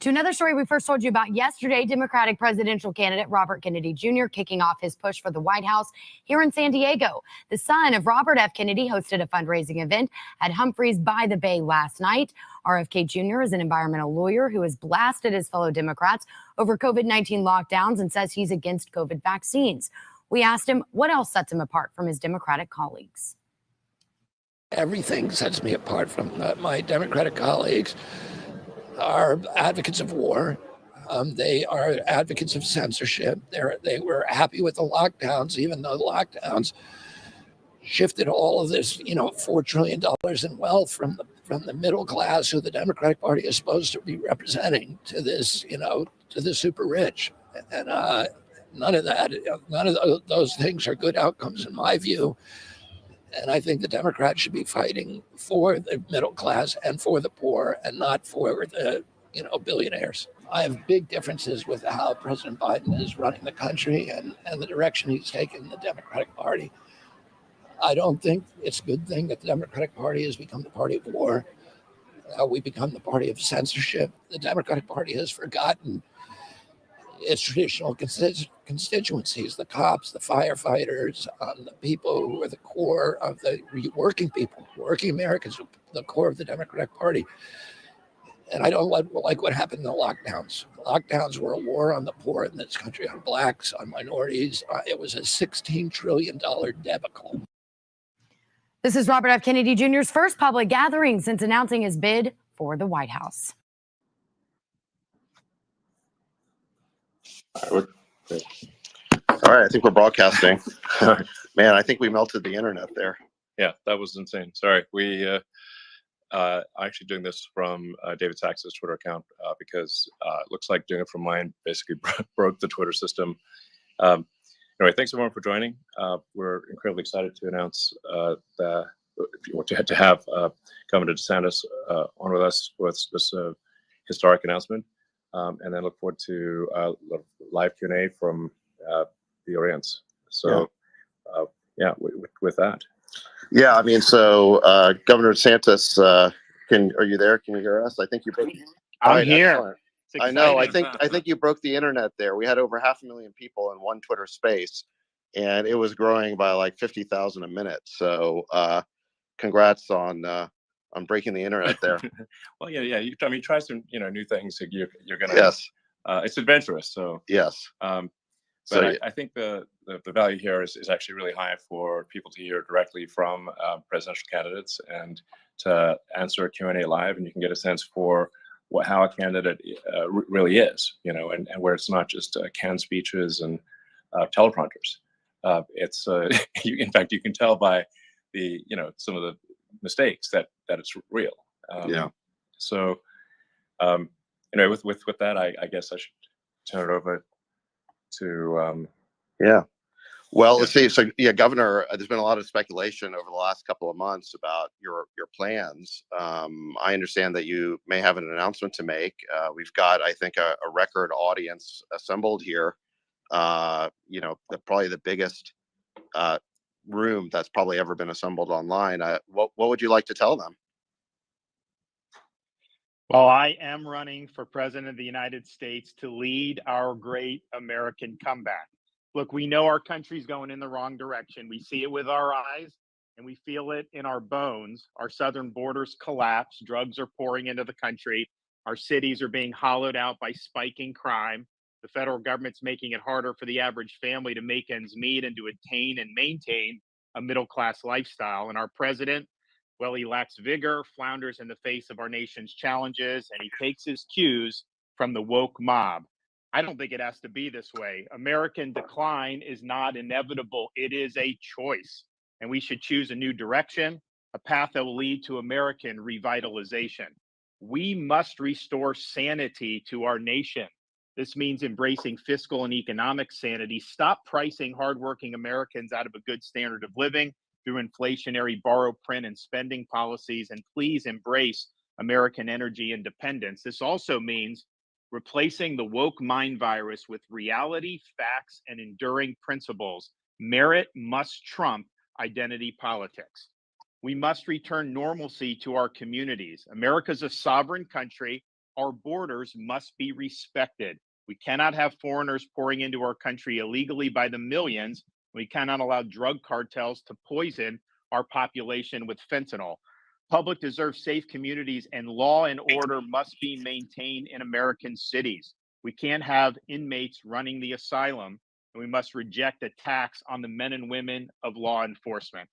To another story we first told you about yesterday, Democratic presidential candidate Robert Kennedy Jr. kicking off his push for the White House here in San Diego. The son of Robert F. Kennedy hosted a fundraising event at Humphreys by the Bay last night. RFK Jr. is an environmental lawyer who has blasted his fellow Democrats over COVID-19 lockdowns and says he's against COVID vaccines. We asked him what else sets him apart from his Democratic colleagues. Everything sets me apart from my Democratic colleagues. Are advocates of war. They are advocates of censorship. They were happy with the lockdowns, even though the lockdowns shifted all of this, $4 trillion in wealth from the middle class, who the Democratic Party is supposed to be representing, to this, to the super rich. And none of those things are good outcomes in my view. And I think the Democrats should be fighting for the middle class and for the poor, and not for the, billionaires. I have big differences with how President Biden is running the country and the direction he's taken the Democratic Party. I don't think it's a good thing that the Democratic Party has become the party of war. We become the party of censorship. The Democratic Party has forgotten its traditional constituencies, the cops, the firefighters, the people who are the core of the working people, working Americans, the core of the Democratic Party. And I don't like what happened in the lockdowns. Lockdowns were a war on the poor in this country, on blacks, on minorities. It was a $16 trillion debacle. This is Robert F. Kennedy Jr.'s first public gathering since announcing his bid for the White House. All right, I think we're broadcasting. Man, I think we melted the internet there. Yeah, that was insane. Sorry. We actually doing this from David Sax's Twitter account because it looks like doing it from mine basically broke the Twitter system. Anyway, thanks everyone for joining. We're incredibly excited to announce that if you want to have Governor DeSantis on with us with this historic announcement. And then look forward to live Q&A from the audience. So, with that. Yeah, I mean, so Governor DeSantis, are you there? Can you hear us? I think you broke. I'm here. I know. I think you broke the internet there. We had over 500,000 people in one Twitter space, and it was growing by like 50,000 a minute. So, congrats on breaking the internet there. Well, yeah. I mean, try some, new things. You're gonna. Yes. It's adventurous. So. Yes. But I think the value here is actually really high for people to hear directly from presidential candidates and to answer a Q&A live, and you can get a sense for how a candidate really is, and where it's not just canned speeches and teleprompters. It's in fact, you can tell by the some of the mistakes that it's real. So with that, I guess I should turn it over to well, let's see. So Governor, there's been a lot of speculation over the last couple of months about your plans. I understand that you may have an announcement to make. We've got, I think, a record audience assembled here. Probably the biggest room that's probably ever been assembled online. What would you like to tell them? Well, I am running for president of the United States to lead our great American comeback. Look, we know our country's going in the wrong direction. We see it with our eyes and we feel it in our bones. Our southern borders collapse. Drugs are pouring into the country. Our cities are being hollowed out by spiking crime. The federal government's making it harder for the average family to make ends meet and to attain and maintain a middle-class lifestyle. And our president, well, he lacks vigor, flounders in the face of our nation's challenges, and he takes his cues from the woke mob. I don't think it has to be this way. American decline is not inevitable. It is a choice, and we should choose a new direction, a path that will lead to American revitalization. We must restore sanity to our nation. This means embracing fiscal and economic sanity. Stop pricing hardworking Americans out of a good standard of living through inflationary borrow, print, and spending policies, and please embrace American energy independence. This also means replacing the woke mind virus with reality, facts, and enduring principles. Merit must trump identity politics. We must return normalcy to our communities. America's a sovereign country Our borders must be respected. We cannot have foreigners pouring into our country illegally by the millions. We cannot allow drug cartels to poison our population with fentanyl. Public deserves safe communities, and law and order must be maintained in American cities. We can't have inmates running the asylum, and we must reject attacks on the men and women of law enforcement.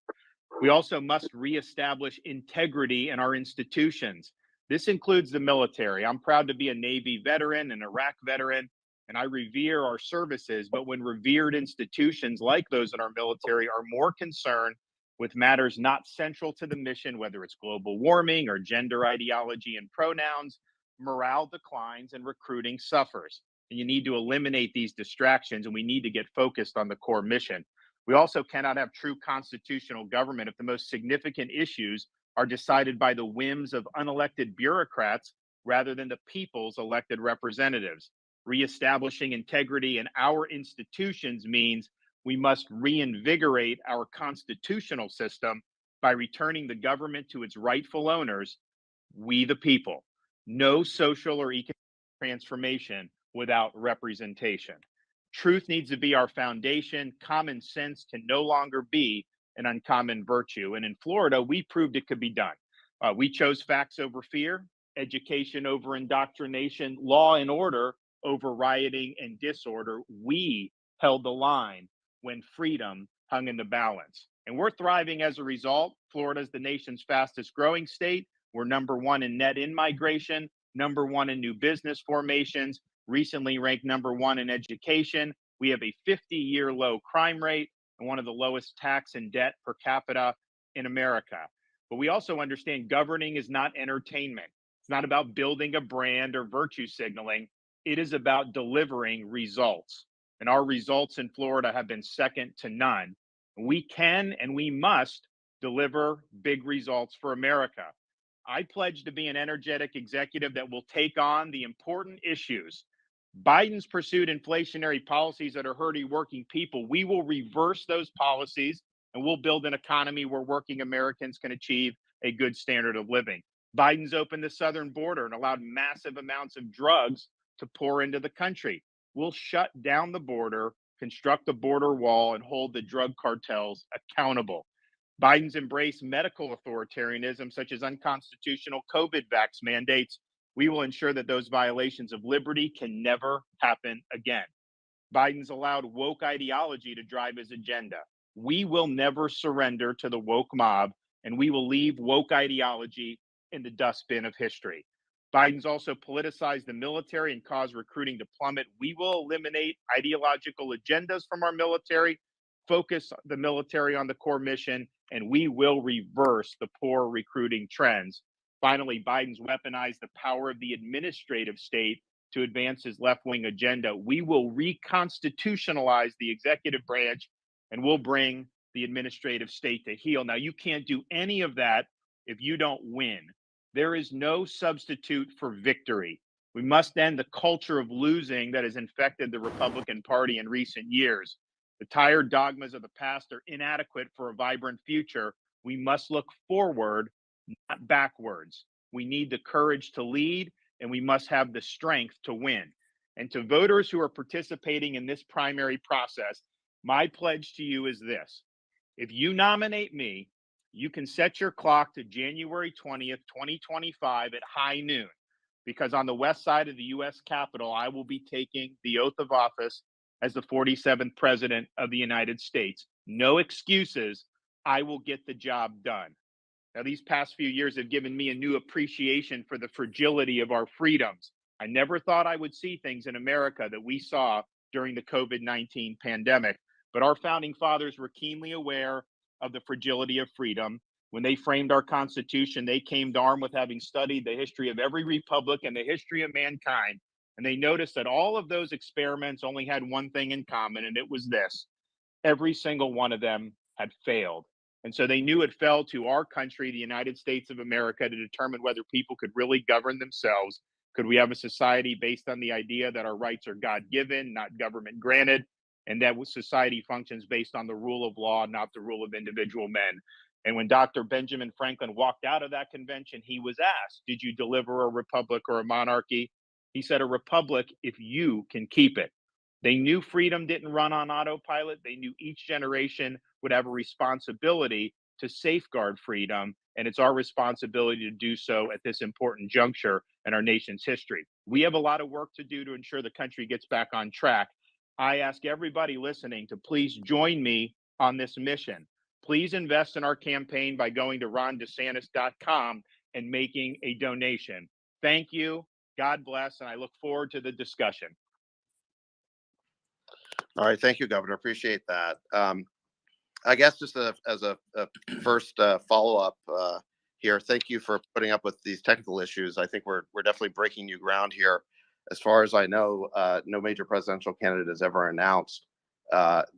We also must reestablish integrity in our institutions. This includes the military. I'm proud to be a Navy veteran, an Iraq veteran, and I revere our services. But when revered institutions like those in our military are more concerned with matters not central to the mission, whether it's global warming or gender ideology and pronouns, morale declines and recruiting suffers. And you need to eliminate these distractions, and we need to get focused on the core mission. We also cannot have true constitutional government if the most significant issues are decided by the whims of unelected bureaucrats rather than the people's elected representatives. Reestablishing integrity in our institutions means we must reinvigorate our constitutional system by returning the government to its rightful owners, we the people. No social or economic transformation without representation. Truth needs to be our foundation. Common sense can no longer be an uncommon virtue. And in Florida, we proved it could be done. We chose facts over fear, education over indoctrination, law and order over rioting and disorder. We held the line when freedom hung in the balance. And we're thriving as a result. Florida is the nation's fastest growing state. We're number one in net in-migration, number one in new business formations, recently ranked number one in education. We have a 50-year low crime rate and one of the lowest tax and debt per capita in America. But we also understand governing is not entertainment. It's not about building a brand or virtue signaling. It is about delivering results. And our results in Florida have been second to none. We can and we must deliver big results for America. I pledge to be an energetic executive that will take on the important issues. Biden's pursued inflationary policies that are hurting working people. We will reverse those policies and we'll build an economy where working Americans can achieve a good standard of living. Biden's opened the southern border and allowed massive amounts of drugs to pour into the country. We'll shut down the border, construct a border wall, and hold the drug cartels accountable. Biden's embraced medical authoritarianism, such as unconstitutional COVID vax mandates. We will ensure that those violations of liberty can never happen again. Biden's allowed woke ideology to drive his agenda. We will never surrender to the woke mob, and we will leave woke ideology in the dustbin of history. Biden's also politicized the military and caused recruiting to plummet. We will eliminate ideological agendas from our military, focus the military on the core mission, and we will reverse the poor recruiting trends. Finally, Biden's weaponized the power of the administrative state to advance his left-wing agenda. We will reconstitutionalize the executive branch and we'll bring the administrative state to heel. Now, you can't do any of that if you don't win. There is no substitute for victory. We must end the culture of losing that has infected the Republican Party in recent years. The tired dogmas of the past are inadequate for a vibrant future. We must look forward, not backwards. We need the courage to lead, and we must have the strength to win. And to voters who are participating in this primary process, my pledge to you is this. If you nominate me, you can set your clock to January 20th, 2025 at high noon, because on the west side of the U.S. Capitol, I will be taking the oath of office as the 47th President of the United States. No excuses. I will get the job done. Now, these past few years have given me a new appreciation for the fragility of our freedoms. I never thought I would see things in America that we saw during the COVID-19 pandemic, but our founding fathers were keenly aware of the fragility of freedom. When they framed our Constitution, they came armed with having studied the history of every republic and the history of mankind. And they noticed that all of those experiments only had one thing in common, and it was this. Every single one of them had failed. And so they knew it fell to our country, the United States of America, to determine whether people could really govern themselves. Could we have a society based on the idea that our rights are God-given, not government granted, and that society functions based on the rule of law, not the rule of individual men? And when Dr. Benjamin Franklin walked out of that convention, he was asked, did you deliver a republic or a monarchy? He said, a republic if you can keep it. They knew freedom didn't run on autopilot. They knew each generation would have a responsibility to safeguard freedom. And it's our responsibility to do so at this important juncture in our nation's history. We have a lot of work to do to ensure the country gets back on track. I ask everybody listening to please join me on this mission. Please invest in our campaign by going to rondesantis.com and making a donation. Thank you. God bless. And I look forward to the discussion. All right, thank you, Governor. Appreciate that. I guess just as a first follow-up here, thank you for putting up with these technical issues. I think we're definitely breaking new ground here. As far as I know, no major presidential candidate has ever announced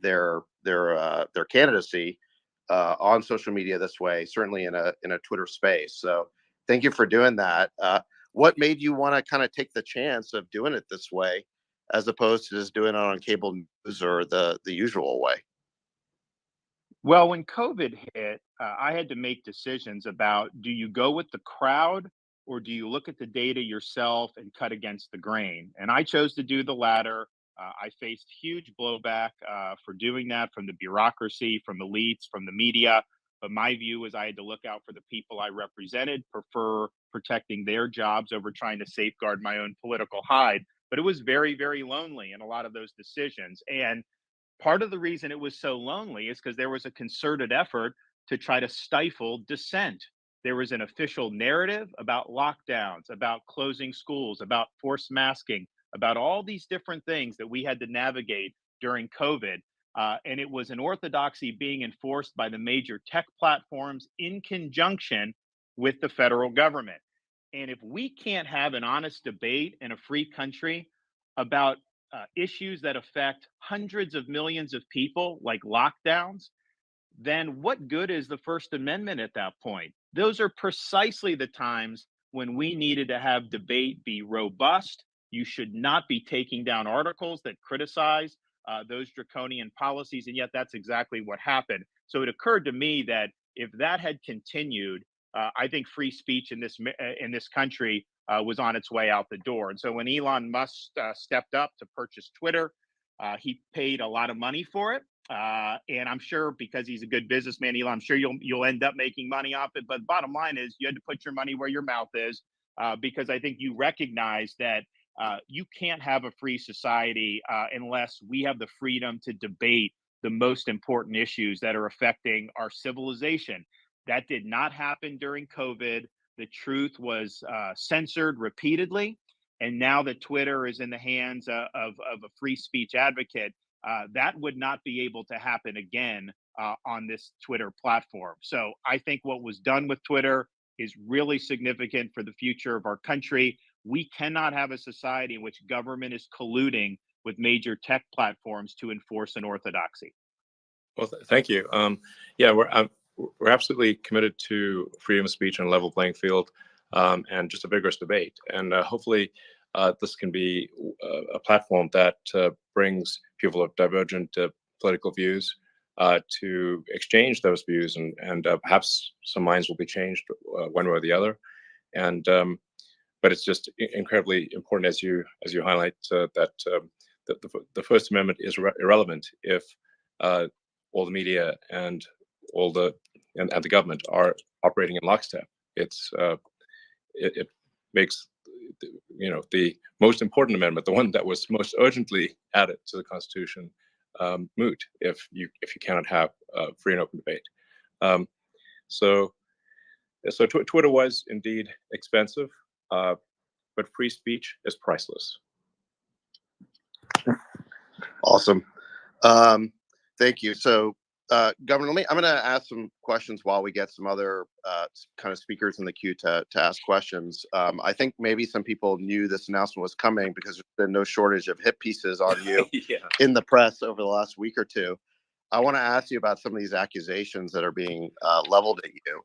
their candidacy on social media this way. Certainly in a Twitter space. So thank you for doing that. What made you want to kind of take the chance of doing it this way, as opposed to just doing it on cable news or the usual way? Well, when COVID hit, I had to make decisions about, do you go with the crowd or do you look at the data yourself and cut against the grain? And I chose to do the latter. I faced huge blowback for doing that from the bureaucracy, from elites, from the media. But my view was I had to look out for the people I represented, prefer protecting their jobs over trying to safeguard my own political hide. But it was very, very lonely in a lot of those decisions. And part of the reason it was so lonely is because there was a concerted effort to try to stifle dissent. There was an official narrative about lockdowns, about closing schools, about forced masking, about all these different things that we had to navigate during COVID. And it was an orthodoxy being enforced by the major tech platforms in conjunction with the federal government. And if we can't have an honest debate in a free country about issues that affect hundreds of millions of people, like lockdowns, then what good is the First Amendment at that point? Those are precisely the times when we needed to have debate be robust. You should not be taking down articles that criticize those draconian policies, and yet that's exactly what happened. So it occurred to me that if that had continued, I think free speech in this country was on its way out the door. And so when Elon Musk stepped up to purchase Twitter, he paid a lot of money for it. And I'm sure because he's a good businessman, Elon, I'm sure you'll end up making money off it. But bottom line is you had to put your money where your mouth is, because I think you recognize that you can't have a free society unless we have the freedom to debate the most important issues that are affecting our civilization. That did not happen during COVID. The truth was censored repeatedly. And now that Twitter is in the hands of a free speech advocate, that would not be able to happen again on this Twitter platform. So I think what was done with Twitter is really significant for the future of our country. We cannot have a society in which government is colluding with major tech platforms to enforce an orthodoxy. Well, thank you. Yeah, we're absolutely committed to freedom of speech and a level playing field, and just a vigorous debate. And hopefully this can be a platform that brings people of divergent political views to exchange those views, and perhaps some minds will be changed one way or the other. And but it's just incredibly important, as you highlight, that the First Amendment is irrelevant if all the media and all the government are operating in lockstep. It makes the most important amendment, the one that was most urgently added to the Constitution, moot if you cannot have free and open debate. So Twitter was indeed expensive, but free speech is priceless. Awesome. Thank you. So, Governor, I'm going to ask some questions while we get some other kind of speakers in the queue to ask questions. I think maybe some people knew this announcement was coming because there's been no shortage of hit pieces on you in the press over the last week or two. I want to ask you about some of these accusations that are being leveled at you.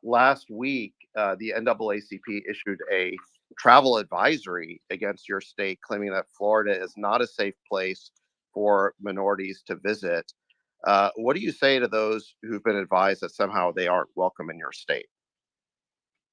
Last week, the NAACP issued a travel advisory against your state, claiming that Florida is not a safe place for minorities to visit. What do you say to those who've been advised that somehow they aren't welcome in your state?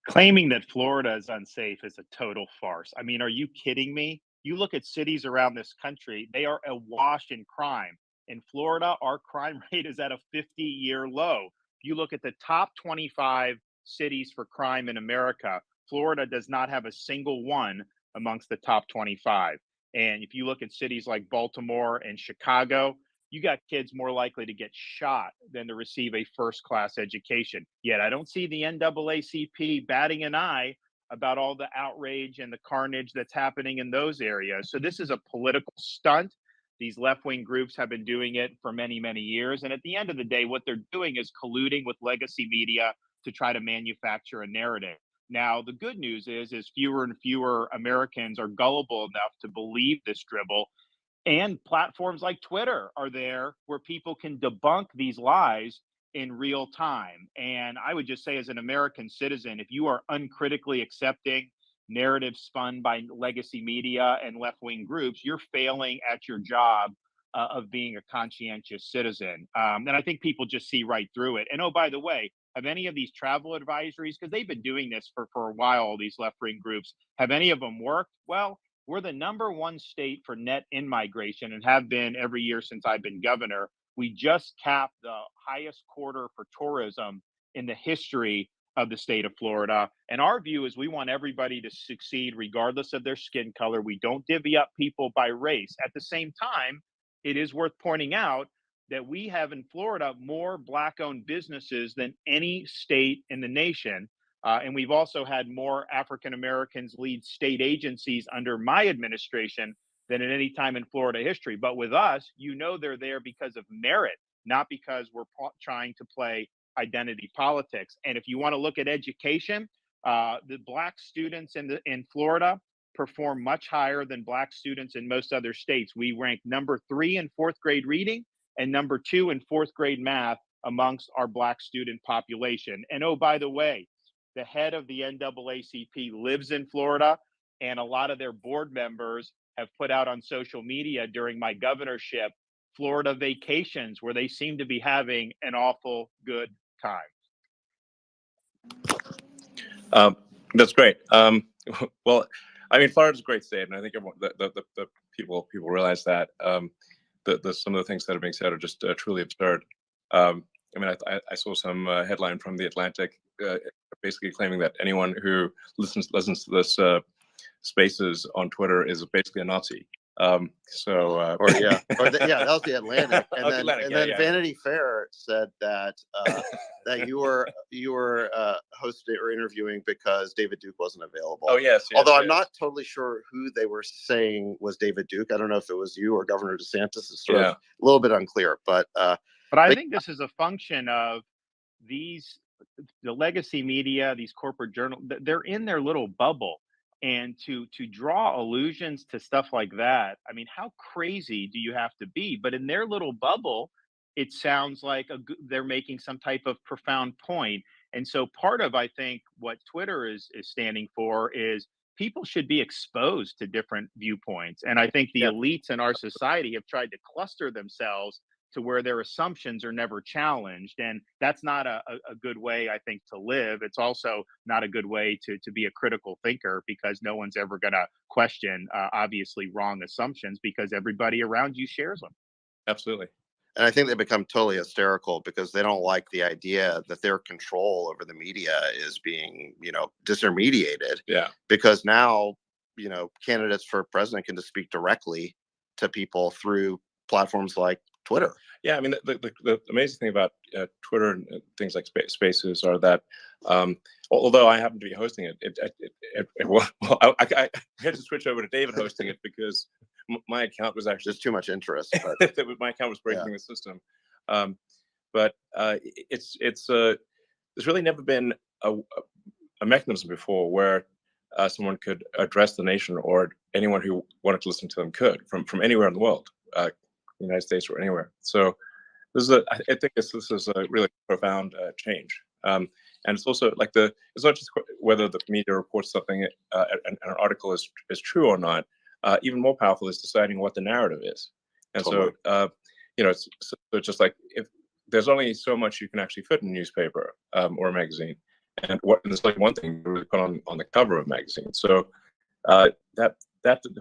Claiming that Florida is unsafe is a total farce. I mean, are you kidding me? You look at cities around this country, they are awash in crime. In Florida, our crime rate is at a 50-year low. If you look at the top 25 cities for crime in America, Florida does not have a single one amongst the top 25. And if you look at cities like Baltimore and Chicago, you got kids more likely to get shot than to receive a first class education. Yet I don't see the NAACP batting an eye about all the outrage and the carnage that's happening in those areas. So this is a political stunt. These left wing groups have been doing it for many, many years. And at the end of the day, what they're doing is colluding with legacy media to try to manufacture a narrative. Now, the good news is fewer and fewer Americans are gullible enough to believe this dribble, and platforms like Twitter are there where people can debunk these lies in real time. And I would just say, as an American citizen, if you are uncritically accepting narratives spun by legacy media and left wing groups, you're failing at your job of being a conscientious citizen. And I think people just see right through it. And oh, by the way, have any of these travel advisories, because they've been doing this for a while, all these left wing groups, have any of them worked? Well, we're the #1 state for net in-migration and have been every year since I've been governor. We just capped the highest quarter for tourism in the history of the state of Florida. And our view is we want everybody to succeed regardless of their skin color. We don't divvy up people by race. At the same time, it is worth pointing out that we have in Florida more Black-owned businesses than any state in the nation. And we've also had more African Americans lead state agencies under my administration than at any time in Florida history. But with us, they're there because of merit, not because we're trying to play identity politics. And if you want to look at education, the Black students in Florida perform much higher than Black students in most other states. We rank #3 in fourth grade reading and #2 in fourth grade math amongst our Black student population. And oh, by the way, the head of the NAACP lives in Florida, and a lot of their board members have put out on social media during my governorship Florida vacations where they seem to be having an awful good time. That's great. Well, I mean, Florida's a great state, and I think the people realize that. Some of the things that are being said are just truly absurd. I mean, I saw some headline from The Atlantic basically claiming that anyone who listens to this Spaces on Twitter is basically a Nazi. That was the Atlantic, and then Vanity Fair said that that you were hosting or interviewing because David Duke wasn't available. Oh yes. Although I'm not totally sure who they were saying was David Duke. I don't know if it was you or Governor DeSantis. It's sort of a little bit unclear, but I think this is a function of the legacy media, these corporate journals. They're in their little bubble. And to draw allusions to stuff like that, I mean, how crazy do you have to be? But in their little bubble, it sounds like they're making some type of profound point. And so part of, I think, what Twitter is standing for is people should be exposed to different viewpoints. And I think the elites in our society have tried to cluster themselves to where their assumptions are never challenged. And that's not a good way, I think, to live. It's also not a good way to be a critical thinker, because no one's ever going to question obviously wrong assumptions because everybody around you shares them. Absolutely. And I think they become totally hysterical because they don't like the idea that their control over the media is being, disintermediated. Yeah. Because now, candidates for president can just speak directly to people through platforms like Twitter. Yeah, I mean, the amazing thing about Twitter and things like Spaces are that, although I happen to be hosting it, I had to switch over to David hosting it because my account was actually just too much interest. But my account was breaking the system. But there's really never been a mechanism before where someone could address the nation, or anyone who wanted to listen to them could, from anywhere in the world. United States or anywhere. So I think this is a really profound change. And it's also like it's not just whether the media reports something and an article is true or not. Even more powerful is deciding what the narrative is. And totally. So it's just like, if there's only so much you can actually fit in a newspaper or a magazine, and there's like one thing to really put on the cover of a magazine. So that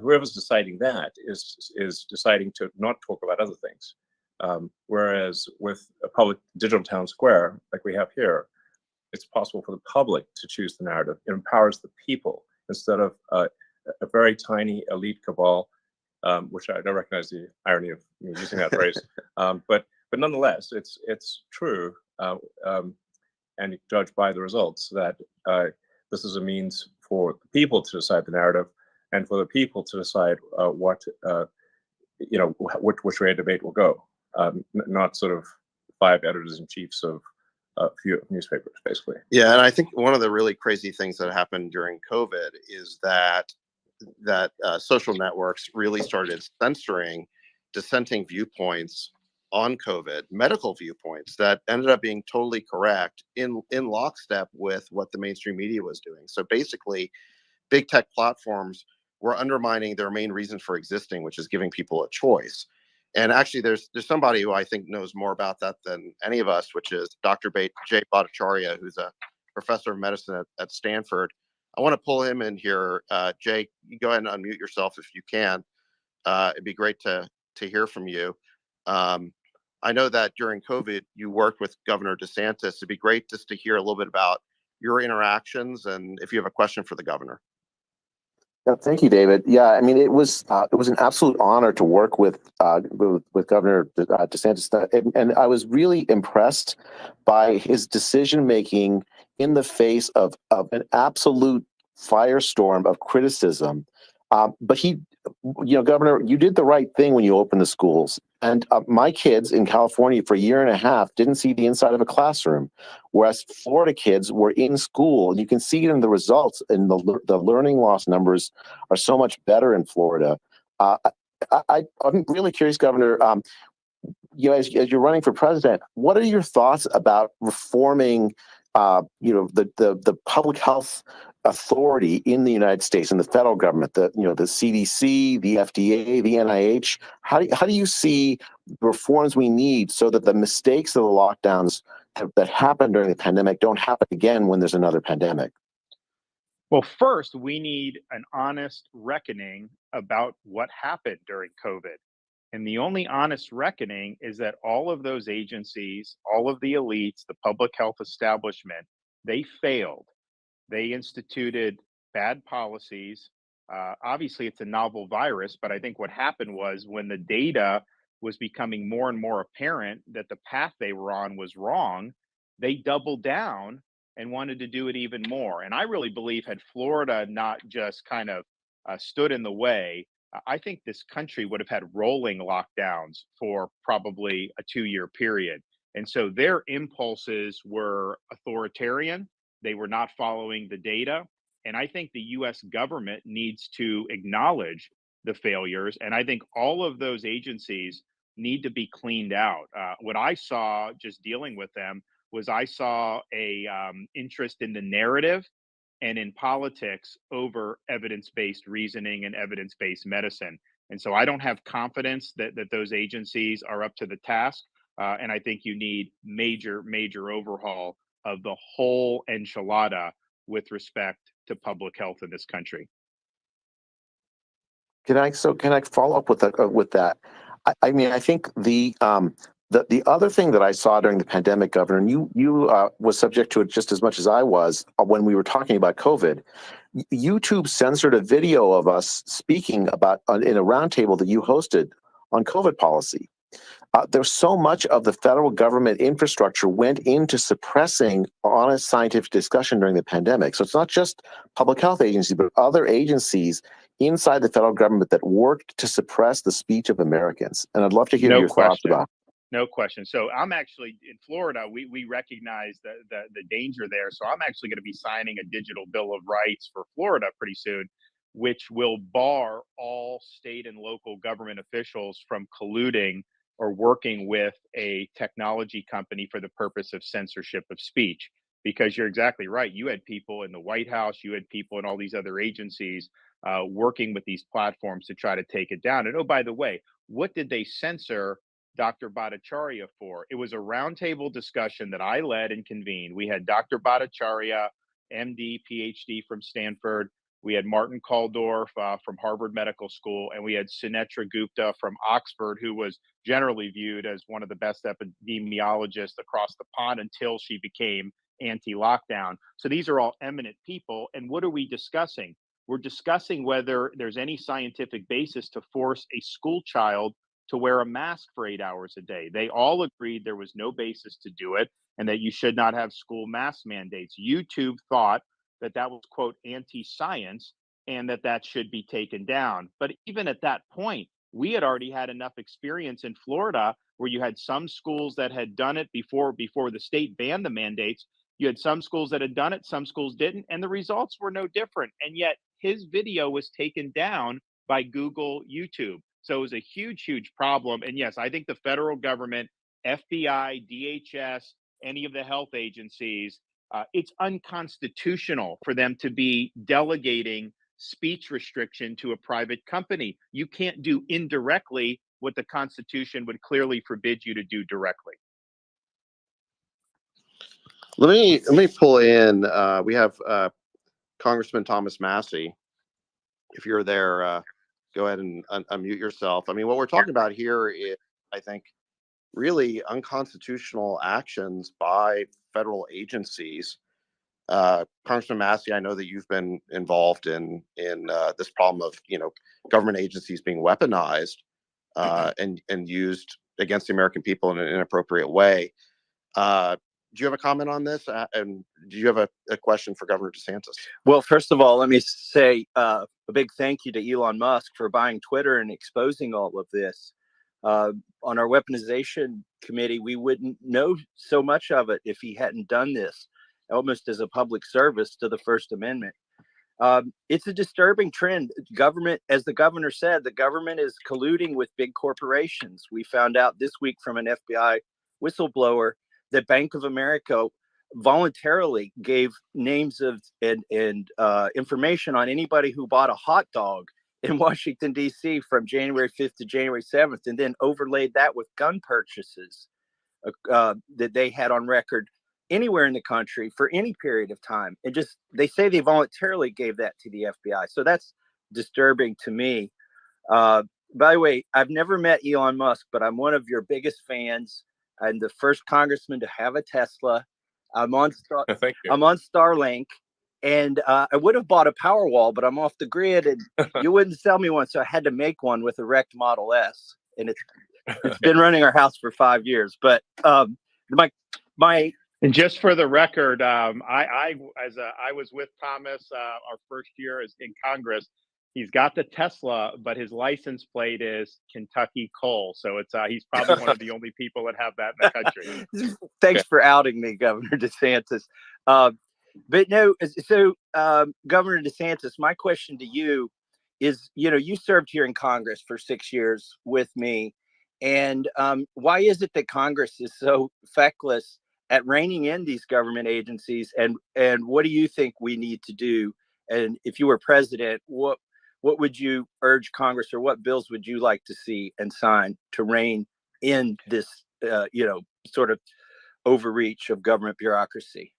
whoever's deciding that is deciding to not talk about other things. Whereas with a public digital town square like we have here, it's possible for the public to choose the narrative. It empowers the people instead of a very tiny elite cabal, which I don't recognize the irony of me using that phrase. But nonetheless, it's true, and you judge by the results that this is a means for the people to decide the narrative, and for the people to decide which way a debate will go. Not sort of 5 editors in chiefs of a few newspapers, basically. Yeah, and I think one of the really crazy things that happened during COVID is that social networks really started censoring dissenting viewpoints on COVID, medical viewpoints that ended up being totally correct in lockstep with what the mainstream media was doing. So basically, big tech platforms were undermining their main reason for existing, which is giving people a choice. And actually, there's somebody who I think knows more about that than any of us, which is Dr. Jay Bhattacharya, who's a professor of medicine at Stanford. I want to pull him in here. Jay, you go ahead and unmute yourself if you can. It'd be great to hear from you. I know that during COVID, you worked with Governor DeSantis. It'd be great just to hear a little bit about your interactions and if you have a question for the governor. Yeah, thank you, David. Yeah, I mean, it was an absolute honor to work with Governor DeSantis, and I was really impressed by his decision making in the face of an absolute firestorm of criticism. But Governor, you did the right thing when you opened the schools. And my kids in California for a year and a half didn't see the inside of a classroom, whereas Florida kids were in school. And you can see it in the results, and the learning loss numbers are so much better in Florida. I'm really curious, Governor, as you're running for president, what are your thoughts about reforming the public health authority in the United States and the federal government, the CDC, the FDA, the NIH? How do you see reforms we need so that the mistakes of the lockdowns that happened during the pandemic don't happen again when there's another pandemic? Well, first, we need an honest reckoning about what happened during COVID. And the only honest reckoning is that all of those agencies, all of the elites, the public health establishment, they failed. They instituted bad policies. Obviously, it's a novel virus, but I think what happened was when the data was becoming more and more apparent that the path they were on was wrong, they doubled down and wanted to do it even more. And I really believe had Florida not just kind of stood in the way, I think this country would have had rolling lockdowns for probably a 2-year period. And so their impulses were authoritarian. They were not following the data. And I think the US government needs to acknowledge the failures. And I think all of those agencies need to be cleaned out. What I saw just dealing with them was I saw a interest in the narrative and in politics over evidence-based reasoning and evidence-based medicine. And so I don't have confidence that those agencies are up to the task. And I think you need major overhaul of the whole enchilada with respect to public health in this country. Can I follow up with that? I mean, I think the other thing that I saw during the pandemic, Governor, and you was subject to it just as much as I was when we were talking about COVID. YouTube censored a video of us speaking about in a roundtable that you hosted on COVID policy. There's so much of the federal government infrastructure went into suppressing honest scientific discussion during the pandemic. So it's not just public health agencies, but other agencies inside the federal government that worked to suppress the speech of Americans. And I'd love to hear your thoughts about. No question. So I'm actually in Florida. We recognize the danger there. So I'm actually going to be signing a digital Bill of Rights for Florida pretty soon, which will bar all state and local government officials from colluding or working with a technology company for the purpose of censorship of speech. Because you're exactly right. You had people in the White House, you had people in all these other agencies working with these platforms to try to take it down. And oh, by the way, what did they censor Dr. Bhattacharya for. It was a roundtable discussion that I led and convened. We had Dr. Bhattacharya, MD, PhD from Stanford. We had Martin Kulldorff from Harvard Medical School, and we had Sunetra Gupta from Oxford, who was generally viewed as one of the best epidemiologists across the pond until she became anti-lockdown. So these are all eminent people. And what are we discussing? We're discussing whether there's any scientific basis to force a school child to wear a mask for 8 hours a day. They all agreed there was no basis to do it and that you should not have school mask mandates. YouTube thought that that was, quote, anti-science and that that should be taken down. But even at that point, we had already had enough experience in Florida where you had some schools that had done it before the state banned the mandates. You had some schools that had done it, some schools didn't, and the results were no different. And yet his video was taken down by Google YouTube. So it was a huge, huge problem. And yes, I think the federal government, FBI, DHS, any of the health agencies, it's unconstitutional for them to be delegating speech restriction to a private company. You can't do indirectly what the Constitution would clearly forbid you to do directly. Let me pull in. We have Congressman Thomas Massey. If you're there, go ahead and unmute yourself. I mean, what we're talking about here is, I think, really unconstitutional actions by federal agencies. Congressman Massey, I know that you've been involved in this problem of government agencies being weaponized and used against the American people in an inappropriate way. Do you have a comment on this? And do you have a question for Governor DeSantis? Well, first of all, let me say a big thank you to Elon Musk for buying Twitter and exposing all of this. On our weaponization committee, we wouldn't know so much of it if he hadn't done this, almost as a public service to the First Amendment. It's a disturbing trend. Government, as the governor said, the government is colluding with big corporations. We found out this week from an FBI whistleblower that Bank of America voluntarily gave names of and information on anybody who bought a hot dog in Washington, D.C. from January 5th to January 7th, and then overlaid that with gun purchases that they had on record anywhere in the country for any period of time. And just, they say they voluntarily gave that to the FBI. So that's disturbing to me. By the way, I've never met Elon Musk, but I'm one of your biggest fans. I'm the first congressman to have a Tesla. I'm on Starlink, and I would have bought a Powerwall, but I'm off the grid, and you wouldn't sell me one, so I had to make one with a wrecked Model S, and it's been running our house for 5 years. But my and just for the record, I was with Thomas our first year in Congress. He's got the Tesla, but his license plate is Kentucky Coal. So it's he's probably one of the only people that have that in the country. Thanks for outing me, Governor DeSantis. But no, so Governor DeSantis, my question to you is, you served here in Congress for 6 years with me. And why is it that Congress is so feckless at reining in these government agencies? And what do you think we need to do? And if you were president, what would you urge Congress, or what bills would you like to see and sign to rein in this, sort of overreach of government bureaucracy?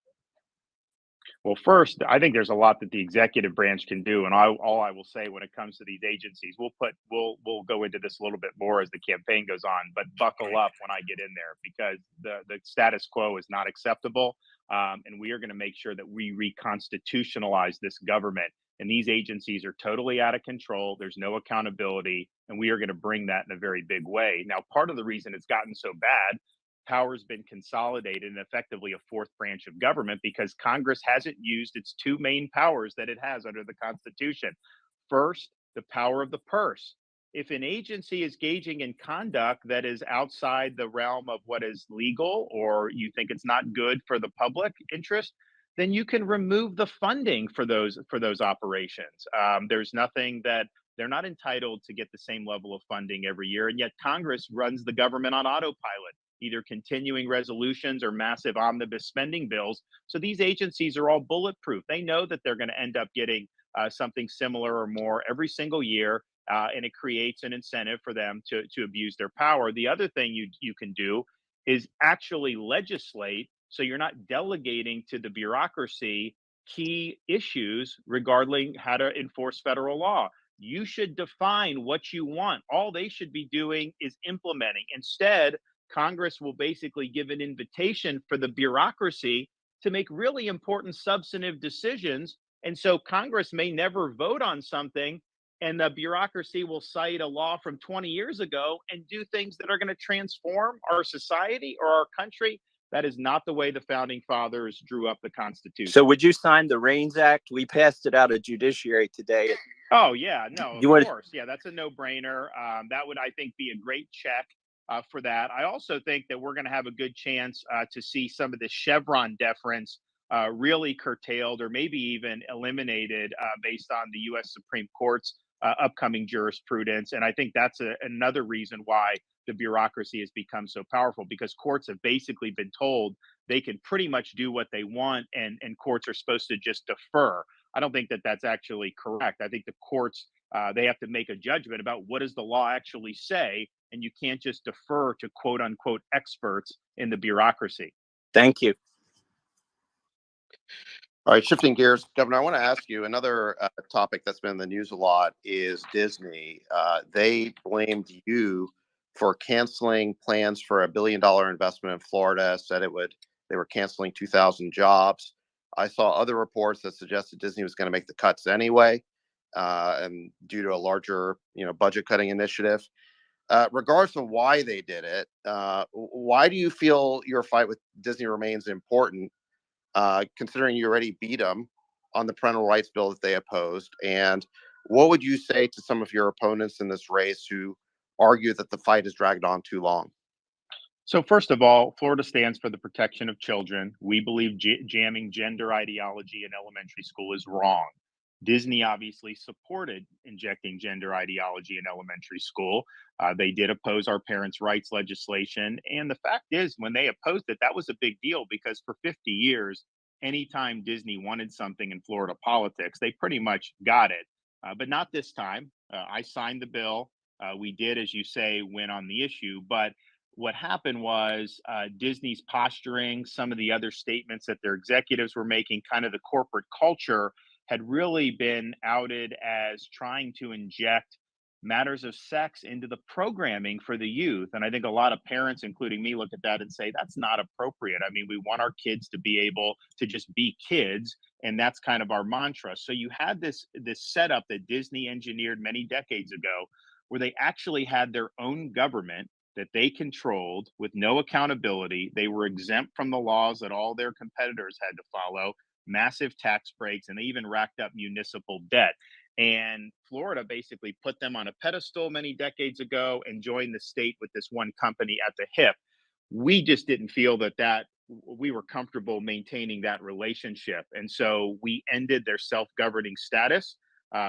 Well, first, I think there's a lot that the executive branch can do, and all I will say when it comes to these agencies, we'll go into this a little bit more as the campaign goes on. But buckle up when I get in there, because the status quo is not acceptable, and we are going to make sure that we reconstitutionalize this government. And these agencies are totally out of control. There's no accountability, and we are going to bring that in a very big way. Now, part of the reason it's gotten so bad, power's been consolidated in effectively a fourth branch of government, because Congress hasn't used its two main powers that it has under the Constitution. First, the power of the purse. If an agency is engaging in conduct that is outside the realm of what is legal, or you think it's not good for the public interest, then you can remove the funding for those operations. There's nothing that they're not entitled to get the same level of funding every year, and yet Congress runs the government on autopilot, either continuing resolutions or massive omnibus spending bills. So these agencies are all bulletproof. They know that they're going to end up getting something similar or more every single year. and it creates an incentive for them to abuse their power. The other thing you can do is actually legislate, so you're not delegating to the bureaucracy key issues regarding how to enforce federal law. You should define what you want. All they should be doing is implementing. Instead, Congress will basically give an invitation for the bureaucracy to make really important substantive decisions. And so Congress may never vote on something, and the bureaucracy will cite a law from 20 years ago and do things that are going to transform our society or our country. That is not the way the founding fathers drew up the Constitution. So would you sign the Reins Act? We passed it out of judiciary today. Oh, yeah, no, You of want course. Yeah, that's a no-brainer. That would, I think, be a great check for that. I also think that we're going to have a good chance to see some of the Chevron deference really curtailed or maybe even eliminated based on the U.S. Supreme Court's upcoming jurisprudence. And I think that's another reason why the bureaucracy has become so powerful, because courts have basically been told they can pretty much do what they want, and courts are supposed to just defer. I don't think that that's actually correct. I think the courts, they have to make a judgment about what does the law actually say, and you can't just defer to quote unquote experts in the bureaucracy. Thank you. All right, shifting gears, Governor, I want to ask you another topic that's been in the news a lot is Disney. They blamed you for canceling plans for $1 billion investment in Florida, said they were canceling 2,000 jobs. I saw other reports that suggested Disney was going to make the cuts anyway, and due to a larger, budget cutting initiative. Regardless of why they did it, why do you feel your fight with Disney remains important? Considering you already beat them on the parental rights bill that they opposed? And what would you say to some of your opponents in this race who argue that the fight has dragged on too long? So, first of all, Florida stands for the protection of children. We believe jamming gender ideology in elementary school is wrong. Disney obviously supported injecting gender ideology in elementary school. They did oppose our parents' rights legislation. And the fact is, when they opposed it, that was a big deal because for 50 years, anytime Disney wanted something in Florida politics, they pretty much got it. But not this time. I signed the bill. We did, as you say, win on the issue. But what happened was Disney's posturing, some of the other statements that their executives were making, kind of the corporate culture had really been outed as trying to inject matters of sex into the programming for the youth. And I think a lot of parents, including me, look at that and say, that's not appropriate. I mean, we want our kids to be able to just be kids. And that's kind of our mantra. So you had this setup that Disney engineered many decades ago, where they actually had their own government that they controlled with no accountability. They were exempt from the laws that all their competitors had to follow, massive tax breaks, and they even racked up municipal debt. And Florida basically put them on a pedestal many decades ago and joined the state with this one company at the hip. We just didn't feel that we were comfortable maintaining that relationship. And so we ended their self-governing status.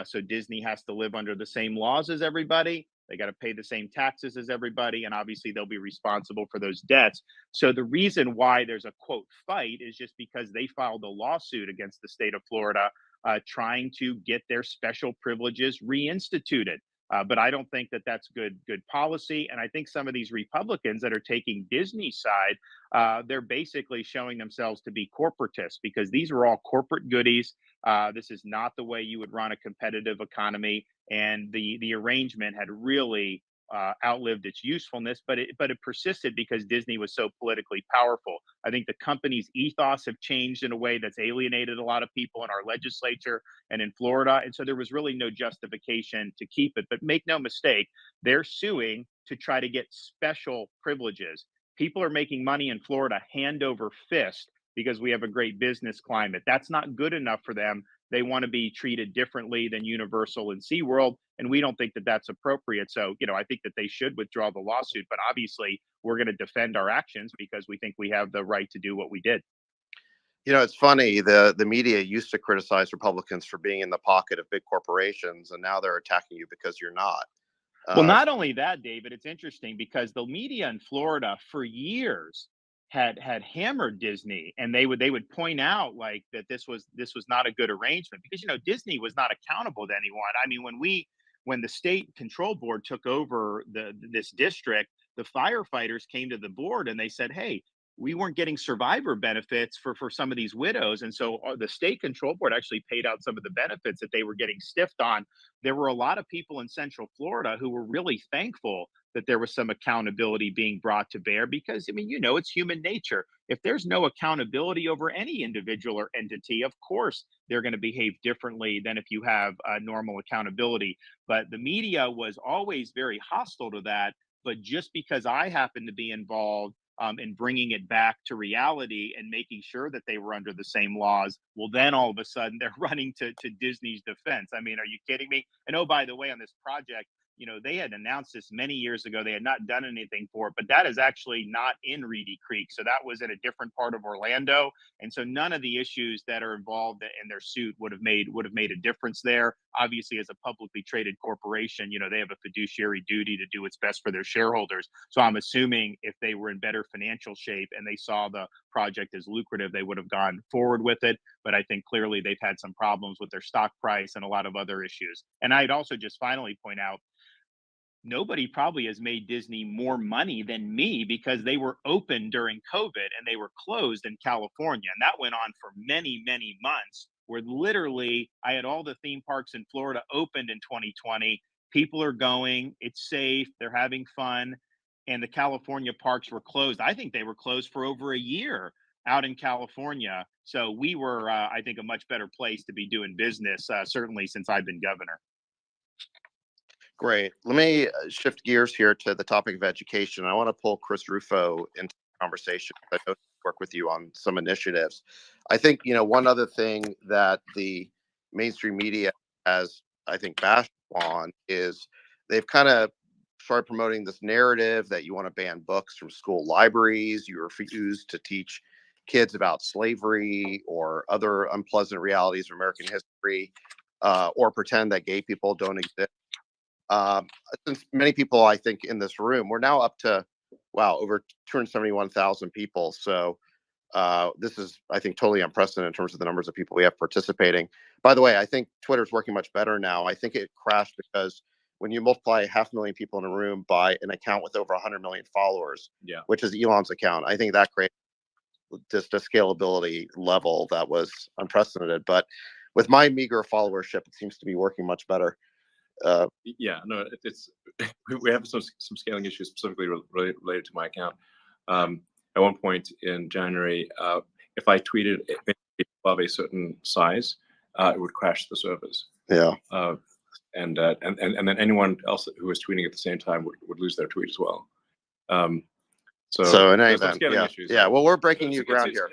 So Disney has to live under the same laws as everybody. They got to pay the same taxes as everybody. And obviously they'll be responsible for those debts. So the reason why there's a quote fight is just because they filed a lawsuit against the state of Florida, trying to get their special privileges reinstituted. But I don't think that that's good policy. And I think some of these Republicans that are taking Disney's side, they're basically showing themselves to be corporatists, because these are all corporate goodies. This is not the way you would run a competitive economy. And the arrangement had really outlived its usefulness, but it persisted because Disney was so politically powerful. I think the company's ethos have changed in a way that's alienated a lot of people in our legislature and in Florida. And so there was really no justification to keep it. But make no mistake, they're suing to try to get special privileges. People are making money in Florida hand over fist because we have a great business climate. That's not good enough for them. They want to be treated differently than Universal and SeaWorld, and we don't think that that's appropriate. So, I think that they should withdraw the lawsuit, but obviously we're going to defend our actions because we think we have the right to do what we did. It's funny, the media used to criticize Republicans for being in the pocket of big corporations, and now they're attacking you because you're not. Well, not only that, David, it's interesting because the media in Florida for years had hammered Disney, and they would point out like that this was not a good arrangement because Disney was not accountable to anyone. I mean, when we when the state control board took over this district, the firefighters came to the board and they said, hey, we weren't getting survivor benefits for some of these widows. And so the state control board actually paid out some of the benefits that they were getting stiffed on. There were a lot of people in Central Florida who were really thankful that there was some accountability being brought to bear, because, I mean, it's human nature. If there's no accountability over any individual or entity, of course, they're going to behave differently than if you have normal accountability. But the media was always very hostile to that. But just because I happen to be involved in bringing it back to reality and making sure that they were under the same laws, well, then all of a sudden they're running to Disney's defense. I mean, are you kidding me? And oh, by the way, on this project, they had announced this many years ago. They had not done anything for it, but that is actually not in Reedy Creek. So that was in a different part of Orlando. And so none of the issues that are involved in their suit would have made a difference there. Obviously, as a publicly traded corporation, they have a fiduciary duty to do what's best for their shareholders. So I'm assuming if they were in better financial shape and they saw the project as lucrative, they would have gone forward with it. But I think clearly they've had some problems with their stock price and a lot of other issues. And I'd also just finally point out, nobody probably has made Disney more money than me, because they were open during COVID and they were closed in California. And that went on for many, many months, where literally I had all the theme parks in Florida opened in 2020. People are going, it's safe, they're having fun. And the California parks were closed. I think they were closed for over a year out in California. So we were, I think, a much better place to be doing business, certainly since I've been governor. Great. Let me shift gears here to the topic of education. I want to pull Chris Rufo into the conversation. I know he work with you on some initiatives. I think, one other thing that the mainstream media has, I think, bashed on is they've kind of started promoting this narrative that you want to ban books from school libraries. You refuse to teach kids about slavery or other unpleasant realities of American history, or pretend that gay people don't exist. Since many people, I think, in this room, we're now up to, over 271,000 people. So this is, I think, totally unprecedented in terms of the numbers of people we have participating. By the way, I think Twitter's working much better now. I think it crashed because when you multiply 500,000 people in a room by an account with over 100 million followers, which is Elon's account, I think that creates just a scalability level that was unprecedented. But with my meager followership, it seems to be working much better. It's we have some scaling issues specifically related to my account. At one point in January, if I tweeted above a certain size, it would crash the service. And then anyone else who was tweeting at the same time would lose their tweet as well. So in any event, scaling issues. Well, we're breaking new ground here.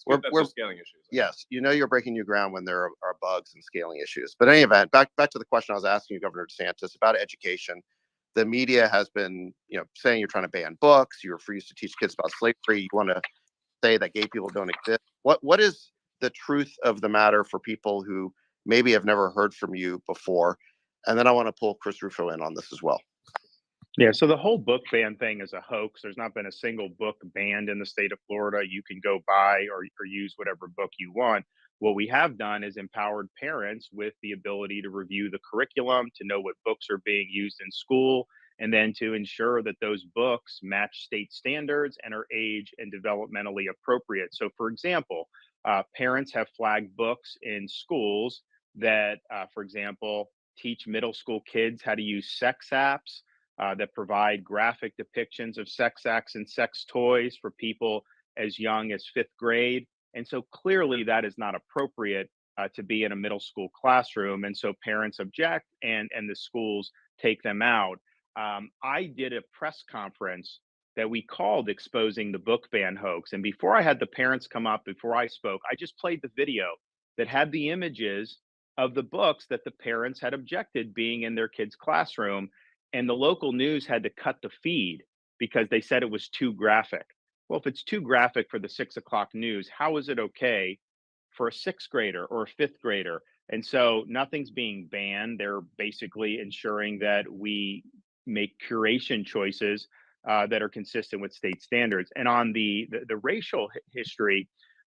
We're scaling issues. Yes, you're breaking new ground when there are bugs and scaling issues. But in any event, back to the question I was asking you, Governor DeSantis, about education. The media has been, saying you're trying to ban books. You refuse to teach kids about slavery. You want to say that gay people don't exist. What is the truth of the matter for people who maybe have never heard from you before? And then I want to pull Chris Rufo in on this as well. Yeah, so the whole book ban thing is a hoax. There's not been a single book banned in the state of Florida. You can go buy or use whatever book you want. What we have done is empowered parents with the ability to review the curriculum, to know what books are being used in school, and then to ensure that those books match state standards and are age and developmentally appropriate. So, for example, parents have flagged books in schools that, for example, teach middle school kids how to use sex apps, that provide graphic depictions of sex acts and sex toys for people as young as 5th grade. And so clearly that is not appropriate to be in a middle school classroom. And so parents object, and the schools take them out. I did a press conference that we called Exposing the Book Ban Hoax. And before I had the parents come up, before I spoke, I just played the video that had the images of the books that the parents had objected being in their kids' classroom. And the local news had to cut the feed because they said it was too graphic. Well, if it's too graphic for the 6 o'clock news, how is it okay for a 6th grader or a 5th grader? And so nothing's being banned. They're basically ensuring that we make curation choices that are consistent with state standards. And on the racial history,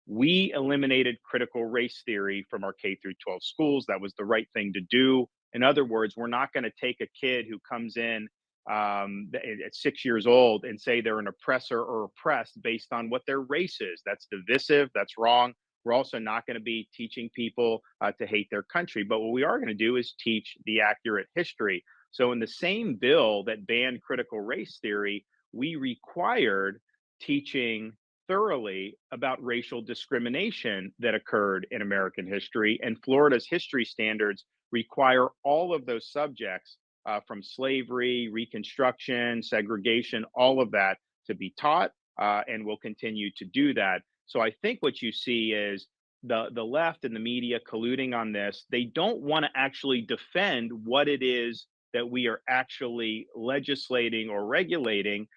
we eliminated critical race theory from our K through 12 schools. That was the right thing to do. In other words, we're not going to take a kid who comes in at 6 years old and say they're an oppressor or oppressed based on what their race is. That's divisive. That's wrong. We're also not going to be teaching people to hate their country. But what we are going to do is teach the accurate history. So in the same bill that banned critical race theory, we required teaching thoroughly about racial discrimination that occurred in American history. And Florida's history standards require all of those subjects from slavery, Reconstruction, segregation, all of that to be taught, and will continue to do that. So I think what you see is the left and the media colluding on this. They don't want to actually defend what it is that we are actually legislating or regulating.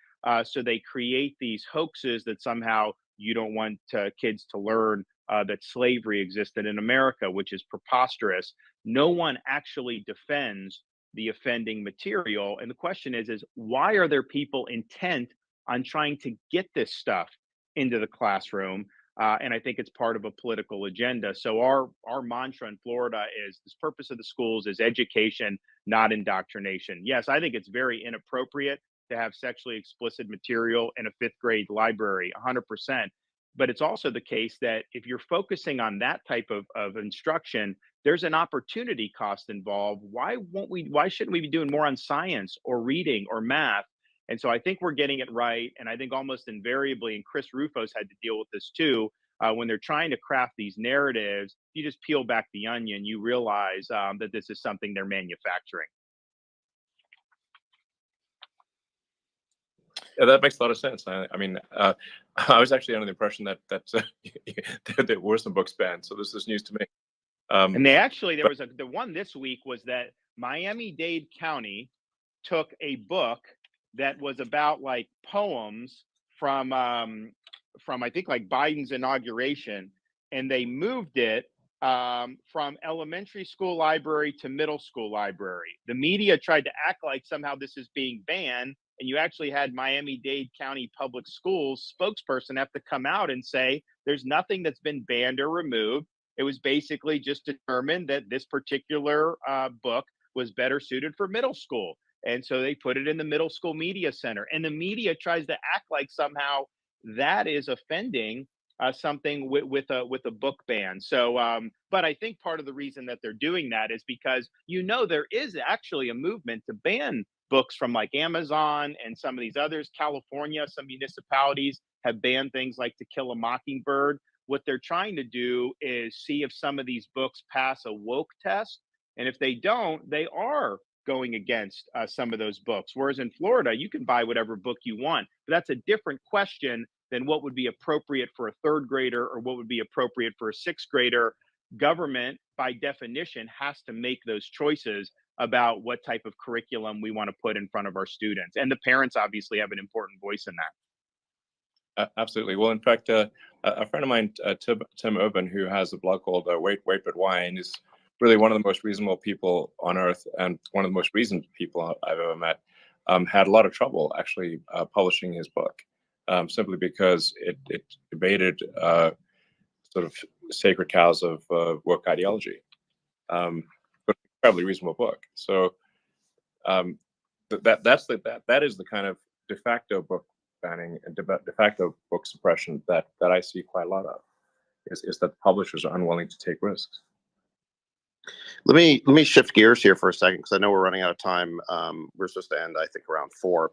So they create these hoaxes that somehow you don't want kids to learn that slavery existed in America, which is preposterous. No one actually defends the offending material. And the question is why are there people intent on trying to get this stuff into the classroom? And I think it's part of a political agenda. So our mantra in Florida is this: purpose of the schools is education, not indoctrination. Yes, I think it's very inappropriate to have sexually explicit material in a fifth grade library, 100%. But it's also the case that if you're focusing on that type of instruction, there's an opportunity cost involved. Why shouldn't we be doing more on science or reading or math? And so I think we're getting it right. And I think almost invariably, and Chris Rufo's had to deal with this too, when they're trying to craft these narratives, you just peel back the onion, you realize that this is something they're manufacturing. Yeah, that makes a lot of sense. I mean, I was actually under the impression that there were some books banned, so this is news to me. And they actually, the one this week was that Miami-Dade County took a book that was about like poems from I think like Biden's inauguration, and they moved it from elementary school library to middle school library. The media tried to act like somehow this is being banned, and you actually had Miami-Dade County Public Schools spokesperson have to come out and say there's nothing that's been banned or removed. It was basically just determined that this particular book was better suited for middle school. And so they put it in the middle school media center. And the media tries to act like somehow that is offending something with a book ban. So, but I think part of the reason that they're doing that is because, there is actually a movement to ban books from like Amazon and some of these others. California, some municipalities have banned things like To Kill a Mockingbird. What they're trying to do is see if some of these books pass a woke test. And if they don't, they are going against some of those books. Whereas in Florida, you can buy whatever book you want. But that's a different question than what would be appropriate for a third grader or what would be appropriate for a sixth grader. Government, by definition, has to make those choices about what type of curriculum we want to put in front of our students. And the parents obviously have an important voice in that. Absolutely. Well, in fact, a friend of mine, Tim Urban, who has a blog called Wait But Why, and is really one of the most reasonable people on earth and one of the most reasoned people I've ever met, had a lot of trouble actually publishing his book, simply because it debated sort of sacred cows of woke ideology. But incredibly reasonable book. So that is the kind of de facto book banning and de facto book suppression that I see quite a lot of, is that publishers are unwilling to take risks. Let me shift gears here for a second, because I know we're running out of time. We're supposed to end, I think, around 4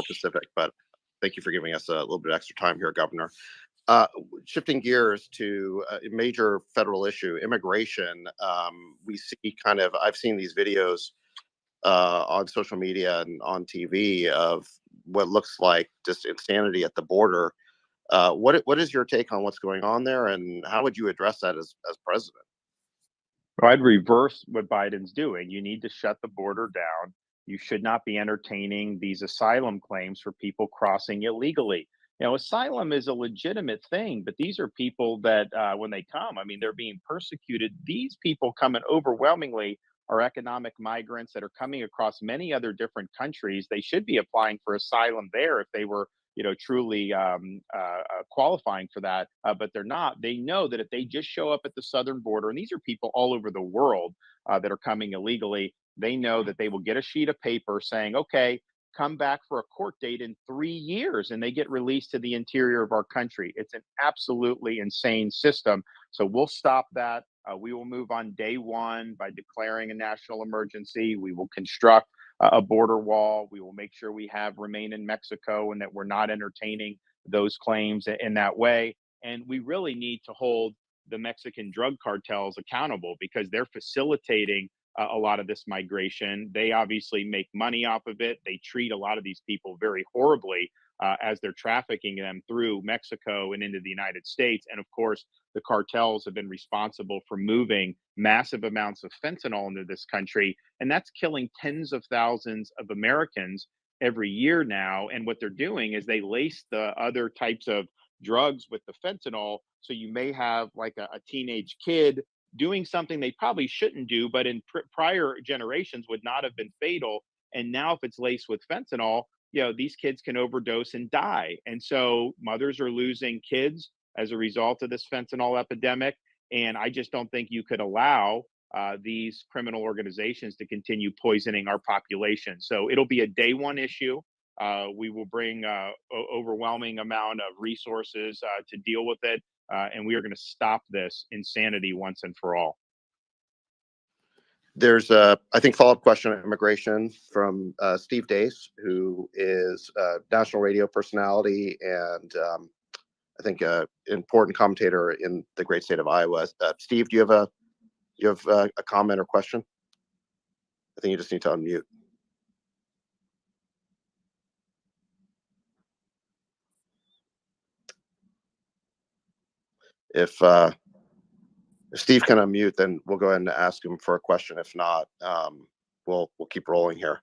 Pacific. But thank you for giving us a little bit extra time here, Governor. Shifting gears to a major federal issue, immigration. We see I've seen these videos on social media and on TV of what looks like just insanity at the border. What is your take on what's going on there, and how would you address that as president? Well, I'd reverse what Biden's doing. You need to shut the border down. You should not be entertaining these asylum claims for people crossing illegally. Asylum is a legitimate thing, but these are people that when they come, I mean, they're being persecuted. These people coming overwhelmingly are economic migrants that are coming across many other different countries. They should be applying for asylum there if they were truly qualifying for that, but they're not. They know that if they just show up at the southern border, and these are people all over the world that are coming illegally, they know that they will get a sheet of paper saying, okay, come back for a court date in 3 years, and they get released to the interior of our country. It's an absolutely insane system. So we'll stop that. We will move on day one by declaring a national emergency. We will construct a border wall. We will make sure we have remain in Mexico and that we're not entertaining those claims in that way. And we really need to hold the Mexican drug cartels accountable because they're facilitating a lot of this migration. They obviously make money off of it. They treat a lot of these people very horribly as they're trafficking them through Mexico and into the United States. And of course, the cartels have been responsible for moving massive amounts of fentanyl into this country. And that's killing tens of thousands of Americans every year now. And what they're doing is they lace the other types of drugs with the fentanyl. So you may have like a teenage kid doing something they probably shouldn't do, but in prior generations would not have been fatal. And now if it's laced with fentanyl, these kids can overdose and die. And so mothers are losing kids as a result of this fentanyl epidemic. And I just don't think you could allow these criminal organizations to continue poisoning our population. So it'll be a day one issue. We will bring overwhelming amount of resources to deal with it. And we are going to stop this insanity once and for all. There's a, I think, follow-up question on immigration from Steve Dace, who is a national radio personality and I think an important commentator in the great state of Iowa. Steve, do you have a comment or question? I think you just need to unmute. If Steve can unmute, then we'll go ahead and ask him for a question. If not, we'll keep rolling here.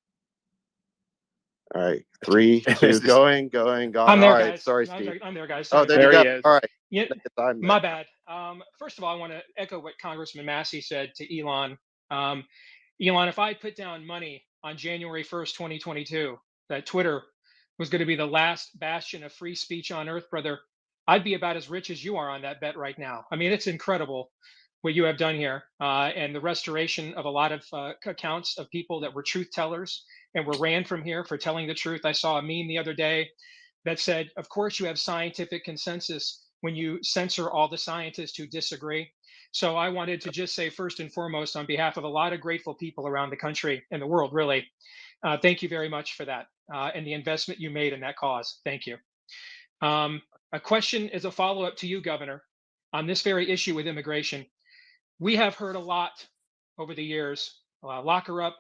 All right, 3, 2, going, gone. I'm there, all right, guys. sorry, I'm Steve. there, guys. Oh, Sorry. there you There he go. is. All right. Yeah, Time my there. bad. First of all, I want to echo what Congressman Massey said to Elon. Elon, if I put down money on January 1st, 2022, that Twitter was going to be the last bastion of free speech on earth, brother, I'd be about as rich as you are on that bet right now. I mean, it's incredible what you have done here and the restoration of a lot of accounts of people that were truth tellers and were ran from here for telling the truth. I saw a meme the other day that said, of course, you have scientific consensus when you censor all the scientists who disagree. So I wanted to just say, first and foremost, on behalf of a lot of grateful people around the country and the world, really, thank you very much for that and the investment you made in that cause. Thank you. A question is a follow-up to you, Governor, on this very issue with immigration. We have heard a lot over the years, lock her up,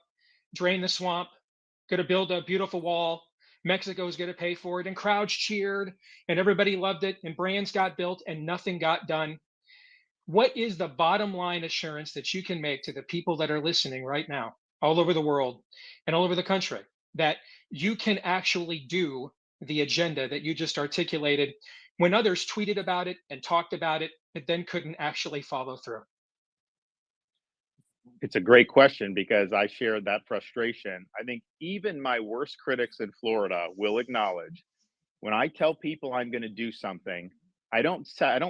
drain the swamp, going to build a beautiful wall. Mexico's going to pay for it. And crowds cheered and everybody loved it. And brands got built and nothing got done. What is the bottom line assurance that you can make to the people that are listening right now, all over the world and all over the country, that you can actually do the agenda that you just articulated when others tweeted about it and talked about it, but then couldn't actually follow through? It's a great question because I shared that frustration. I think even my worst critics in Florida will acknowledge when I tell people I'm going to do something, I don't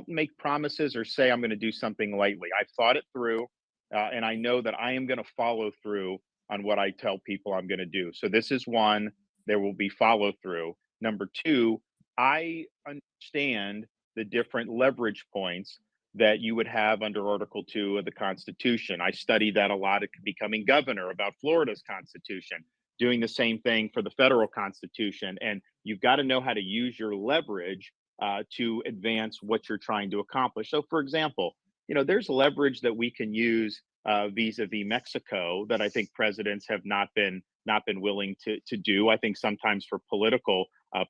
make promises or say I'm going to do something lightly. I've thought it through, and I know that I am going to follow through on what I tell people I'm going to do. So this is one. There will be follow through. Number two, I understand the different leverage points that you would have under Article 2 of the Constitution. I studied that a lot at becoming governor about Florida's Constitution, doing the same thing for the federal Constitution. And you've got to know how to use your leverage to advance what you're trying to accomplish. So, for example, there's leverage that we can use vis-a-vis Mexico that I think presidents have not been willing to do. I think sometimes for political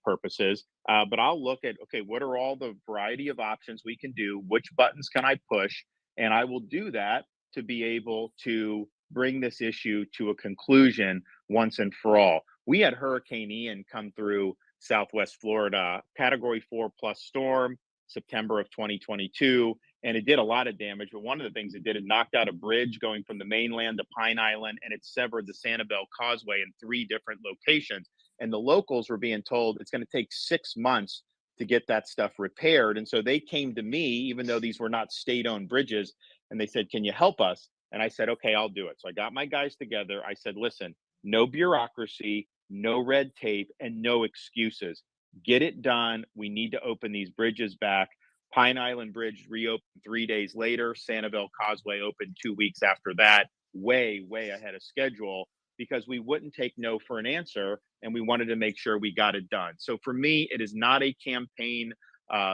purposes. But I'll look at, okay, what are all the variety of options we can do? Which buttons can I push? And I will do that to be able to bring this issue to a conclusion once and for all. We had Hurricane Ian come through Southwest Florida, Category 4+ storm, September of 2022. And it did a lot of damage. But one of the things it did, it knocked out a bridge going from the mainland to Pine Island, and it severed the Sanibel Causeway in 3 different locations. And the locals were being told it's going to take 6 months to get that stuff repaired. And so they came to me, even though these were not state-owned bridges, and they said, "Can you help us?" And I said, "Okay, I'll do it." So I got my guys together. I said, "Listen, no bureaucracy, no red tape, and no excuses. Get it done. We need to open these bridges back." Pine Island Bridge reopened 3 days later. Sanibel Causeway opened 2 weeks after that, way, way ahead of schedule, because we wouldn't take no for an answer, and we wanted to make sure we got it done. So for me, it is not a campaign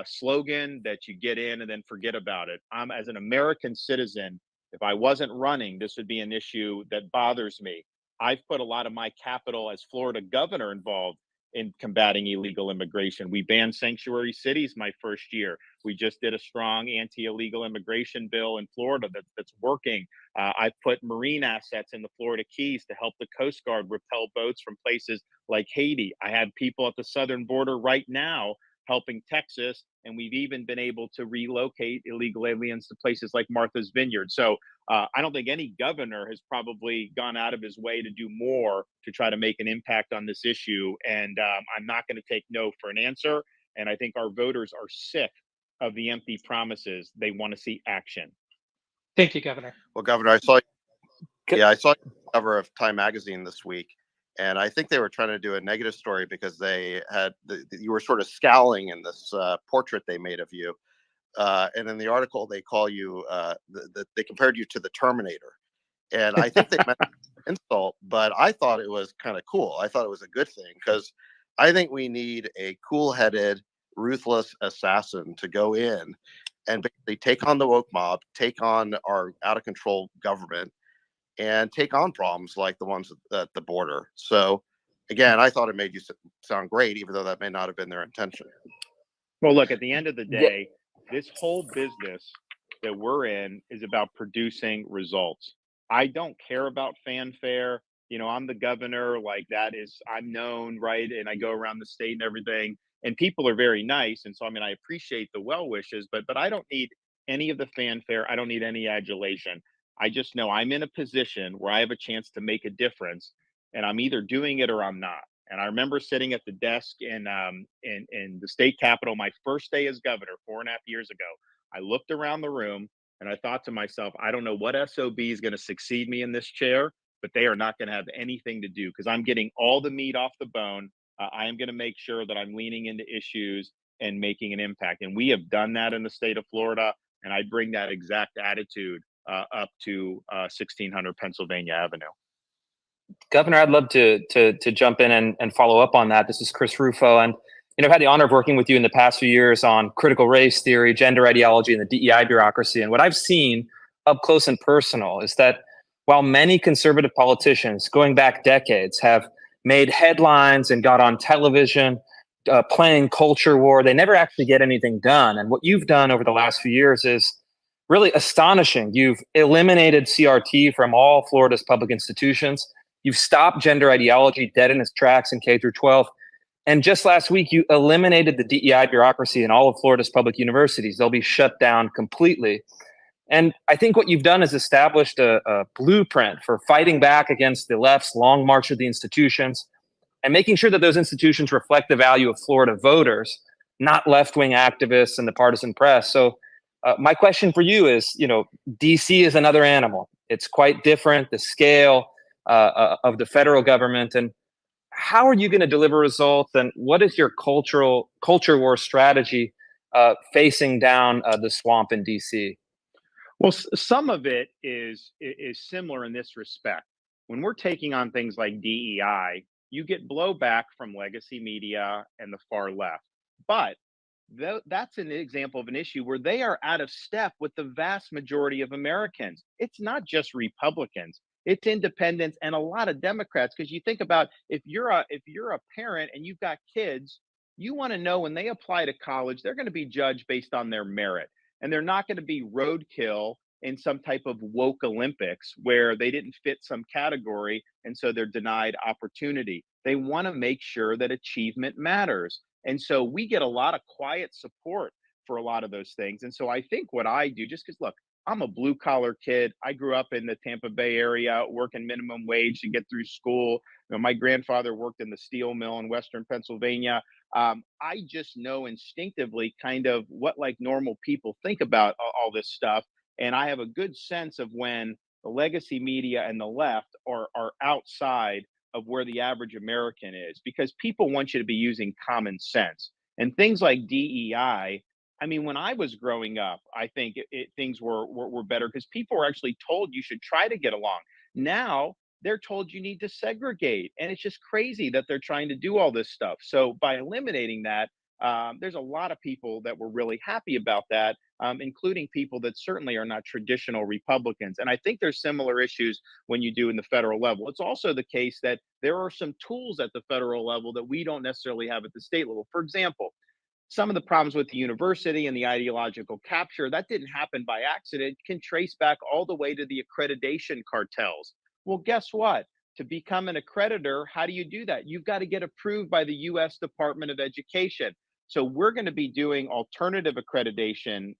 slogan that you get in and then forget about it. I'm, as an American citizen, if I wasn't running, this would be an issue that bothers me. I've put a lot of my capital as Florida governor involved in combating illegal immigration. We banned sanctuary cities my first year. We just did a strong anti-illegal immigration bill in Florida that's working. I've put marine assets in the Florida Keys to help the Coast Guard repel boats from places like Haiti. I have people at the southern border right now helping Texas, and we've even been able to relocate illegal aliens to places like Martha's Vineyard. So I don't think any governor has probably gone out of his way to do more to try to make an impact on this issue. And I'm not going to take no for an answer. And I think our voters are sick of the empty promises. They want to see action. Thank you, Governor. Well, Governor, I saw the cover of Time Magazine this week, and I think they were trying to do a negative story because they had you were sort of scowling in this portrait they made of you, and in the article they call you they compared you to the Terminator, and I think they meant insult, but I thought it was kind of cool. I thought it was a good thing because I think we need a cool-headed, ruthless assassin to go in and basically take on the woke mob, take on our out-of-control government, and take on problems like the ones at the border. So, again, I thought it made you sound great, even though that may not have been their intention. Well, look, at the end of the day, this whole business that we're in is about producing results. I don't care about fanfare. You know, I'm the governor, like that is, I'm known, right? And I go around the state and everything, and people are very nice. And so, I mean, I appreciate the well wishes, but I don't need any of the fanfare. I don't need any adulation. I just know I'm in a position where I have a chance to make a difference, and I'm either doing it or I'm not. And I remember sitting at the desk in the state capitol my first day as governor 4.5 years ago. I looked around the room and I thought to myself, I don't know what SOB is going to succeed me in this chair, but they are not going to have anything to do because I'm getting all the meat off the bone. I am going to make sure that I'm leaning into issues and making an impact. And we have done that in the state of Florida. And I bring that exact attitude up to 1600 Pennsylvania Avenue. Governor, I'd love to jump in and follow up on that. This is Chris Rufo, and I've had the honor of working with you in the past few years on critical race theory, gender ideology, and the DEI bureaucracy. And what I've seen up close and personal is that while many conservative politicians, going back decades, have made headlines and got on television playing culture war, they never actually get anything done. And what you've done over the last few years is really astonishing. You've eliminated CRT from all Florida's public institutions. You've stopped gender ideology dead in its tracks in K through 12. And just last week, you eliminated the DEI bureaucracy in all of Florida's public universities. They'll be shut down completely. And I think what you've done is established a blueprint for fighting back against the left's long march of the institutions and making sure that those institutions reflect the value of Florida voters, not left-wing activists and the partisan press. So my question for you is, DC is another animal. It's quite different, the scale of the federal government. And how are you going to deliver results? And what is your culture war strategy facing down the swamp in DC? Well, some of it is similar in this respect. When we're taking on things like DEI, you get blowback from legacy media and the far left. But that's an example of an issue where they are out of step with the vast majority of Americans. It's not just Republicans. It's independents and a lot of Democrats. Because you think about if you're a parent and you've got kids, you want to know when they apply to college, they're going to be judged based on their merit. And they're not going to be roadkill in some type of woke Olympics where they didn't fit some category and so they're denied opportunity. They want to make sure that achievement matters. And so we get a lot of quiet support for a lot of those things. And so I think what I do, just because, look, I'm a blue collar kid. I grew up in the Tampa Bay area, working minimum wage to get through school. My grandfather worked in the steel mill in Western Pennsylvania. I just know instinctively kind of what like normal people think about all this stuff. And I have a good sense of when the legacy media and the left are outside of where the average American is, because people want you to be using common sense and things like DEI. I mean, when I was growing up, I think things were better because people were actually told you should try to get along. Now they're told you need to segregate, and it's just crazy that they're trying to do all this stuff. So by eliminating that, there's a lot of people that were really happy about that, including people that certainly are not traditional Republicans. And I think there's similar issues when you do in the federal level. It's also the case that there are some tools at the federal level that we don't necessarily have at the state level. For example, some of the problems with the university and the ideological capture that didn't happen by accident can trace back all the way to the accreditation cartels. Well, guess what? To become an accreditor, how do you do that? You've got to get approved by the US Department of Education. So we're going to be doing alternative accreditation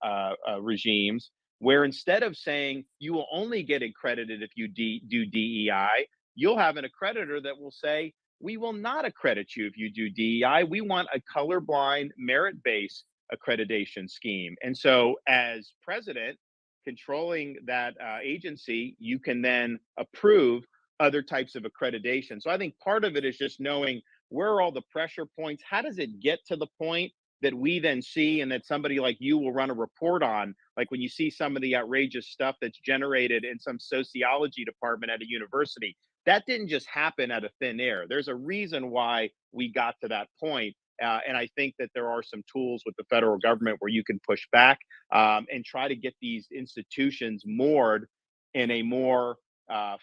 regimes where instead of saying you will only get accredited if you do DEI, you'll have an accreditor that will say, we will not accredit you if you do DEI. We want a colorblind, merit-based accreditation scheme. And so as president, controlling that agency, you can then approve other types of accreditation. So I think part of it is just knowing where are all the pressure points? How does it get to the point that we then see and that somebody like you will run a report on? Like when you see some of the outrageous stuff that's generated in some sociology department at a university, that didn't just happen out of thin air. There's a reason why we got to that point. And I think that there are some tools with the federal government where you can push back and try to get these institutions moored in a more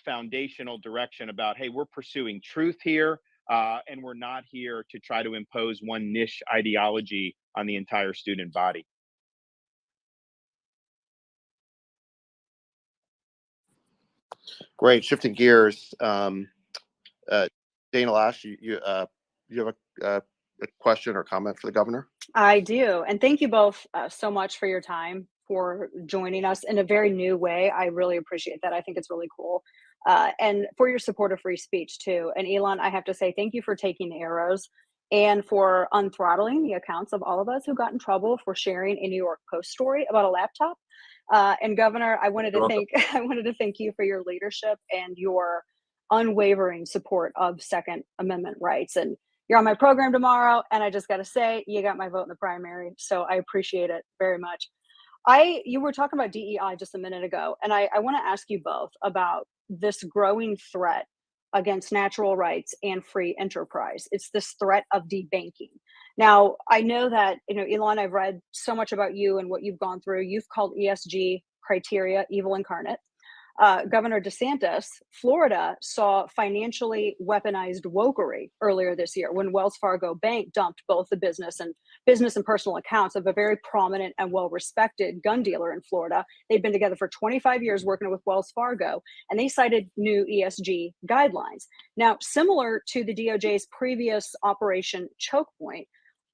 foundational direction about, hey, we're pursuing truth here. And we're not here to try to impose one niche ideology on the entire student body. Great. Shifting gears, Dana Lash, you have a question or comment for the governor? I do. And thank you both so much for your time, for joining us in a very new way. I really appreciate that. I think it's really cool. And for your support of free speech, too. And Elon, I have to say thank you for taking the arrows and for unthrottling the accounts of all of us who got in trouble for sharing a New York Post story about a laptop. And Governor, I wanted to thank you for your leadership and your unwavering support of Second Amendment rights. And you're on my program tomorrow, and I just got to say, you got my vote in the primary, so I appreciate it very much. You were talking about DEI just a minute ago, and I want to ask you both about this growing threat against natural rights and free enterprise. It's this threat of debanking. Now, I know that, Elon, I've read so much about you and what you've gone through. You've called ESG criteria evil incarnate. Governor DeSantis, Florida, saw financially weaponized wokery earlier this year when Wells Fargo Bank dumped both the business and personal accounts of a very prominent and well-respected gun dealer in Florida. They'd been together for 25 years working with Wells Fargo, and they cited new ESG guidelines. Now, similar to the DOJ's previous Operation Choke Point,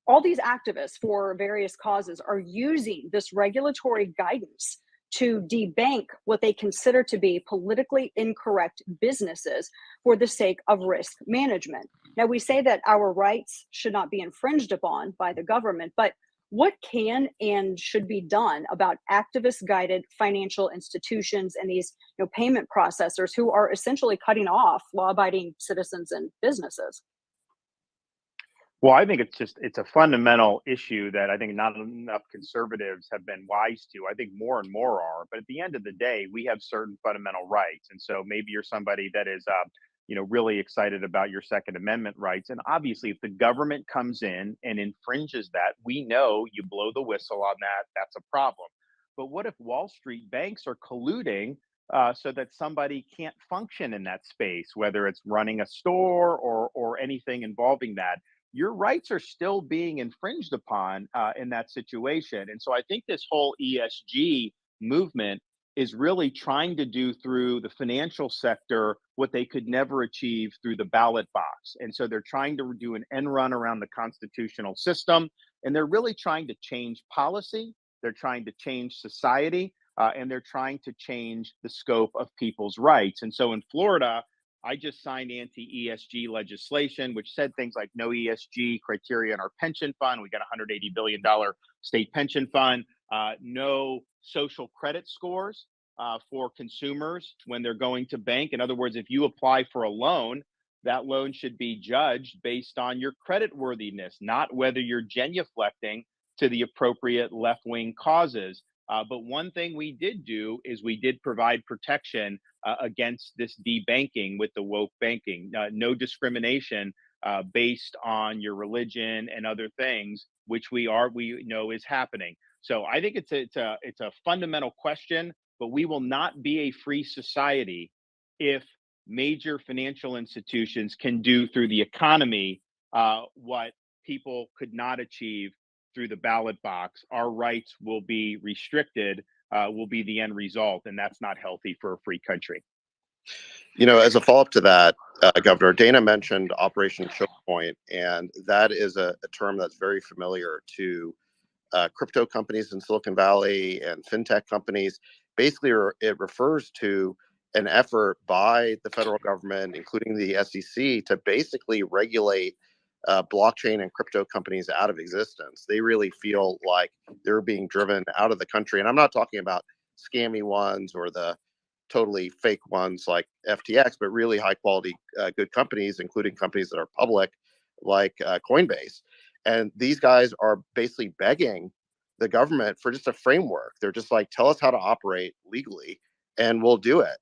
all these activists for various causes are using this regulatory guidance to debank what they consider to be politically incorrect businesses for the sake of risk management. Now, we say that our rights should not be infringed upon by the government, but what can and should be done about activist-guided financial institutions and these payment processors who are essentially cutting off law-abiding citizens and businesses? Well, I think it's a fundamental issue that I think not enough conservatives have been wise to. I think more and more are, but at the end of the day, we have certain fundamental rights. And so maybe you're somebody that is, really excited about your Second Amendment rights. And obviously, if the government comes in and infringes that, we know you blow the whistle on that. That's a problem. But what if Wall Street banks are colluding so that somebody can't function in that space, whether it's running a store or anything involving that? Your rights are still being infringed upon in that situation. And so I think this whole ESG movement is really trying to do through the financial sector what they could never achieve through the ballot box. And so they're trying to do an end run around the constitutional system, and they're really trying to change policy. They're trying to change society. and they're trying to change the scope of people's rights. And so in Florida, I just signed anti-ESG legislation, which said things like no ESG criteria in our pension fund. We got a $180 billion state pension fund, no social credit scores for consumers when they're going to bank. In other words, if you apply for a loan, that loan should be judged based on your credit worthiness, not whether you're genuflecting to the appropriate left-wing causes. But one thing we did do is we did provide protection against this debanking with the woke banking. No discrimination based on your religion and other things, which we know is happening. So I think it's a fundamental question, but we will not be a free society if major financial institutions can do through the economy what people could not achieve through the ballot box. Our rights will be restricted, will be the end result, and that's not healthy for a free country. You know, as a follow-up to that, Governor, Dana mentioned Operation Choke Point, and that is a term that's very familiar to crypto companies in Silicon Valley and fintech companies. Basically, it refers to an effort by the federal government, including the SEC, to basically regulate blockchain and crypto companies out of existence. They really feel like they're being driven out of the country. And I'm not talking about scammy ones or the totally fake ones like FTX, but really high quality, good companies, including companies that are public like Coinbase. And these guys are basically begging the government for just a framework. They're just like, tell us how to operate legally and we'll do it.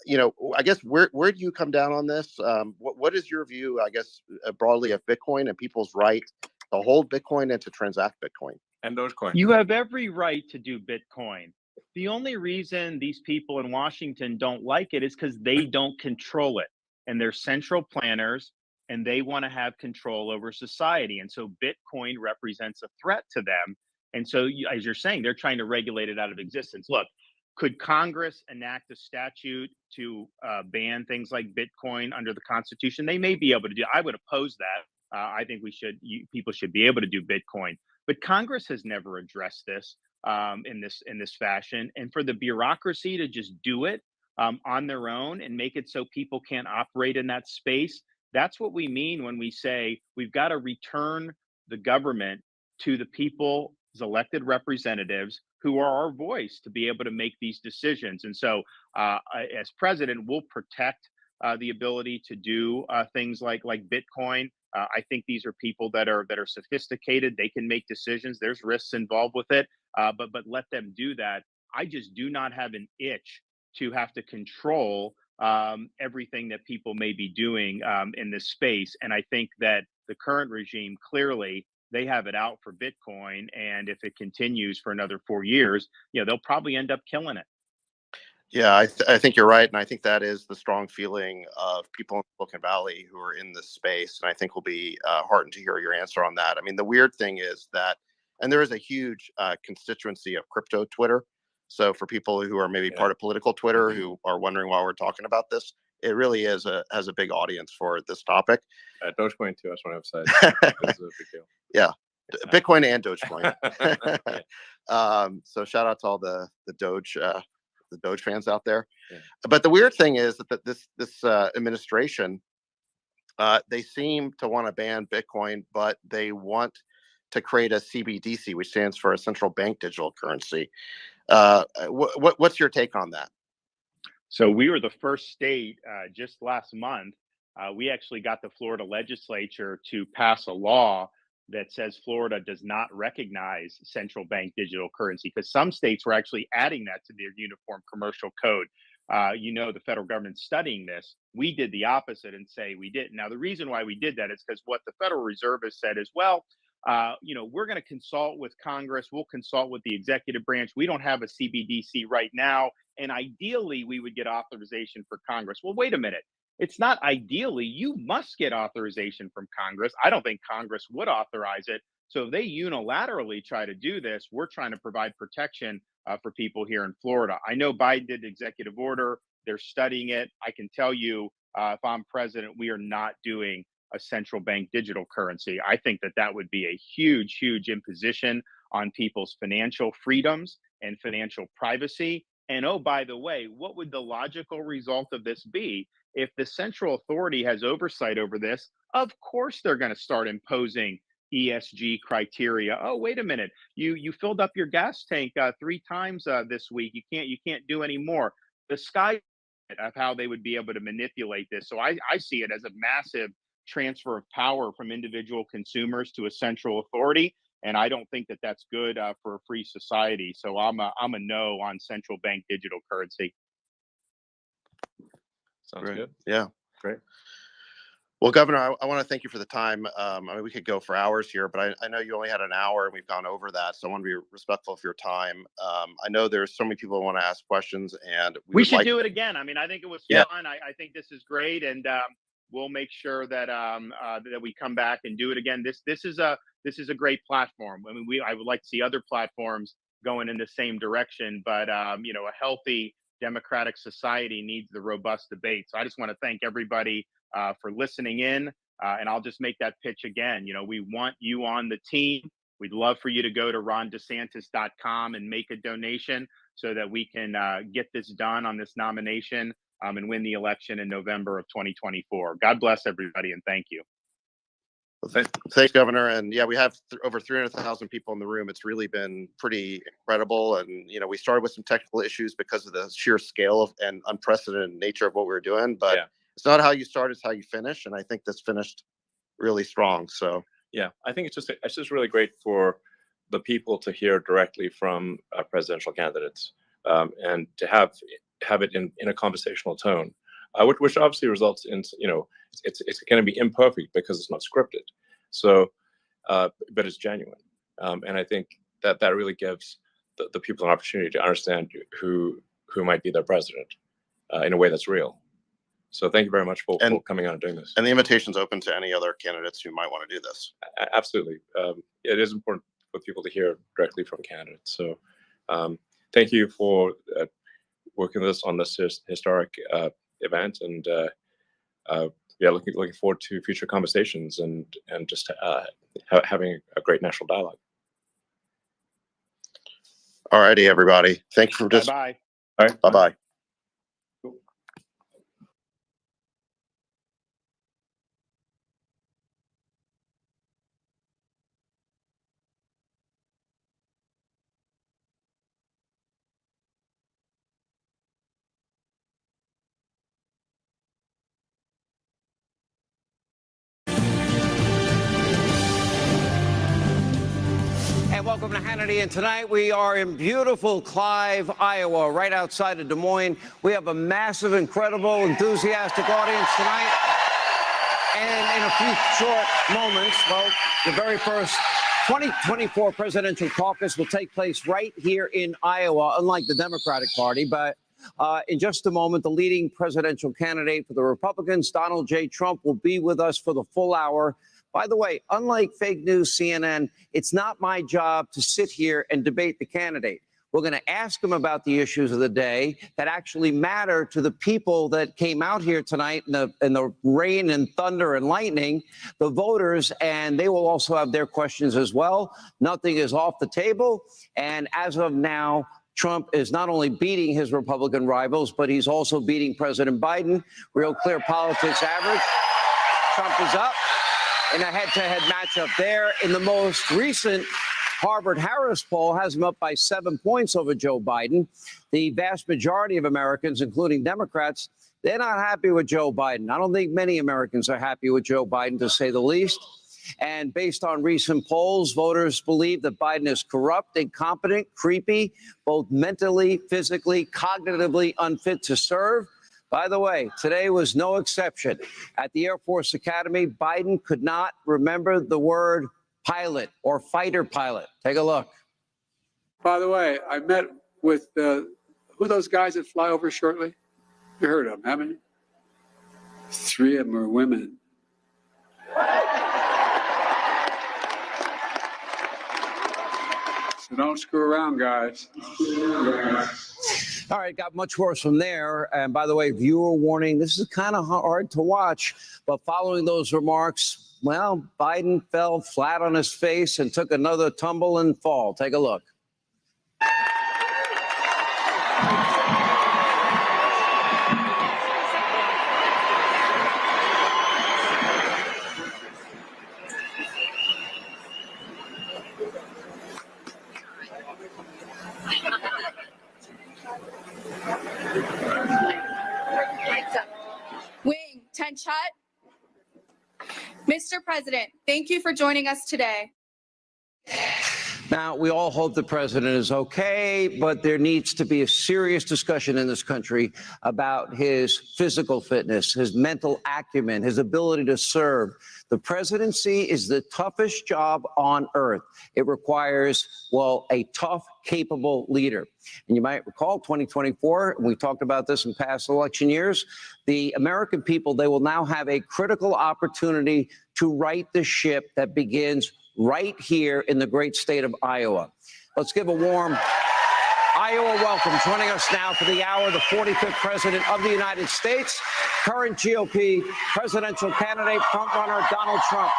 You know, I guess where do you come down on this? What is your view, I guess, broadly of Bitcoin and people's right to hold Bitcoin and to transact Bitcoin? And Dogecoin. You have every right to do Bitcoin. The only reason these people in Washington don't like it is because they don't control it. And they're central planners and they want to have control over society. And so Bitcoin represents a threat to them. And so, as you're saying, they're trying to regulate it out of existence. Look, could Congress enact a statute to ban things like Bitcoin under the Constitution? They may be able to do. I would oppose that. I think people should be able to do Bitcoin. But Congress has never addressed this in this fashion, and for the bureaucracy to just do it on their own and make it so people can't operate in that space. That's what we mean when we say we've got to return the government to the people's elected representatives who are our voice to be able to make these decisions. And so as president, we'll protect the ability to do things like Bitcoin. I think these are people that are sophisticated. They can make decisions. There's risks involved with it, but let them do that. I just do not have an itch to have to control everything that people may be doing in this space. And I think that the current regime, clearly, they have it out for Bitcoin. And if it continues for another 4 years, they'll probably end up killing it. Yeah, I think you're right. And I think that is the strong feeling of people in Silicon Valley who are in this space. And I think we'll be heartened to hear your answer on that. I mean, the weird thing is that, and there is a huge constituency of crypto Twitter. So for people who are maybe part of political Twitter who are wondering why we're talking about this, it really has a big audience for this topic. Dogecoin too, I just want to emphasize. It's a big deal. Yeah. Bitcoin and Dogecoin. So shout out to all the Doge fans out there. Yeah. But the weird thing is that this administration, they seem to want to ban Bitcoin, but they want to create a CBDC, which stands for a central bank digital currency. What's your take on that? So we were the first state just last month. We actually got the Florida legislature to pass a law that says Florida does not recognize central bank digital currency, because some states were actually adding that to their uniform commercial code. The federal government's studying this. We did the opposite and say we didn't. Now, the reason why we did that is because what the Federal Reserve has said is, well, we're going to consult with Congress. We'll consult with the executive branch. We don't have a CBDC right now. And ideally, we would get authorization for Congress. Well, wait a minute. It's not ideally. You must get authorization from Congress. I don't think Congress would authorize it. So if they unilaterally try to do this, we're trying to provide protection for people here in Florida. I know Biden did executive order. They're studying it. I can tell you, if I'm president, we are not doing a central bank digital currency. I think that would be a huge, huge imposition on people's financial freedoms. and financial privacy. And oh, by the way, what would the logical result of this be? If the central authority has oversight over this, of course they're going to start imposing ESG criteria. Oh, wait a minute, you filled up your gas tank 3 times this week. You can't do any more. The sky of how they would be able to manipulate this. So I see it as a massive transfer of power from individual consumers to a central authority. And I don't think that that's good for a free society. So I'm a no on central bank digital currency. Sounds Great. good. Yeah. Great. Well, Governor, I want to thank you for the time. I mean, we could go for hours here, but I know you only had an hour and we've gone over that. So I want to be respectful of your time. I know there's so many people who want to ask questions, and We should do it again. I mean, I think it was Yeah. fun. I think this is great. And we'll make sure that that we come back and do it again. This is a great platform. I mean, I would like to see other platforms going in the same direction, but you know, a healthy democratic society needs the robust debate. So I just want to thank everybody for listening in, and I'll just make that pitch again. You know, we want you on the team. We'd love for you to go to rondesantis.com and make a donation so that we can get this done on this nomination and win the election in November of 2024. God bless everybody, and thank you. Well, thanks, Governor. And yeah, we have over 300,000 people in the room. It's really been pretty incredible. And, you know, we started with some technical issues because of the sheer scale of and unprecedented nature of what we were doing. But yeah, it's not how you start, it's how you finish. And I think this finished really strong. So yeah, I think it's just really great for the people to hear directly from presidential candidates and to have it in a conversational tone, which obviously results in, you know, it's going to be imperfect because it's not scripted. So, but it's genuine, and I think that really gives the people an opportunity to understand who might be their president in a way that's real. So, thank you very much for coming on and doing this. And the invitation's open to any other candidates who might want to do this. Absolutely, it is important for people to hear directly from candidates. So, thank you for working with us on this historic event, and yeah, looking forward to future conversations and just having a great national dialogue. All righty, everybody. Thank you for just. Bye-bye. All right. Bye-bye. And welcome to Hannity. And tonight we are in beautiful Clive, Iowa, right outside of Des Moines. We have a massive, incredible, enthusiastic audience tonight. And in a few short moments, well, the very first 2024 presidential caucus will take place right here in Iowa, unlike the Democratic Party. But in just a moment, the leading presidential candidate for the Republicans, Donald J. Trump, will be with us for the full hour. By the way, unlike fake news CNN, it's not my job to sit here and debate the candidate. We're going to ask them about the issues of the day that actually matter to the people that came out here tonight in the rain and thunder and lightning, the voters, and they will also have their questions as well. Nothing is off the table. And as of now, Trump is not only beating his Republican rivals, but he's also beating President Biden. Real Clear Politics average. Trump is up in a head-to-head matchup there. In the most recent Harvard-Harris poll has him up by 7 points over Joe Biden. The vast majority of Americans, including Democrats, they're not happy with Joe Biden. I don't think many Americans are happy with Joe Biden, to say the least. And based on recent polls, voters believe that Biden is corrupt, incompetent, creepy, both mentally, physically, cognitively unfit to serve. By the way, today was no exception. At the Air Force Academy, Biden could not remember the word pilot or fighter pilot. Take a look. By the way, I met with who are those guys that fly over shortly? You heard of them, haven't you? 3 of them are women. So don't screw around, guys. All right, got much worse from there. And by the way, viewer warning, this is kind of hard to watch. But following those remarks, well, Biden fell flat on his face and took another tumble and fall. Take a look. Wing, 10 shot. Mr. President, thank you for joining us today. Now, we all hope the president is okay, but there needs to be a serious discussion in this country about his physical fitness, his mental acumen, his ability to serve. The presidency is the toughest job on earth. It requires, well, a tough, capable leader. And you might recall 2024, and we talked about this in past election years, the American people, they will now have a critical opportunity to right the ship that begins right here in the great state of Iowa. Let's give a warm Iowa welcome. Joining us now for the hour, the 45th president of the United States, current GOP presidential candidate, frontrunner Donald Trump.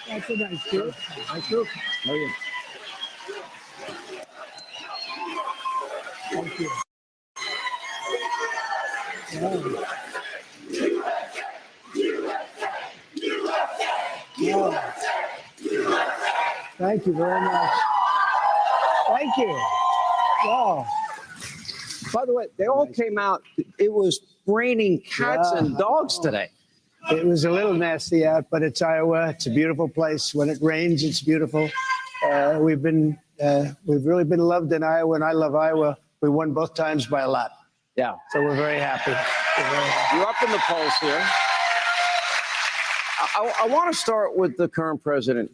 That's a nice group. Nice group. Oh, yeah. Thank you. Yeah. Thank you very much. Thank you. Wow. By the way, they all came out. It was raining cats and dogs today. It was a little nasty out, but it's Iowa. It's a beautiful place. When it rains, it's beautiful. We've really been loved in Iowa, and I love Iowa. We won both times by a lot. Yeah. So we're very happy. You're up in the polls here. I want to start with the current president.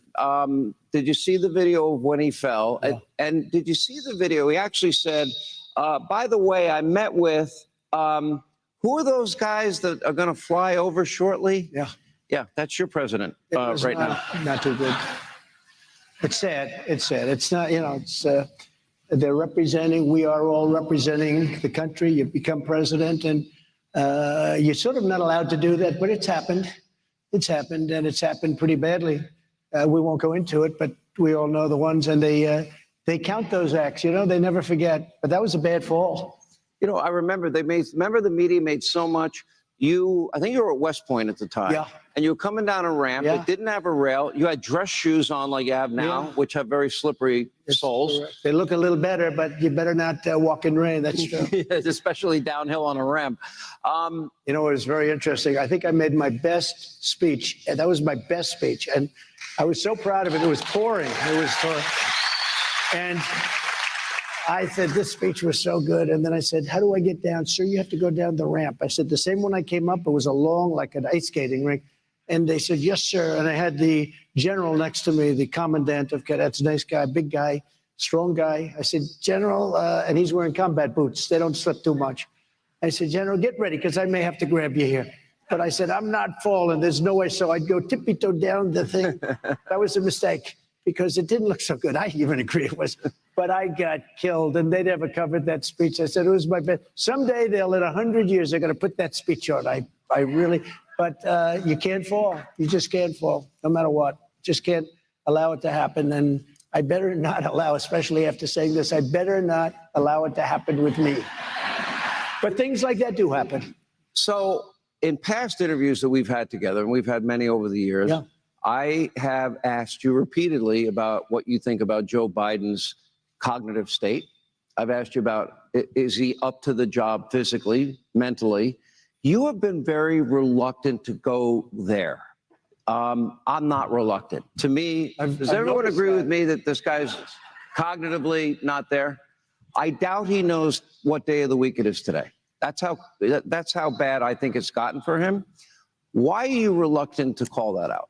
Did you see the video of when he fell? Yeah. And did you see the video? He actually said, by the way, I met with, who are those guys that are going to fly over shortly? Yeah. Yeah, that's your president right now. Not too good. It's sad. It's sad. It's not, it's, they're representing, we are all representing the country. You become president, and you're sort of not allowed to do that, but it's happened. It's happened, and it's happened pretty badly. We won't go into it, but we all know the ones, and they count those acts, they never forget. But that was a bad fall. I remember remember the media made so much. I think you were at West Point at the time. Yeah. And you were coming down a ramp. Yeah. It didn't have a rail. You had dress shoes on like you have now, Yeah. which have very slippery soles. Correct. They look a little better, but you better not walk in rain. That's true. Especially downhill on a ramp. It was very interesting. I think I made my best speech. And that was my best speech. And I was so proud of it. It was pouring. And I said, this speech was so good. And then I said, how do I get down? Sir, you have to go down the ramp. I said, the same one I came up, it was a long, like an ice skating rink. And they said, yes, sir. And I had the general next to me, the commandant of cadets, nice guy, big guy, strong guy. I said, General, and he's wearing combat boots. They don't slip too much. I said, General, get ready, because I may have to grab you here. But I said, I'm not falling. There's no way. So I'd go tippy-toe down the thing. That was a mistake, because it didn't look so good. I even agree it was. But I got killed, and they never covered that speech. I said, it was my best. Someday they'll, in 100 years, they're going to put that speech on. I really, but you can't fall. You just can't fall, no matter what. Just can't allow it to happen. And I better not allow, especially after saying this, I better not allow it to happen with me. But things like that do happen. So in past interviews that we've had together, and we've had many over the years, Yeah. I have asked you repeatedly about what you think about Joe Biden's cognitive state. I've asked you about, is he up to the job physically, mentally? You have been very reluctant to go there. I'm not reluctant. To me, does everyone agree with me that this guy's cognitively not there? I doubt he knows what day of the week it is today. That's how bad I think it's gotten for him. Why are you reluctant to call that out?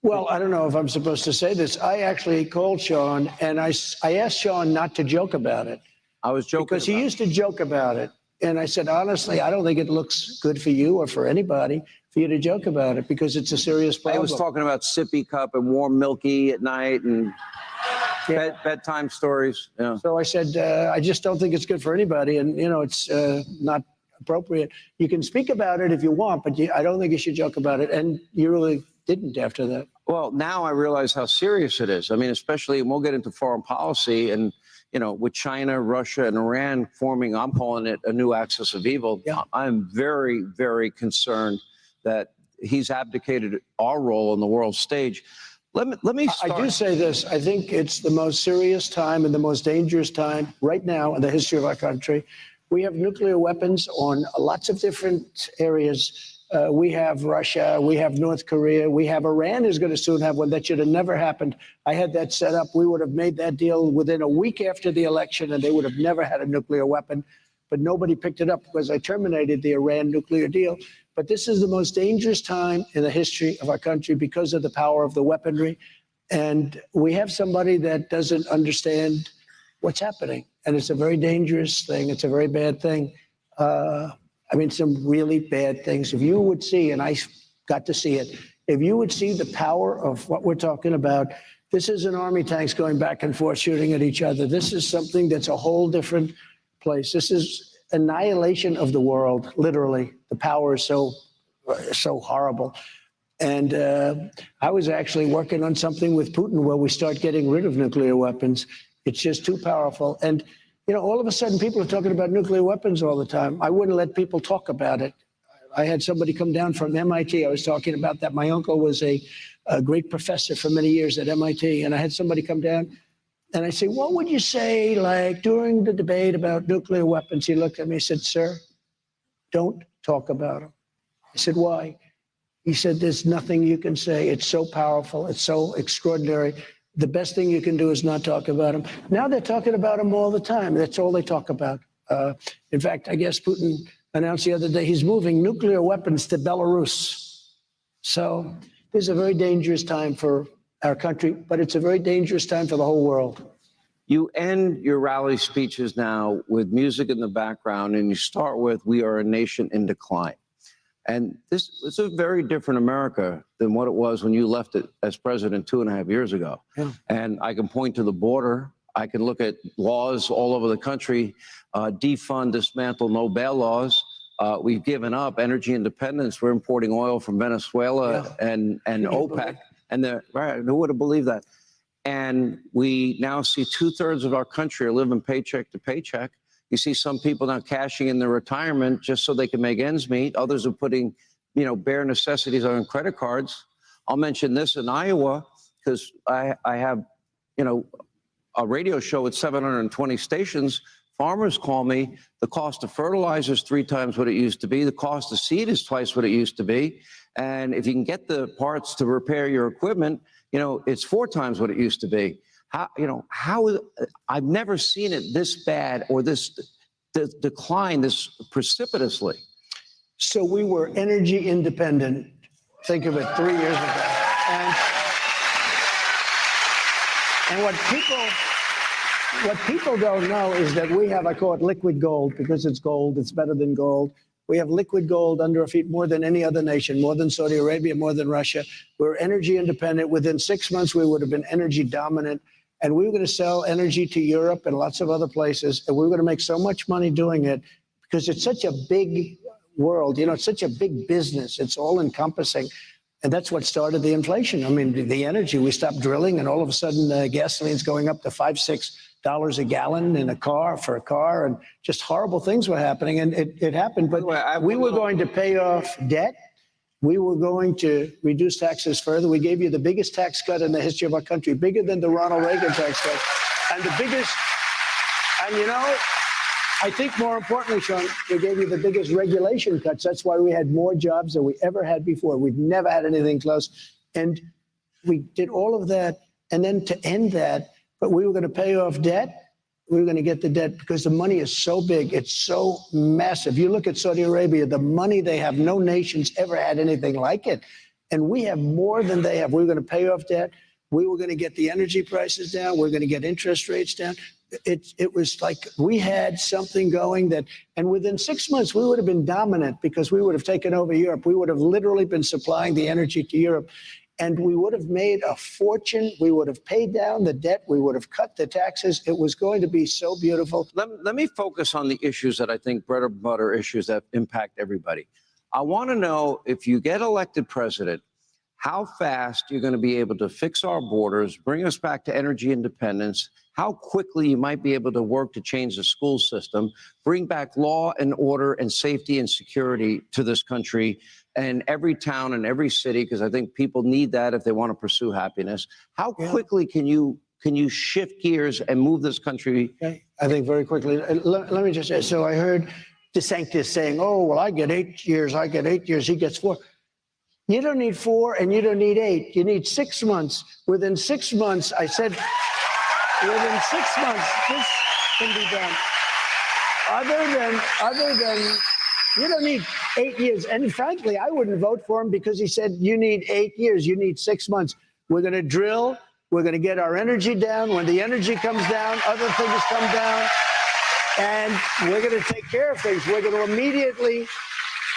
Well, I don't know if I'm supposed to say this. I actually called Sean, and I asked Sean not to joke about it. I was joking because he used to joke about it. And I said, honestly, I don't think it looks good for you or for anybody for you to joke about it, because it's a serious problem. I was talking about sippy cup and warm milky at night and bedtime stories. Yeah. So I said, I just don't think it's good for anybody. And, it's not, appropriate. You can speak about it if you want, but I don't think you should joke about it. And you really didn't after that. Well, now I realize how serious it is. I mean, especially, and we'll get into foreign policy, and with China, Russia, and Iran forming, I'm calling it a new axis of evil. Yeah. I'm very, very concerned that he's abdicated our role on the world stage. Let me start. I do say this. I think it's the most serious time and the most dangerous time right now in the history of our country. We have nuclear weapons on lots of different areas. We have Russia, we have North Korea, we have Iran is going to soon have one. That should have never happened. I had that set up. We would have made that deal within a week after the election, and they would have never had a nuclear weapon. But nobody picked it up because I terminated the Iran nuclear deal. But this is the most dangerous time in the history of our country because of the power of the weaponry. And we have somebody that doesn't understand what's happening. And it's a very dangerous thing. It's a very bad thing. I mean, some really bad things. If you would see, and I got to see it, if you would see the power of what we're talking about, this isn't army tanks going back and forth shooting at each other. This is something that's a whole different place. This is annihilation of the world, literally. The power is so horrible. And I was actually working on something with Putin where we start getting rid of nuclear weapons. It's just too powerful. And all of a sudden, people are talking about nuclear weapons all the time. I wouldn't let people talk about it. I had somebody come down from MIT. I was talking about that. My uncle was a great professor for many years at MIT. And I had somebody come down, and I say, what would you say, like, during the debate about nuclear weapons? He looked at me and said, sir, don't talk about them. I said, why? He said, there's nothing you can say. It's so powerful. It's so extraordinary. The best thing you can do is not talk about them. Now they're talking about them all the time. That's all they talk about. In fact, I guess Putin announced the other day he's moving nuclear weapons to Belarus. So this is a very dangerous time for our country, but it's a very dangerous time for the whole world. You end your rally speeches now with music in the background, and you start with, "We are a nation in decline." And this is a very different America than what it was when you left it as president 2.5 years ago. Yeah. And I can point to the border. I can look at laws all over the country, defund, dismantle, no bail laws. We've given up energy independence. We're importing oil from Venezuela and OPEC. And who would have believed that? And we now see 2/3 of our country are living paycheck to paycheck. You see some people now cashing in their retirement just so they can make ends meet. Others are putting, bare necessities on credit cards. I'll mention this in Iowa because I have, a radio show with 720 stations. Farmers call me. The cost of fertilizer is 3 times what it used to be. The cost of seed is twice what it used to be. And if you can get the parts to repair your equipment, it's 4 times what it used to be. I've never seen it this bad or this decline this precipitously. So we were energy independent. Think of it, 3 years ago. And what people don't know is that we have, I call it liquid gold because it's gold. It's better than gold. We have liquid gold under our feet more than any other nation, more than Saudi Arabia, more than Russia. We're energy independent. Within 6 months, we would have been energy dominant. And we were going to sell energy to Europe and lots of other places. And we were going to make so much money doing it because it's such a big world. It's such a big business. It's all encompassing. And that's what started the inflation. I mean, the energy, we stopped drilling and all of a sudden gasoline's going up to $5-6 a gallon in a car for a car, and just horrible things were happening. And it happened, but we were going to pay off debt. We were going to reduce taxes further. We gave you the biggest tax cut in the history of our country, bigger than the Ronald Reagan tax cut. And the biggest, and I think more importantly, Sean, we gave you the biggest regulation cuts. That's why we had more jobs than we ever had before. We've never had anything close. And we did all of that. And then to end that, but we were going to pay off debt. We were going to get the debt because the money is so big. It's so massive. You look at Saudi Arabia, the money they have, no nation's ever had anything like it. And we have more than they have. We were going to pay off debt. We were going to get the energy prices down. We're going to get interest rates down. It was like we had something going that, and within 6 months, we would have been dominant because we would have taken over Europe. We would have literally been supplying the energy to Europe. and we would have made a fortune. We would have paid down the debt. We would have cut the taxes. It was going to be so beautiful. Let me focus on the issues that I think bread and butter issues that impact everybody. I want to know, if you get elected president, how fast you're going to be able to fix our borders, bring us back to energy independence, how quickly you might be able to work to change the school system, bring back law and order and safety and security to this country and every town and every city, because I think people need that if they want to pursue happiness. How quickly can you shift gears and move this country? Okay. I think very quickly. Let me just say, so I heard DeSantis saying, oh, well, I get 8 years. I get 8 years. He gets 4. You don't need 4 and you don't need 8. You need 6 months. Within 6 months, I said, within 6 months, this can be done. Other than, you don't need 8 years. And frankly, I wouldn't vote for him because he said, you need 8 years. You need 6 months. We're going to drill. We're going to get our energy down. When the energy comes down, other things come down. And we're going to take care of things. We're going to immediately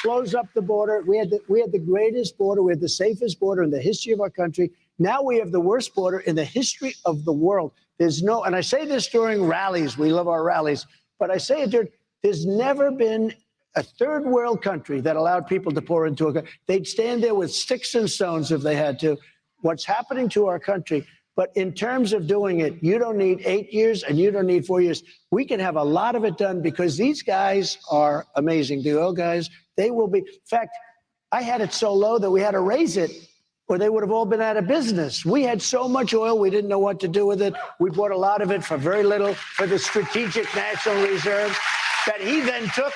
close up the border. We had the greatest border. We had the safest border in the history of our country. Now we have the worst border in the history of the world. There's no, and I say this during rallies. We love our rallies. But I say it during, there's never been a third world country that allowed people to pour into a country. They'd stand there with sticks and stones if they had to. What's happening to our country? But in terms of doing it, you don't need 8 years and you don't need 4 years. We can have a lot of it done because these guys are amazing. The oil guys, they will be. In fact, I had it so low that we had to raise it or they would have all been out of business. We had so much oil, we didn't know what to do with it. We bought a lot of it for very little for the Strategic National Reserve that he then took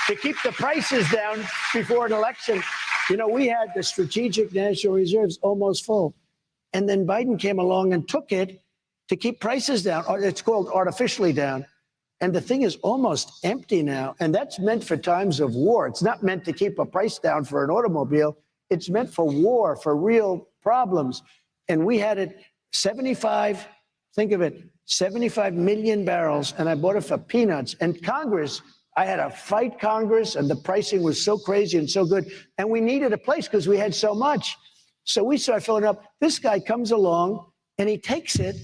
to keep the prices down before an election. You know, we had the Strategic National Reserves almost full. And then Biden came along and took it to keep prices down. It's called artificially down. And the thing is almost empty now. And that's meant for times of war. It's not meant to keep a price down for an automobile. It's meant for war, for real problems. And we had it 75, think of it, 75 million barrels. And I bought it for peanuts. And Congress, I had to fight Congress, and the pricing was so crazy and so good. And we needed a place because we had so much. So we started filling up. This guy comes along and he takes it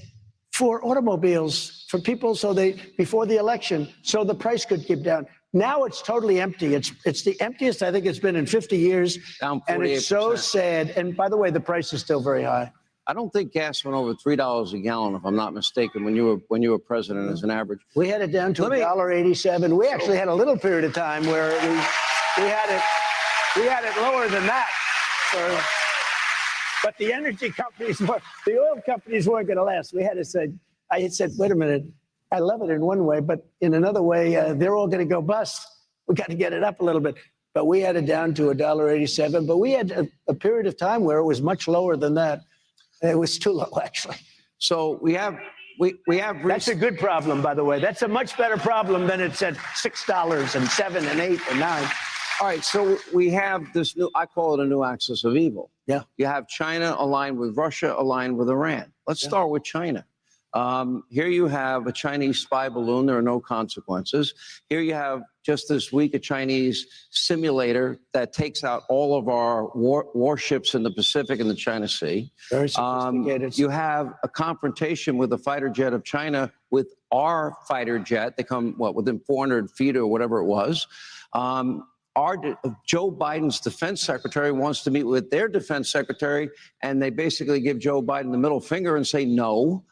for automobiles, for people, so they, before the election, so the price could keep down. Now it's totally empty. It's the emptiest I think it's been in 50 years. Down 48%. And it's so sad. And by the way, the price is still very high. I don't think gas went over $3 a gallon, if I'm not mistaken, when you were president as an average. We had it down to $1.87. We actually had a little period of time where we had it lower than that. But the energy companies, the oil companies weren't going to last. We had to say, I had said, wait a minute, I love it in one way, but in another way, they're all going to go bust. We got to get it up a little bit. But we had it down to $1.87. But we had a period of time where it was much lower than that. It was too low, actually. So we have. That's a good problem, by the way. That's a much better problem than it's at $6 and $7 and $8 and $9. All right, so we have this new, I call it a new axis of evil. Yeah. You have China aligned with Russia, aligned with Iran. Let's start with China. Here you have a Chinese spy balloon. There are no consequences. Here you have, just this week, a Chinese simulator that takes out all of our warships in the Pacific and the China Sea. Very sophisticated. You have a confrontation with a fighter jet of China with our fighter jet. They come, within 400 feet or whatever it was. Joe Biden's defense secretary wants to meet with their defense secretary, and they basically give Joe Biden the middle finger and say no.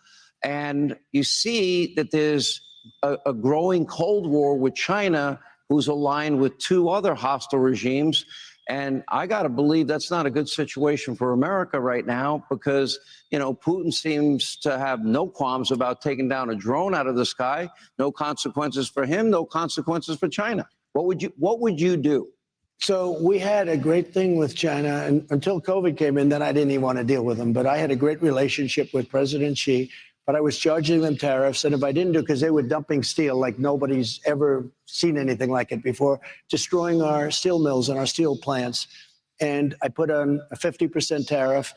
And you see that there's a growing Cold War with China, who's aligned with 2 other hostile regimes. And I got to believe that's not a good situation for America right now, because, you know, Putin seems to have no qualms about taking down a drone out of the sky. No consequences for him, no consequences for China. What would you do? So we had a great thing with China, and until COVID came in, then I didn't even want to deal with them. But I had a great relationship with President Xi, but I was charging them tariffs. And if I didn't do, because they were dumping steel like nobody's ever seen anything like it before, destroying our steel mills and our steel plants. And I put on a 50% tariff.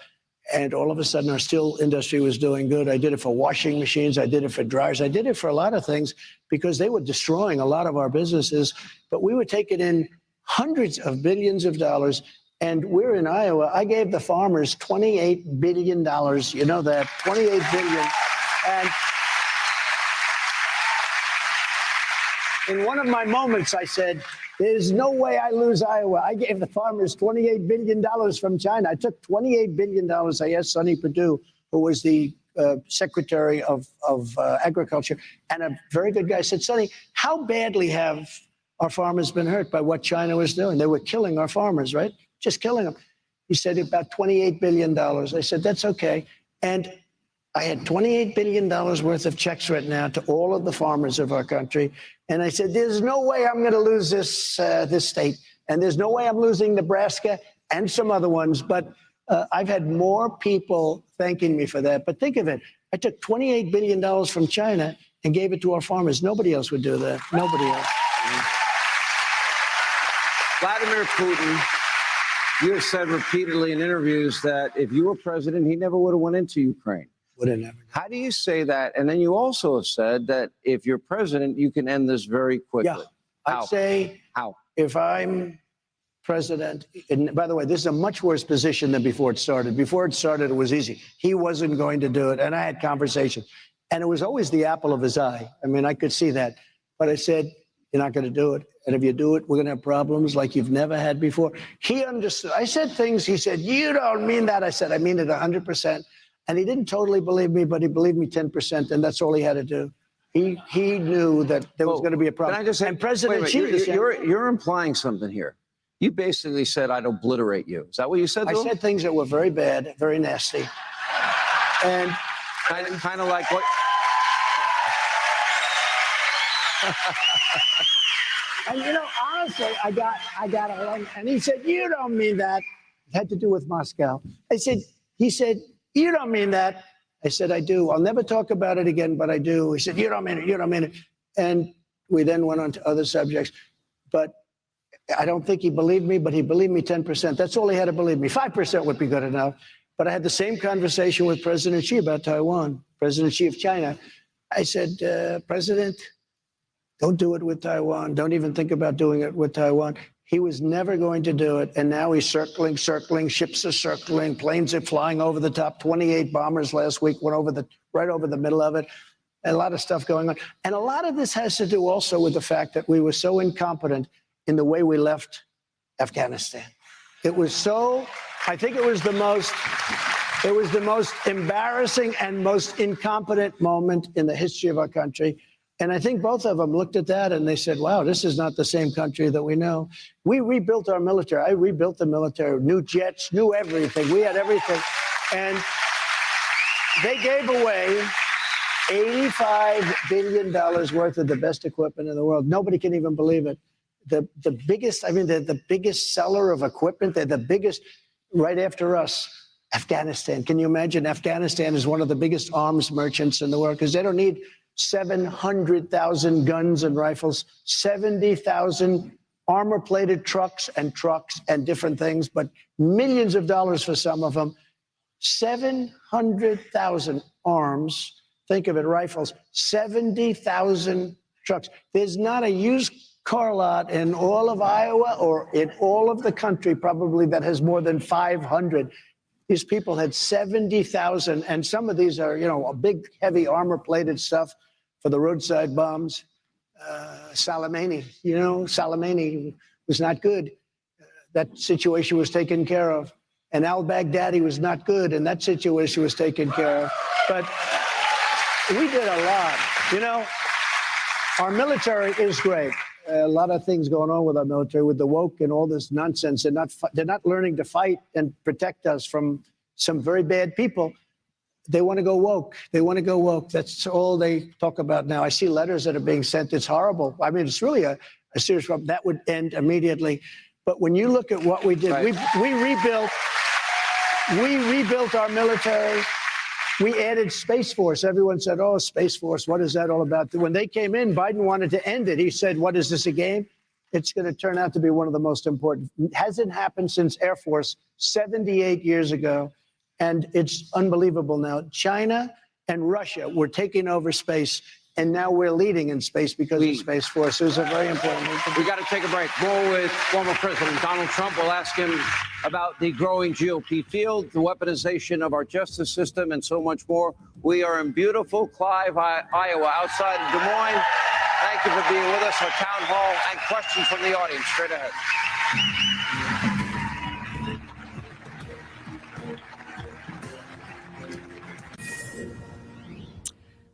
And all of a sudden, our steel industry was doing good. I did it for washing machines. I did it for dryers. I did it for a lot of things because they were destroying a lot of our businesses. But we were taking in hundreds of billions of dollars. And we're in Iowa. I gave the farmers $28 billion. You know that, $28 billion. And in one of my moments, I said, there's no way I lose Iowa. I gave the farmers $28 billion from China. I took $28 billion. I asked Sonny Perdue, who was the Secretary of Agriculture, and a very good guy, said, Sonny, how badly have our farmers been hurt by what China was doing? They were killing our farmers, right? Just killing them. He said about $28 billion. I said, that's okay. And I had $28 billion worth of checks written out to all of the farmers of our country. And I said, there's no way I'm going to lose this state. And there's no way I'm losing Nebraska and some other ones. But I've had more people thanking me for that. But think of it. I took $28 billion from China and gave it to our farmers. Nobody else would do that. Nobody else. Vladimir Putin, you have said repeatedly in interviews that if you were president, he never would have went into Ukraine. Would have never. How do you say that? And then you also have said that if you're president, you can end this very quickly. Yeah, I'd say how? If I'm president, and by the way, this is a much worse position than before it started. Before it started, it was easy. He wasn't going to do it. And I had conversations. And it was always the apple of his eye. I mean, I could see that. But I said, you're not going to do it. And if you do it, we're going to have problems like you've never had before. He understood. I said things. He said, you don't mean that. I said, I mean it 100%. And he didn't totally believe me, but he believed me 10%, and that's all he had to do. He knew that there was going to be a problem. Can I just say, and President Xi, you're implying something here. You basically said, I'd obliterate you. Is that what you said? I said things that were very bad, very nasty, and kind of like what? And you know, honestly, I got along, and he said, "You don't mean that." It had to do with Moscow. He said, you don't mean that. I said, I do. I'll never talk about it again, but I do. He said, you don't mean it. You don't mean it. And we then went on to other subjects. But I don't think he believed me, but he believed me 10%. That's all he had to believe me. 5% would be good enough. But I had the same conversation with President Xi about Taiwan, President Xi of China. I said, President, don't do it with Taiwan. Don't even think about doing it with Taiwan. He was never going to do it. And now he's circling, ships are circling, planes are flying over the top. 28 bombers last week went right over the middle of it. And a lot of stuff going on. And a lot of this has to do also with the fact that we were so incompetent in the way we left Afghanistan. It was so, I think it was the most embarrassing and most incompetent moment in the history of our country. And I think both of them looked at that and they said, wow, this is not the same country that we know. We rebuilt our military. I rebuilt the military, new jets, new everything. We had everything. And they gave away $85 billion worth of the best equipment in the world. Nobody can even believe it. The biggest, I mean, they're the biggest seller of equipment. They're the biggest right after us. Afghanistan. Can you imagine? Afghanistan is one of the biggest arms merchants in the world because they don't need 700,000 guns and rifles, 70,000 armor-plated trucks and different things, but millions of dollars for some of them. 700,000 arms. Think of it, rifles. 70,000 trucks. There's not a used car lot in all of Iowa or in all of the country probably that has more than 500. These people had 70,000, and some of these are, you know, a big, heavy armor-plated stuff for the roadside bombs. Soleimani, you know, Soleimani was not good. That situation was taken care of. And al-Baghdadi was not good, and that situation was taken care of. But we did a lot. You know, our military is great. A lot of things going on with our military, with the woke and all this nonsense. They're not learning to fight and protect us from some very bad people. They want to go woke. They want to go woke. That's all they talk about now. I see letters that are being sent. It's horrible. I mean, it's really a serious problem. That would end immediately. But when you look at what we did, right. we rebuilt our military. We added Space Force. Everyone said, oh, Space Force, what is that all about? When they came in, Biden wanted to end it. He said, what is this, a game? It's going to turn out to be one of the most important. It hasn't happened since Air Force 78 years ago. And it's unbelievable now. China and Russia were taking over space. And now we're leading in space because of Space Force. It was a very important move. We got to take a break. More with former President Donald Trump. We'll ask him about the growing GOP field, the weaponization of our justice system, and so much more. We are in beautiful Clive, Iowa, outside of Des Moines. Thank you for being with us. Our town hall and questions from the audience straight ahead.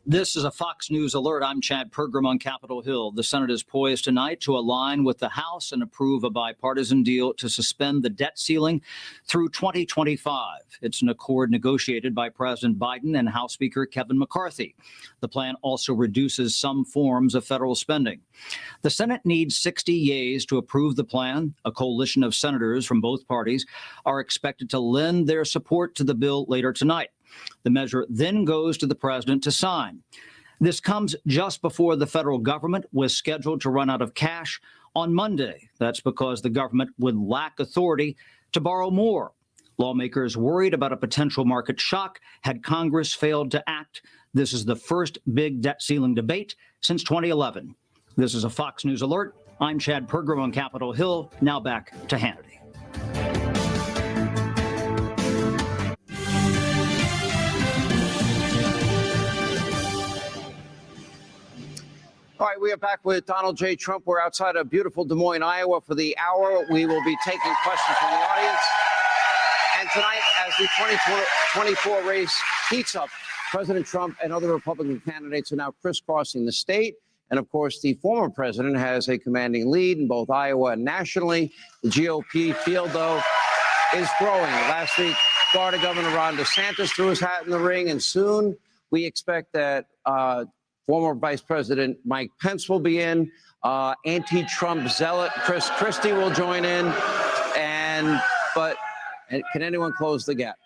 This is a Fox News alert. I'm Chad Pergram on Capitol Hill. The Senate is poised tonight to align with the House and approve a bipartisan deal to suspend the debt ceiling through 2025. It's an accord negotiated by President Biden and House Speaker Kevin McCarthy. The plan also reduces some forms of federal spending. The Senate needs 60 yeas to approve the plan. A coalition of senators from both parties are expected to lend their support to the bill later tonight. The measure then goes to the president to sign. This comes just before the federal government was scheduled to run out of cash on Monday. That's because the government would lack authority to borrow more. Lawmakers worried about a potential market shock had Congress failed to act. This is the first big debt ceiling debate since 2011. This is a Fox News alert. I'm Chad Pergram on Capitol Hill. Now back to Hannity. All right, we are back with Donald J. Trump. We're outside of beautiful Des Moines, Iowa for the hour. We will be taking questions from the audience. And tonight, as the 2024 race heats up, President Trump and other Republican candidates are now crisscrossing the state. And of course, the former president has a commanding lead in both Iowa and nationally. The GOP field, though, is growing. Last week, Florida Governor Ron DeSantis threw his hat in the ring, and soon we expect that former Vice President Mike Pence will be in. Anti-Trump zealot Chris Christie will join in. But can anyone close the gap?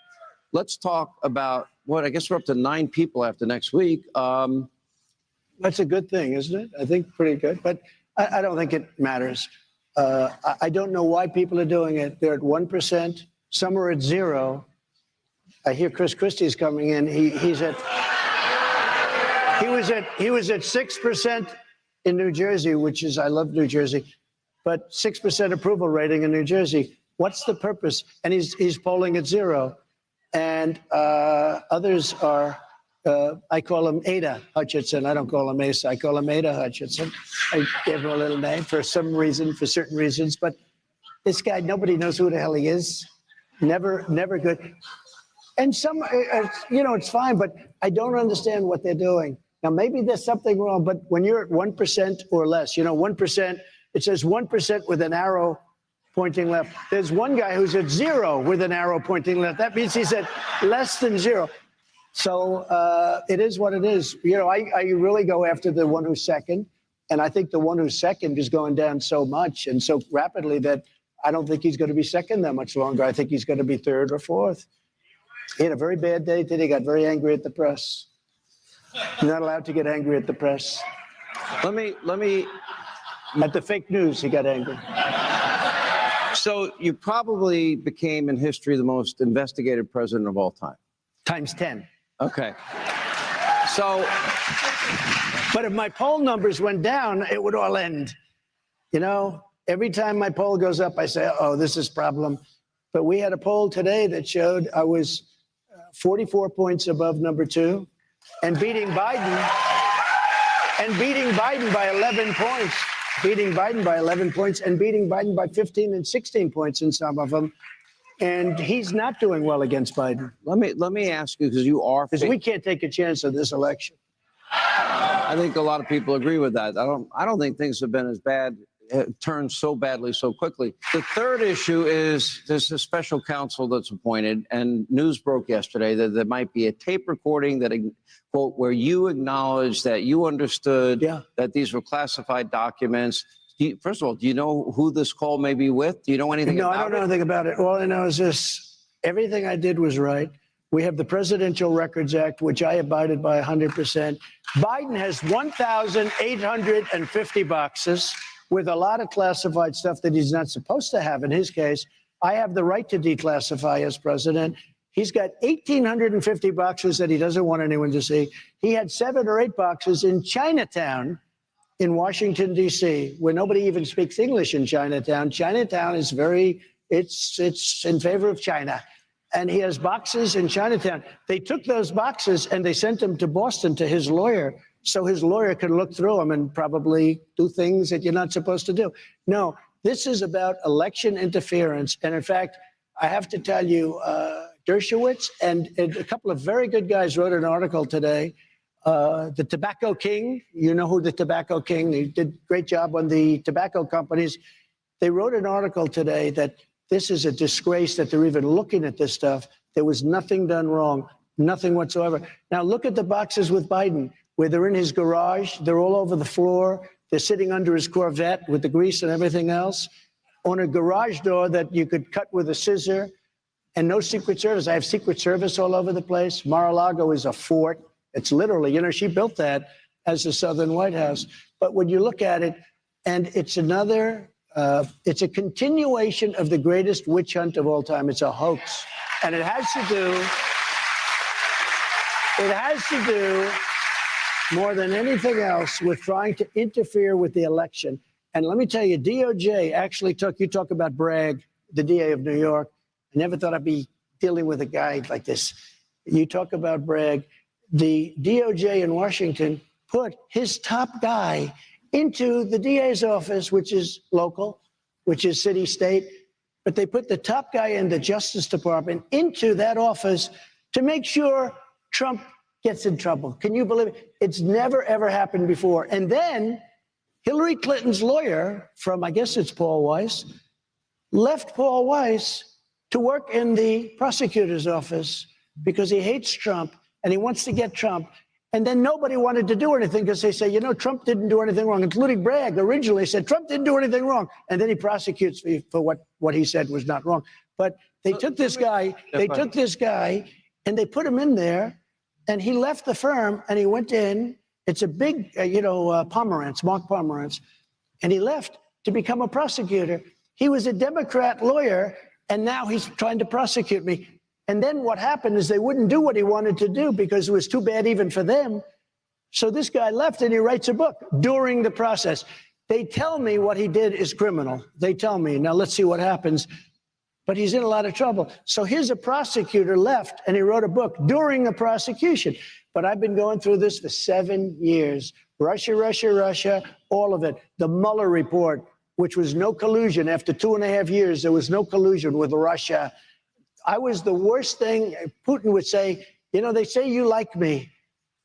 Let's talk about I guess we're up to 9 people after next week. That's a good thing, isn't it? I think pretty good. But I don't think it matters. I don't know why people are doing it. They're at 1%. Some are at 0. I hear Chris Christie's coming in. He was at 6% in New Jersey, which is, I love New Jersey, but 6% approval rating in New Jersey. What's the purpose? And he's polling at 0. And others are, I call him Ada Hutchinson. I don't call him Asa. I call him Ada Hutchinson. I gave him a little name for some reason, for certain reasons. But this guy, nobody knows who the hell he is. Never good. And it's fine, but I don't understand what they're doing. Now, maybe there's something wrong, but when you're at 1% or less, 1%, it says 1% with an arrow pointing left. There's one guy who's at 0 with an arrow pointing left. That means he's at less than 0. So it is what it is. I really go after the one who's second. And I think the one who's second is going down so much and so rapidly that I don't think he's going to be second that much longer. I think he's going to be third or fourth. He had a very bad day today. He got very angry at the press. You're not allowed to get angry at the press. Let me. At the fake news, he got angry. So you probably became in history the most investigated president of all time. Times 10. Okay. So. But if my poll numbers went down, it would all end. Every time my poll goes up, I say, oh, this is a problem. But we had a poll today that showed I was 44 points above number 2 and beating Biden by 11 points, beating Biden by 15 and 16 points in some of them. And he's not doing well against Biden. Let me ask you, because we can't take a chance on this election. I think a lot of people agree with that. I don't think things have been as bad, turned so badly so quickly. The third issue is there's a special counsel that's appointed, and news broke yesterday that there might be a tape recording that, quote, where you acknowledge that you understood that these were classified documents. First of all, do you know who this call may be with? Do you know anything about it? No, I don't know anything about it. All I know is this: everything I did was right. We have the Presidential Records Act, which I abided by 100%. Biden has 1,850 boxes with a lot of classified stuff that he's not supposed to have in his case. I have the right to declassify as president. He's got 1,850 boxes that he doesn't want anyone to see. He had 7 or 8 boxes in Chinatown in Washington, D.C., where nobody even speaks English in Chinatown. Chinatown is it's in favor of China. And he has boxes in Chinatown. They took those boxes and they sent them to Boston to his lawyer, so his lawyer could look through them and probably do things that you're not supposed to do. No, this is about election interference. And in fact, I have to tell you, Dershowitz and a couple of very good guys wrote an article today. The Tobacco King, you know who the Tobacco King, he did a great job on the tobacco companies. They wrote an article today that this is a disgrace that they're even looking at this stuff. There was nothing done wrong, nothing whatsoever. Now look at the boxes with Biden, where they're in his garage, they're all over the floor, they're sitting under his Corvette with the grease and everything else, on a garage door that you could cut with a scissor, and no Secret Service. I have Secret Service all over the place. Mar-a-Lago is a fort. It's literally, you know, she built that as the Southern White House. But when you look at it, and it's another, it's a continuation of the greatest witch hunt of all time. It's a hoax. And it has to do more than anything else with trying to interfere with the election. And let me tell you, DOJ actually you talk about Bragg, the DA of New York. I never thought I'd be dealing with a guy like this. You talk about Bragg. The DOJ in Washington put his top guy into the DA's office, which is local, which is city, state. But they put the top guy in the Justice Department into that office to make sure Trump gets in trouble. Can you believe it? It's never, ever happened before. And then Hillary Clinton's lawyer from, I guess it's Paul Weiss, left Paul Weiss to work in the prosecutor's office because he hates Trump and he wants to get Trump. And then nobody wanted to do anything because they say, you know, Trump didn't do anything wrong, including Bragg originally said Trump didn't do anything wrong. And then he prosecutes for what he said was not wrong. But they took this guy and they put him in there, and he left the firm and he went in. It's a big, Pomerantz, Mark Pomerantz, and he left to become a prosecutor. He was a Democrat lawyer, and now he's trying to prosecute me. And then what happened is they wouldn't do what he wanted to do because it was too bad even for them. So this guy left and he writes a book during the process. They tell me what he did is criminal. They tell me. Now let's see what happens. But he's in a lot of trouble. So here's a prosecutor left and he wrote a book during the prosecution. But I've been going through this for 7 years. Russia, all of it. The Mueller report, which was no collusion. After 2.5 years, there was no collusion with Russia. I was the worst thing. Putin would say, you know, they say you like me.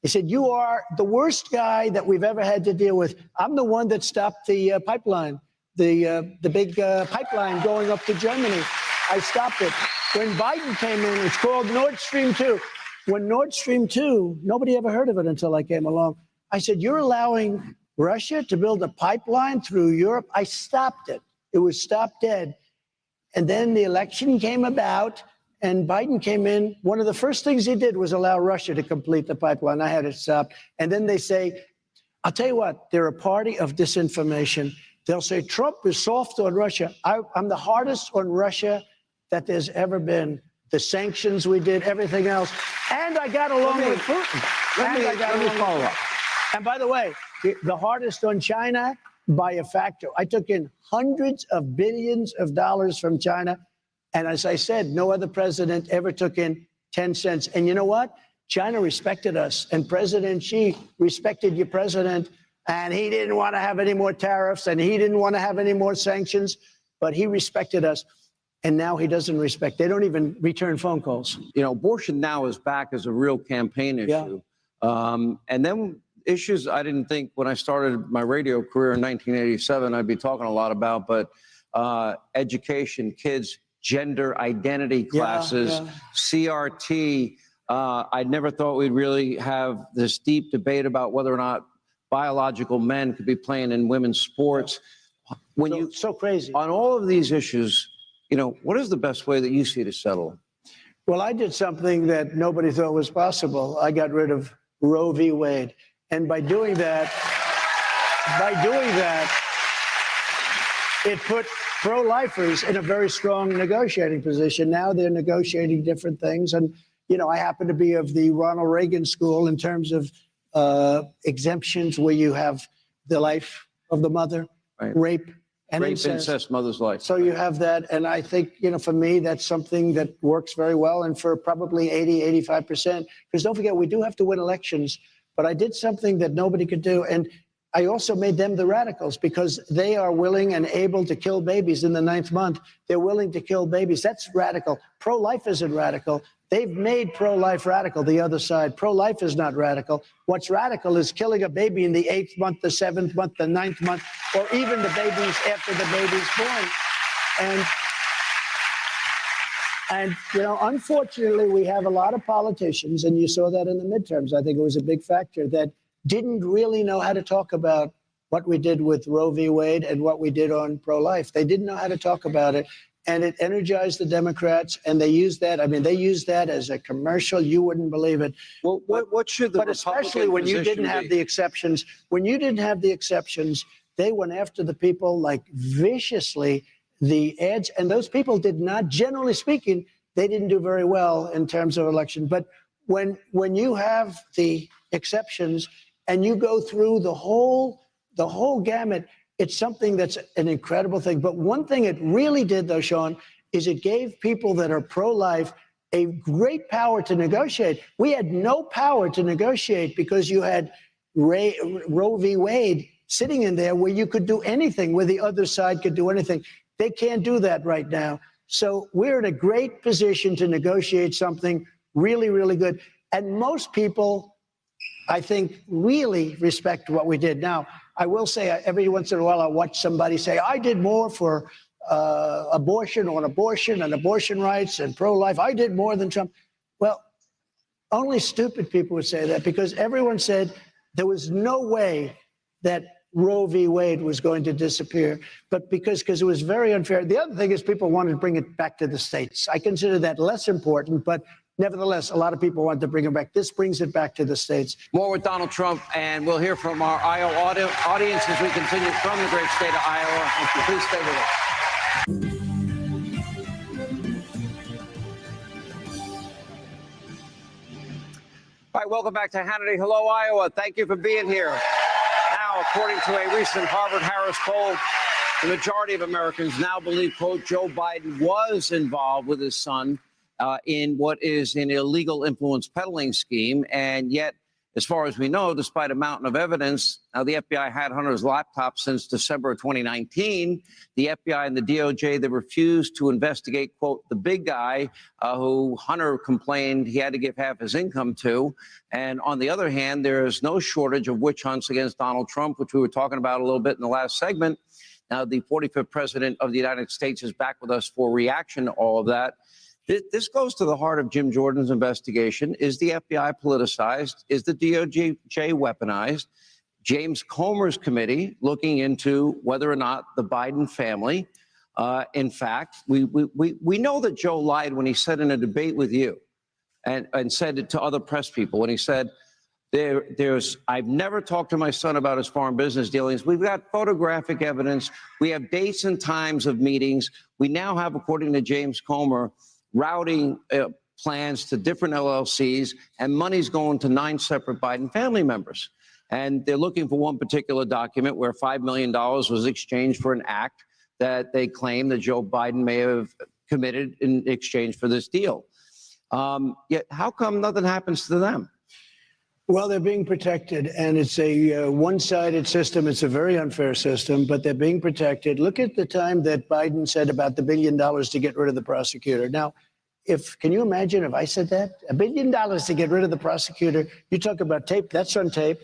He said, you are the worst guy that we've ever had to deal with. I'm the one that stopped the pipeline, the big pipeline going up to Germany. I stopped it. When Biden came in, it's called Nord Stream 2. When Nord Stream 2, nobody ever heard of it until I came along. I said, you're allowing Russia to build a pipeline through Europe? I stopped it. It was stopped dead. And then the election came about and Biden came in. One of the first things he did was allow Russia to complete the pipeline. I had it stopped. And then they say, I'll tell you what, they're a party of disinformation. They'll say Trump is soft on Russia. I'm the hardest on Russia that there's ever been. The sanctions we did, everything else. And I got along with Putin. Let me follow up. And by the way, the hardest on China by a factor. I took in hundreds of billions of dollars from China. And as I said, no other president ever took in 10 cents. And you know what? China respected us. And President Xi respected your president. And he didn't want to have any more tariffs. And he didn't want to have any more sanctions. But he respected us. And now he doesn't respect. They don't even return phone calls. You know, abortion now is back as a real campaign issue. Yeah. And then issues I didn't think when I started my radio career in 1987 I'd be talking a lot about, but education, kids, gender identity classes, CRT. I never thought we'd really have this deep debate about whether or not biological men could be playing in women's sports. When so crazy. On all of these issues, you know, what is the best way that you see to settle? Well, I did something that nobody thought was possible. I got rid of Roe v. Wade. And by doing that, it put pro-lifers in a very strong negotiating position. Now they're negotiating different things. And, you know, I happen to be of the Ronald Reagan school in terms of exemptions where you have the life of the mother, rape, and incest. mother's life. So you have that. And I think, you know, for me, that's something that works very well. And for probably 80, 85%, because don't forget, we do have to win elections. But I did something that nobody could do. And I also made them the radicals because they are willing and able to kill babies in the 9th month. They're willing to kill babies. That's radical. Pro-life isn't radical. They've made pro-life radical, the other side. Pro-life is not radical. What's radical is killing a baby in the 8th month, the 7th month, the 9th month, or even the babies after the baby's born. And, you know, unfortunately, we have a lot of politicians, and you saw that in the midterms. I think it was a big factor that didn't really know how to talk about what we did with Roe v. Wade and what we did on pro-life. They didn't know how to talk about it. And it energized the Democrats, and they used that. I mean, they used that as a commercial. You wouldn't believe it. Well, what should the But especially when you didn't have the exceptions. When you didn't have the exceptions, they went after the people like viciously. The ads, and those people did not, generally speaking, they didn't do very well in terms of election. But when you have the exceptions and you go through the whole gamut, it's something that's an incredible thing. But one thing it really did, though, Sean, is it gave people that are pro-life a great power to negotiate. We had no power to negotiate because you had Roe v. Wade sitting in there where you could do anything, where the other side could do anything. They can't do that right now. So we're in a great position to negotiate something really, really good. And most people, I think, really respect what we did. Now, I will say every once in a while I watch somebody say, I did more for abortion and abortion rights and pro-life. I did more than Trump. Well, only stupid people would say that because everyone said there was no way that Roe v. Wade was going to disappear, but because it was very unfair. The other thing is people wanted to bring it back to the states. I consider that less important, but nevertheless, a lot of people wanted to bring it back. This brings it back to the states. More with Donald Trump, and we'll hear from our Iowa audience as we continue from the great state of Iowa. Please stay with us. All right, welcome back to Hannity. Hello, Iowa. Thank you for being here. Now, according to a recent Harvard-Harris poll, the majority of Americans now believe, quote, Joe Biden was involved with his son in what is an illegal influence peddling scheme. And yet, as far as we know, despite a mountain of evidence, now the FBI had Hunter's laptop since December of 2019. The FBI and the DOJ, they refused to investigate, quote, the big guy who Hunter complained he had to give half his income to. And on the other hand, there is no shortage of witch hunts against Donald Trump, which we were talking about a little bit in the last segment. Now, the 45th president of the United States is back with us for reaction to all of that. This goes to the heart of Jim Jordan's investigation. Is the FBI politicized? Is the DOJ weaponized? James Comer's committee looking into whether or not the Biden family, in fact, we know that Joe lied when he said in a debate with you and said it to other press people when he said, I've never talked to my son about his foreign business dealings. We've got photographic evidence. We have dates and times of meetings. We now have, according to James Comer, routing plans to different LLCs, and money's going to 9 separate Biden family members. And they're looking for one particular document where $5 million was exchanged for an act that they claim that Joe Biden may have committed in exchange for this deal. Yet how come nothing happens to them? Well, they're being protected, and it's a one-sided system. It's a very unfair system, but they're being protected. Look at the time that Biden said about the $1 billion to get rid of the prosecutor. Now, can you imagine if I said that? $1 billion to get rid of the prosecutor. You talk about tape. That's on tape.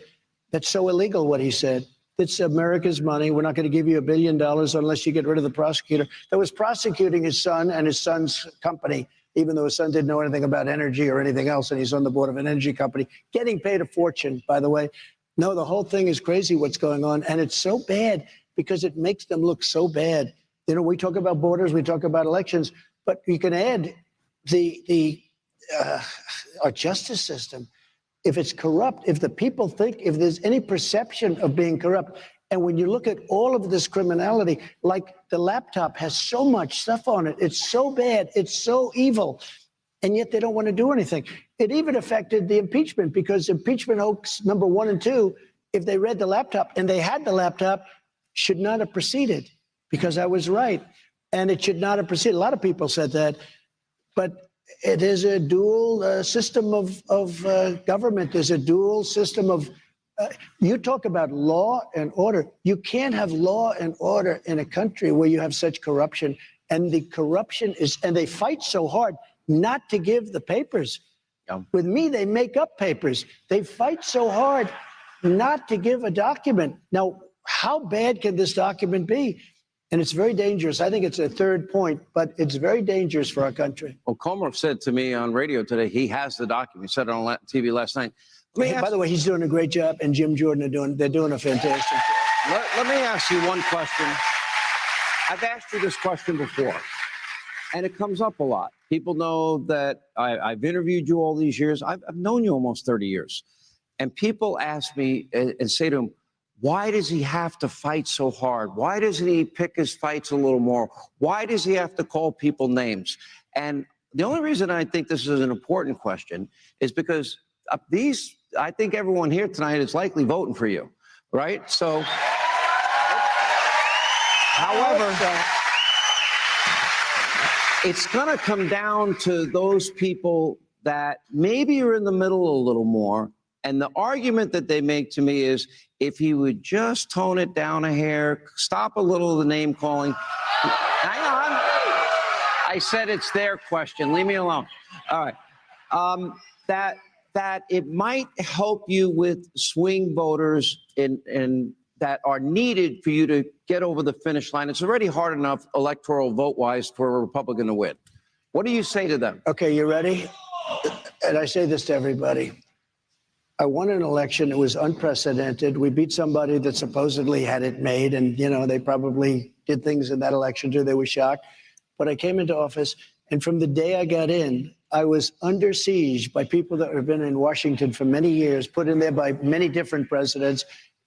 That's so illegal what he said. It's America's money. We're not going to give you $1 billion unless you get rid of the prosecutor that was prosecuting his son and his son's company, even though his son didn't know anything about energy or anything else, and he's on the board of an energy company, getting paid a fortune, by the way. No, the whole thing is crazy what's going on, and it's so bad because it makes them look so bad. You know, we talk about borders, we talk about elections, but you can add our justice system. If it's corrupt, if the people think, if there's any perception of being corrupt, And when you look at all of this criminality, like the laptop has so much stuff on it. It's so bad. It's so evil. And yet they don't want to do anything. It even affected the impeachment because impeachment hoax number 1 and 2, if they read the laptop and they had the laptop, should not have proceeded because I was right. And it should not have proceeded. A lot of people said that. But it is a dual system of government. There's a dual system of you talk about law and order. You can't have law and order in a country where you have such corruption. And the corruption is, and they fight so hard not to give the papers. Yeah. With me, they make up papers. They fight so hard not to give a document. Now, how bad can this document be? And it's very dangerous. I think it's a third point, but it's very dangerous for our country. Well, Comer said to me on radio today, he has the document. He said it on TV last night. Hey, by the way, he's doing a great job, and Jim Jordan they're doing a fantastic job. Let me ask you one question. I've asked you this question before, and it comes up a lot. People know that I've interviewed you all these years. I've known you almost 30 years. And people ask me and say to him, why does he have to fight so hard? Why doesn't he pick his fights a little more? Why does he have to call people names? And the only reason I think this is an important question is because I think everyone here tonight is likely voting for you, right? So, however, it's going to come down to those people that maybe are in the middle a little more. And the argument that they make to me is, if he would just tone it down a hair, stop a little of the name calling. Hang on. I said it's their question. Leave me alone. All right. That it might help you with swing voters in that are needed for you to get over the finish line. It's already hard enough electoral vote-wise for a Republican to win. What do you say to them? Okay, you ready? And I say this to everybody. I won an election. It was unprecedented. We beat somebody that supposedly had it made. And, you know, they probably did things in that election too. They were shocked. But I came into office, and from the day I got in, I was under siege by people that have been in Washington for many years, put in there by many different presidents.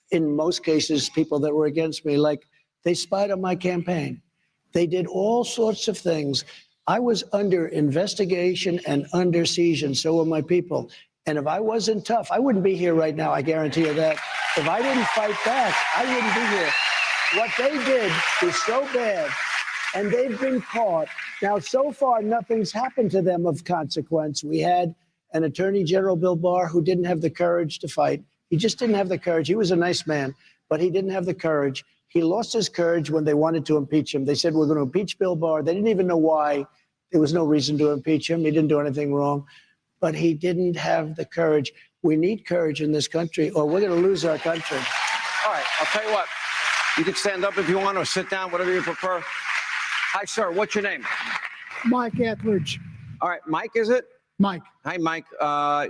In most cases, people that were against me, like they spied on my campaign. They did all sorts of things. I was under investigation and under siege, and so were my people. And if I wasn't tough, I wouldn't be here right now. I guarantee you that. If I didn't fight back, I wouldn't be here. What they did is so bad, and they've been caught. Now, so far, nothing's happened to them of consequence. We had an Attorney General, Bill Barr, who didn't have the courage to fight. He just didn't have the courage. He was a nice man, but he didn't have the courage. He lost his courage when they wanted to impeach him. They said, we're going to impeach Bill Barr. They didn't even know why. There was no reason to impeach him. He didn't do anything wrong. But he didn't have the courage. We need courage in this country, or we're going to lose our country. All right, I'll tell you what. You can stand up if you want, or sit down, whatever you prefer. Hi, sir. What's your name? Mike Etheridge. All right, Mike, is it? Mike. Hi, Mike.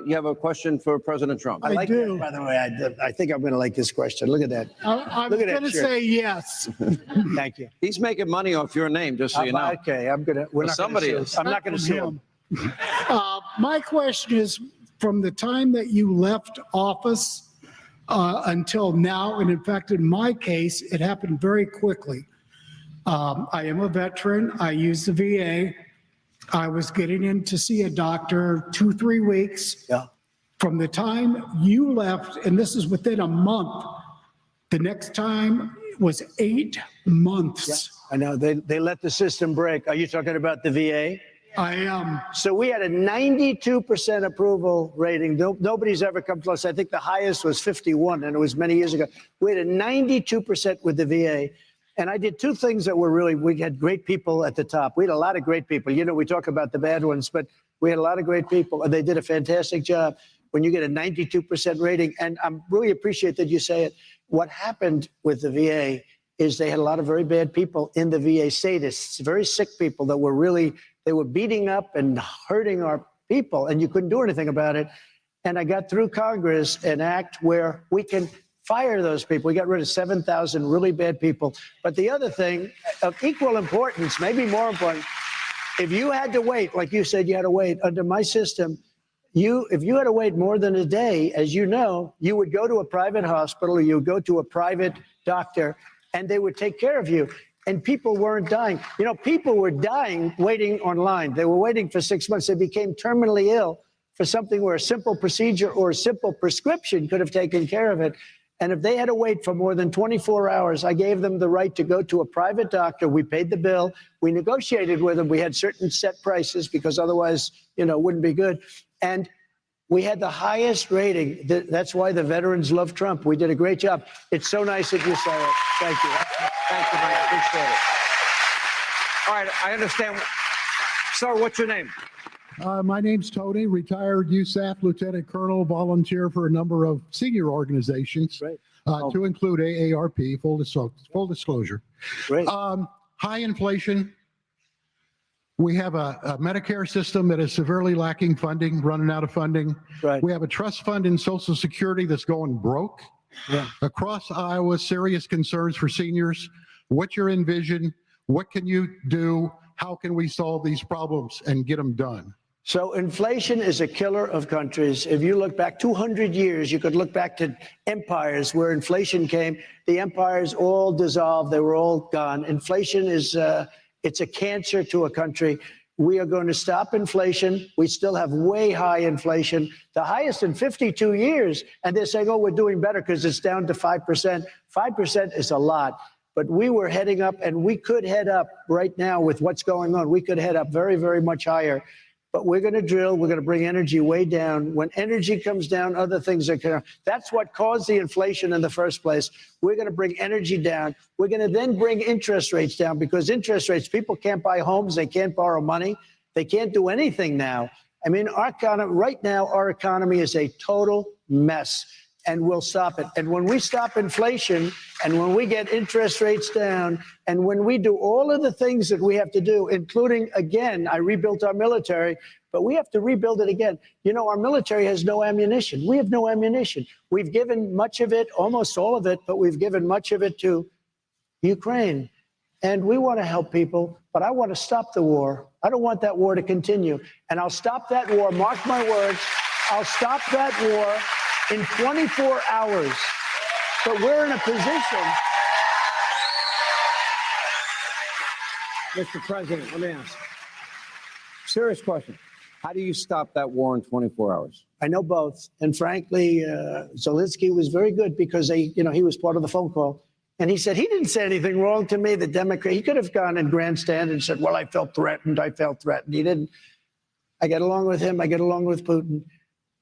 You have a question for President Trump? I do. That, by the way, I think I'm going to like this question. Look at that. I'm going to say yes. Thank you. He's making money off your name, just so you know. Okay, I'm going to. We're not somebody gonna is. I'm not going to sue him. My question is, from the time that you left office until now, and in fact, in my case, it happened very quickly. I am a veteran. I use the VA. I was getting in to see a doctor 2-3 weeks. Yeah. From the time you left, and this is within a month, the next time was 8 months. Yeah, I know. They let the system break. Are you talking about the VA? I am. So we had a 92% approval rating. Nobody's ever come close. I think the highest was 51, and it was many years ago. We had a 92% with the VA. And I did two things that were really, we had great people at the top. We had a lot of great people. You know, we talk about the bad ones, but we had a lot of great people, and they did a fantastic job. When you get a 92% rating, and I really appreciate that you say it, what happened with the VA is they had a lot of very bad people in the VA, sadists, very sick people that were really, they were beating up and hurting our people, and you couldn't do anything about it. And I got through Congress an act where we can fire those people. We got rid of 7,000 really bad people. But the other thing of equal importance, maybe more important, if you had to wait, like you said, you had to wait under my system, if you had to wait more than a day, as you know, you would go to a private hospital, or you would go to a private doctor, and they would take care of you. And people weren't dying. You know, people were dying waiting online. They were waiting for 6 months. They became terminally ill for something where a simple procedure or a simple prescription could have taken care of it. And if they had to wait for more than 24 hours, I gave them the right to go to a private doctor. We paid the bill. We negotiated with them. We had certain set prices because otherwise, you know, it wouldn't be good. And we had the highest rating. That's why the veterans love Trump. We did a great job. It's so nice that you say it. Thank you. Thank you, Mike. Appreciate it. All right, I understand. Sir, what's your name? My name's Tony, retired USAF Lieutenant Colonel, volunteer for a number of senior organizations, to include AARP, full disclosure. Great. High inflation. We have a Medicare system that is severely lacking funding, running out of funding. Right. We have a trust fund in Social Security that's going broke. Yeah. Across Iowa, serious concerns for seniors. What's your envision? What can you do? How can we solve these problems and get them done? So inflation is a killer of countries. If you look back 200 years, you could look back to empires where inflation came. The empires all dissolved. They were all gone. Inflation is it's a cancer to a country. We are going to stop inflation. We still have way high inflation, the highest in 52 years. And they're saying, oh, we're doing better because it's down to 5%. 5% is a lot. But we were heading up, and we could head up right now with what's going on. We could head up very, very much higher. But we're going to drill. We're going to bring energy way down. When energy comes down, other things are going to. That's what caused the inflation in the first place. We're going to bring energy down. We're going to then bring interest rates down because interest rates, people can't buy homes. They can't borrow money. They can't do anything now. I mean, right now, our economy is a total mess, and we'll stop it. And when we stop inflation and when we get interest rates down and when we do all of the things that we have to do, including, again, I rebuilt our military, but we have to rebuild it again. You know, our military has no ammunition. We have no ammunition. We've given much of it, almost all of it, but we've given much of it to Ukraine. And we want to help people, but I want to stop the war. I don't want that war to continue. And I'll stop that war, mark my words, I'll stop that war in 24 hours. But we're in a position. Mr. President, let me ask. Serious question. How do you stop that war in 24 hours? I know both. And frankly, Zelensky was very good because he was part of the phone call. And he said, he didn't say anything wrong to me, the Democrat. He could have gone and grandstand and said, well, I felt threatened. I felt threatened. He didn't. I get along with him. I get along with Putin.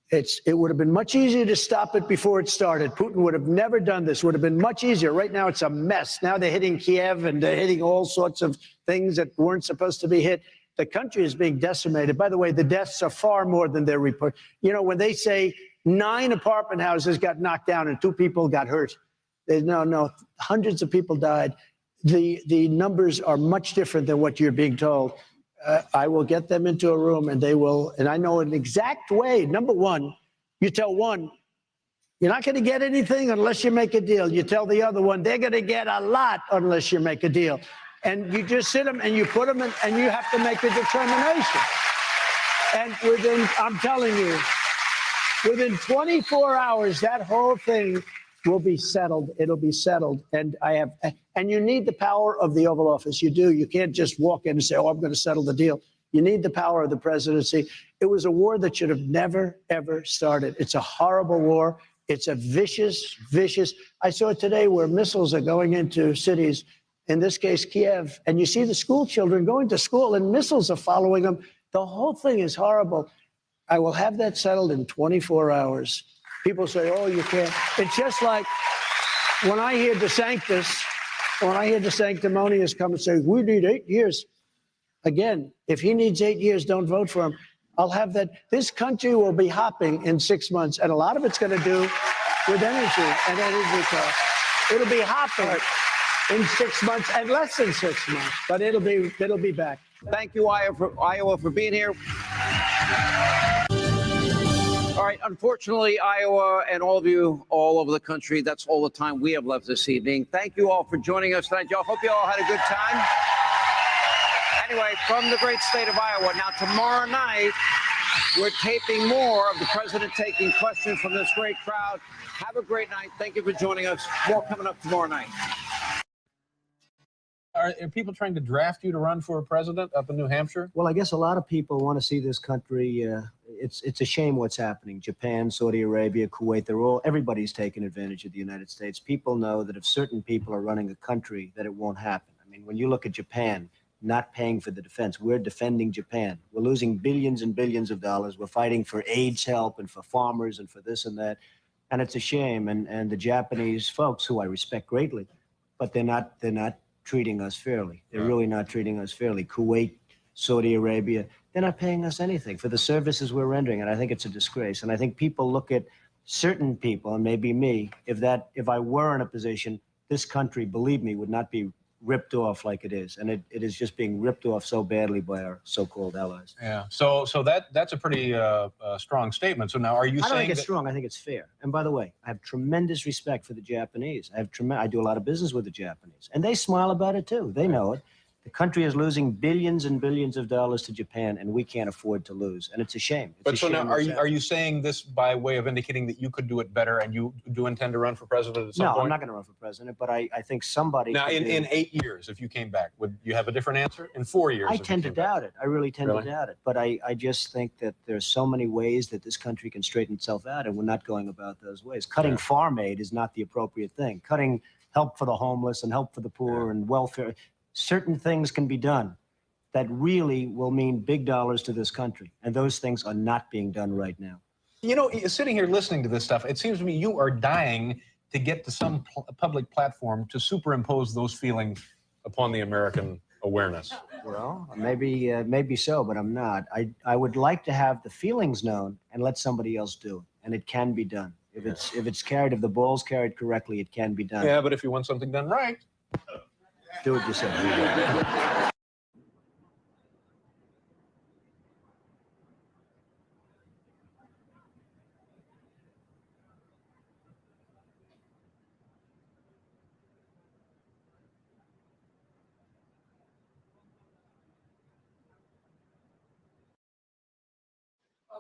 It would have been much easier to stop it before it started. Putin would have never done this. Would have been much easier. Right now, it's a mess. Now they're hitting Kiev and they're hitting all sorts of things that weren't supposed to be hit. The country is being decimated. By the way, the deaths are far more than they're reported. You know, when they say 9 apartment houses got knocked down and 2 people got hurt. No, hundreds of people died. The numbers are much different than what you're being told. I will get them into a room and they will, and I know an exact way. Number one, you tell one, you're not going to get anything unless you make a deal. You tell the other one, they're going to get a lot unless you make a deal. And you just sit them and you put them in, and you have to make a determination. And I'm telling you, within 24 hours, that whole thing will be settled. It'll be settled. And you need the power of the Oval Office. You do. You can't just walk in and say, oh, I'm going to settle the deal. You need the power of the presidency. It was a war that should have never, ever started. It's a horrible war. It's a vicious. I saw today where missiles are going into cities, in this case, Kiev, and you see the school children going to school and missiles are following them. The whole thing is horrible. I will have that settled in 24 hours. People say, oh, you can't. It's just like when I hear DeSantis, when I hear the sanctimonious come and say, we need 8 years. Again, if he needs 8 years, don't vote for him. I'll have that. This country will be hopping in 6 months, and a lot of it's going to do with energy and energy costs. It'll be hopping in 6 months and less than 6 months, but it'll be back. Thank you, Iowa, for being here. All right, unfortunately, Iowa and all of you all over the country, that's all the time we have left this evening. Thank you all for joining us tonight. Y'all, hope you all had a good time. Anyway, from the great state of Iowa, now tomorrow night, We're taping more of the president taking questions from this great crowd. Have a great night. Thank you for joining us. More coming up tomorrow night. Are people trying to draft you to run for president up in New Hampshire? Well, I guess a lot of people want to see this country. It's a shame what's happening. Japan, Saudi Arabia, Kuwait, everybody's taking advantage of the United States. People know that if certain people are running a country, that it won't happen. I mean, when you look at Japan, not paying for the defense, we're defending Japan. We're losing billions and billions of dollars. We're fighting for AIDS help and for farmers and for this and that. And it's a shame. And the Japanese folks, who I respect greatly, but they're not treating us fairly. They're really not treating us fairly. Kuwait, Saudi Arabia, they're not paying us anything for the services we're rendering, and I think it's a disgrace. And I think people look at certain people, and maybe me, if I were in a position, this country, believe me, would not be ripped off like it is. And it is just being ripped off so badly by our so-called allies. Yeah. So that's a pretty strong statement. So now, are you saying I don't think it's strong. I think it's fair. And by the way, I have tremendous respect for the Japanese. I do a lot of business with the Japanese, and they smile about it too. They know it. The country is losing billions and billions of dollars to Japan, and we can't afford to lose. And it's a shame. But so now, are you saying this by way of indicating that you could do it better, and you do intend to run for president at some point? No, I'm not going to run for president, but I think somebody. Now, in 8 years, if you came back, would you have a different answer? In 4 years? I tend to doubt it. I really tend to doubt it. But I just think that there's so many ways that this country can straighten itself out, and we're not going about those ways. Cutting farm aid is not the appropriate thing. Cutting help for the homeless and help for the poor and welfare. Certain things can be done that really will mean big dollars to this country. And those things are not being done right now. You know, sitting here listening to this stuff, it seems to me you are dying to get to some public platform to superimpose those feelings upon the American awareness. Well, maybe so, but I'm not. I would like to have the feelings known and let somebody else do it. And it can be done. If the ball's carried correctly, it can be done. Yeah, but if you want something done right, do what you say. Of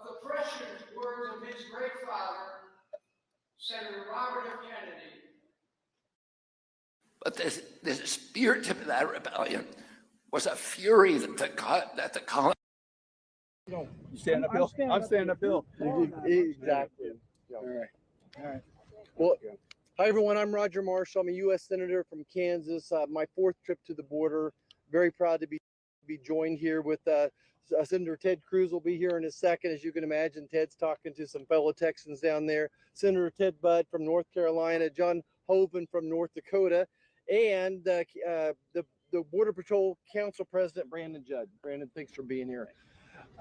the precious words of his great father, Senator Robert F. Kennedy. But the spirit of that rebellion was a fury that the colony. You stand uphill? I'm standing uphill. Exactly. All right. All right. Well, hi, everyone. I'm Roger Marshall. I'm a U.S. Senator from Kansas. My fourth trip to the border. Very proud to be joined here with Senator Ted Cruz will be here in a second. As you can imagine, Ted's talking to some fellow Texans down there. Senator Ted Budd from North Carolina, John Hoeven from North Dakota, and the Border Patrol Council President, Brandon Judd. Brandon, thanks for being here.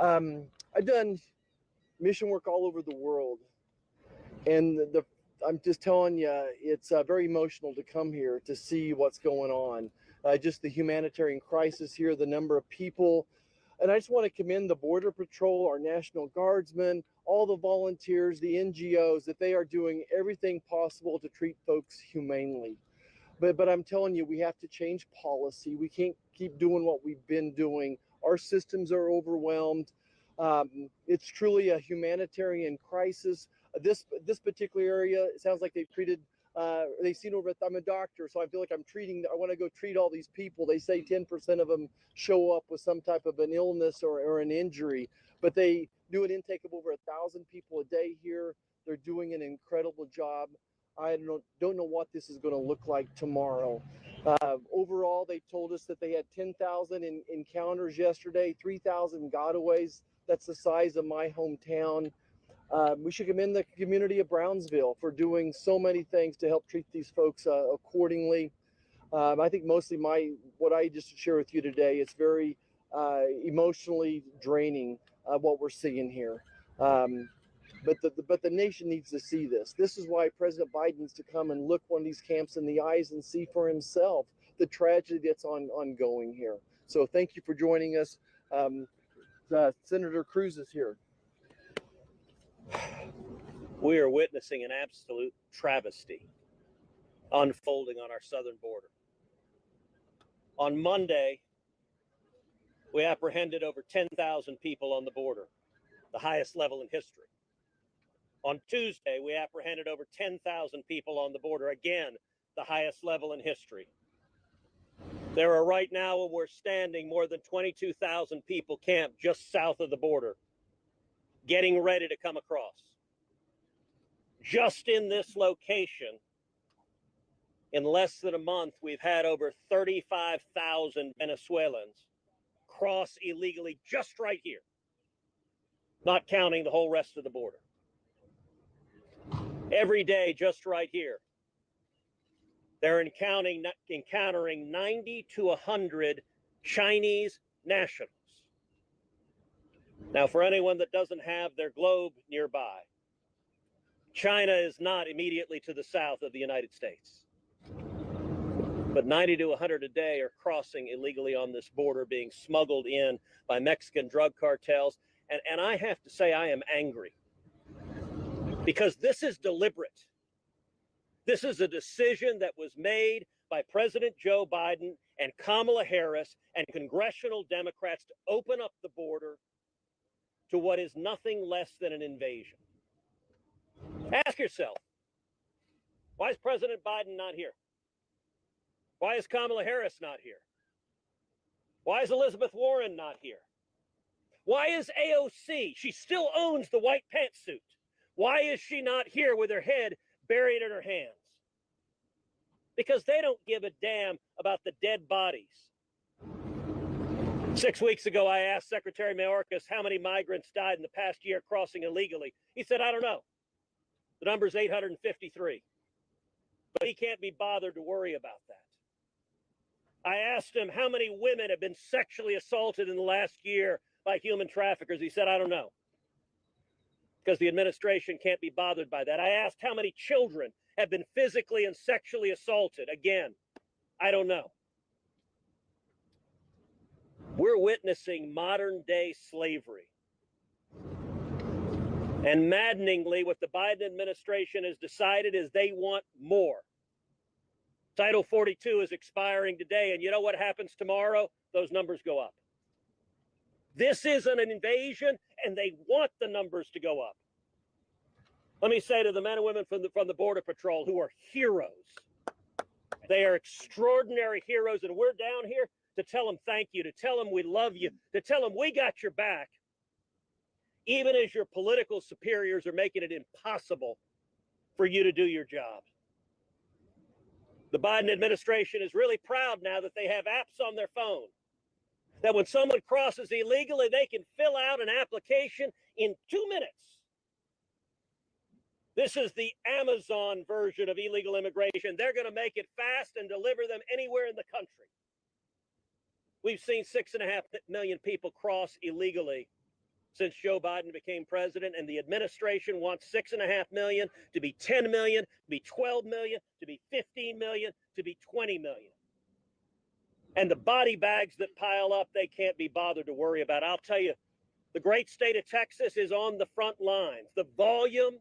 I've done mission work all over the world, and I'm just telling you, it's very emotional to come here to see what's going on. Just the humanitarian crisis here, the number of people. And I just want to commend the Border Patrol, our National Guardsmen, all the volunteers, the NGOs, that they are doing everything possible to treat folks humanely. But I'm telling you, we have to change policy. We can't keep doing what we've been doing. Our systems are overwhelmed. It's truly a humanitarian crisis. This particular area, it sounds like they've treated, they've seen over, I'm a doctor, so I feel like I want to go treat all these people. They say 10% of them show up with some type of an illness or an injury, but they do an intake of over 1,000 people a day here. They're doing an incredible job. I don't know what this is going to look like tomorrow. Overall, they told us that they had 10,000 encounters yesterday, 3,000 gotaways. That's the size of my hometown. We should commend the community of Brownsville for doing so many things to help treat these folks accordingly. I think mostly what I just share with you today, it's very emotionally draining what we're seeing here. But the nation needs to see this. This is why President Biden needs to come and look one of these camps in the eyes and see for himself the tragedy that's ongoing here. So thank you for joining us. Senator Cruz is here. We are witnessing an absolute travesty unfolding on our southern border. On Monday, we apprehended over 10,000 people on the border. the highest level in history. On Tuesday, we apprehended over 10,000 people on the border, again, the highest level in history. There are right now, where we're standing, more than 22,000 people camped just south of the border, getting ready to come across. Just in this location, in less than a month, we've had over 35,000 Venezuelans cross illegally just right here, not counting the whole rest of the border. Every day, just right here, they're encountering 90 to 100 Chinese nationals. Now, for anyone that doesn't have their globe nearby, China is not immediately to the south of the United States. But 90 to 100 a day are crossing illegally on this border, being smuggled in by Mexican drug cartels. And I have to say, I am angry, because this is deliberate. This is a decision that was made by President Joe Biden and Kamala Harris and congressional Democrats to open up the border to what is nothing less than an invasion. Ask yourself, why is President Biden not here? Why is Kamala Harris not here? Why is Elizabeth Warren not here? Why is AOC? She still owns the white pantsuit. Why is she not here with her head buried in her hands? Because they don't give a damn about the dead bodies. 6 weeks ago, I asked Secretary Mayorkas how many migrants died in the past year crossing illegally. He said, I don't know. The number's 853. But he can't be bothered to worry about that. I asked him how many women have been sexually assaulted in the last year by human traffickers. He said, I don't know, because the administration can't be bothered by that. I asked how many children have been physically and sexually assaulted. Again, I don't know. We're witnessing modern day slavery. And maddeningly, what the Biden administration has decided is they want more. Title 42 is expiring today, and you know what happens tomorrow? Those numbers go up. This isn't an invasion, and they want the numbers to go up. Let me say to the men and women from the Border Patrol, who are heroes, they are extraordinary heroes, and we're down here to tell them thank you, to tell them we love you, to tell them we got your back, even as your political superiors are making it impossible for you to do your job. The Biden administration is really proud now that they have apps on their phone, that when someone crosses illegally, they can fill out an application in 2 minutes. This is the Amazon version of illegal immigration. They're going to make it fast and deliver them anywhere in the country. We've seen 6.5 million people cross illegally since Joe Biden became president, and the administration wants 6.5 million to be 10 million, to be 12 million, to be 15 million, to be 20 million. And the body bags that pile up, they can't be bothered to worry about. I'll tell you, the great state of Texas is on the front lines. The volume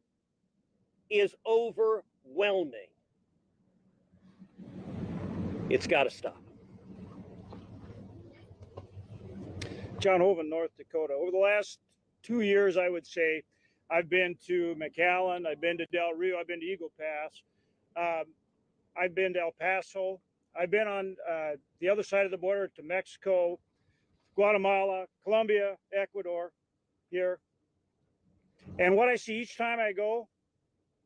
is overwhelming. It's got to stop. John Hoven, North Dakota. Over the last 2 years, I would say, I've been to McAllen, I've been to Del Rio, I've been to Eagle Pass, I've been to El Paso, I've been on the other side of the border to Mexico, Guatemala, Colombia, Ecuador, here. And what I see each time I go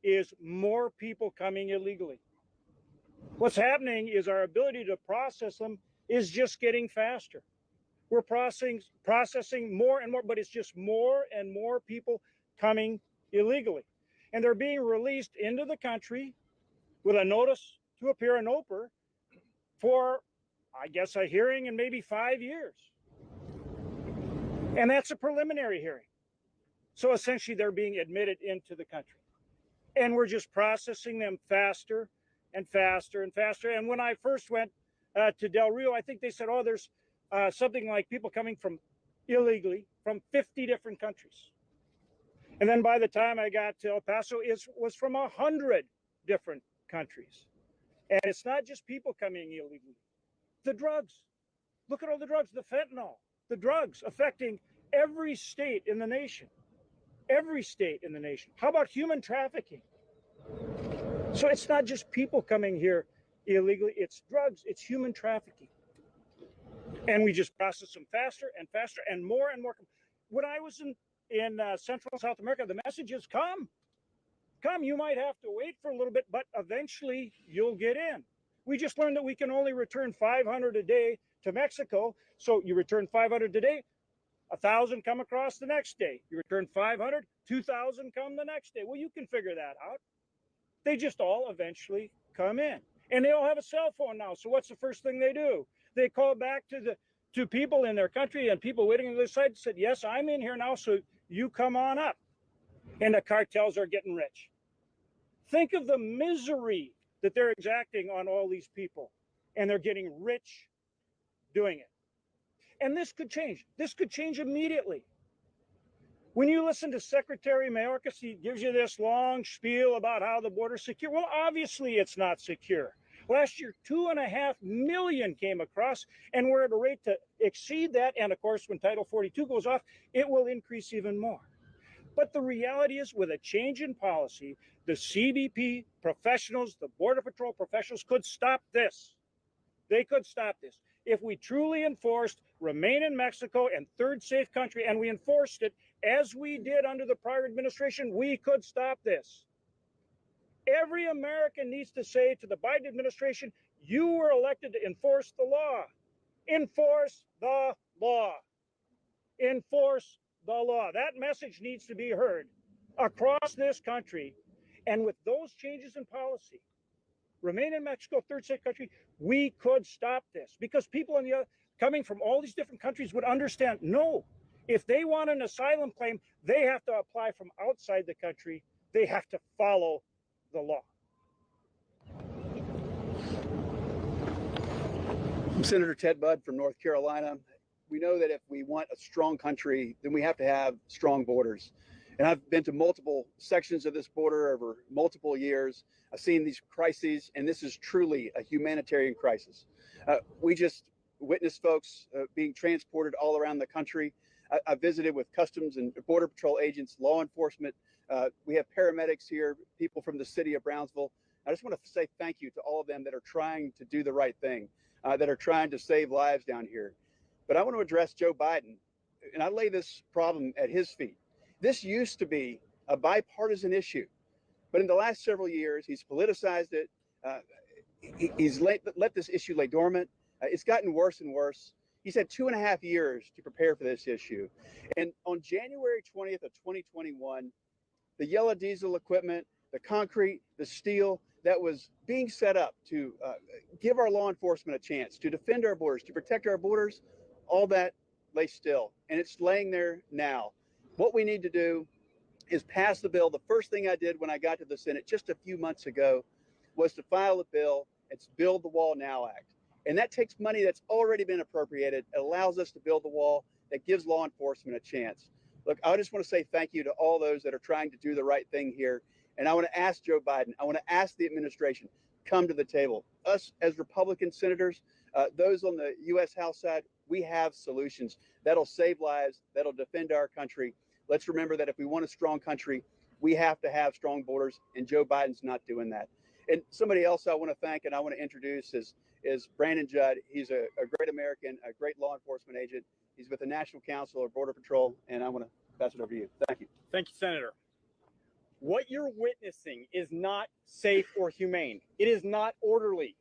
is more people coming illegally. What's happening is our ability to process them is just getting faster. We're processing more and more, but it's just more and more people coming illegally. And they're being released into the country with a notice to appear in OPER for, I guess, a hearing in maybe 5 years. And that's a preliminary hearing. So essentially, they're being admitted into the country. And we're just processing them faster and faster and faster. And when I first went to Del Rio, I think they said, oh, there's something like people coming from illegally from 50 different countries. And then by the time I got to El Paso, it was from 100 different countries. And it's not just people coming illegally. The drugs. Look at all the drugs, the fentanyl, the drugs affecting every state in the nation. Every state in the nation. How about human trafficking? So it's not just people coming here illegally, it's drugs, it's human trafficking. And we just process them faster and faster and more and more. When I was in Central and South America, the message is come. You might have to wait for a little bit, but eventually you'll get in. We just learned that we can only return 500 a day to Mexico. So you return 500 today, 1,000 come across the next day. You return 500, 2,000 come the next day. Well, you can figure that out. They just all eventually come in. And they all have a cell phone now. So what's the first thing they do? They call back to people in their country and people waiting on the other side said, yes, I'm in here now, so you come on up. And the cartels are getting rich. Think of the misery that they're exacting on all these people. And they're getting rich doing it. And this could change. This could change immediately. When you listen to Secretary Mayorkas, he gives you this long spiel about how the border's secure. Well, obviously it's not secure. Last year, 2.5 million came across, and we're at a rate to exceed that. And of course, when Title 42 goes off, it will increase even more. But the reality is, with a change in policy, the CBP professionals, the Border Patrol professionals could stop this. They could stop this. If we truly enforced remain in Mexico and third safe country, and we enforced it as we did under the prior administration, we could stop this. Every American needs to say to the Biden administration, you were elected to enforce the law. Enforce the law. Enforce the law. That message needs to be heard across this country. And with those changes in policy, remain in Mexico, third safe country, we could stop this, because people coming from all these different countries would understand, no, if they want an asylum claim, they have to apply from outside the country. They have to follow the law. I'm Senator Ted Budd from North Carolina. We know that if we want a strong country, then we have to have strong borders. And I've been to multiple sections of this border over multiple years. I've seen these crises, and this is truly a humanitarian crisis. We just witnessed folks being transported all around the country. I visited with Customs and Border Patrol agents, law enforcement. We have paramedics here, people from the city of Brownsville. I just want to say thank you to all of them that are trying to do the right thing, that are trying to save lives down here. But I want to address Joe Biden, and I lay this problem at his feet. This used to be a bipartisan issue, but in the last several years, he's politicized it. He's let this issue lay dormant. It's gotten worse and worse. He's had 2.5 years to prepare for this issue. And on January 20th of 2021, the yellow diesel equipment, the concrete, the steel that was being set up to give our law enforcement a chance to defend our borders, to protect our borders, all that lay still. And it's laying there now. What we need to do is pass the bill. The first thing I did when I got to the Senate just a few months ago was to file a bill. It's Build the Wall Now Act. And that takes money that's already been appropriated. It allows us to build the wall that gives law enforcement a chance. Look, I just want to say thank you to all those that are trying to do the right thing here. And I want to ask Joe Biden, I want to ask the administration, come to the table. Us as Republican senators, those on the U.S. House side, we have solutions that'll save lives, that'll defend our country. Let's remember that if we want a strong country, we have to have strong borders, and Joe Biden's not doing that. And somebody else I want to thank and I want to introduce is Brandon Judd. He's a great American, a great law enforcement agent. He's with the National Council of Border Patrol, and I want to pass it over to you. Thank you. Thank you, Senator. What you're witnessing is not safe or humane. It is not orderly.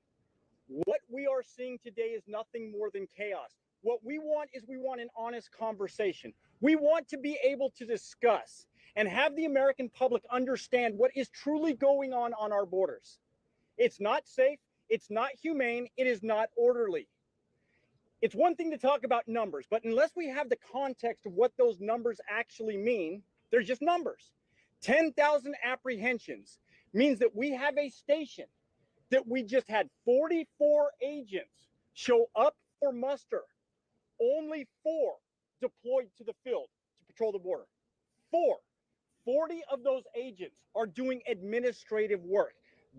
What we are seeing today is nothing more than chaos. What we want is an honest conversation. We want to be able to discuss and have the American public understand what is truly going on our borders. It's not safe. It's not humane. It is not orderly. It's one thing to talk about numbers, but unless we have the context of what those numbers actually mean, they're just numbers. 10,000 apprehensions means that we have a station that we just had 44 agents show up for muster. Only 4 deployed to the field to patrol the border. 4. 40 of those agents are doing administrative work.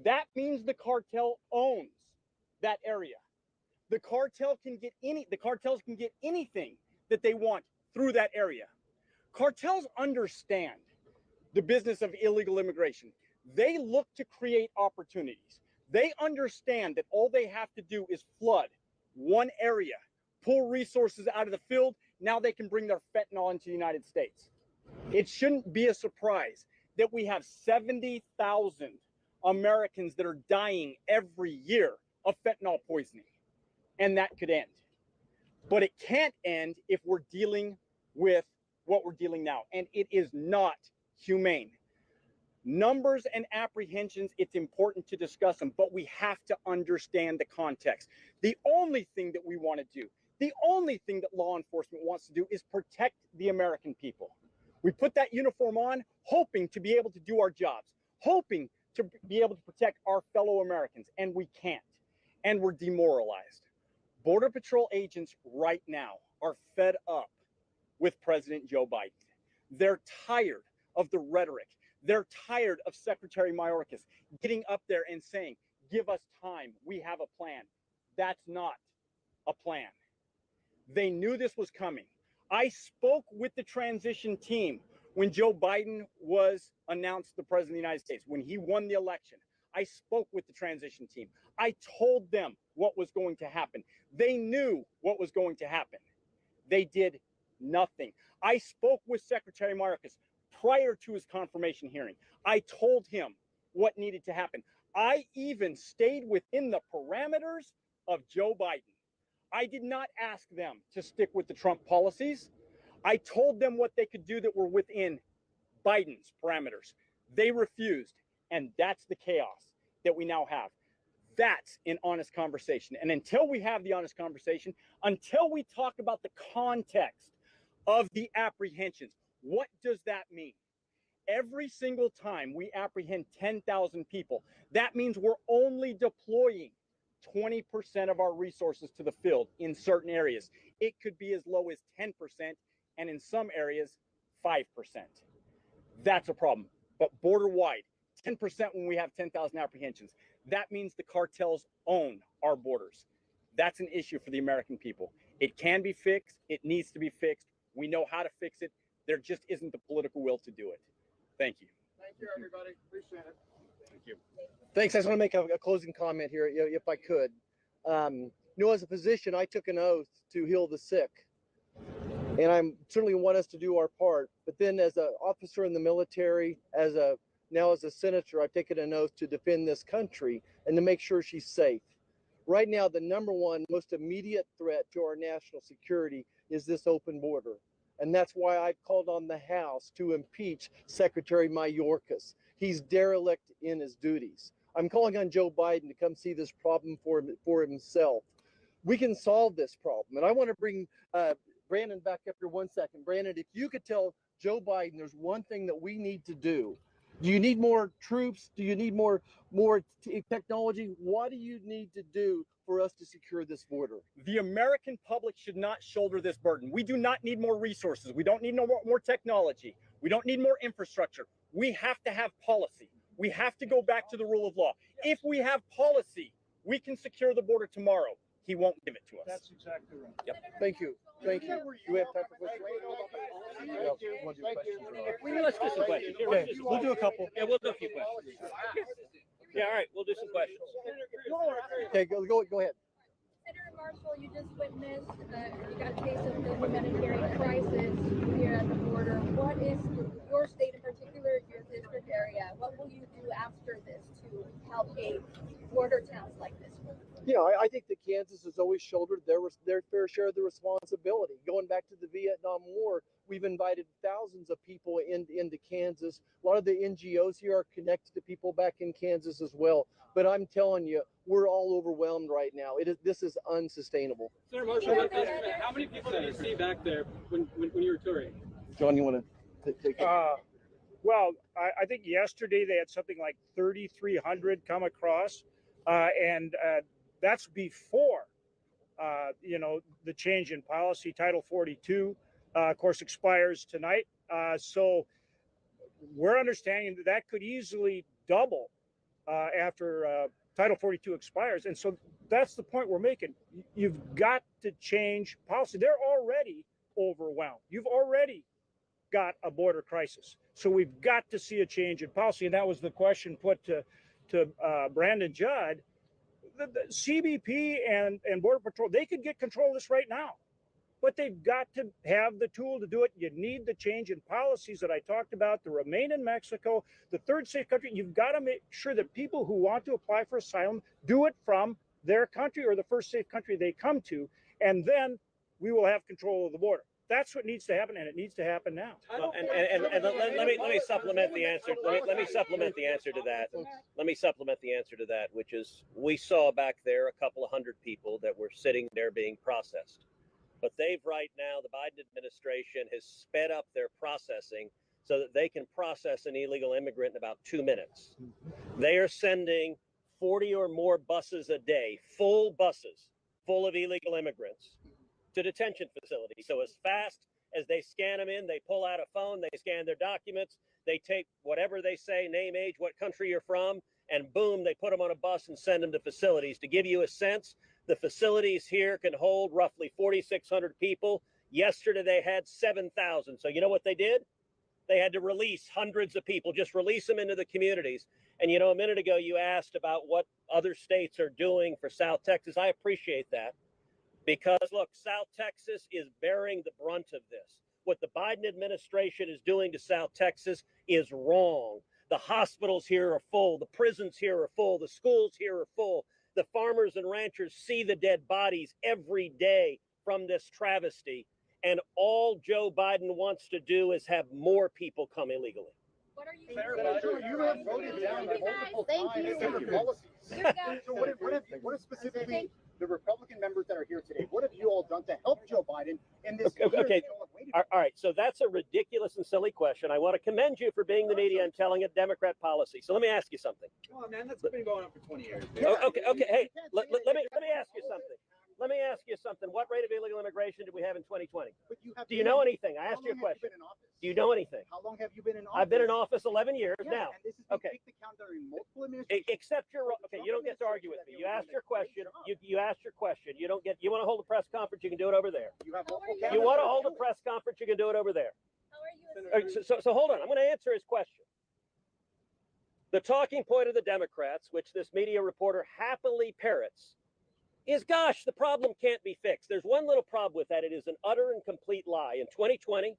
That means the cartel owns that area. The cartels can get anything that they want through that area. Cartels understand the business of illegal immigration. They look to create opportunities. They understand that all they have to do is flood one area, pull resources out of the field. Now they can bring their fentanyl into the United States. It shouldn't be a surprise that we have 70,000 Americans that are dying every year of fentanyl poisoning, and that could end. But it can't end if we're dealing with what we're dealing now, and it is not humane. Numbers and apprehensions, it's important to discuss them, but we have to understand the context. The only thing that we want to do, the only thing that law enforcement wants to do is protect the American people. We put that uniform on, hoping to be able to do our jobs, hoping to be able to protect our fellow Americans, and we can't. And we're demoralized. Border Patrol agents right now are fed up with President Joe Biden. They're tired of the rhetoric. They're tired of Secretary Mayorkas getting up there and saying, give us time, we have a plan. That's not a plan. They knew this was coming. I spoke with the transition team when Joe Biden was announced the president of the United States, when he won the election. I spoke with the transition team. I told them what was going to happen. They knew what was going to happen. They did nothing. I spoke with Secretary Mayorkas prior to his confirmation hearing. I told him what needed to happen. I even stayed within the parameters of Joe Biden. I did not ask them to stick with the Trump policies. I told them what they could do that were within Biden's parameters. They refused, and that's the chaos that we now have. That's an honest conversation. And until we have the honest conversation, until we talk about the context of the apprehensions, what does that mean? Every single time we apprehend 10,000 people, that means we're only deploying 20% of our resources to the field in certain areas. It could be as low as 10%, and in some areas, 5%. That's a problem. But border-wide, 10% when we have 10,000 apprehensions. That means the cartels own our borders. That's an issue for the American people. It can be fixed. It needs to be fixed. We know how to fix it. There just isn't the political will to do it. Thank you. Thank you, everybody. Appreciate it. Thank you. Thanks. I just want to make a closing comment here, if I could. As a physician, I took an oath to heal the sick, and I certainly want us to do our part. But then, as an officer in the military, now as a senator, I've taken an oath to defend this country and to make sure she's safe. Right now, the number one most immediate threat to our national security is this open border. And that's why I've called on the House to impeach Secretary Mayorkas. He's derelict in his duties. I'm calling on Joe Biden to come see this problem for himself. We can solve this problem. And I want to bring Brandon back up here 1 second. Brandon, if you could tell Joe Biden there's one thing that we need to do. Do you need more troops? Do you need more technology? What do you need to do for us to secure this border? The American public should not shoulder this burden. We do not need more resources. We don't need more technology. We don't need more infrastructure. We have to have policy. We have to go back to the rule of law. If we have policy, we can secure the border tomorrow. He won't give it to us. That's exactly right. Yep. Thank you. Thank you. Do we have time for questions? Let's do some questions. Here, Okay, we'll do a couple. Yeah, we'll do a few questions. Yeah, all right, we'll do some questions. Okay, go ahead. Senator Marshall, you just witnessed you got a case of the humanitarian crisis here at the border. What is your state in particular, your district area? What will you do after this to help aid border towns like this one? Yeah, I think that Kansas has always shouldered their fair share of the responsibility. Going back to the Vietnam War, we've invited thousands of people into Kansas. A lot of the NGOs here are connected to people back in Kansas as well. But I'm telling you, we're all overwhelmed right now. This is unsustainable. Senator Marshall, how many people did you see back there when you were touring? John, you want to take it? Well, I think yesterday they had something like 3,300 come across, and that's before, the change in policy. Title 42, of course, expires tonight. So we're understanding that could easily double after Title 42 expires. And so that's the point we're making. You've got to change policy. They're already overwhelmed. You've already got a border crisis. So we've got to see a change in policy. And that was the question put to Brandon Judd. The CBP and Border Patrol, they could get control of this right now, but they've got to have the tool to do it. You need the change in policies that I talked about, to remain in Mexico, the third safe country. You've got to make sure that people who want to apply for asylum do it from their country or the first safe country they come to, and then we will have control of the border. That's what needs to happen, and it needs to happen now. Well, and let me supplement the answer. Let me supplement the answer to that. Let me supplement the answer to that, which is, we saw back there a couple of hundred people that were sitting there being processed. But they've right now, the Biden administration has sped up their processing so that they can process an illegal immigrant in about 2 minutes. They are sending 40 or more buses a day, full buses, full of illegal immigrants, to detention facilities. So as fast as they scan them in, they pull out a phone, they scan their documents, they take whatever they say, name, age, what country you're from, and boom, they put them on a bus and send them to facilities. To give you a sense, the facilities here can hold roughly 4,600 people. Yesterday, they had 7,000. So you know what they did? They had to release hundreds of people, just release them into the communities. And, a minute ago, you asked about what other states are doing for South Texas. I appreciate that. Because, look, South Texas is bearing the brunt of this. What the Biden administration is doing to South Texas is wrong. The hospitals here are full. The prisons here are full. The schools here are full. The farmers and ranchers see the dead bodies every day from this travesty. And all Joe Biden wants to do is have more people come illegally. What are you You have voted down multiple times on your policies. So what specifically the Republican members that are here today, what have you all done to help Joe Biden in this? Okay. All right. So that's a ridiculous and silly question. I want to commend you for being the media and telling a Democrat policy. So let me ask you something. Come on, man. That's been going on for 20 years. Okay. Hey, let me ask you something. Let me ask you something. What rate of illegal immigration did we have in 2020? Do you know anything? I asked you a question. Do you know anything? How long have you been in office? I've been in office 11 years now. And this has been kicked the count during multiple Except okay, you don't get to argue with me. You asked your question. You asked your question. You don't get. You want to hold a press conference? You can do it over there. You want to hold a press conference? You can do it over there. How are you? So hold on. I'm going to answer his question. The talking point of the Democrats, which this media reporter happily parrots, is, gosh, the problem can't be fixed. There's one little problem with that. It is an utter and complete lie. In 2020,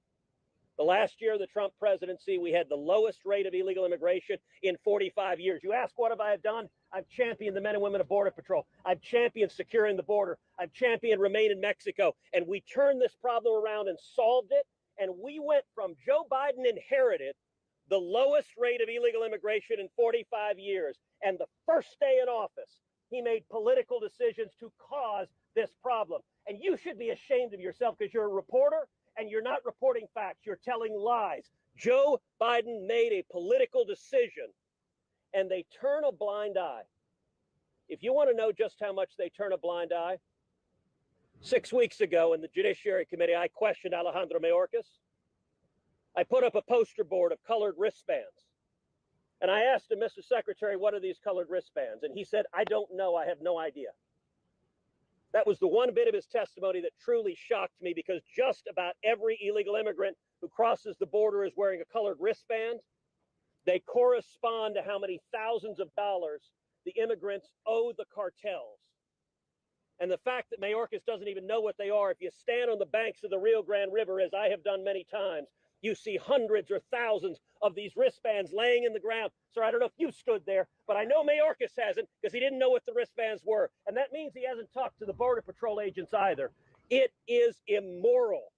the last year of the Trump presidency, we had the lowest rate of illegal immigration in 45 years. You ask, what have I done? I've championed the men and women of Border Patrol. I've championed securing the border. I've championed remain in Mexico. And we turned this problem around and solved it. And we went from Joe Biden inherited the lowest rate of illegal immigration in 45 years. And the first day in office, he made political decisions to cause this problem. And you should be ashamed of yourself, because you're a reporter and you're not reporting facts. You're telling lies. Joe Biden made a political decision, and they turn a blind eye. If you want to know just how much they turn a blind eye, 6 weeks ago in the Judiciary Committee, I questioned Alejandro Mayorkas. I put up a poster board of colored wristbands. And I asked him, Mr. Secretary, what are these colored wristbands? And he said, I don't know. I have no idea. That was the one bit of his testimony that truly shocked me, because just about every illegal immigrant who crosses the border is wearing a colored wristband. They correspond to how many thousands of dollars the immigrants owe the cartels. And the fact that Mayorkas doesn't even know what they are, if you stand on the banks of the Rio Grande River, as I have done many times, you see hundreds or thousands of these wristbands laying in the ground. Sir, I don't know if you stood there, but I know Mayorkas hasn't, because he didn't know what the wristbands were. And that means he hasn't talked to the Border Patrol agents either. It is immoral.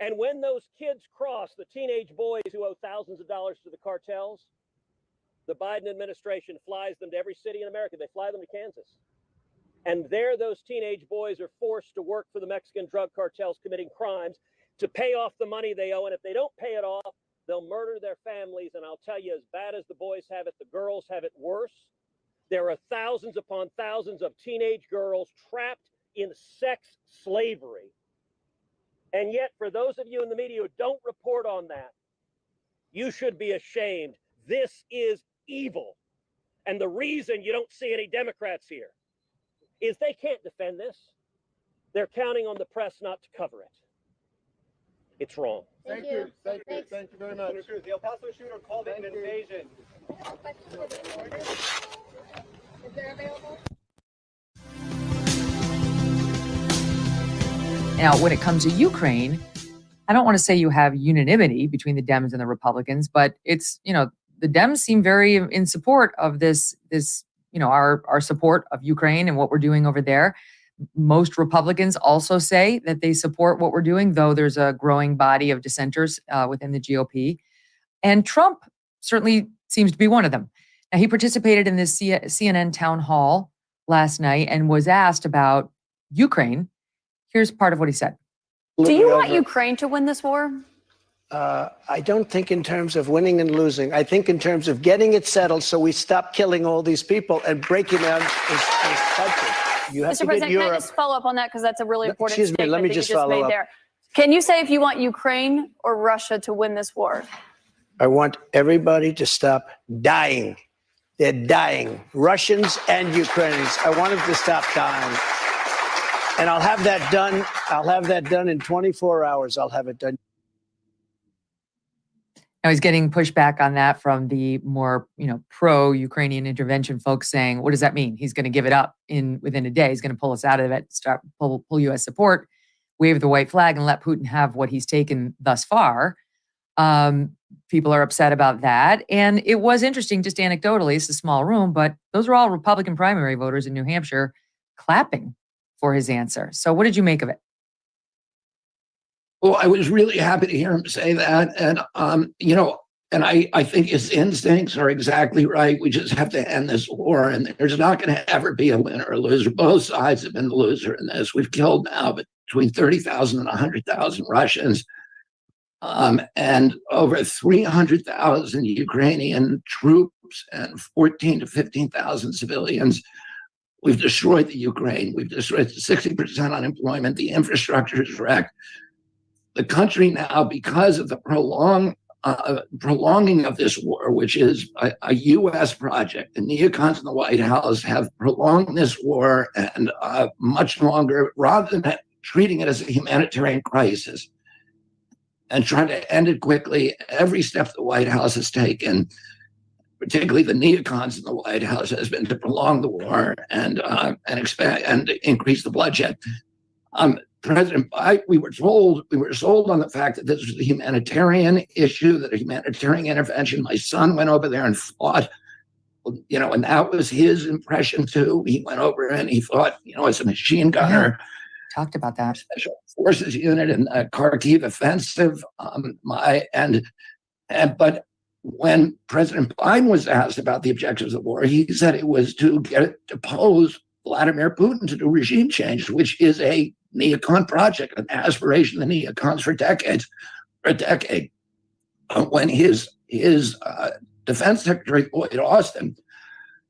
And when those kids cross, the teenage boys who owe thousands of dollars to the cartels, the Biden administration flies them to every city in America. They fly them to Kansas. And there those teenage boys are forced to work for the Mexican drug cartels committing crimes to pay off the money they owe. And if they don't pay it off, they'll murder their families. And I'll tell you, as bad as the boys have it, the girls have it worse. There are thousands upon thousands of teenage girls trapped in sex slavery. And yet, for those of you in the media who don't report on that, you should be ashamed. This is evil. And the reason you don't see any Democrats here is they can't defend this. They're counting on the press not to cover it. It's wrong. Thank you. Thank you. Thank you very much. The El Paso shooter called it an invasion. Is there available? Now, when it comes to Ukraine, I don't want to say you have unanimity between the Dems and the Republicans, but it's, the Dems seem very in support of this, our support of Ukraine and what we're doing over there. Most Republicans also say that they support what we're doing, though there's a growing body of dissenters within the GOP. And Trump certainly seems to be one of them. Now, he participated in this CNN town hall last night and was asked about Ukraine. Here's part of what he said. Do you want Ukraine to win this war? I don't think in terms of winning and losing. I think in terms of getting it settled so we stop killing all these people and breaking down this country. You have Mr. to President, get can I Europe. just follow up on that? Because that's a really important Excuse me, statement let me that just you just follow made up. there. Can you say if you want Ukraine or Russia to win this war? I want everybody to stop dying. They're dying. Russians and Ukrainians. I want them to stop dying. And I'll have that done. I'll have that done in 24 hours. I'll have it done. Now he's getting pushback on that from the more, pro-Ukrainian intervention folks saying, what does that mean? He's going to give it up within a day. He's going to pull us out of it, pull U.S. support, wave the white flag, and let Putin have what he's taken thus far. People are upset about that. And it was interesting, just anecdotally, it's a small room, but those are all Republican primary voters in New Hampshire clapping for his answer. So what did you make of it? Well, I was really happy to hear him say that. And, and I think his instincts are exactly right. We just have to end this war. And there's not going to ever be a winner or loser. Both sides have been the loser in this. We've killed now between 30,000 and 100,000 Russians. And over 300,000 Ukrainian troops and 14 to 15,000 civilians. We've destroyed the Ukraine. We've destroyed 60% unemployment. The infrastructure is wrecked. The country now, because of the prolonging of this war, which is a U.S. project, the neocons in the White House have prolonged this war and much longer, rather than treating it as a humanitarian crisis and trying to end it quickly. Every step the White House has taken, particularly the neocons in the White House, has been to prolong the war and expand and increase the bloodshed. President Biden, we were sold on the fact that this was a humanitarian issue, that a humanitarian intervention. My son went over there and fought, and that was his impression too. He went over and he fought, as a machine gunner. Yeah, talked about that. Special Forces unit in the Kharkiv offensive. But when President Biden was asked about the objectives of the war, he said it was to depose Vladimir Putin, to do regime change, which is a neocon project, an aspiration of the neocons for a decade. When his defense secretary, Lloyd Austin,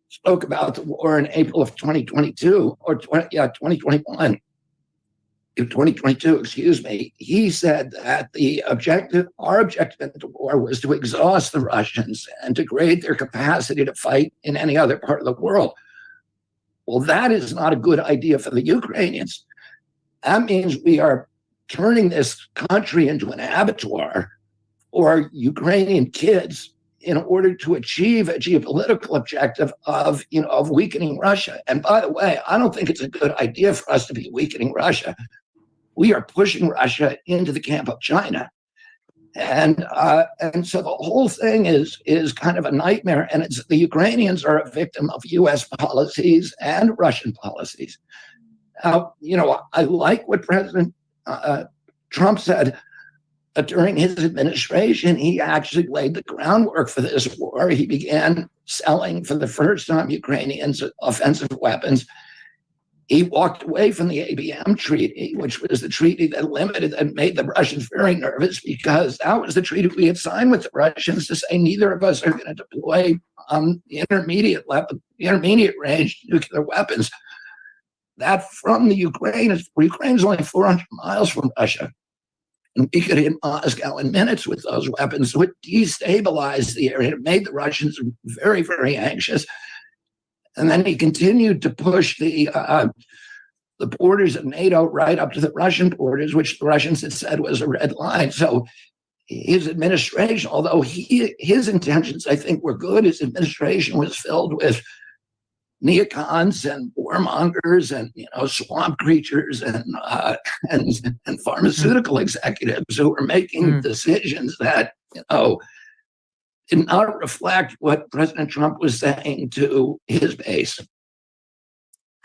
spoke about the war in April of 2022, or 2021, 2022, excuse me, he said that our objective in the war was to exhaust the Russians and degrade their capacity to fight in any other part of the world. Well, that is not a good idea for the Ukrainians. That means we are turning this country into an abattoir for Ukrainian kids in order to achieve a geopolitical objective of weakening Russia. And by the way, I don't think it's a good idea for us to be weakening Russia. We are pushing Russia into the camp of China. And so the whole thing is kind of a nightmare. And the Ukrainians are a victim of U.S. policies and Russian policies. Now, I like what President Trump said during his administration. He actually laid the groundwork for this war. He began selling for the first time Ukrainians offensive weapons. He walked away from the ABM treaty, which was the treaty that limited and made the Russians very nervous, because that was the treaty we had signed with the Russians to say neither of us are going to deploy the intermediate range nuclear weapons. That from the Ukraine's only 400 miles from Russia. And we could hit Moscow in minutes with those weapons. So it destabilized the area. It made the Russians very, very anxious. And then he continued to push the the borders of NATO right up to the Russian borders, which the Russians had said was a red line. So his administration, although his intentions, I think, were good, his administration was filled with neocons and warmongers and swamp creatures and pharmaceutical executives who were making decisions that did not reflect what President Trump was saying to his base.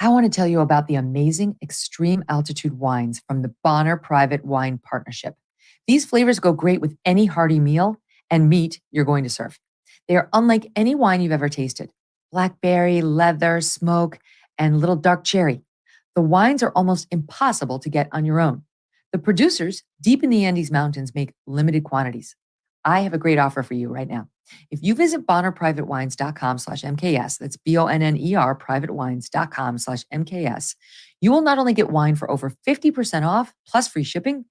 I want to tell you about the amazing extreme altitude wines from the Bonner Private Wine Partnership. These flavors go great with any hearty meal and meat you're going to serve. They are unlike any wine you've ever tasted. Blackberry, leather, smoke, and little dark cherry. The wines are almost impossible to get on your own. The producers deep in the Andes Mountains make limited quantities. I have a great offer for you right now. If you visit bonnerprivatewines.com/MKS, that's BONNER privatewines.com/MKS, you will not only get wine for over 50% off plus free shipping,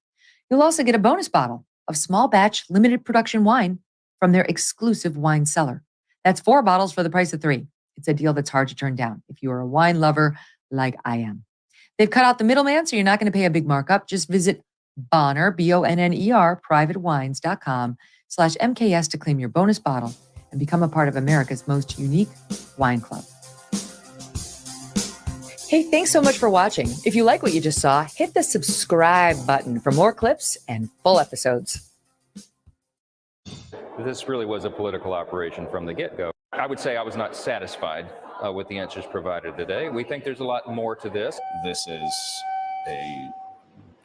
you'll also get a bonus bottle of small batch limited production wine from their exclusive wine cellar. That's 4 bottles for the price of 3. It's a deal that's hard to turn down if you are a wine lover like I am. They've cut out the middleman, so you're not going to pay a big markup. Just visit Bonner, BONNER privatewines.com/MKS to claim your bonus bottle and become a part of America's most unique wine club. Hey, thanks so much for watching. If you like what you just saw, hit the subscribe button for more clips and full episodes. This really was a political operation from the get-go. I would say I was not satisfied with the answers provided today. We think there's a lot more to this. This is a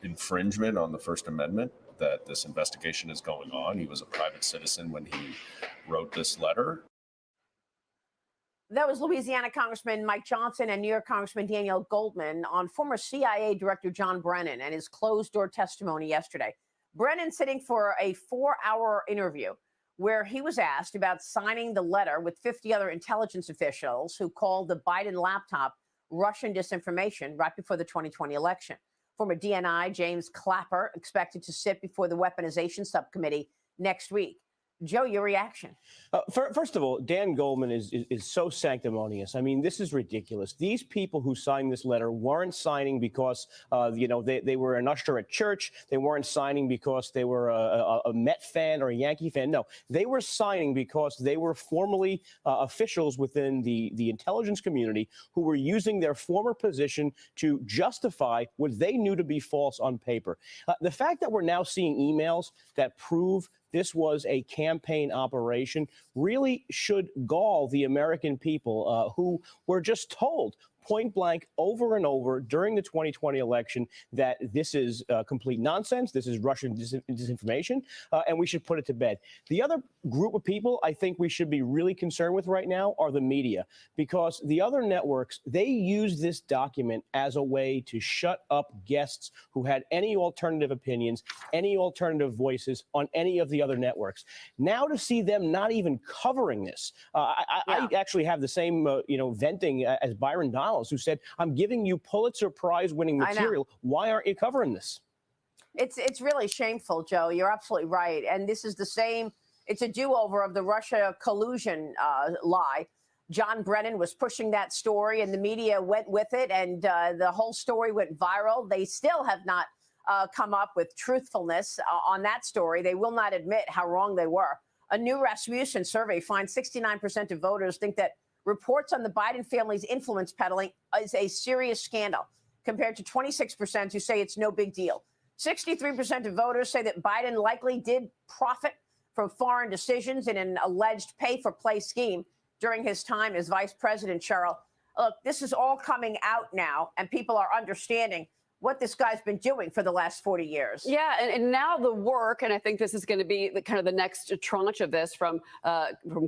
infringement on the First Amendment that this investigation is going on. He was a private citizen when he wrote this letter. That was Louisiana Congressman Mike Johnson and New York Congressman Daniel Goldman on former CIA Director John Brennan and his closed-door testimony yesterday. Brennan sitting for a 4-hour interview where he was asked about signing the letter with 50 other intelligence officials who called the Biden laptop Russian disinformation right before the 2020 election. Former DNI James Clapper expected to sit before the Weaponization Subcommittee next week. Joe, your reaction? First of all, Dan Goldman is so sanctimonious. I mean, this is ridiculous. These people who signed this letter weren't signing because, they were an usher at church. They weren't signing because they were a Met fan or a Yankee fan. No, they were signing because they were formerly officials within the intelligence community who were using their former position to justify what they knew to be false on paper. The fact that we're now seeing emails that prove this was a campaign operation really should gall the American people who were just told point blank over and over during the 2020 election that this is complete nonsense. This is Russian disinformation, and we should put it to bed. The other group of people I think we should be really concerned with right now are the media, because the other networks, they use this document as a way to shut up guests who had any alternative opinions, any alternative voices on any of the other networks. Now to see them not even covering this, I actually have the same, venting as Byron Donalds, who said, I'm giving you Pulitzer Prize winning material. Why aren't you covering this? It's really shameful, Joe. You're absolutely right. And this is the same. It's a do-over of the Russia collusion lie. John Brennan was pushing that story and the media went with it, and the whole story went viral. They still have not come up with truthfulness on that story. They will not admit how wrong they were. A new Rasmussen survey finds 69% of voters think that reports on the Biden family's influence peddling is a serious scandal, compared to 26% who say it's no big deal. 63% of voters say that Biden likely did profit from foreign decisions in an alleged pay-for-play scheme during his time as vice president, Cheryl. Look, this is all coming out now, and people are understanding what this guy's been doing for the last 40 years. Yeah, and now the work, and I think this is going to be kind of the next tranche of this from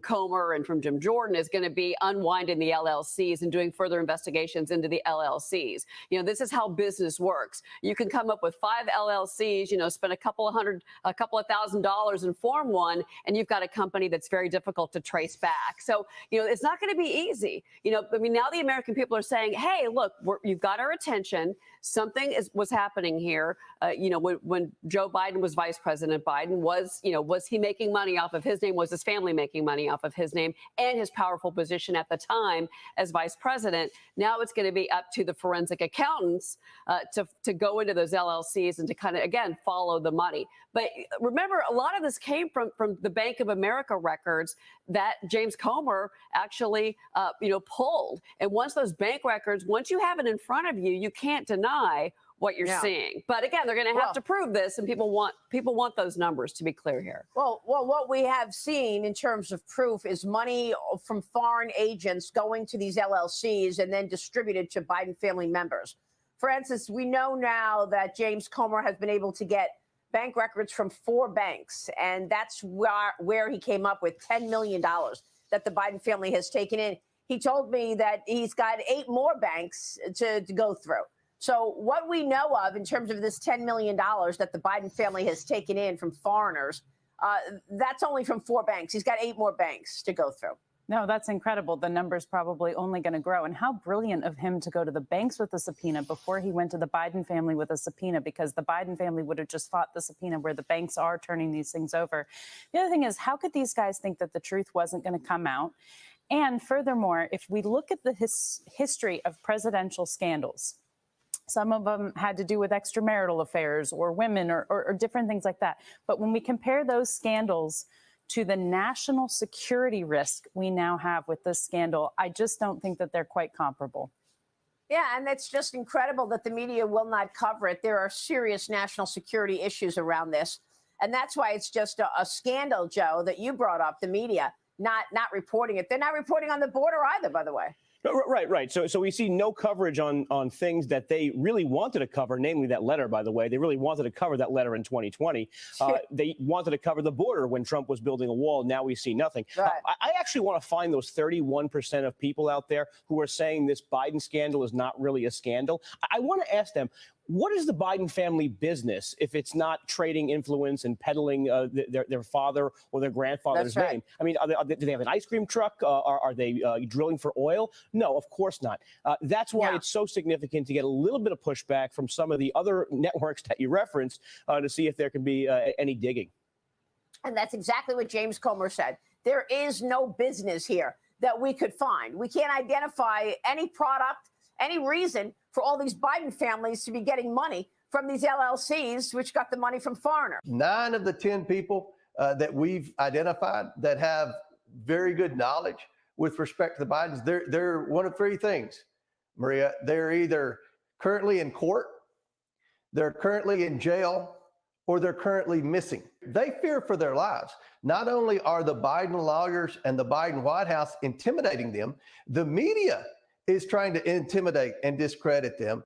Comer and from Jim Jordan, is going to be unwinding the LLCs and doing further investigations into the LLCs. This is how business works. You can come up with 5 LLCs, spend a couple of $1,000s and form one, and you've got a company that's very difficult to trace back. So, it's not going to be easy. Now the American people are saying, hey, look, you've got our attention. was happening here. When Joe Biden was Vice President Biden, was he making money off of his name? Was his family making money off of his name and his powerful position at the time as Vice President? Now it's going to be up to the forensic accountants to go into those LLCs and to kind of, again, follow the money. But remember, a lot of this came from the Bank of America records that James Comer actually, pulled. And once those bank records, once you have it in front of you, you can't deny what you're seeing. But again, they're going to have to prove this, and people want those numbers, to be clear here. Well, what we have seen in terms of proof is money from foreign agents going to these LLCs and then distributed to Biden family members. For instance, we know now that James Comer has been able to get bank records from 4 banks, and that's where he came up with $10 million that the Biden family has taken in. He told me that he's got 8 more banks to go through. So what we know of in terms of this $10 million that the Biden family has taken in from foreigners, that's only from 4 banks. He's got 8 more banks to go through. No, that's incredible. The number's probably only going to grow. And how brilliant of him to go to the banks with a subpoena before he went to the Biden family with a subpoena, because the Biden family would have just fought the subpoena where the banks are turning these things over. The other thing is, how could these guys think that the truth wasn't going to come out? And furthermore, if we look at the history of presidential scandals, some of them had to do with extramarital affairs or women or different things like that. But when we compare those scandals to the national security risk we now have with this scandal, I just don't think that they're quite comparable. Yeah, and it's just incredible that the media will not cover it. There are serious national security issues around this. And that's why it's just a scandal, Joe, that you brought up, the media not reporting it. They're not reporting on the border either, by the way. Right. So we see no coverage on things that they really wanted to cover, namely that letter, by the way. They really wanted to cover that letter in 2020. They wanted to cover the border when Trump was building a wall. Now we see nothing. Right. I actually want to find those 31% of people out there who are saying this Biden scandal is not really a scandal. I want to ask them, what is the Biden family business if it's not trading influence and peddling their father or their grandfather's name? I mean, do they have an ice cream truck? Are they drilling for oil? No, of course not. That's why it's so significant to get a little bit of pushback from some of the other networks that you referenced to see if there can be any digging. And that's exactly what James Comer said. There is no business here that we could find. We can't identify any product, any reason for all these Biden families to be getting money from these LLCs, which got the money from foreigners. 9 of the 10 people that we've identified that have very good knowledge with respect to the Bidens, they're one of 3 things, Maria. They're either currently in court, they're currently in jail, or they're currently missing. They fear for their lives. Not only are the Biden lawyers and the Biden White House intimidating them, the media is trying to intimidate and discredit them.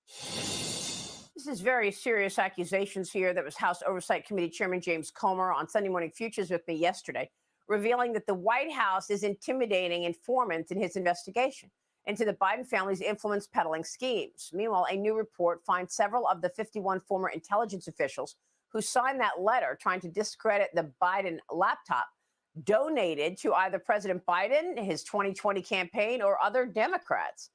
This is very serious accusations here. That was House Oversight Committee Chairman James Comer on Sunday Morning Futures with me yesterday, revealing that the White House is intimidating informants in his investigation into the Biden family's influence peddling schemes. Meanwhile, a new report finds several of the 51 former intelligence officials who signed that letter trying to discredit the Biden laptop donated to either President Biden, his 2020 campaign, or other Democrats.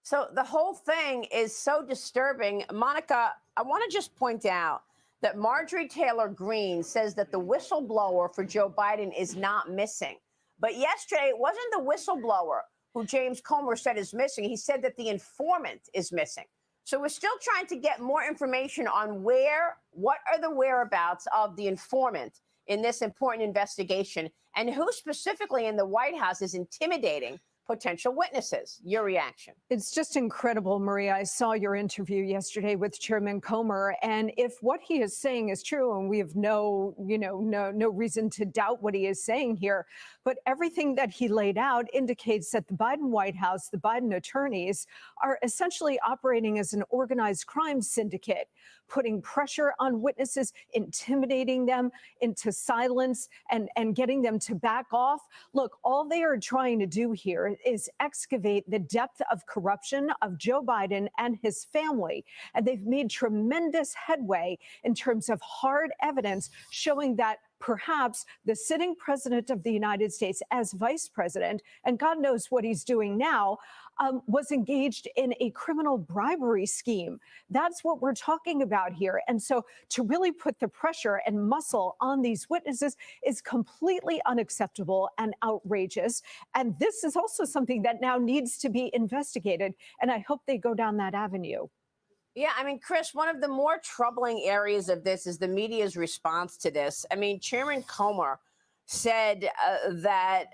So the whole thing is so disturbing. Monica, I want to just point out that Marjorie Taylor Greene says that the whistleblower for Joe Biden is not missing. But yesterday, it wasn't the whistleblower who James Comer said is missing. He said that the informant is missing. So we're still trying to get more information on what are the whereabouts of the informant in this important investigation, and who specifically in the White House is intimidating potential witnesses. Your reaction? It's just incredible, Maria. I saw your interview yesterday with Chairman Comer, and if what he is saying is true, and we have no reason to doubt what he is saying here, but everything that he laid out indicates that the Biden White House, the Biden attorneys, are essentially operating as an organized crime syndicate, putting pressure on witnesses, intimidating them into silence, and getting them to back off. Look, all they are trying to do here is excavate the depth of corruption of Joe Biden and his family. And they've made tremendous headway in terms of hard evidence showing that perhaps the sitting president of the United States as vice president, and God knows what he's doing now, was engaged in a criminal bribery scheme. That's what we're talking about here. And so to really put the pressure and muscle on these witnesses is completely unacceptable and outrageous. And this is also something that now needs to be investigated. And I hope they go down that avenue. Yeah, I mean, Chris, one of the more troubling areas of this is the media's response to this. I mean, Chairman Comer said that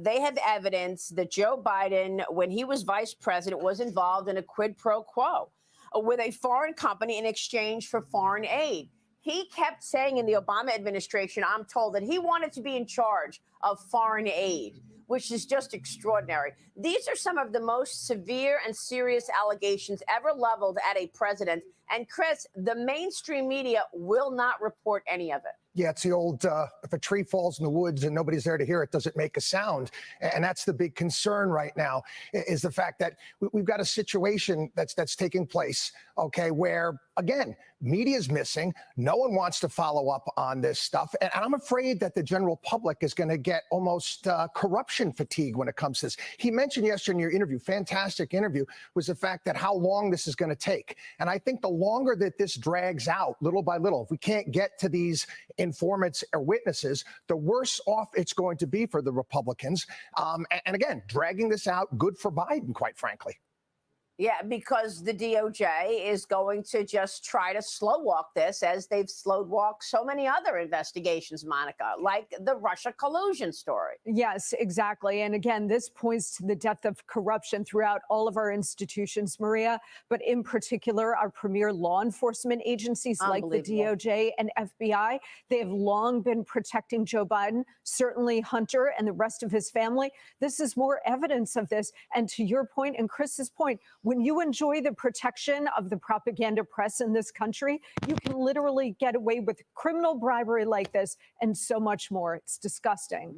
they have evidence that Joe Biden, when he was vice president, was involved in a quid pro quo with a foreign company in exchange for foreign aid. He kept saying in the Obama administration, I'm told, that he wanted to be in charge of foreign aid, which is just extraordinary. These are some of the most severe and serious allegations ever leveled at a president. And Chris, the mainstream media will not report any of it. Yeah, it's the old, if a tree falls in the woods and nobody's there to hear it, does it make a sound? And that's the big concern right now, is the fact that we've got a situation that's taking place, okay, where, again, media's missing. No one wants to follow up on this stuff. And I'm afraid that the general public is going to get almost corruption fatigue when it comes to this. He mentioned yesterday in your interview, fantastic interview, was the fact that how long this is going to take. And I think the longer that this drags out, little by little, if we can't get to these informants or witnesses, the worse off it's going to be for the Republicans. And again, dragging this out, good for Biden, quite frankly. Yeah, because the DOJ is going to just try to slow walk this, as they've slowed walked so many other investigations, Monica, like the Russia collusion story. Yes, exactly. And again, this points to the depth of corruption throughout all of our institutions, Maria, but in particular, our premier law enforcement agencies like the DOJ and FBI. They have long been protecting Joe Biden, certainly Hunter and the rest of his family. This is more evidence of this. And to your point and Chris's point, when you enjoy the protection of the propaganda press in this country, you can literally get away with criminal bribery like this and so much more. It's disgusting.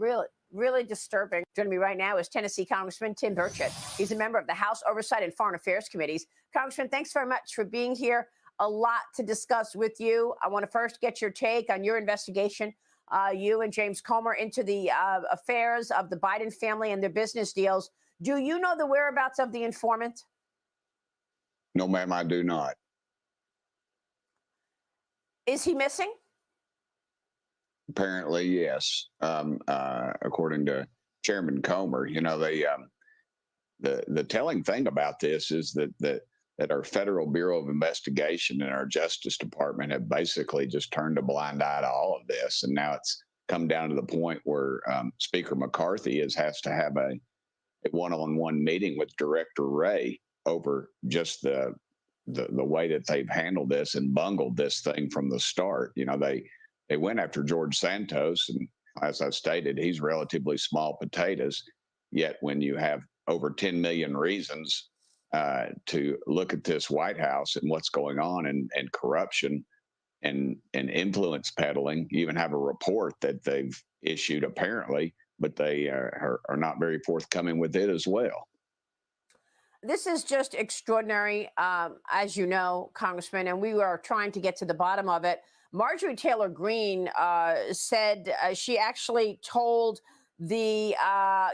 Really disturbing. Joining me right now is Tennessee Congressman Tim Burchett. He's a member of the House Oversight and Foreign Affairs Committees. Congressman, thanks very much for being here. A lot to discuss with you. I want to first get your take on your investigation, you and James Comer, into the affairs of the Biden family and their business deals. Do you know the whereabouts of the informant? No, ma'am, I do not. Is he missing? Apparently, yes. According to Chairman Comer, you know, the telling thing about this is that our Federal Bureau of Investigation and our Justice Department have basically just turned a blind eye to all of this, and now it's come down to the point where Speaker McCarthy has to have a one-on-one meeting with Director Wray over just the way that they've handled this and bungled this thing from the start. You know, they went after George Santos, and as I stated, he's relatively small potatoes. Yet when you have over 10 million reasons to look at this White House and what's going on and corruption and influence peddling, you even have a report that they've issued apparently, but they are not very forthcoming with it as well. This is just extraordinary, as you know, Congressman, and we are trying to get to the bottom of it. Marjorie Taylor Greene said she actually told the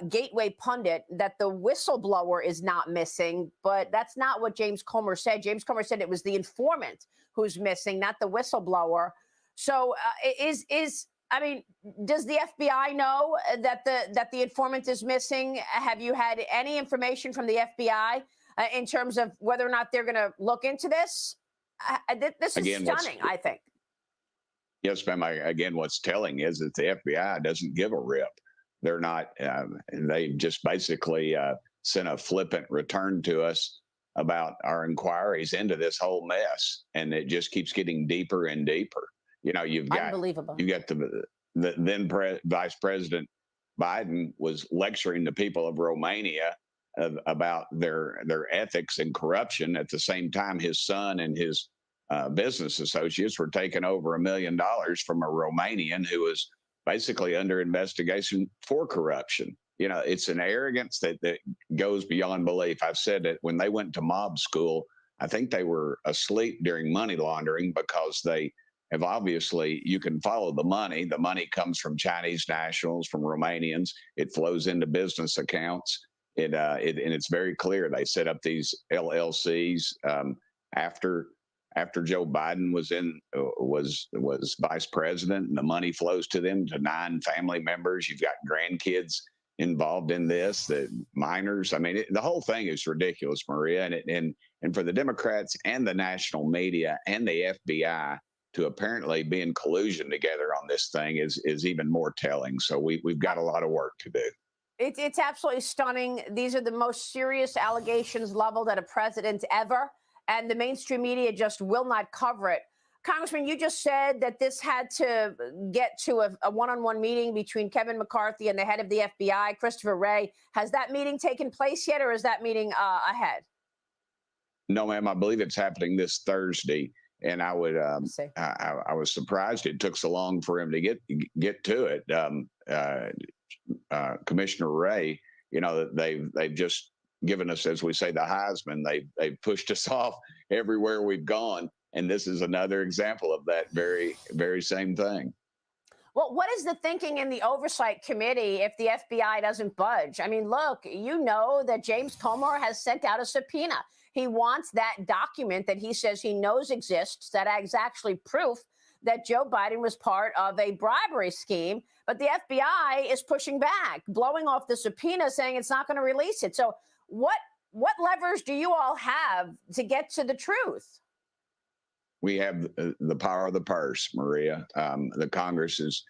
Gateway pundit that the whistleblower is not missing, but that's not what James Comer said. James Comer said it was the informant who's missing, not the whistleblower. So I mean, does the FBI know that the informant is missing? Have you had any information from the FBI in terms of whether or not they're going to look into this? This is stunning, I think. Yes, ma'am. Again, what's telling is that the FBI doesn't give a rip. They're not. They just basically sent a flippant return to us about our inquiries into this whole mess, and it just keeps getting deeper and deeper. You know, you've got the then Vice President Biden was lecturing the people of Romania about their ethics and corruption. At the same time, his son and his business associates were taking over $1 million from a Romanian who was basically under investigation for corruption. You know, it's an arrogance that goes beyond belief. I've said that when they went to mob school, I think they were asleep during money laundering because they have obviously, you can follow the money. The money comes from Chinese nationals, from Romanians. It flows into business accounts. And it's very clear. They set up these LLCs after Joe Biden was vice president, and the money flows to them, to 9 family members. You've got grandkids involved in this, the minors. I mean, the whole thing is ridiculous, Maria. And for the Democrats and the national media and the FBI to apparently be in collusion together on this thing is even more telling. So we've got a lot of work to do. It's absolutely stunning. These are the most serious allegations leveled at a president ever, and the mainstream media just will not cover it. Congressman, you just said that this had to get to a one-on-one meeting between Kevin McCarthy and the head of the FBI, Christopher Wray. Has that meeting taken place yet, or is that meeting ahead? No, ma'am. I believe it's happening this Thursday, and I was surprised it took so long for him to get to it. Commissioner Wray, you know, they've just given us, as we say, the Heisman. They've pushed us off everywhere we've gone, and this is another example of that very same thing. Well, what is the thinking in the Oversight Committee if the FBI doesn't budge? I mean, look, you know that James Comer has sent out a subpoena. He wants that document that he says he knows exists, that is actually proof that Joe Biden was part of a bribery scheme. But the FBI is pushing back, blowing off the subpoena, saying it's not going to release it. So what levers do you all have to get to the truth? We have the power of the purse, Maria. The Congress is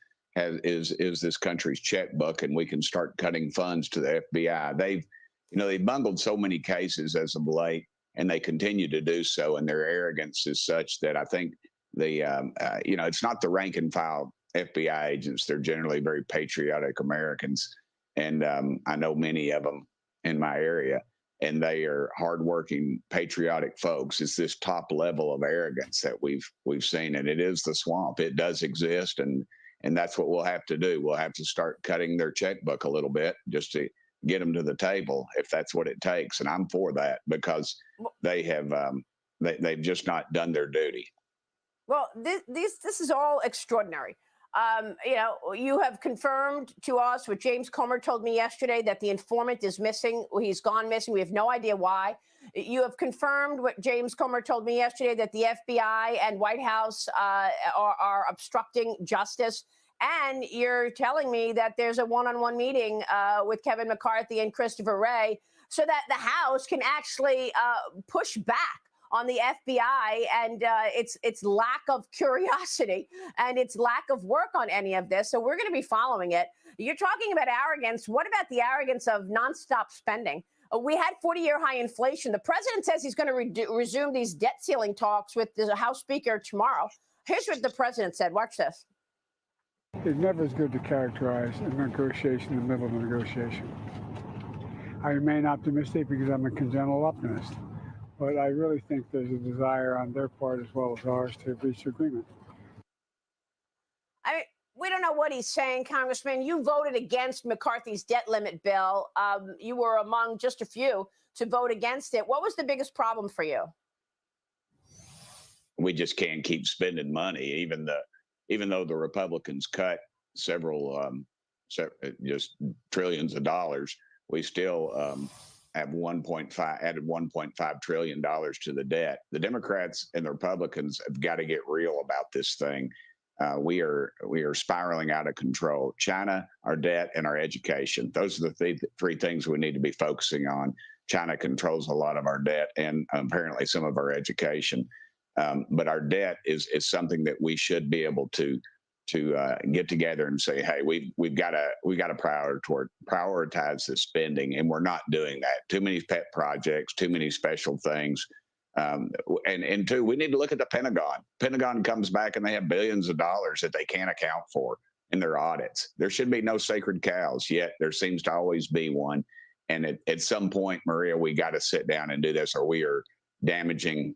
this country's checkbook, and we can start cutting funds to the FBI. They've bungled so many cases as of late, and they continue to do so. And their arrogance is such that I think it's not the rank and file FBI agents. They're generally very patriotic Americans, and I know many of them in my area. And they are hardworking, patriotic folks. It's this top level of arrogance that we've seen, and it is the swamp. It does exist, and that's what we'll have to do. We'll have to start cutting their checkbook a little bit just to get them to the table, if that's what it takes. And I'm for that, because they've just not done their duty. Well, this is all extraordinary. You have confirmed to us what James Comer told me yesterday, that the informant is missing. He's gone missing. We have no idea why. You have confirmed what James Comer told me yesterday, that the FBI and White House are obstructing justice. And you're telling me that there's a one-on-one meeting with Kevin McCarthy and Christopher Wray so that the House can actually push back on the FBI and its lack of curiosity and its lack of work on any of this. So we're going to be following it. You're talking about arrogance. What about the arrogance of nonstop spending? We had 40-year high inflation. The president says he's going to resume these debt ceiling talks with the House Speaker tomorrow. Here's what the president said. Watch this. It's never as good to characterize a negotiation in the middle of a negotiation. I remain optimistic because I'm a congenital optimist. But I really think there's a desire on their part as well as ours to reach agreement. We don't know what he's saying, Congressman. You voted against McCarthy's debt limit bill. You were among just a few to vote against it. What was the biggest problem for you? We just can't keep spending money, even though the Republicans cut several just trillions of dollars. We still have added $1.5 trillion to the debt. The Democrats and the Republicans have got to get real about this thing. We are spiraling out of control. China, our debt, and our education. Those are the three things we need to be focusing on. China controls a lot of our debt and apparently some of our education. But our debt is something that we should be able to get together and say, hey, we've got to prioritize the spending, and we're not doing that. Too many pet projects, too many special things, and two, we need to look at the Pentagon. Pentagon comes back and they have billions of dollars that they can't account for in their audits. There should be no sacred cows, yet there seems to always be one. And at some point, Maria, we got to sit down and do this, or we are damaging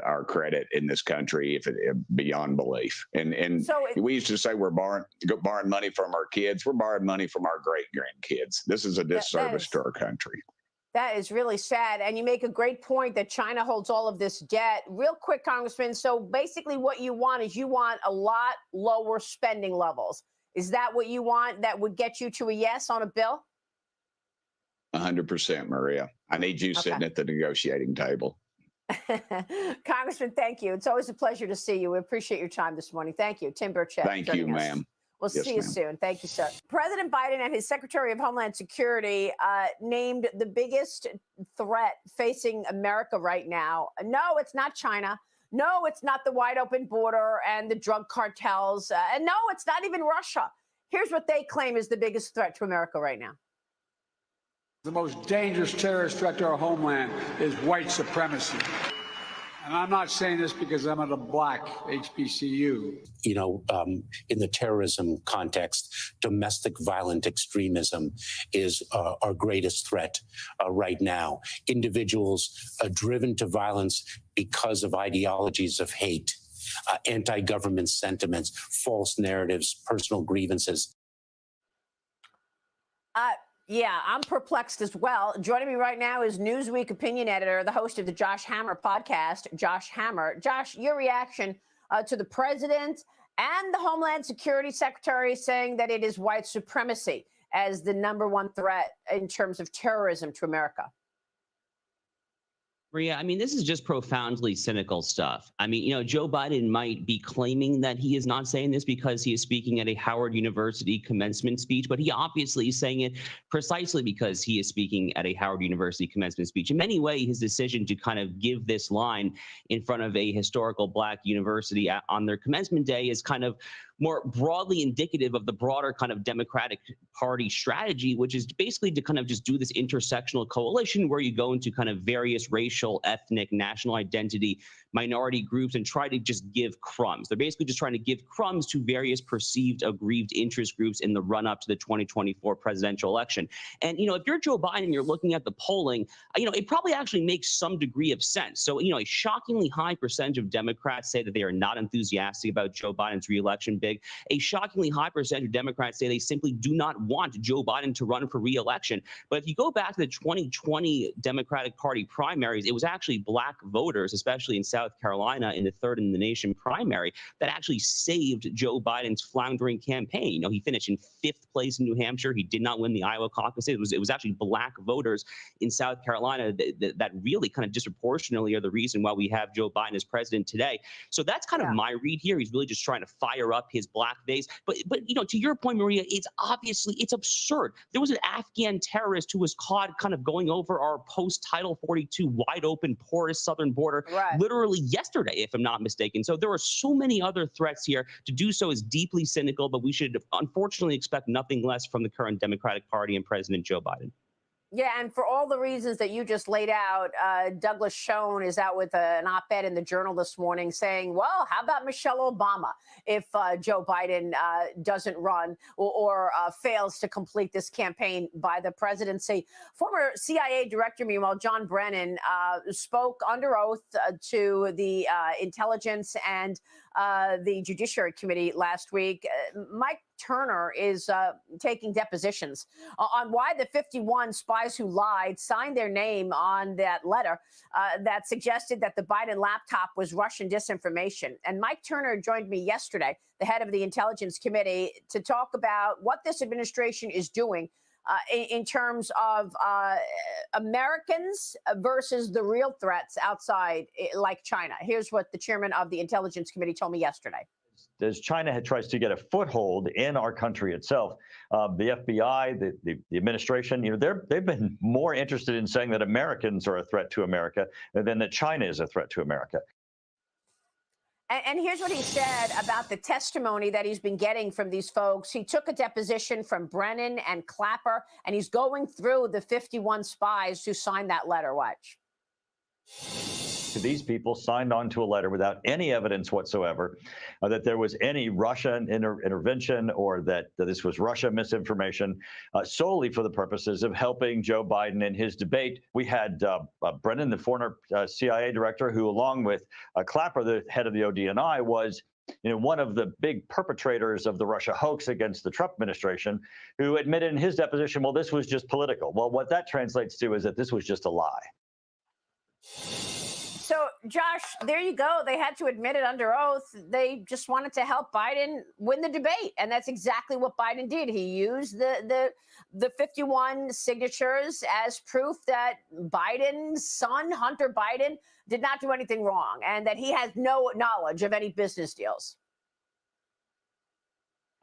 our credit in this country beyond belief. And so we used to say we're borrowing money from our kids. We're borrowing money from our great grandkids. This is a disservice to our country. That is really sad. And you make a great point that China holds all of this debt. Real quick, Congressman. So basically what you want is you want a lot lower spending levels. Is that what you want that would get you to a yes on a bill? 100%, Maria. I need you sitting at the negotiating table. Congressman, thank you. It's always a pleasure to see you. We appreciate your time this morning. Thank you. Tim Burchett. Thank you, ma'am. We'll see you soon. Thank you, sir. President Biden and his Secretary of Homeland Security named the biggest threat facing America right now. No, it's not China. No, it's not the wide open border and the drug cartels. And no, it's not even Russia. Here's what they claim is the biggest threat to America right now. The most dangerous terrorist threat to our homeland is white supremacy. And I'm not saying this because I'm at a black HBCU. You know, in the terrorism context, domestic violent extremism is our greatest threat right now. Individuals driven to violence because of ideologies of hate, anti-government sentiments, false narratives, personal grievances. Yeah, I'm perplexed as well. Joining me right now is Newsweek opinion editor, the host of the Josh Hammer podcast, Josh Hammer. Josh, your reaction to the president and the Homeland Security Secretary saying that it is white supremacy as the #1 threat in terms of terrorism to America. Maria, I mean, this is just profoundly cynical stuff. I mean, you know, Joe Biden might be claiming that he is not saying this because he is speaking at a Howard University commencement speech, but he obviously is saying it precisely because he is speaking at a Howard University commencement speech. In many ways, his decision to kind of give this line in front of a historical Black university on their commencement day is kind of more broadly indicative of the broader kind of Democratic Party strategy, which is basically to kind of just do this intersectional coalition where you go into kind of various racial, ethnic, national identity, minority groups and try to just give crumbs. They're basically just trying to give crumbs to various perceived aggrieved interest groups in the run up to the 2024 presidential election. And, you know, if you're Joe Biden, you're looking at the polling, you know, it probably actually makes some degree of sense. So, you know, a shockingly high percentage of Democrats say that they are not enthusiastic about Joe Biden's reelection bid. A shockingly high percentage of Democrats say they simply do not want Joe Biden to run for reelection. But if you go back to the 2020 Democratic Party primaries, it was actually Black voters, especially in South Carolina in the third in the nation primary, that actually saved Joe Biden's floundering campaign. You know, he finished in 5th place in New Hampshire. He did not win the Iowa caucus. It was actually Black voters in South Carolina that really kind of disproportionately are the reason why we have Joe Biden as president today. So that's kind of my read here. He's really just trying to fire up his Black base. But you know, to your point, Maria, it's absurd. There was an Afghan terrorist who was caught kind of going over our post-Title 42 wide open, porous southern border literally yesterday, if I'm not mistaken. So there are so many other threats here. To do so is deeply cynical, but we should unfortunately expect nothing less from the current Democratic Party and President Joe Biden. Yeah, and for all the reasons that you just laid out, Douglas Schoen is out with an op-ed in the Journal this morning saying, well, how about Michelle Obama if Joe Biden doesn't run or fails to complete this campaign by the presidency? Former CIA Director, meanwhile, John Brennan, spoke under oath to the Intelligence and the Judiciary Committee last week. Mike Turner is taking depositions on why the 51 spies who lied signed their name on that letter that suggested that the Biden laptop was Russian disinformation. And Mike Turner joined me yesterday, the head of the Intelligence Committee, to talk about what this administration is doing in terms of Americans versus the real threats outside, like China. Here's what the chairman of the Intelligence Committee told me yesterday. As China tries to get a foothold in our country itself, the FBI, the administration, you know, they've been more interested in saying that Americans are a threat to America than that China is a threat to America. And here's what he said about the testimony that he's been getting from these folks. He took a deposition from Brennan and Clapper, and he's going through the 51 spies who signed that letter. Watch. These people signed on to a letter without any evidence whatsoever that there was any Russian intervention or that this was Russia misinformation, solely for the purposes of helping Joe Biden in his debate. We had Brennan, the former CIA director, who, along with Clapper, the head of the ODNI, was one of the big perpetrators of the Russia hoax against the Trump administration, who admitted in his deposition, well, this was just political. Well, what that translates to is that this was just a lie. So, Josh, there you go. They had to admit it under oath. They just wanted to help Biden win the debate. And that's exactly what Biden did. He used the 51 signatures as proof that Biden's son, Hunter Biden, did not do anything wrong and that he has no knowledge of any business deals.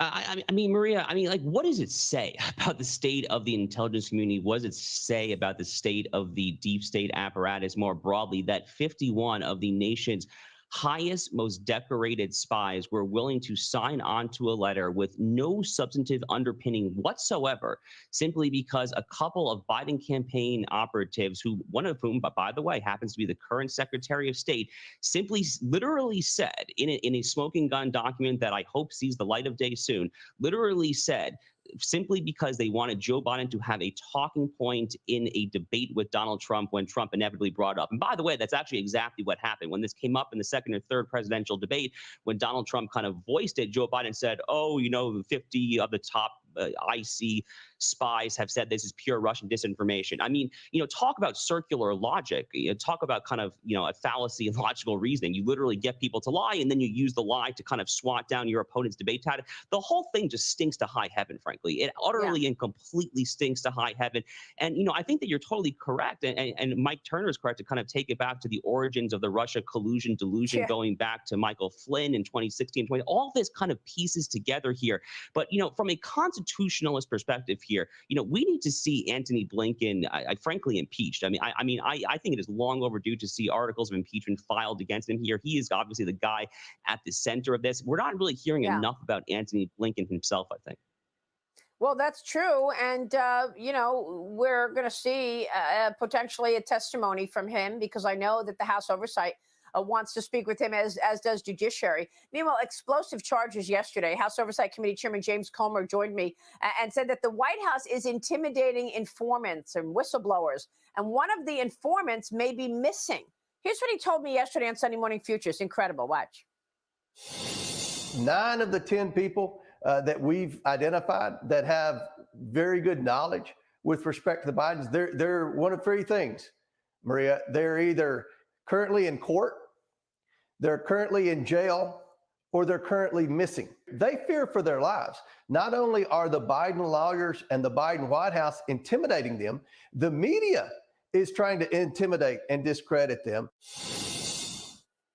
I mean, Maria, like, what does it say about the state of the intelligence community? What does it say about the state of the deep state apparatus more broadly that 51 of the nation's highest, most decorated spies were willing to sign on to a letter with no substantive underpinning whatsoever, simply because a couple of Biden campaign operatives, who one of whom, but by the way, happens to be the current Secretary of State, simply literally said in a smoking gun document that I hope sees the light of day soon, literally said, simply because they wanted Joe Biden to have a talking point in a debate with Donald Trump when Trump inevitably brought up. And by the way, that's actually exactly what happened. When this came up in the second or third presidential debate, when Donald Trump kind of voiced it, Joe Biden said, 50 of the top IC spies have said this is pure Russian disinformation. I mean, talk about circular logic. Talk about kind of, a fallacy in logical reasoning. You literally get people to lie, and then you use the lie to kind of swat down your opponent's debate tactic. The whole thing just stinks to high heaven, frankly. It utterly and completely stinks to high heaven. And, I think that you're totally correct. And Mike Turner is correct to kind of take it back to the origins of the Russia collusion delusion, going back to Michael Flynn in 2016, 20. All this kind of pieces together here. But, from a constitutionalist perspective here, we need to see Antony Blinken, frankly, impeached. I think it is long overdue to see articles of impeachment filed against him here. He is obviously the guy at the center of this. We're not really hearing enough about Antony Blinken himself, I think. Well, that's true. And, we're going to see potentially a testimony from him, because I know that the House Oversight wants to speak with him, as does Judiciary. Meanwhile, explosive charges yesterday. House Oversight Committee Chairman James Comer joined me and said that the White House is intimidating informants and whistleblowers, and one of the informants may be missing. Here's what he told me yesterday on Sunday Morning Futures. Incredible. Watch. 9 of the 10 people that we've identified that have very good knowledge with respect to the Bidens, they're one of 3 things, Maria. They're either currently in court, they're currently in jail, or they're currently missing. They fear for their lives. Not only are the Biden lawyers and the Biden White House intimidating them, the media is trying to intimidate and discredit them.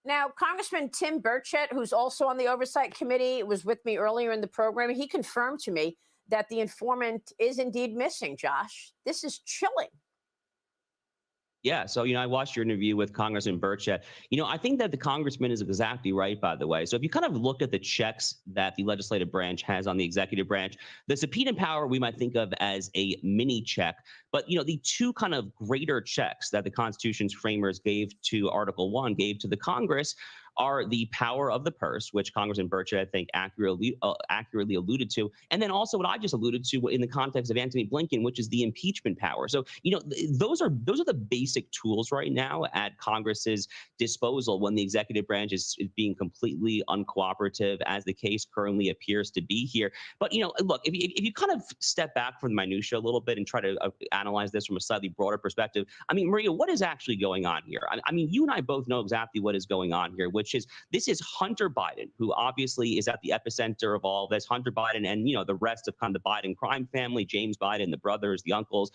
Now, Congressman Tim Burchett, who's also on the Oversight Committee, was with me earlier in the program. He confirmed to me that the informant is indeed missing, Josh. This is chilling. Yeah. So, I watched your interview with Congressman Burchett. I think that the congressman is exactly right, by the way. So if you kind of look at the checks that the legislative branch has on the executive branch, the subpoena power we might think of as a mini check. But, the 2 kind of greater checks that the Constitution's framers gave to Article 1, gave to the Congress, are the power of the purse, which Congressman Burchett, I think, accurately alluded to, and then also what I just alluded to in the context of Antony Blinken, which is the impeachment power. So, those are the basic tools right now at Congress's disposal when the executive branch is being completely uncooperative, as the case currently appears to be here. But, look, if you kind of step back from the minutia a little bit and try to analyze this from a slightly broader perspective, Maria, what is actually going on here? You and I both know exactly what is going on here, which is this is Hunter Biden, who obviously is at the epicenter of all this. Hunter Biden and, the rest of kind of the Biden crime family, James Biden, the brothers, the uncles,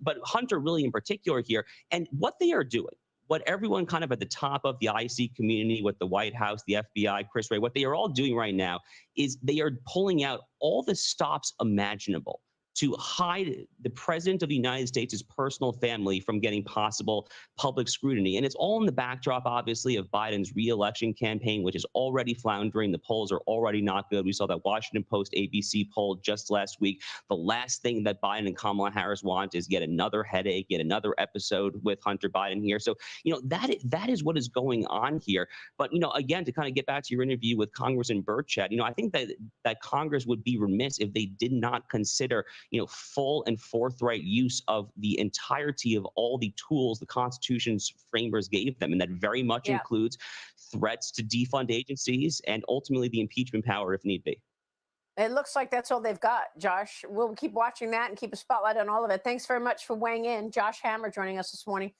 but Hunter really in particular here. And what they are doing, what everyone kind of at the top of the IC community, with the White House, the FBI, Chris Wray, what they are all doing right now is they are pulling out all the stops imaginable to hide the president of the United States' personal family from getting possible public scrutiny. And it's all in the backdrop, obviously, of Biden's re-election campaign, which is already floundering. The polls are already not good. We saw that Washington Post ABC poll just last week. The last thing that Biden and Kamala Harris want is yet another headache, yet another episode with Hunter Biden here. So, that is what is going on here. But, again, to kind of get back to your interview with Congressman Burchett, I think that Congress would be remiss if they did not consider full and forthright use of the entirety of all the tools the Constitution's framers gave them, and that very much includes threats to defund agencies and ultimately the impeachment power if need be. It looks like that's all they've got, Josh. We'll keep watching that and keep a spotlight on all of it. Thanks very much for weighing in. Josh Hammer joining us this morning.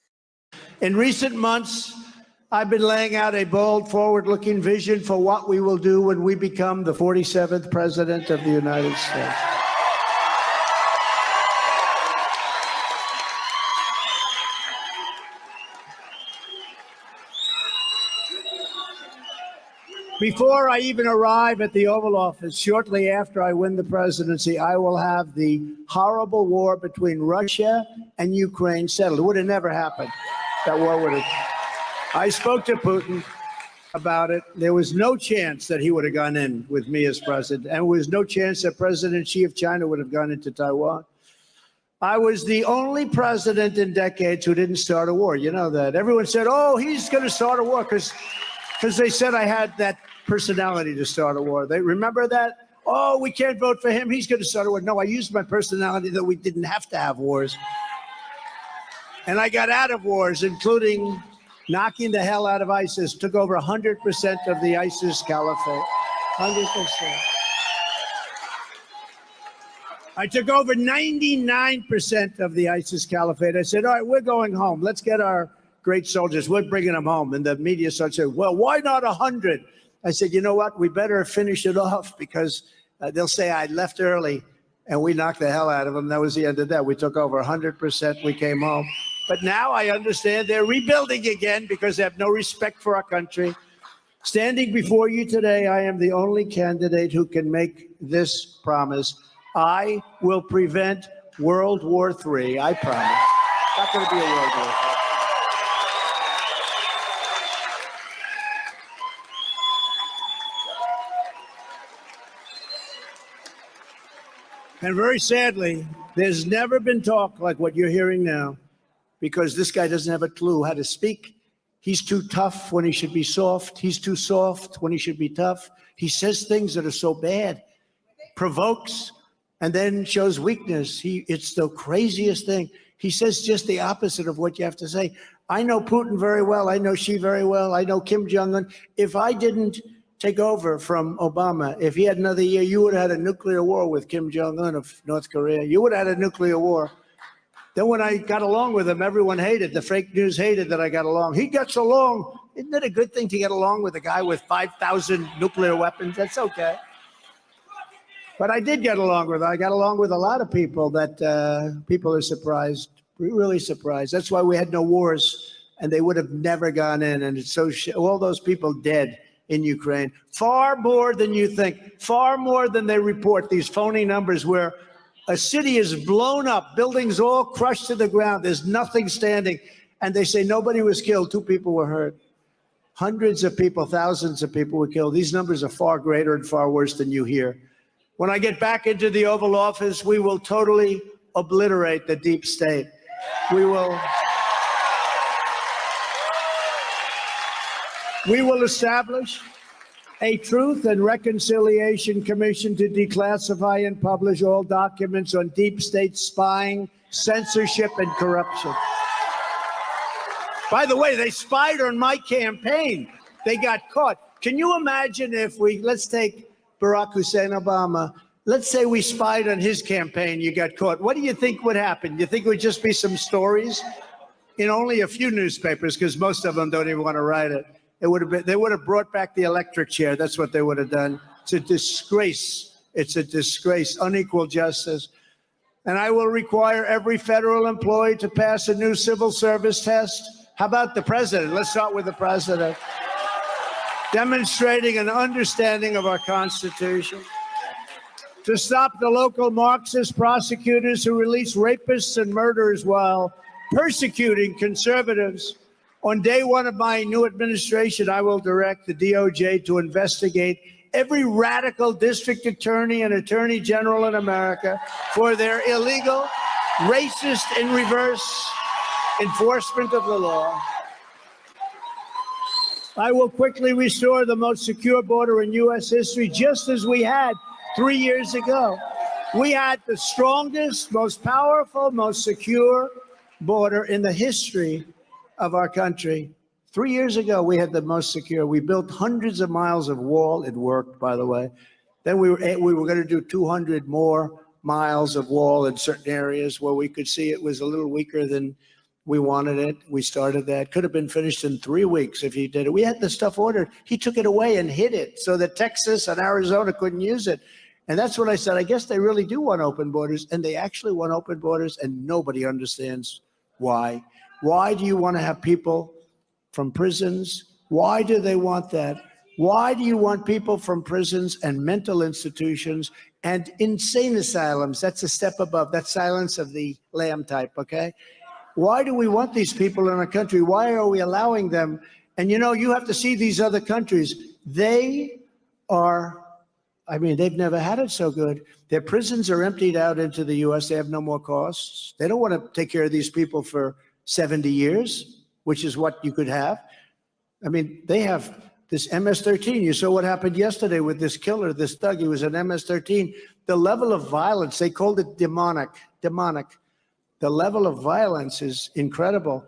In recent months, I've been laying out a bold, forward-looking vision for what we will do when we become the 47th president of the United States. Before I even arrive at the Oval Office, shortly after I win the presidency, I will have the horrible war between Russia and Ukraine settled. It would have never happened. That war would have. I spoke to Putin about it. There was no chance that he would have gone in with me as president, and there was no chance that President Xi of China would have gone into Taiwan. I was the only president in decades who didn't start a war. You know that. Everyone said, oh, he's going to start a war because they said I had that personality to start a war. They remember that? Oh, we can't vote for him. He's going to start a war. No, I used my personality that we didn't have to have wars. And I got out of wars, including knocking the hell out of ISIS, took over 100% of the ISIS caliphate. 100%. I took over 99% of the ISIS caliphate. I said, all right, we're going home. Let's get our great soldiers. We're bringing them home. And the media started saying, well, why not 100? I said, you know what? We better finish it off because they'll say I left early and we knocked the hell out of them. That was the end of that. We took over 100%. We came home. But now I understand they're rebuilding again because they have no respect for our country. Standing before you today, I am the only candidate who can make this promise. I will prevent World War III. I promise. Not going to be a World War III. And very sadly, there's never been talk like what you're hearing now, because this guy doesn't have a clue how to speak. He's too tough when he should be soft. He's too soft when he should be tough. He says things that are so bad, provokes, and then shows weakness. It's the craziest thing. He says just the opposite of what you have to say. I know Putin very well. I know Xi very well. I know Kim Jong-un. If I didn't take over from Obama, if he had another year, you would have had a nuclear war with Kim Jong-un of North Korea. You would have had a nuclear war. Then when I got along with him, everyone hated. The fake news hated that I got along. He gets along. Isn't it a good thing to get along with a guy with 5,000 nuclear weapons? That's okay. But I did get along with him. I got along with a lot of people that people are surprised, really surprised. That's why we had no wars, and they would have never gone in. And it's so all those people dead in Ukraine, far more than you think, far more than they report. These phony numbers where a city is blown up, buildings all crushed to the ground, there's nothing standing, and they say nobody was killed, 2 people were hurt. Hundreds of people, thousands of people were killed. These numbers are far greater and far worse than you hear. When I get back into the Oval Office, we will totally obliterate the deep state. We will establish a Truth and Reconciliation Commission to declassify and publish all documents on deep state spying, censorship, and corruption. By the way, they spied on my campaign. They got caught. Can you imagine if let's take Barack Hussein Obama. Let's say we spied on his campaign, you got caught. What do you think would happen? You think it would just be some stories in only a few newspapers, because most of them don't even want to write it. They would have brought back the electric chair. That's what they would have done. It's a disgrace. It's a disgrace, unequal justice. And I will require every federal employee to pass a new civil service test. How about the president? Let's start with the president. Demonstrating an understanding of our Constitution. To stop the local Marxist prosecutors who release rapists and murderers while persecuting conservatives. On day one of my new administration, I will direct the DOJ to investigate every radical district attorney and attorney general in America for their illegal, racist, in reverse enforcement of the law. I will quickly restore the most secure border in U.S. history, just as we had 3 years ago. We had the strongest, most powerful, most secure border in the history of our country. 3 years ago, we had the most secure. We built hundreds of miles of wall. It worked, by the way. Then we were going to do 200 more miles of wall in certain areas where we could see it was a little weaker than we wanted it. We started that. Could have been finished in 3 weeks if he did it. We had the stuff ordered. He took it away and hid it so that Texas and Arizona couldn't use it. And that's what I said. I guess they really do want open borders, and they actually want open borders, and nobody understands why. Why do you want to have people from prisons? Why do they want that? Why do you want people from prisons and mental institutions and insane asylums? That's a step above. That's Silence of the Lamb type, okay? Why do we want these people in our country? Why are we allowing them? And you know, you have to see these other countries. They are, I mean, they've never had it so good. Their prisons are emptied out into the U.S. They have no more costs. They don't want to take care of these people for 70 years, which is what you could have. I mean, they have this MS-13. You saw what happened yesterday with this killer, this thug. He was an MS-13. The level of violence, they called it demonic. The level of violence is incredible.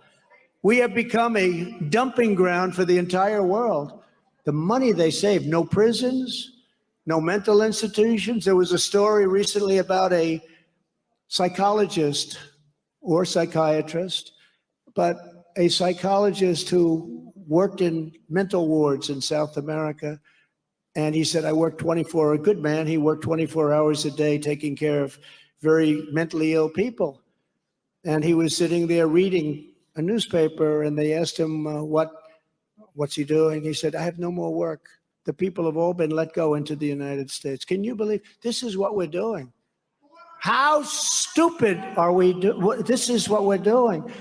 We have become a dumping ground for the entire world. The money they save, no prisons, no mental institutions. There was a story recently about a psychologist or psychiatrist, but a psychologist who worked in mental wards in South America. And he said, I worked 24, a good man, he worked 24 hours a day taking care of very mentally ill people. And he was sitting there reading a newspaper, and they asked him, what's he doing? He said, I have no more work. The people have all been let go into the United States. Can you believe this is what we're doing? How stupid are we? This is what we're doing.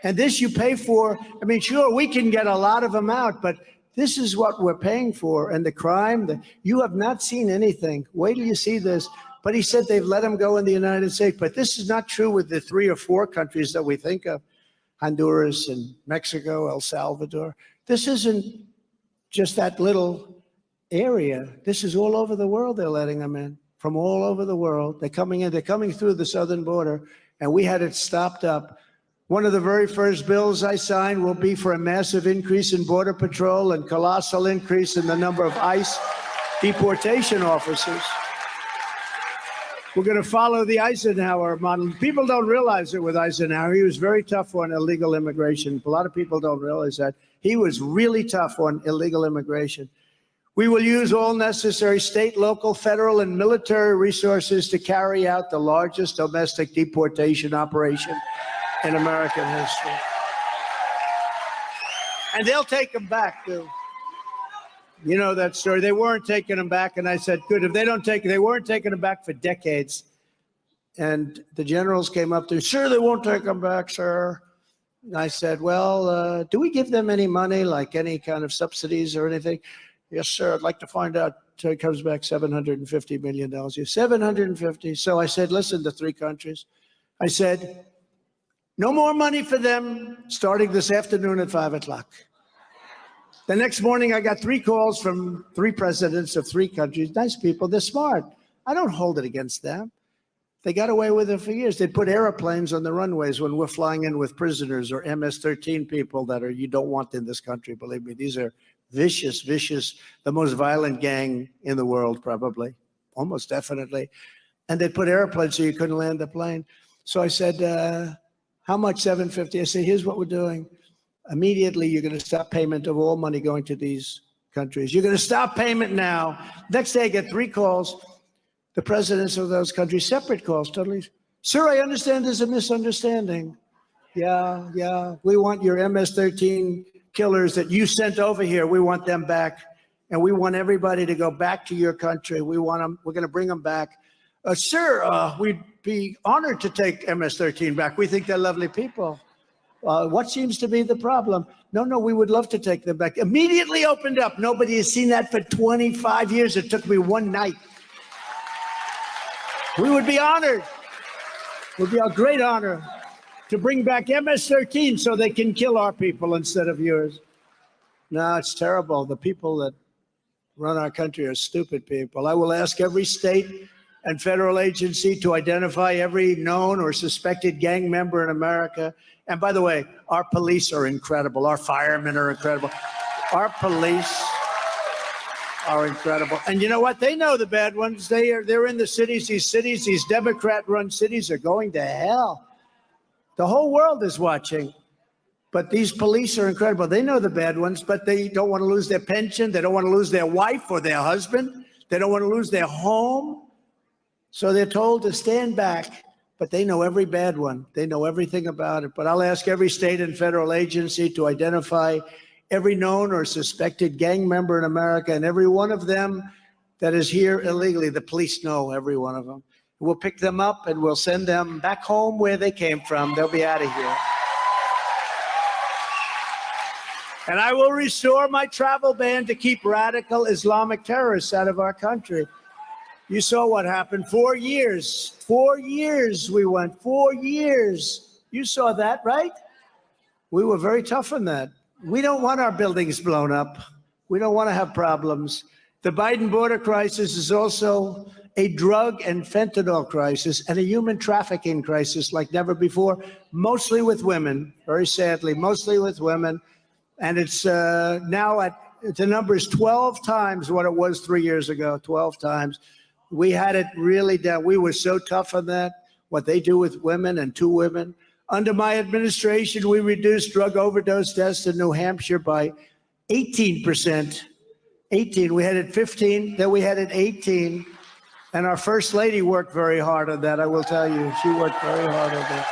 And this you pay for. I mean, sure, we can get a lot of them out, but this is what we're paying for. And the crime, you have not seen anything. Wait till you see this. But he said they've let them go in the United States. But this is not true with the 3 or 4 countries that we think of, Honduras and Mexico, El Salvador. This isn't just that little area. This is all over the world. They're letting them in from all over the world. They're coming in. They're coming through the southern border, and we had it stopped up. One of the very first bills I signed will be for a massive increase in Border Patrol and colossal increase in the number of ICE deportation officers. We're going to follow the Eisenhower model. People don't realize it with Eisenhower. He was very tough on illegal immigration. A lot of people don't realize that. He was really tough on illegal immigration. We will use all necessary state, local, federal, and military resources to carry out the largest domestic deportation operation in American history. And they'll take them back, too. You know that story. They weren't taking them back, and I said, good, if they don't take it, they weren't taking them back for decades. And the generals came up to, sir, they won't take them back, sir. And I said, well, do we give them any money, like any kind of subsidies or anything? Yes, sir, I'd like to find out. So it comes back $750 million. $750. So I said, listen, the 3 countries. I said, no more money for them starting this afternoon at 5 o'clock. The next morning, I got 3 calls from 3 presidents of 3 countries. Nice people. They're smart. I don't hold it against them. They got away with it for years. They put airplanes on the runways when we're flying in with prisoners or MS-13 people that you don't want in this country. Believe me, these are vicious, the most violent gang in the world, probably, almost definitely. And they put airplanes so you couldn't land the plane. So I said, how much? $750. I said, here's what we're doing. Immediately, you're going to stop payment of all money going to these countries. You're going to stop payment now. Next day, I get 3 calls. The presidents of those countries, separate calls, totally. Sir, I understand there's a misunderstanding. Yeah. We want your MS-13 killers that you sent over here. We want them back. And we want everybody to go back to your country. We want them. We're going to bring them back. Sir, we'd be honored to take MS-13 back. We think they're lovely people. What seems to be the problem? No, we would love to take them back. Immediately opened up. Nobody has seen that for 25 years. It took me 1 night. We would be honored. It would be a great honor to bring back MS-13 so they can kill our people instead of yours. No, it's terrible. The people that run our country are stupid people. I will ask every state and federal agency to identify every known or suspected gang member in America. And by the way, our police are incredible. Our firemen are incredible. Our police are incredible. And you know what? They know the bad ones. They're in the cities. These Democrat-run cities are going to hell. The whole world is watching. But these police are incredible. They know the bad ones, but they don't want to lose their pension. They don't want to lose their wife or their husband. They don't want to lose their home. So they're told to stand back, but they know every bad one. They know everything about it. But I'll ask every state and federal agency to identify every known or suspected gang member in America, and every one of them that is here illegally. The police know every one of them. We'll pick them up and we'll send them back home where they came from. They'll be out of here. And I will restore my travel ban to keep radical Islamic terrorists out of our country. You saw what happened. 4 years. 4 years we went. 4 years. You saw that, right? We were very tough on that. We don't want our buildings blown up. We don't want to have problems. The Biden border crisis is also a drug and fentanyl crisis and a human trafficking crisis like never before, mostly with women, very sadly, mostly with women. And it's now the number is 12 times what it was 3 years ago, 12 times. We had it really down. We were so tough on that, what they do with women and to women. Under my administration, we reduced drug overdose deaths in New Hampshire by 18%. 18. We had it 15, then we had it 18. And our First Lady worked very hard on that, I will tell you. She worked very hard on that.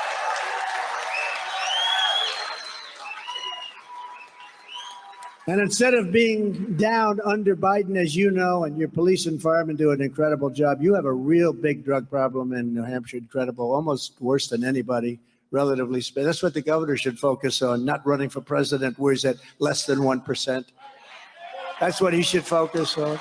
And instead of being down under Biden, as you know, and your police and firemen do an incredible job, you have a real big drug problem in New Hampshire, incredible, almost worse than anybody, relatively speaking. That's what the governor should focus on, not running for president where he's at less than 1%. That's what he should focus on.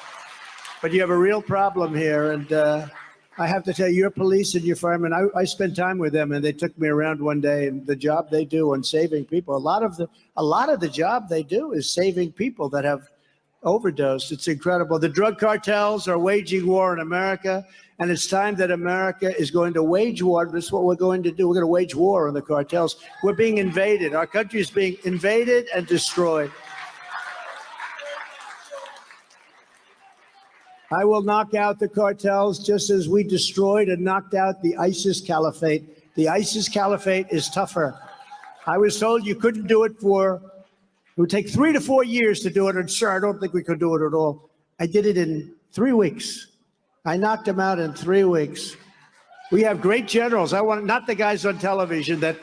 But you have a real problem here, and I have to tell you, your police and your firemen, I spent time with them, and they took me around one day, and the job they do on saving people, a lot of the job they do is saving people that have overdosed. It's incredible. The drug cartels are waging war in America, and it's time that America is going to wage war. This is what we're going to do. We're going to wage war on the cartels. We're being invaded. Our country is being invaded and destroyed. I will knock out the cartels just as we destroyed and knocked out the ISIS caliphate. The ISIS caliphate is tougher. I was told you couldn't do it it would take 3 to 4 years to do it. And sir, I don't think we could do it at all. I did it in 3 weeks. I knocked them out in 3 weeks. We have great generals. I want not the guys on television that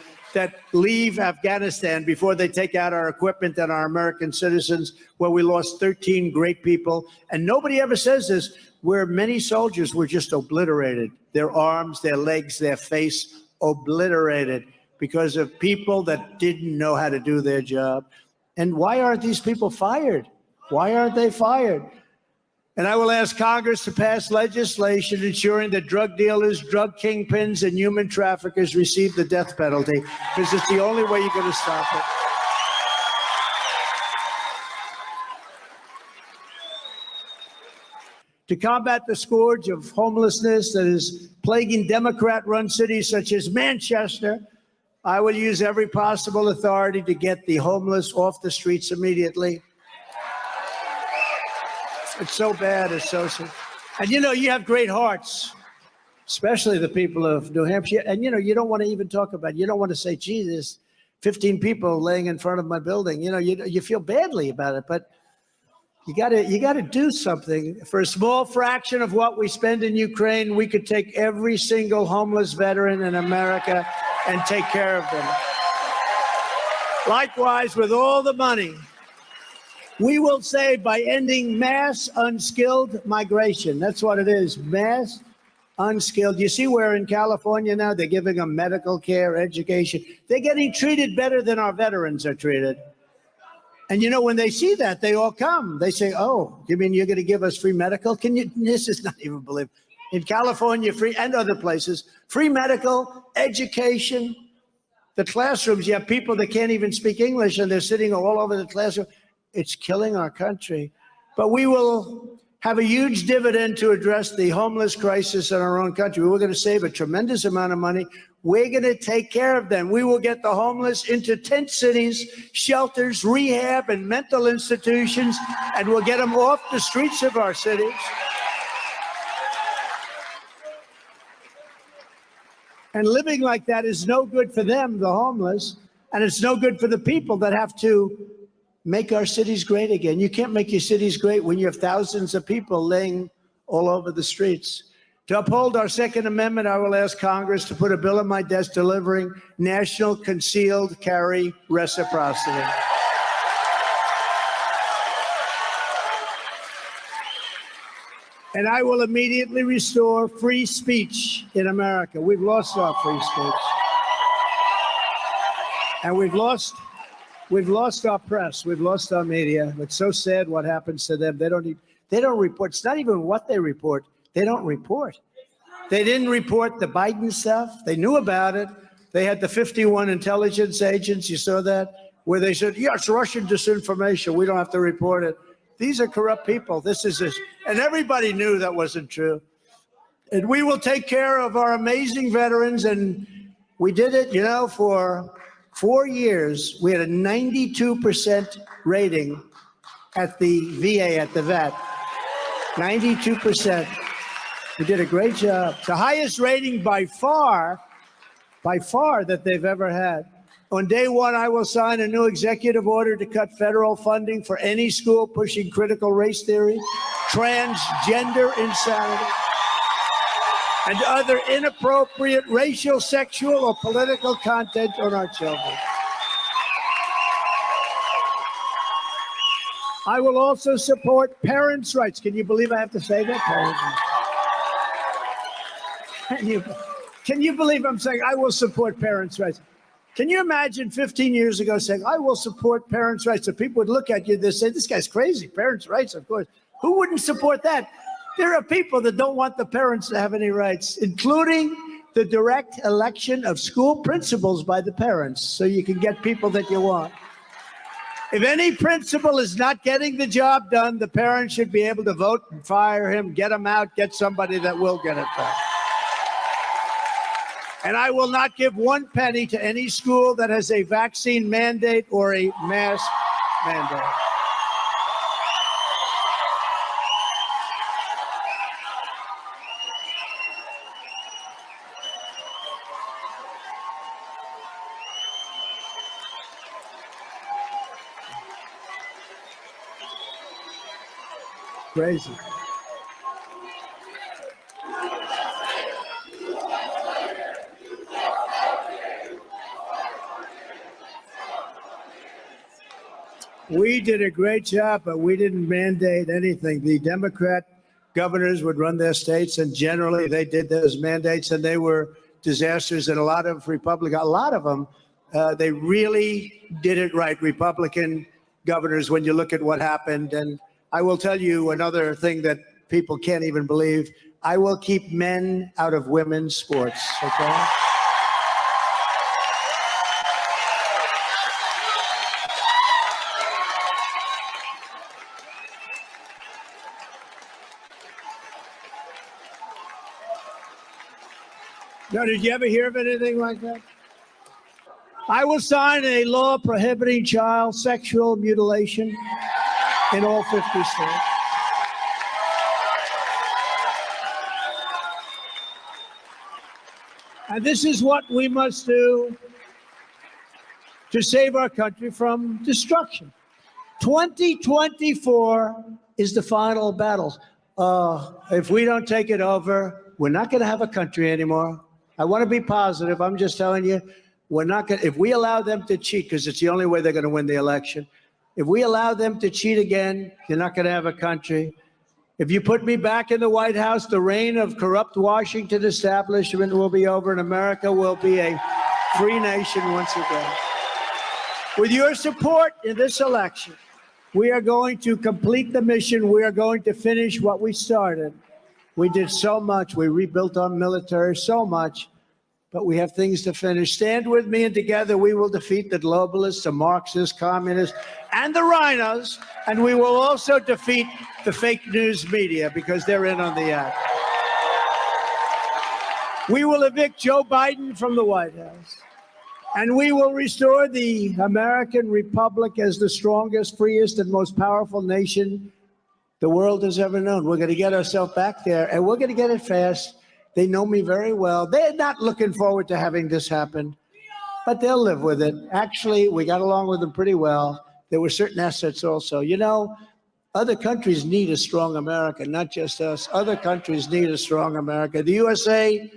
leave Afghanistan before they take out our equipment and our American citizens, where we lost 13 great people. And nobody ever says this, where many soldiers were just obliterated. Their arms, their legs, their face obliterated because of people that didn't know how to do their job. And why aren't these people fired? Why aren't they fired? And I will ask Congress to pass legislation ensuring that drug dealers, drug kingpins, and human traffickers receive the death penalty, because it's the only way you're going to stop it. To combat the scourge of homelessness that is plaguing Democrat-run cities such as Manchester, I will use every possible authority to get the homeless off the streets immediately. It's so bad. It's so sad. And, you know, you have great hearts, especially the people of New Hampshire. And, you know, you don't want to even talk about it. You don't want to say, gee, there's 15 people laying in front of my building. You know, you feel badly about it, but you got to do something. For a small fraction of what we spend in Ukraine, we could take every single homeless veteran in America and take care of them. Likewise, with all the money we will save by ending mass unskilled migration. That's what it is, mass unskilled. You see where in California now they're giving them medical care, education. They're getting treated better than our veterans are treated. And you know, when they see that, they all come. They say, oh, you mean you're going to give us free medical? Can you, this is not even believable. In California, free, and other places, free medical, education. The classrooms, you have people that can't even speak English and they're sitting all over the classroom. It's killing our country. But we will have a huge dividend to address the homeless crisis in our own country. We're going to save a tremendous amount of money. We're going to take care of them. We will get the homeless into tent cities, shelters, rehab, and mental institutions, and we'll get them off the streets of our cities. And living like that is no good for them, the homeless, and it's no good for the people that have to make our cities great again. You can't make your cities great when you have thousands of people laying all over the streets. To uphold our Second Amendment, I will ask Congress to put a bill on my desk delivering national concealed carry reciprocity. And I will immediately restore free speech in America. We've lost our free speech. And we've lost our press. We've lost our media. It's so sad what happens to them. They don't report. It's not even what they report. They don't report. They didn't report the Biden stuff. They knew about it. They had the 51 intelligence agents. You saw that? Where they said, yeah, it's Russian disinformation. We don't have to report it. These are corrupt people. And everybody knew that wasn't true. And we will take care of our amazing veterans. And we did it, for 4 years. We had a 92% rating at the VA, at the vet. 92%. We did a great job. The highest rating by far that they've ever had. On day one, I will sign a new executive order to cut federal funding for any school pushing critical race theory, transgender insanity, and other inappropriate racial, sexual, or political content on our children. I will also support parents' rights. Can you believe I have to say that? Parents' rights. Can you believe I'm saying I will support parents' rights? Can you imagine 15 years ago saying, I will support parents' rights? So people would look at you and say, this guy's crazy. Parents' rights, of course. Who wouldn't support that? There are people that don't want the parents to have any rights, including the direct election of school principals by the parents, so you can get people that you want. If any principal is not getting the job done, the parents should be able to vote and fire him, get him out, get somebody that will get it done. And I will not give 1 penny to any school that has a vaccine mandate or a mask mandate. Crazy. We did a great job, but we didn't mandate anything. The Democrat governors would run their states, and generally they did those mandates, and they were disasters. And a lot of them, they really did it right. Republican governors, when you look at what happened. And I will tell you another thing that people can't even believe. I will keep men out of women's sports, okay? No, did you ever hear of anything like that? I will sign a law prohibiting child sexual mutilation in all 50 states. And this is what we must do to save our country from destruction. 2024 is the final battle. If we don't take it over, we're not going to have a country anymore. I want to be positive. I'm just telling you, we're not going to, if we allow them to cheat, because it's the only way they're going to win the election. If we allow them to cheat again, you're not going to have a country. If you put me back in the White House, the reign of corrupt Washington establishment will be over, and America will be a free nation once again. With your support in this election, we are going to complete the mission. We are going to finish what we started. We did so much. We rebuilt our military so much. but we have things to finish. Stand with me, and together we will defeat the globalists, the Marxists, communists, and the rhinos. And we will also defeat the fake news media because they're in on the act. We will evict Joe Biden from the White House. And we will restore the American Republic as the strongest, freest, and most powerful nation the world has ever known. We're going to get ourselves back there, and we're going to get it fast. They know me very well. They're not looking forward to having this happen, but they'll live with it. Actually, we got along with them pretty well. There were certain assets also. You know, other countries need a strong America, not just us. Other countries need a strong America. The USA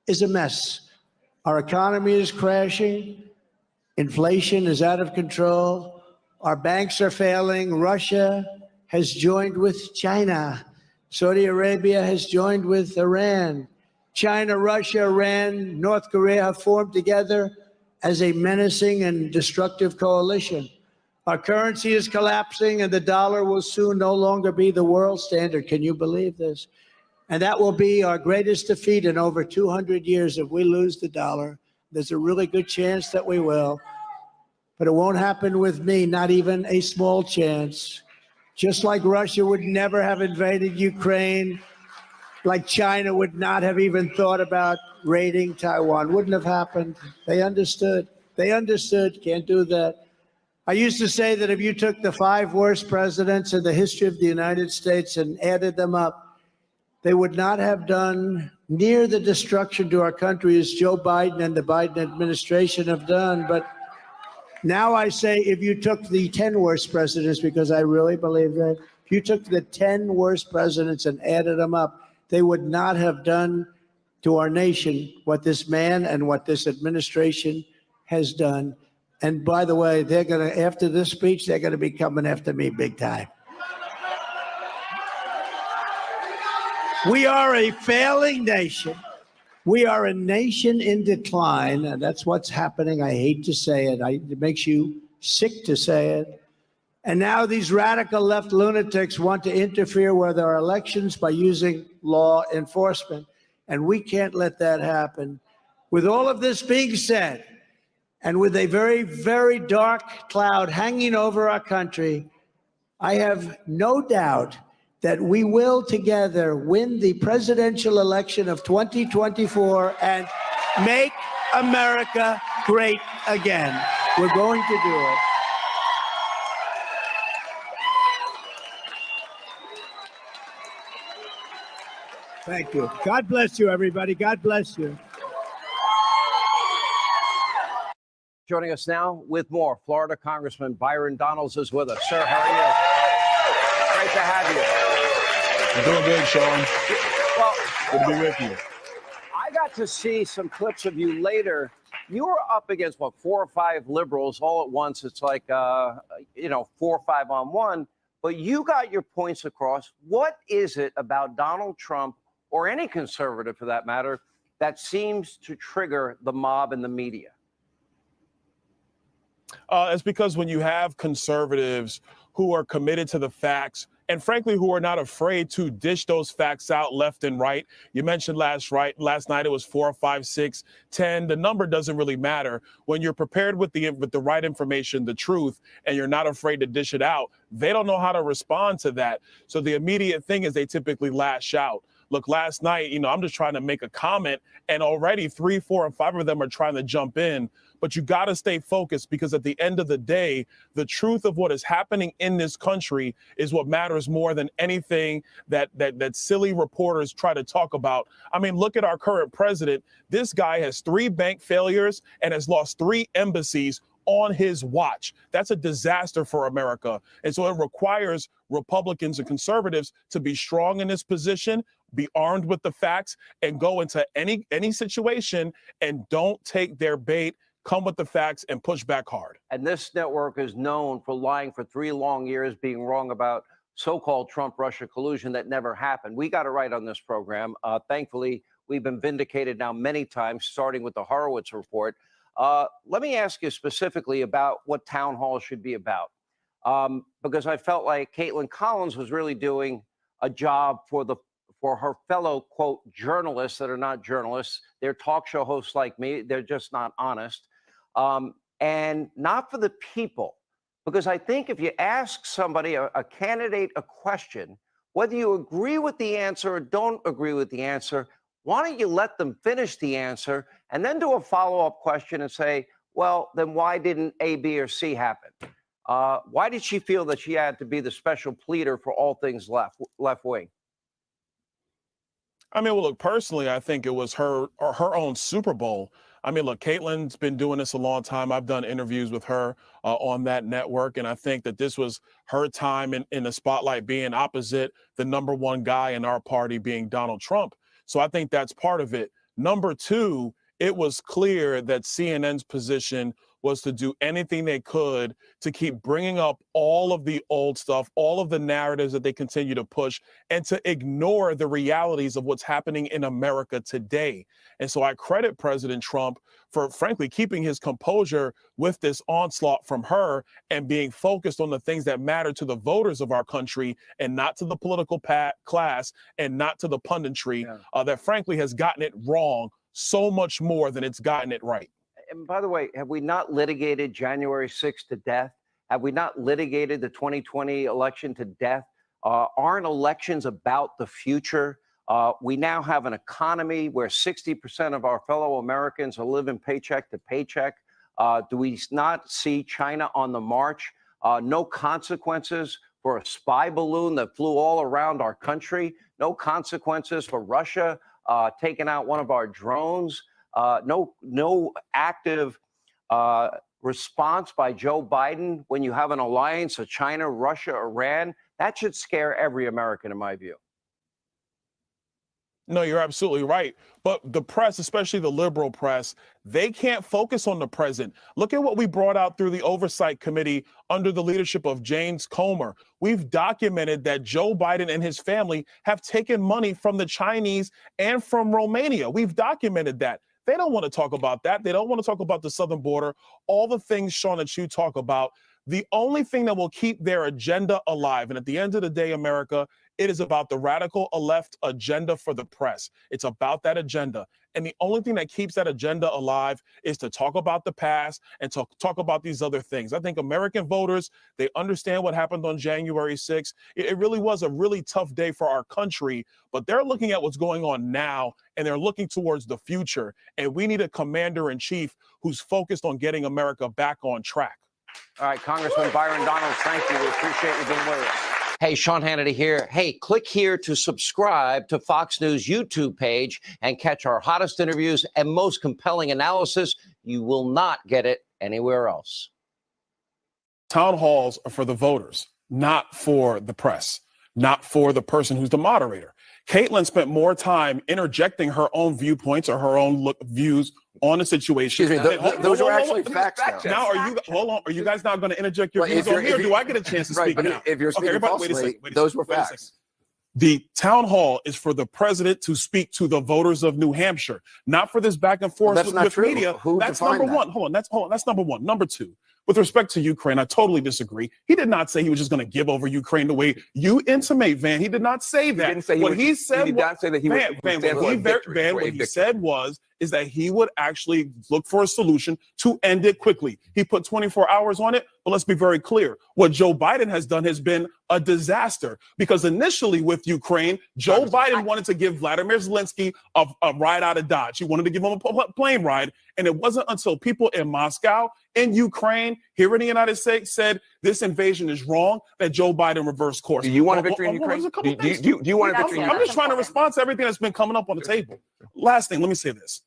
is a mess. Our economy is crashing. Inflation is out of control. Our banks are failing. Russia has joined with China. Saudi Arabia has joined with Iran. China, Russia, Iran, North Korea have formed together as a menacing and destructive coalition. Our currency is collapsing, and the dollar will soon no longer be the world standard. Can you believe this? And that will be our greatest defeat in over 200 years if we lose the dollar. There's a really good chance that we will. But it won't happen with me, not even a small chance. Just like Russia would never have invaded Ukraine, like China would not have even thought about raiding Taiwan. Wouldn't have happened. They understood. They understood. Can't do that. I used to say that if you took the 5 worst presidents in the history of the United States and added them up, they would not have done near the destruction to our country as Joe Biden and the Biden administration have done. But now I say, if you took the 10 worst presidents, because I really believe that, if you took the 10 worst presidents and added them up, they would not have done to our nation what this man and what this administration has done. And by the way, they're going to, after this speech, they're going to be coming after me big time. We are a failing nation. We are a nation in decline, and that's what's happening. I hate to say it. It makes you sick to say it. And now these radical left lunatics want to interfere with our elections by using law enforcement, and we can't let that happen. With all of this being said, and with a very, very dark cloud hanging over our country, I have no doubt that we will together win the presidential election of 2024 and make America great again. We're going to do it. Thank you. God bless you, everybody. God bless you. Joining us now with more, Florida Congressman Byron Donalds is with us. Sir, how are you? Great to have you. I'm doing good, Sean. Well, good to be with you. I got to see some clips of you later. You were up against, 4 or 5 liberals all at once. It's like, 4 or 5 on one. But you got your points across. What is it about Donald Trump, or any conservative for that matter, that seems to trigger the mob and the media? It's because when you have conservatives who are committed to the facts, and frankly, who are not afraid to dish those facts out left and right. You mentioned last night it was 4, 5, 6, 10. The number doesn't really matter. When you're prepared with the right information, the truth, and you're not afraid to dish it out, they don't know how to respond to that. So the immediate thing is they typically lash out. Look, last night, I'm just trying to make a comment, and already 3, 4, and 5 of them are trying to jump in. But you got to stay focused, because at the end of the day, the truth of what is happening in this country is what matters more than anything that silly reporters try to talk about. I mean, look at our current president. This guy has 3 bank failures and has lost 3 embassies on his watch. That's a disaster for America. And so it requires Republicans and conservatives to be strong in this position, be armed with the facts, and go into any situation and don't take their bait. Come with the facts and push back hard. And this network is known for lying for 3 long years, being wrong about so-called Trump-Russia collusion that never happened. We got it right on this program. Thankfully, we've been vindicated now many times, starting with the Horowitz report. Let me ask you specifically about what town hall should be about, because I felt like Caitlin Collins was really doing a job for for her fellow, quote, journalists that are not journalists. They're talk show hosts like me. They're just not honest. And not for the people. Because I think if you ask somebody, a candidate, a question, whether you agree with the answer or don't agree with the answer, why don't you let them finish the answer and then do a follow-up question and say, well, then why didn't A, B, or C happen? Why did she feel that she had to be the special pleader for all things left wing? I mean, well, look, personally, I think it was her own Super Bowl. I mean, look, Caitlin's been doing this a long time. I've done interviews with her on that network, and I think that this was her time in the spotlight, being opposite the number one guy in our party, being Donald Trump. So I think that's part of it. Number two, it was clear that CNN's position was to do anything they could to keep bringing up all of the old stuff, all of the narratives that they continue to push, and to ignore the realities of what's happening in America today. And so I credit President Trump for, frankly, keeping his composure with this onslaught from her and being focused on the things that matter to the voters of our country and not to the political class and not to the punditry that, frankly, has gotten it wrong so much more than it's gotten it right. And by the way, have we not litigated January 6th to death? Have we not litigated the 2020 election to death? Aren't elections about the future? We now have an economy where 60% of our fellow Americans are living paycheck to paycheck. Do we not see China on the march? No consequences for a spy balloon that flew all around our country. No consequences for Russia taking out one of our drones. No active response by Joe Biden when you have an alliance of China, Russia, Iran. That should scare every American, in my view. No, you're absolutely right. But the press, especially the liberal press, they can't focus on the present. Look at what we brought out through the Oversight Committee under the leadership of James Comer. We've documented that Joe Biden and his family have taken money from the Chinese and from Romania. We've documented that. They don't want to talk about that. They don't want to talk about the southern border, all the things, Sean, that you talk about. The only thing that will keep their agenda alive, and at the end of the day, America, it is about the radical left agenda for the press. It's about that agenda. And the only thing that keeps that agenda alive is to talk about the past and to talk about these other things. I think American voters, they understand what happened on January 6th. It really was a really tough day for our country, but they're looking at what's going on now and they're looking towards the future. And we need a commander-in-chief who's focused on getting America back on track. All right, Congressman Byron Donalds, thank you. We appreciate you being with us. Hey, Sean Hannity here. Hey, click here to subscribe to Fox News YouTube page and catch our hottest interviews and most compelling analysis. You will not get it anywhere else. Town halls are for the voters, not for the press, not for the person who's the moderator. Caitlin spent more time interjecting her own viewpoints or her own views on the situation. Excuse me, those are actually facts now. Are you guys not going to interject your views on here? Or do I get a chance to speak now? If you're speaking falsely, those were facts. The town hall is for the president to speak to the voters of New Hampshire, not for this back and forth with media. That's number one. Hold on. That's number one. Number two. With respect to Ukraine, I totally disagree. He did not say he was just going to give over Ukraine the way you intimate, Van. He did not say that. He didn't say what he said is that he would actually look for a solution to end it quickly. He put 24 hours on it, but let's be very clear. What Joe Biden has done has been a disaster because initially with Ukraine, Joe Biden wanted to give Vladimir Zelensky a ride out of Dodge. He wanted to give him a plane ride. And it wasn't until people in Moscow, in Ukraine, here in the United States said this invasion is wrong that Joe Biden reversed course. Do you want a victory in Ukraine? Do you want a victory in Ukraine? I'm just trying to respond to everything that's been coming up on the table. Last thing, let me say this.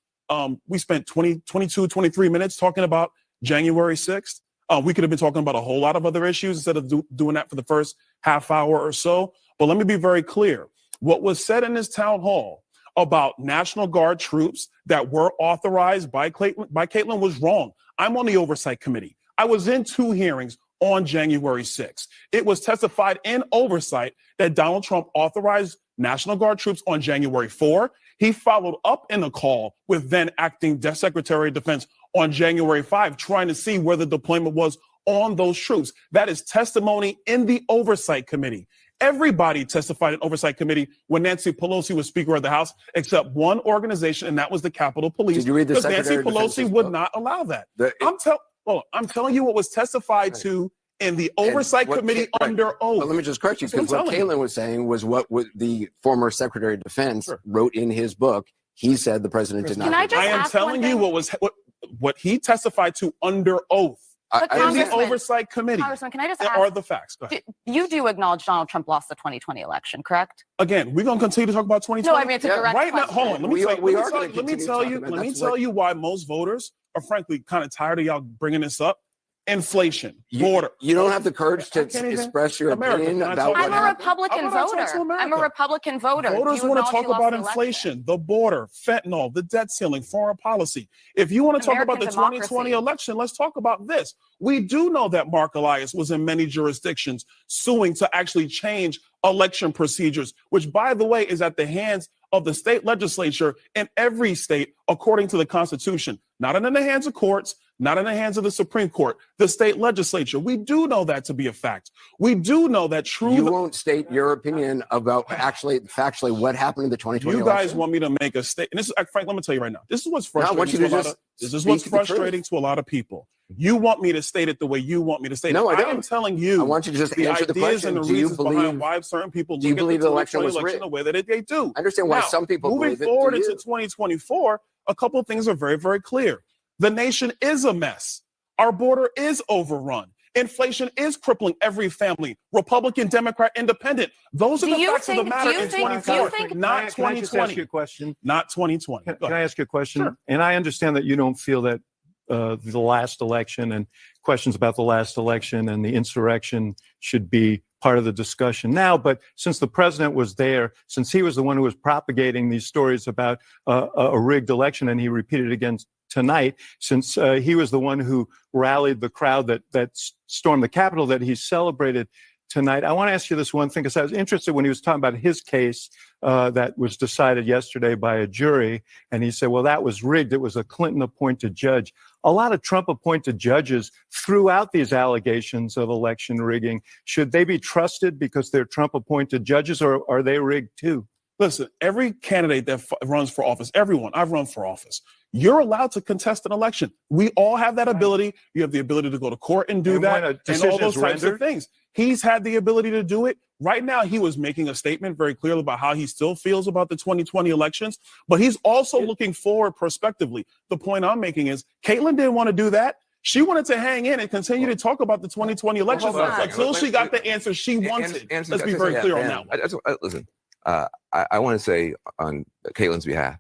We spent 22, 23 minutes talking about January 6th. We could have been talking about a whole lot of other issues instead of doing that for the first half hour or so. But let me be very clear. What was said in this town hall about National Guard troops that were authorized by Caitlin was wrong. I'm on the Oversight Committee. I was in 2 hearings on January 6th. It was testified in oversight that Donald Trump authorized National Guard troops on January 4. He followed up in a call with then acting Secretary of Defense on January 5, trying to see where the deployment was on those troops. That is testimony in the Oversight Committee. Everybody testified in Oversight Committee when Nancy Pelosi was Speaker of the House, except one organization, and that was the Capitol Police. Did you read the because Nancy Secretary of Pelosi Defense's would book? not allow that. I'm telling you what was testified to in the Oversight Committee under oath. But let me just correct you, because what Caitlin was saying was what the former Secretary of Defense wrote in his book. He said the president did not. I am telling you what he testified to under oath. In the Oversight Committee. Congressman, can I just ask? Are the facts? Go ahead. You do acknowledge Donald Trump lost the 2020 election, correct? Again, we're going to continue to talk about 2020. No, I mean, it's a direct right question. now. Hold on. Let me tell you why most voters are frankly kind of tired of y'all bringing this up. Inflation, border. You don't have the courage to express your opinion about what I'm a Republican voter. I'm a Republican voter. Voters want to talk about inflation, the border, fentanyl, the debt ceiling, foreign policy. If you want to talk about the 2020 election, let's talk about this. We do know that Mark Elias was in many jurisdictions suing to actually change election procedures, which, by the way, is at the hands of the state legislature in every state, according to the Constitution, not in the hands of courts, not in the hands of the Supreme Court, the state legislature. We do know that to be a fact. We do know that true. You won't state your opinion about factually what happened in the 2020 You election? guys want me to make a statement. This is, Frank, let me tell you right now. This is what's frustrating. No, I want you to just this is what's frustrating to a lot of people. You want me to state it the way you want me to state it. No, I don't. am telling you. I want you to just answer the ideas question. and the Do you reasons behind why certain people do you look believe at the the election was 2020 rigged? the way that they do. I understand why Now, some people moving believe it. forward Do into you? 2024, a couple of things are very, very clear. The nation is a mess. Our border is overrun. Inflation is crippling every family, Republican, Democrat, Independent. Those are the facts of the matter in 2024, not 2020. Can I just ask you a question? Not 2020. Can I ask you a question? Sure. And I understand that you don't feel that the last election and questions about the last election and the insurrection should be part of the discussion now. But since the president was there, since he was the one who was propagating these stories about a rigged election, and he repeated it again tonight, since he was the one who rallied the crowd that stormed the Capitol, that he celebrated tonight. I want to ask you this one thing, because I was interested when he was talking about his case that was decided yesterday by a jury, and he said, well, that was rigged. It was a Clinton-appointed judge. A lot of Trump-appointed judges threw out these allegations of election rigging. Should they be trusted because they're Trump-appointed judges, or are they rigged too? Listen, every candidate that runs for office, everyone, I've run for office, you're allowed to contest an election. We all have that ability. You have the ability to go to court and do that, and all those types of things. He's had the ability to do it. Right now, he was making a statement very clearly about how he still feels about the 2020 elections, but he's also looking forward prospectively. The point I'm making is Caitlin didn't want to do that. She wanted to hang in and continue to talk about the 2020 elections until she got the answer she wanted. Let's be very clear on that. Listen, I want to say on Caitlin's behalf,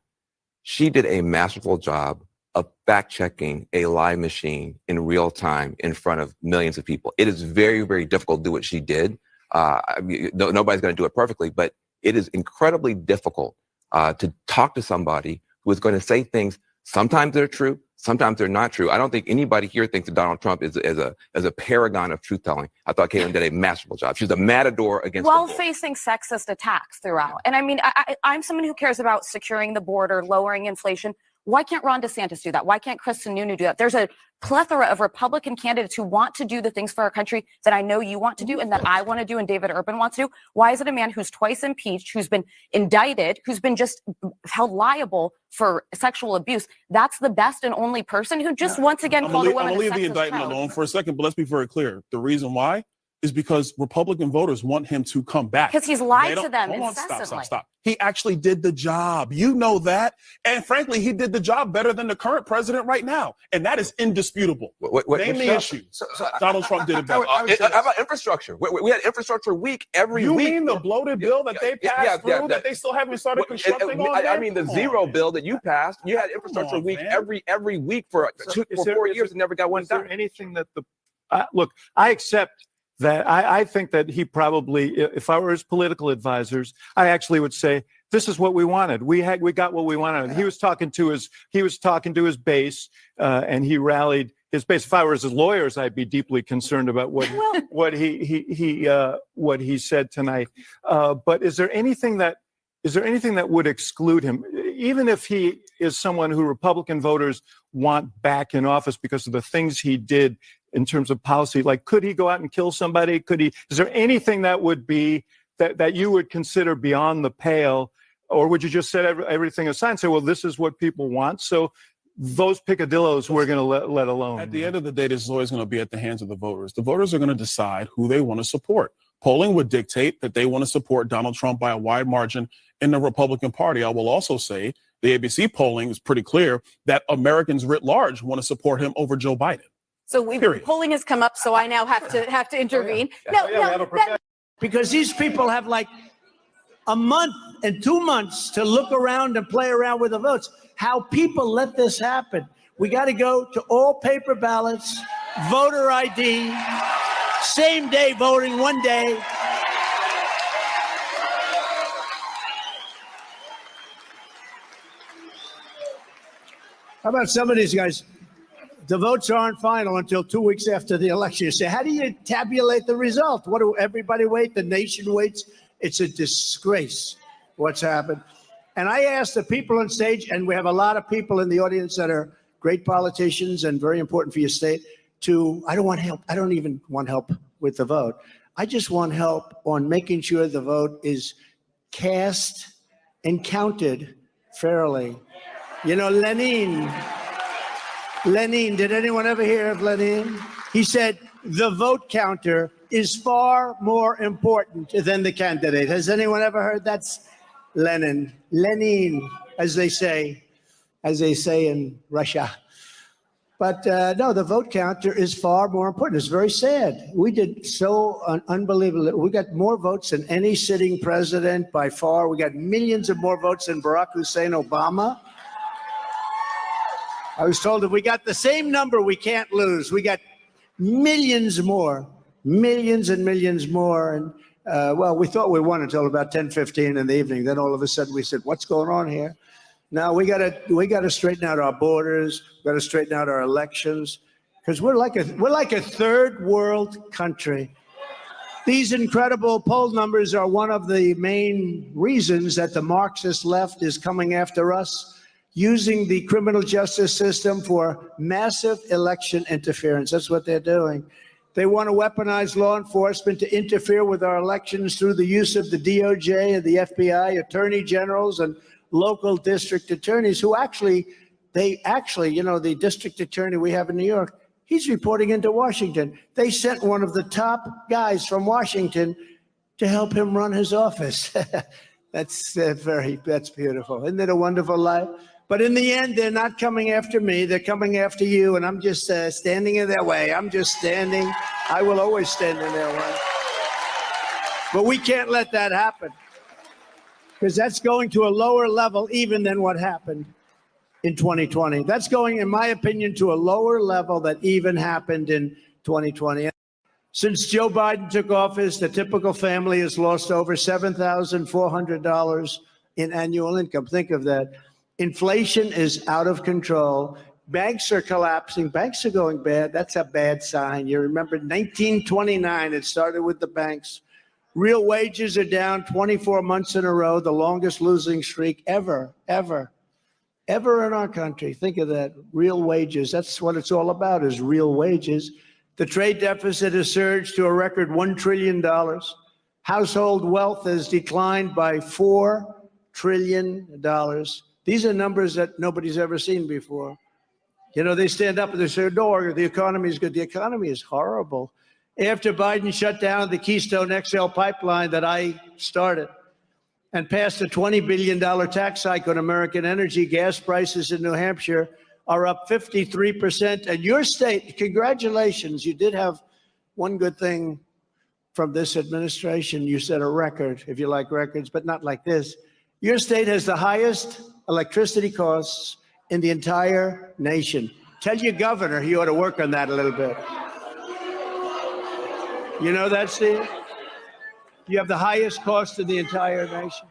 she did a masterful job of fact-checking a lie machine in real time in front of millions of people. It is very, very difficult to do what she did. Nobody's going to do it perfectly, but it is incredibly difficult to talk to somebody who is going to say things. Sometimes they're true, sometimes they're not true. I don't think anybody here thinks that Donald Trump is a paragon of truth-telling. I thought Caitlin did a masterful job. She's a matador against while the facing sexist attacks throughout. And I mean, I'm someone who cares about securing the border, lowering inflation. Why can't Ron DeSantis do that? Why can't Chris Sununu do that? There's a plethora of Republican candidates who want to do the things for our country that I know you want to do and that I want to do and David Urban wants to do. Why is it a man who's twice impeached, who's been indicted, who's been just held liable for sexual abuse? That's the best and only person who just once again called a woman a I'll leave the sexist indictment child. alone for a second, but let's be very clear. The reason why is because Republican voters want him to come back. Because he's lied They to don't- them hold on, incessantly. Stop. He actually did the job. You know that. And frankly, he did the job better than the current president right now. And that is indisputable. Name the issues. Donald Trump did it better. How about infrastructure? We had infrastructure week every You week. mean the bloated bill that they passed through that they still haven't started constructing on? I mean the zero bill that you passed. You had infrastructure week every week for 4 years and never got one done. Is there anything that look, I accept that. I think that he probably, if I were his political advisors, I actually would say, this is what we wanted. We got what we wanted. He was talking to his base, and he rallied his base. If I were his lawyers, I'd be deeply concerned about what he said tonight. But is there anything that would exclude him, even if he is someone who Republican voters want back in office because of the things he did in terms of policy? Like, could he go out and kill somebody? Is there anything that would be that you would consider beyond the pale, or would you just set everything aside and say, well, this is what people want, so those picadillos we're going to let alone? At the end of the day, this is always going to be at the hands of the voters. The voters are going to decide who they want to support. Polling would dictate that they want to support Donald Trump by a wide margin in the Republican Party. I will also say the ABC polling is pretty clear that Americans writ large want to support him over Joe Biden. So polling has come up, so I now have to intervene. Because these people have like a month and 2 months to look around and play around with the votes. How people let this happen. We got to go to all paper ballots, voter ID, same day voting, one day. How about some of these guys? The votes aren't final until 2 weeks after the election. You say, how do you tabulate the result? What do everybody wait? The nation waits? It's a disgrace what's happened. And I asked the people on stage, and we have a lot of people in the audience that are great politicians and very important for your state, I don't want help. I don't even want help with the vote. I just want help on making sure the vote is cast and counted fairly. You know, Lenin, did anyone ever hear of Lenin? He said, the vote counter is far more important than the candidate. Has anyone ever heard that's Lenin, as they say in Russia. But no, the vote counter is far more important. It's very sad. We did so unbelievable. We got more votes than any sitting president by far. We got millions of more votes than Barack Hussein Obama. I was told if we got the same number, we can't lose. We got millions more, millions and millions more. And well, we thought we won until about 10:15 in the evening. Then all of a sudden we said, what's going on here? Now we gotta straighten out our borders. We gotta straighten out our elections, because we're like a third world country. These incredible poll numbers are one of the main reasons that the Marxist left is coming after us, using the criminal justice system for massive election interference. That's what they're doing. They want to weaponize law enforcement to interfere with our elections through the use of the DOJ and the FBI, attorney generals, and local district attorneys who actually, you know, the district attorney we have in New York, he's reporting into Washington. They sent one of the top guys from Washington to help him run his office. That's beautiful. Isn't it a wonderful life? But in the end, they're not coming after me. They're coming after you, and I'm just standing in their way. I'm just standing. I will always stand in their way. But we can't let that happen, because that's going to a lower level even than what happened in 2020. That's going, in my opinion, to a lower level that even happened in 2020. Since Joe Biden took office, the typical family has lost over $7,400 in annual income. Think of that. Inflation is out of control. Banks are collapsing. Banks are going bad. That's a bad sign. You remember 1929, it started with the banks. Real wages are down 24 months in a row, the longest losing streak ever in our country. Think of that, real wages. That's what it's all about, is real wages. The trade deficit has surged to a record $1 trillion. Household wealth has declined by $4 trillion. These are numbers that nobody's ever seen before. You know, they stand up and they say, no, the economy is good. The economy is horrible. After Biden shut down the Keystone XL pipeline that I started and passed a $20 billion tax hike on American energy, gas prices in New Hampshire are up 53%. And your state, congratulations, you did have one good thing from this administration. You set a record, if you like records, but not like this. Your state has the highest electricity costs in the entire nation. Tell your governor he ought to work on that a little bit. You know that, Steve? You have the highest cost in the entire nation.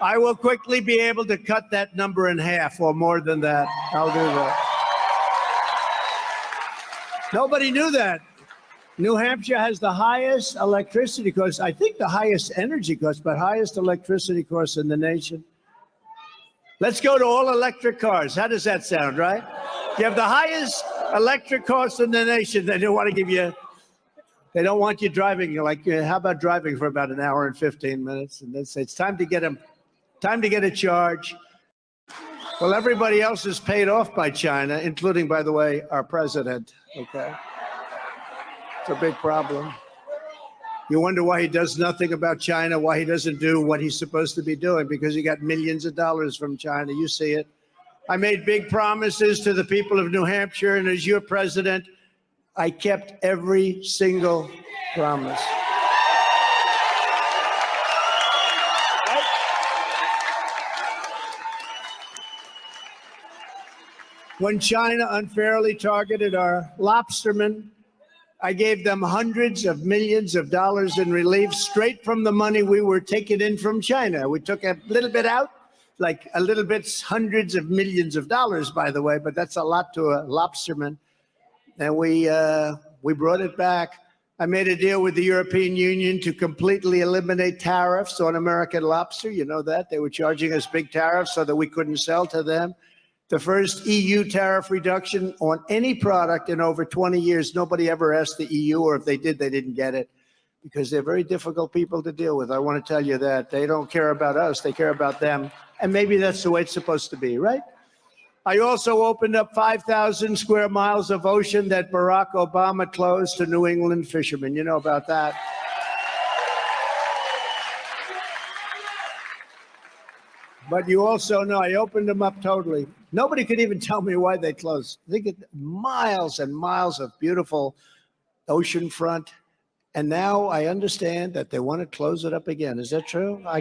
I will quickly be able to cut that number in half or more than that. I'll do that. Nobody knew that. New Hampshire has the highest electricity costs, I think the highest energy costs, but highest electricity costs in the nation. Let's go to all electric cars. How does that sound, right? You have the highest electric costs in the nation, then they want to give you They don't want you driving. You're like, how about driving for about an hour and 15 minutes? And they say, it's time to get a charge. Well, everybody else is paid off by China, including, by the way, our president. Okay. It's a big problem. You wonder why he does nothing about China, why he doesn't do what he's supposed to be doing, because he got millions of dollars from China. You see it. I made big promises to the people of New Hampshire, and as your president, I kept every single promise. When China unfairly targeted our lobstermen, I gave them hundreds of millions of dollars in relief straight from the money we were taking in from China. We took a little bit out, like a little bit, hundreds of millions of dollars, by the way, but that's a lot to a lobsterman. And we brought it back. I made a deal with the European Union to completely eliminate tariffs on American lobster. You know that. They were charging us big tariffs so that we couldn't sell to them. The first EU tariff reduction on any product in over 20 years. Nobody ever asked the EU, or if they did, they didn't get it, because they're very difficult people to deal with. I want to tell you that. They don't care about us. They care about them. And maybe that's the way it's supposed to be, right? I also opened up 5,000 square miles of ocean that Barack Obama closed to New England fishermen. You know about that. But you also know I opened them up totally. Nobody could even tell me why they closed. They get miles and miles of beautiful ocean front. And now I understand that they want to close it up again. Is that true? I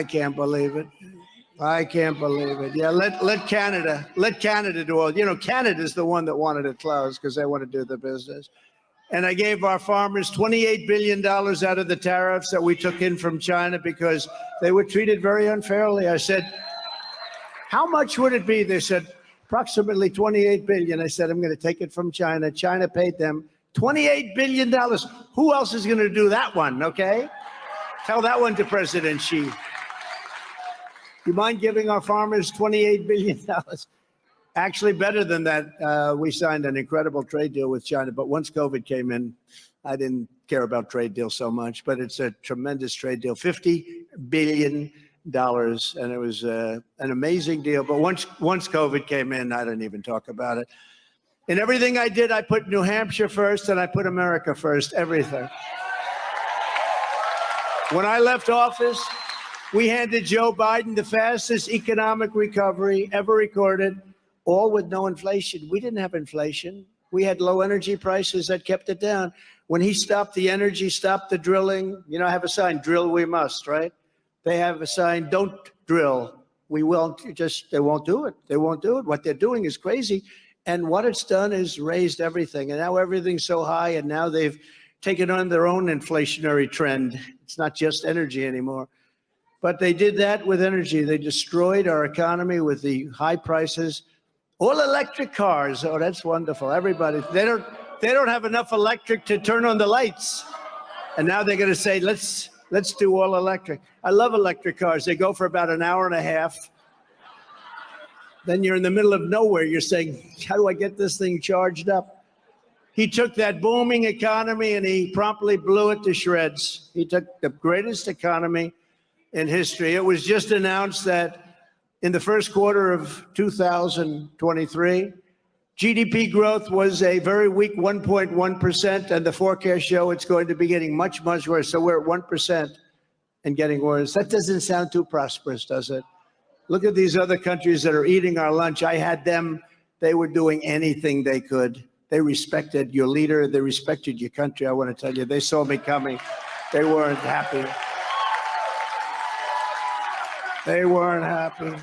can't believe it. I can't believe it. Yeah, let Canada do all. You know, Canada's the one that wanted it closed because they want to do the business. And I gave our farmers $28 billion out of the tariffs that we took in from China because they were treated very unfairly. I said, how much would it be? They said, approximately $28 billion. I said, I'm going to take it from China. China paid them $28 billion. Who else is going to do that one, okay? Tell that one to President Xi. You mind giving our farmers $28 billion? Actually, better than that, we signed an incredible trade deal with China. But once COVID came in, I didn't care about trade deals so much. But it's a tremendous trade deal, $50 billion. And it was an amazing deal. But once COVID came in, I didn't even talk about it. In everything I did, I put New Hampshire first and I put America first, everything. When I left office, we handed Joe Biden the fastest economic recovery ever recorded, all with no inflation. We didn't have inflation. We had low energy prices that kept it down. When he stopped the energy, stopped the drilling, you know, I have a sign, drill we must, right? They have a sign, don't drill. We won't, they won't do it. They won't do it. What they're doing is crazy. And what it's done is raised everything. And now everything's so high, and now they've taken on their own inflationary trend. It's not just energy anymore. But they did that with energy. They destroyed our economy with the high prices. All electric cars. Oh, that's wonderful. Everybody, they don't have enough electric to turn on the lights. And now they're going to say, let's do all electric. I love electric cars. They go for about an hour and a half. Then you're in the middle of nowhere. You're saying, how do I get this thing charged up? He took that booming economy and he promptly blew it to shreds. He took the greatest economy in history. It was just announced that in the first quarter of 2023, GDP growth was a very weak 1.1%, and the forecasts show it's going to be getting much, much worse. So we're at 1% and getting worse. That doesn't sound too prosperous, does it? Look at these other countries that are eating our lunch. I had them. They were doing anything they could. They respected your leader. They respected your country. I want to tell you, they saw me coming. They weren't happy. They weren't happy.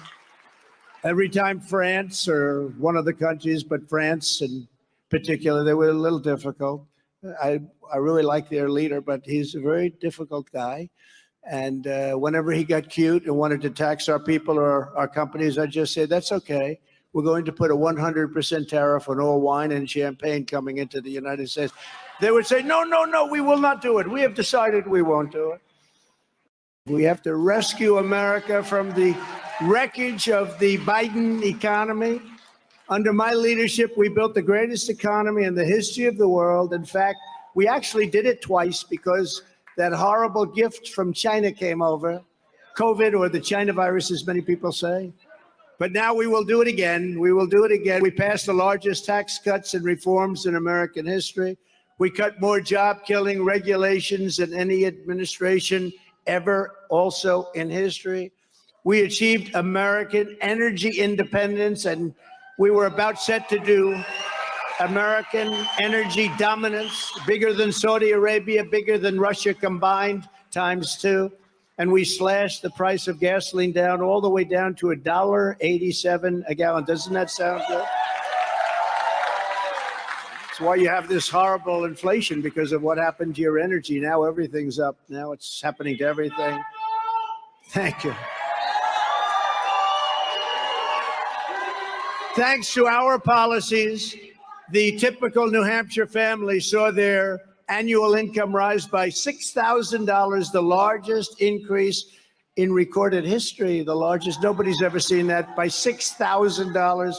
Every time France, or one of the countries, but France in particular, they were a little difficult. I really like their leader, but he's a very difficult guy. And whenever he got cute and wanted to tax our people or our companies, I just said, that's okay. We're going to put a 100% tariff on all wine and champagne coming into the United States. They would say, no, no, no, we will not do it. We have decided we won't do it. We have to rescue America from the wreckage of the Biden economy. Under my leadership, we built the greatest economy in the history of the world. In fact, we actually did it twice because that horrible gift from China came over, COVID, or the China virus, as many people say. But now we will do it again. We will do it again. We passed the largest tax cuts and reforms in American history. We cut more job-killing regulations than any administration ever, also in history. We achieved American energy independence, and we were about set to do American energy dominance, bigger than Saudi Arabia, bigger than Russia combined, ×2. And we slashed the price of gasoline down all the way down to $1.87 a gallon. Doesn't that sound good? That's why you have this horrible inflation, because of what happened to your energy. Now everything's up. Now it's happening to everything. Thank you. Thanks to our policies, the typical New Hampshire family saw their annual income rise by $6,000, the largest increase in recorded history, the largest. Nobody's ever seen that, by $6,000.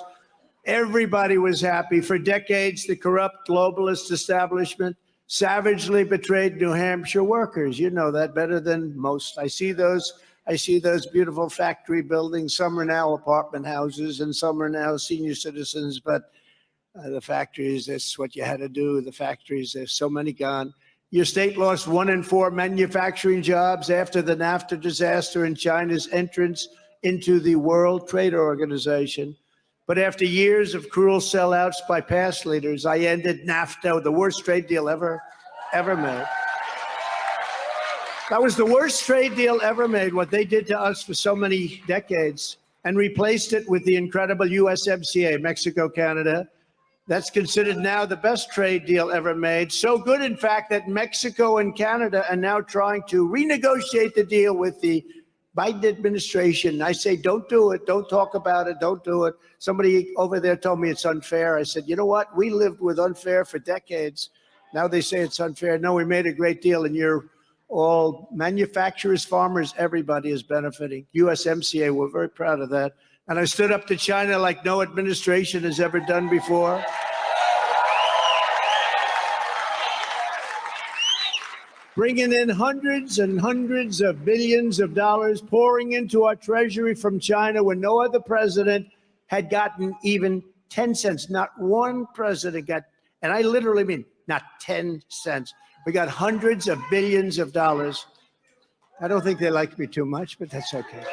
Everybody was happy. For decades, the corrupt globalist establishment savagely betrayed New Hampshire workers. You know that better than most. I see those beautiful factory buildings. Some are now apartment houses and some are now senior citizens, but the factories, that's what you had to do. The factories, there's so many gone. Your state lost 1 in 4 manufacturing jobs after the NAFTA disaster and China's entrance into the World Trade Organization. But after years of cruel sellouts by past leaders, I ended NAFTA, the worst trade deal ever made. That was the worst trade deal ever made, what they did to us for so many decades, and replaced it with the incredible USMCA, Mexico, Canada. That's considered now the best trade deal ever made. So good, in fact, that Mexico and Canada are now trying to renegotiate the deal with the Biden administration. I say, don't do it. Don't talk about it. Don't do it. Somebody over there told me it's unfair. I said, you know what? We lived with unfair for decades. Now they say it's unfair. No, we made a great deal, and you're all manufacturers, farmers, everybody is benefiting. USMCA, we're very proud of that. And I stood up to China like no administration has ever done before. Bringing in hundreds and hundreds of billions of dollars, pouring into our treasury from China when no other president had gotten even 10 cents. Not one president got, and I literally mean not 10 cents. We got hundreds of billions of dollars. I don't think they like me too much, but that's okay.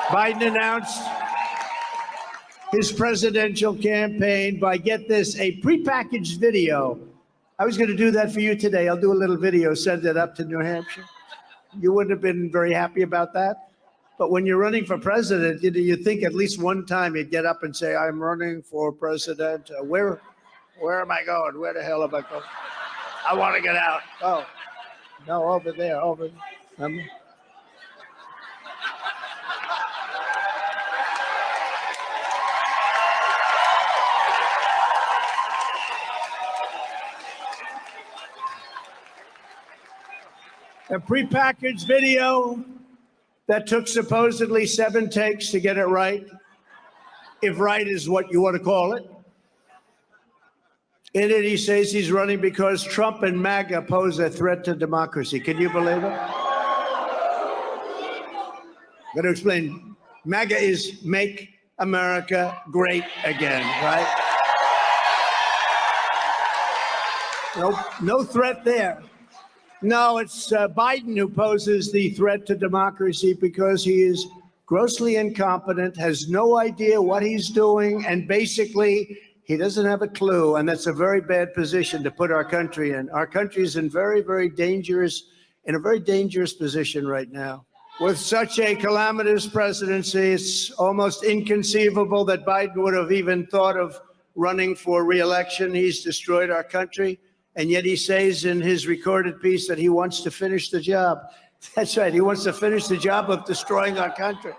Biden announced his presidential campaign by, get this, a prepackaged video. I was going to do that for you today. I'll do a little video, send it up to New Hampshire. You wouldn't have been very happy about that. But when you're running for president, you think at least one time you'd get up and say, I'm running for president. Where am I going? Where the hell am I going? I want to get out. Oh, no, over there, over there. A prepackaged video that took supposedly 7 takes to get it right, if right is what you want to call it. In it, he says he's running because Trump and MAGA pose a threat to democracy. Can you believe it? I'm going to explain. MAGA is Make America Great Again, right? No threat there. No, it's Biden who poses the threat to democracy because he is grossly incompetent, has no idea what he's doing, and basically he doesn't have a clue. And that's a very bad position to put our country in. Our country is in a very dangerous position right now. With such a calamitous presidency, it's almost inconceivable that Biden would have even thought of running for re-election. He's destroyed our country. And yet he says in his recorded piece that he wants to finish the job. That's right. He wants to finish the job of destroying our country.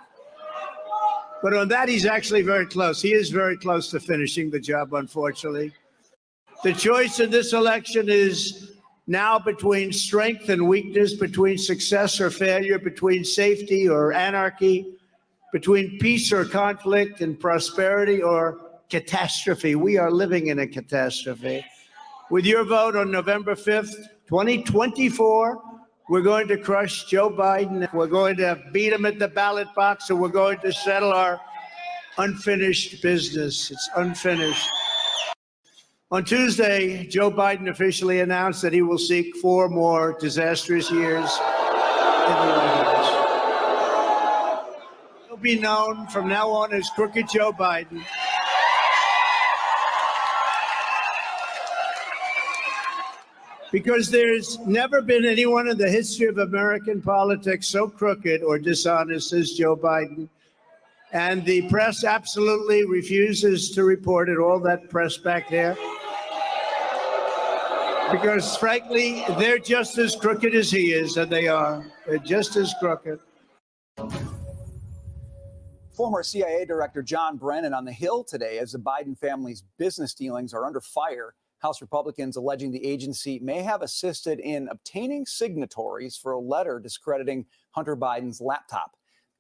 But on that, he's actually very close. He is very close to finishing the job, unfortunately. The choice in this election is now between strength and weakness, between success or failure, between safety or anarchy. between peace or conflict and prosperity or catastrophe. We are living in a catastrophe. With your vote on November 5th, 2024, we're going to crush Joe Biden. We're going to beat him at the ballot box, and we're going to settle our unfinished business. It's unfinished. On Tuesday, Joe Biden officially announced that he will seek 4 more disastrous years in the White House. He'll be known from now on as Crooked Joe Biden. Because there's never been anyone in the history of American politics so crooked or dishonest as Joe Biden. And the press absolutely refuses to report it, all that press back there. Because frankly, they're just as crooked as he is, and they are. They're just as crooked. Former CIA Director John Brennan on the Hill today as the Biden family's business dealings are under fire. House Republicans alleging the agency may have assisted in obtaining signatories for a letter discrediting Hunter Biden's laptop.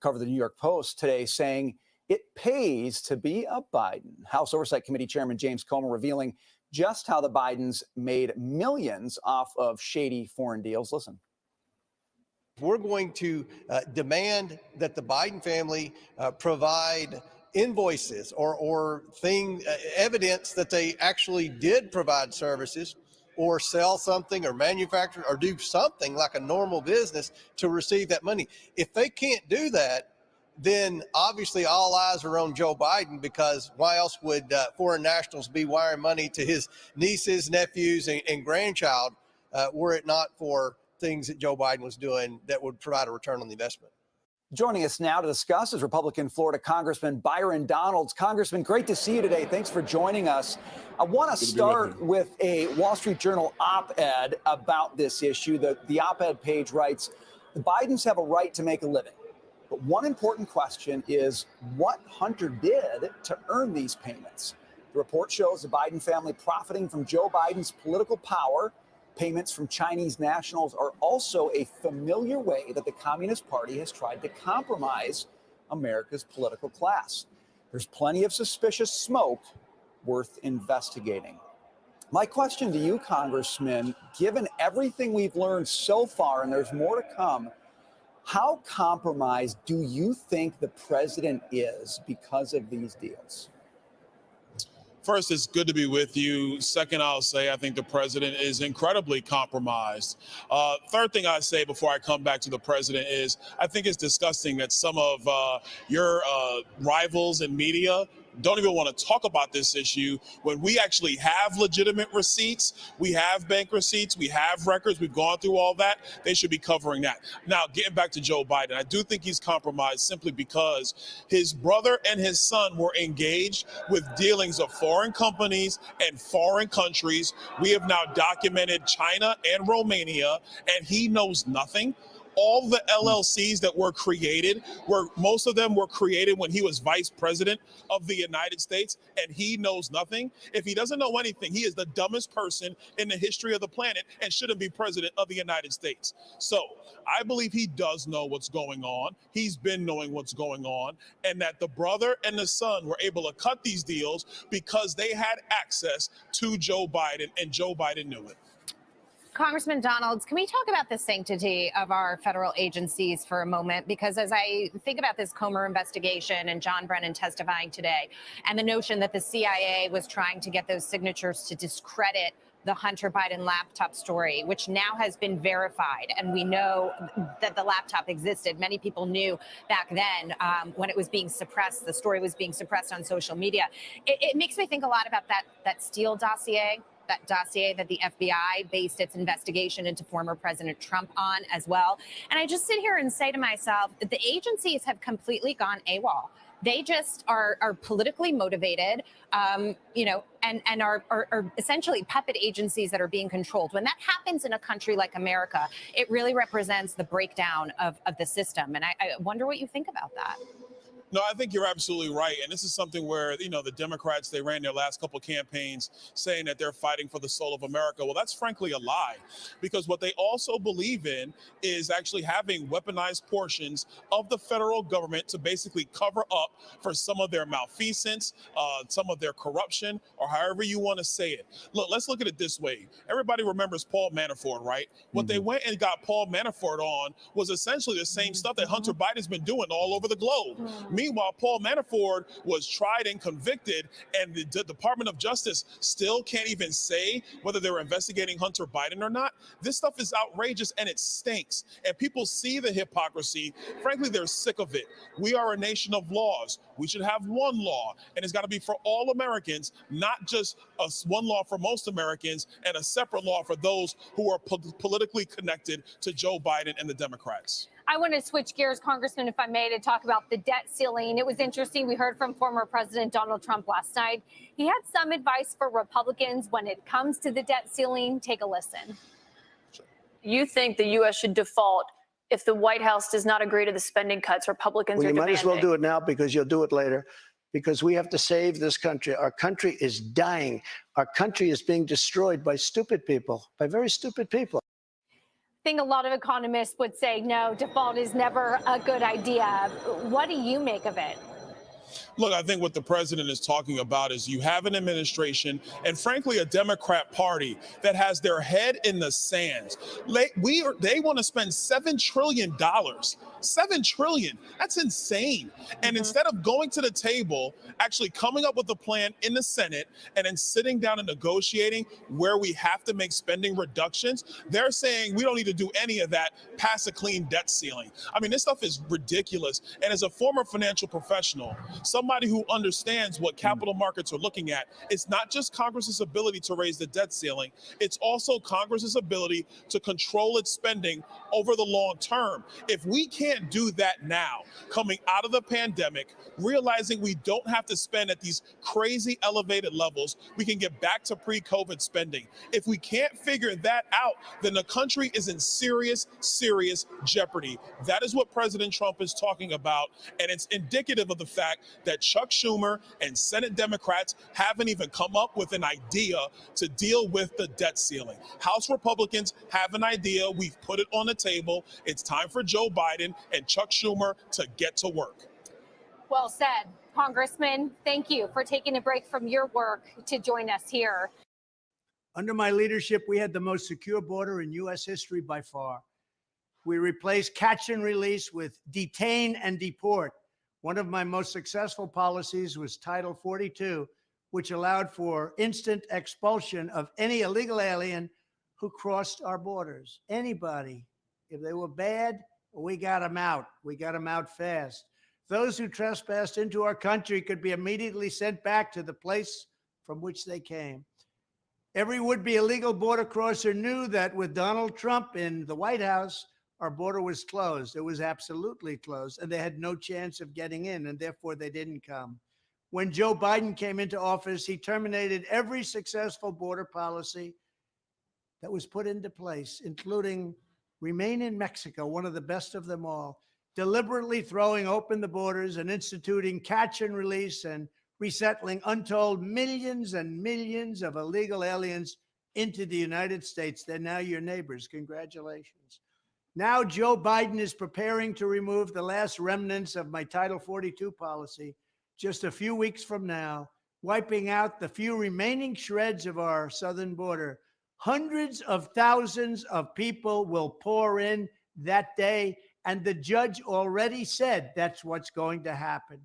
Cover the New York Post today saying it pays to be a Biden. House Oversight Committee Chairman James Comer revealing just how the Bidens made millions off of shady foreign deals. Listen. We're going to demand that the Biden family provide invoices or evidence that they actually did provide services or sell something or manufacture or do something like a normal business to receive that money. If they can't do that, then obviously all eyes are on Joe Biden, because why else would foreign nationals be wiring money to his nieces, nephews, and grandchild were it not for things that Joe Biden was doing that would provide a return on the investment. Joining us now to discuss is Republican Florida Congressman Byron Donalds. Congressman, great to see you today. Thanks for joining us. I want to start with a Wall Street Journal op-ed about this issue. The op-ed page writes, the Bidens have a right to make a living. But one important question is what Hunter did to earn these payments. The report shows the Biden family profiting from Joe Biden's political power. Payments from Chinese nationals are also a familiar way that the Communist Party has tried to compromise America's political class. There's plenty of suspicious smoke worth investigating. My question to you, Congressman, given everything we've learned so far, and there's more to come, how compromised do you think the president is because of these deals? First, it's good to be with you. Second, I'll say I think the president is incredibly compromised. Third thing I say before I come back to the president is I think it's disgusting that some of your rivals in media don't even want to talk about this issue when we actually have legitimate receipts. We have bank receipts. We have records. We've gone through all that. They should be covering that. Now, getting back to Joe Biden, I do think he's compromised simply because his brother and his son were engaged with dealings of foreign companies and foreign countries. We have now documented China and Romania, and he knows nothing. All the LLCs that were created, most of them were created when he was vice president of the United States, and he knows nothing. If he doesn't know anything, he is the dumbest person in the history of the planet and shouldn't be president of the United States. So I believe he does know what's going on. He's been knowing what's going on, and that the brother and the son were able to cut these deals because they had access to Joe Biden, and Joe Biden knew it. Congressman Donalds, can we talk about the sanctity of our federal agencies for a moment? Because as I think about this Comer investigation and John Brennan testifying today, and the notion that the CIA was trying to get those signatures to discredit the Hunter Biden laptop story, which now has been verified, and we know that the laptop existed. Many people knew back then when it was being suppressed, the story was being suppressed on social media. It makes me think a lot about that Steele dossier. That dossier that the FBI based its investigation into former President Trump on as well. And I just sit here and say to myself that the agencies have completely gone AWOL. They just are politically motivated, and are essentially puppet agencies that are being controlled. When that happens in a country like America, it really represents the breakdown of the system. And I wonder what you think about that. No, I think you're absolutely right. And this is something where, the Democrats, they ran their last couple campaigns saying that they're fighting for the soul of America. Well, that's frankly a lie, because what they also believe in is actually having weaponized portions of the federal government to basically cover up for some of their malfeasance, some of their corruption, or however you want to say it. Look, let's look at it this way. Everybody remembers Paul Manafort, right? What they went and got Paul Manafort on was essentially the same stuff that Hunter Biden's been doing all over the globe. Meanwhile, Paul Manafort was tried and convicted, and the Department of Justice still can't even say whether they were investigating Hunter Biden or not. This stuff is outrageous and it stinks. And people see the hypocrisy. Frankly, they're sick of it. We are a nation of laws. We should have one law, and it's got to be for all Americans, not just one law for most Americans and a separate law for those who are politically connected to Joe Biden and the Democrats. I want to switch gears, Congressman, if I may, to talk about the debt ceiling. It was interesting. We heard from former President Donald Trump last night. He had some advice for Republicans when it comes to the debt ceiling. Take a listen. You think the U.S. should default if the White House does not agree to the spending cuts Republicans Well, are you might demanding? as well do it now, because you'll do it later, because we have to save this country. Our country is dying. Our country is being destroyed by stupid people, by very stupid people. I think a lot of economists would say, no, default is never a good idea. What do you make of it? Look, I think what the president is talking about is you have an administration and, frankly, a Democrat Party that has their head in the sands. They want to spend $7 trillion. $7 trillion. That's insane. And instead of going to the table, actually coming up with a plan in the Senate and then sitting down and negotiating where we have to make spending reductions, they're saying we don't need to do any of that, pass a clean debt ceiling. I mean, this stuff is ridiculous. And as a former financial professional, somebody who understands what capital markets are looking at, it's not just Congress's ability to raise the debt ceiling, it's also Congress's ability to control its spending over the long term. If we can't do that now, coming out of the pandemic, realizing we don't have to spend at these crazy elevated levels, we can get back to pre-COVID spending. If we can't figure that out, then the country is in serious, serious jeopardy. That is what President Trump is talking about, and it's indicative of the fact that Chuck Schumer and Senate Democrats haven't even come up with an idea to deal with the debt ceiling. House Republicans have an idea. We've put it on the table. It's time for Joe Biden and Chuck Schumer to get to work. Well said. Congressman, thank you for taking a break from your work to join us here. Under my leadership, we had the most secure border in U.S. history by far. We replaced catch and release with detain and deport. One of my most successful policies was Title 42, which allowed for instant expulsion of any illegal alien who crossed our borders. Anybody. If they were bad, we got them out. We got them out fast. Those who trespassed into our country could be immediately sent back to the place from which they came. Every would-be illegal border crosser knew that with Donald Trump in the White House, our border was closed. It was absolutely closed, and they had no chance of getting in, and therefore they didn't come. When Joe Biden came into office, he terminated every successful border policy that was put into place, including Remain in Mexico, one of the best of them all, deliberately throwing open the borders and instituting catch and release and resettling untold millions and millions of illegal aliens into the United States. They're now your neighbors. Congratulations. Now Joe Biden is preparing to remove the last remnants of my Title 42 policy just a few weeks from now, wiping out the few remaining shreds of our southern border. Hundreds of thousands of people will pour in that day, and the judge already said that's what's going to happen.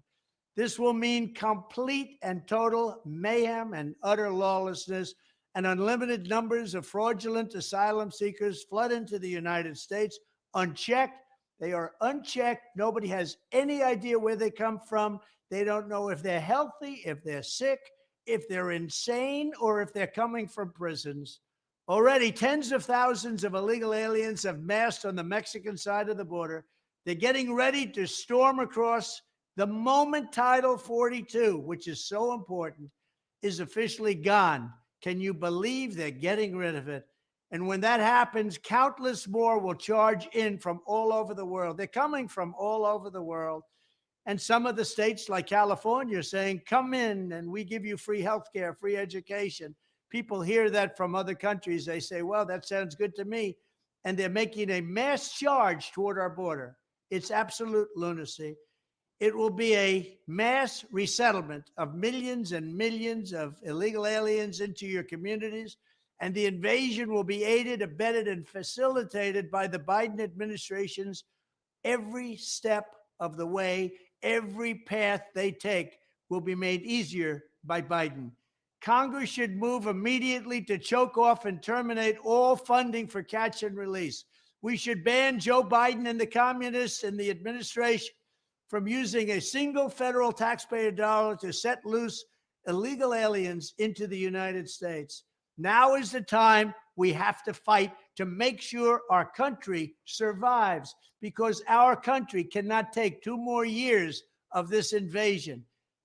This will mean complete and total mayhem and utter lawlessness, and unlimited numbers of fraudulent asylum seekers flood into the United States unchecked. They are unchecked. Nobody has any idea where they come from. They don't know if they're healthy, if they're sick, if they're insane, or if they're coming from prisons. Already, tens of thousands of illegal aliens have massed on the Mexican side of the border. They're getting ready to storm across the moment Title 42, which is so important, is officially gone. Can you believe they're getting rid of it? And when that happens, countless more will charge in from all over the world. They're coming from all over the world. And some of the states like California are saying, come in and we give you free health care, free education. People hear that from other countries. They say, well, that sounds good to me. And they're making a mass charge toward our border. It's absolute lunacy. It will be a mass resettlement of millions and millions of illegal aliens into your communities. And the invasion will be aided, abetted, and facilitated by the Biden administration's every step of the way. Every path they take will be made easier by Biden. Congress should move immediately to choke off and terminate all funding for catch and release. We should ban Joe Biden and the communists and the administration from using a single federal taxpayer dollar to set loose illegal aliens into the United States. Now is the time we have to fight to make sure our country survives, because our country cannot take 2 more years of this invasion.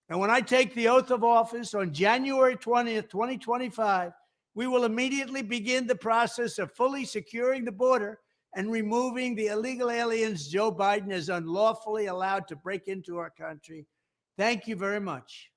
And when I take the oath of office on January 20th, 2025, we will immediately begin the process of fully securing the border and removing the illegal aliens Joe Biden is unlawfully allowed to break into our country. Thank you very much.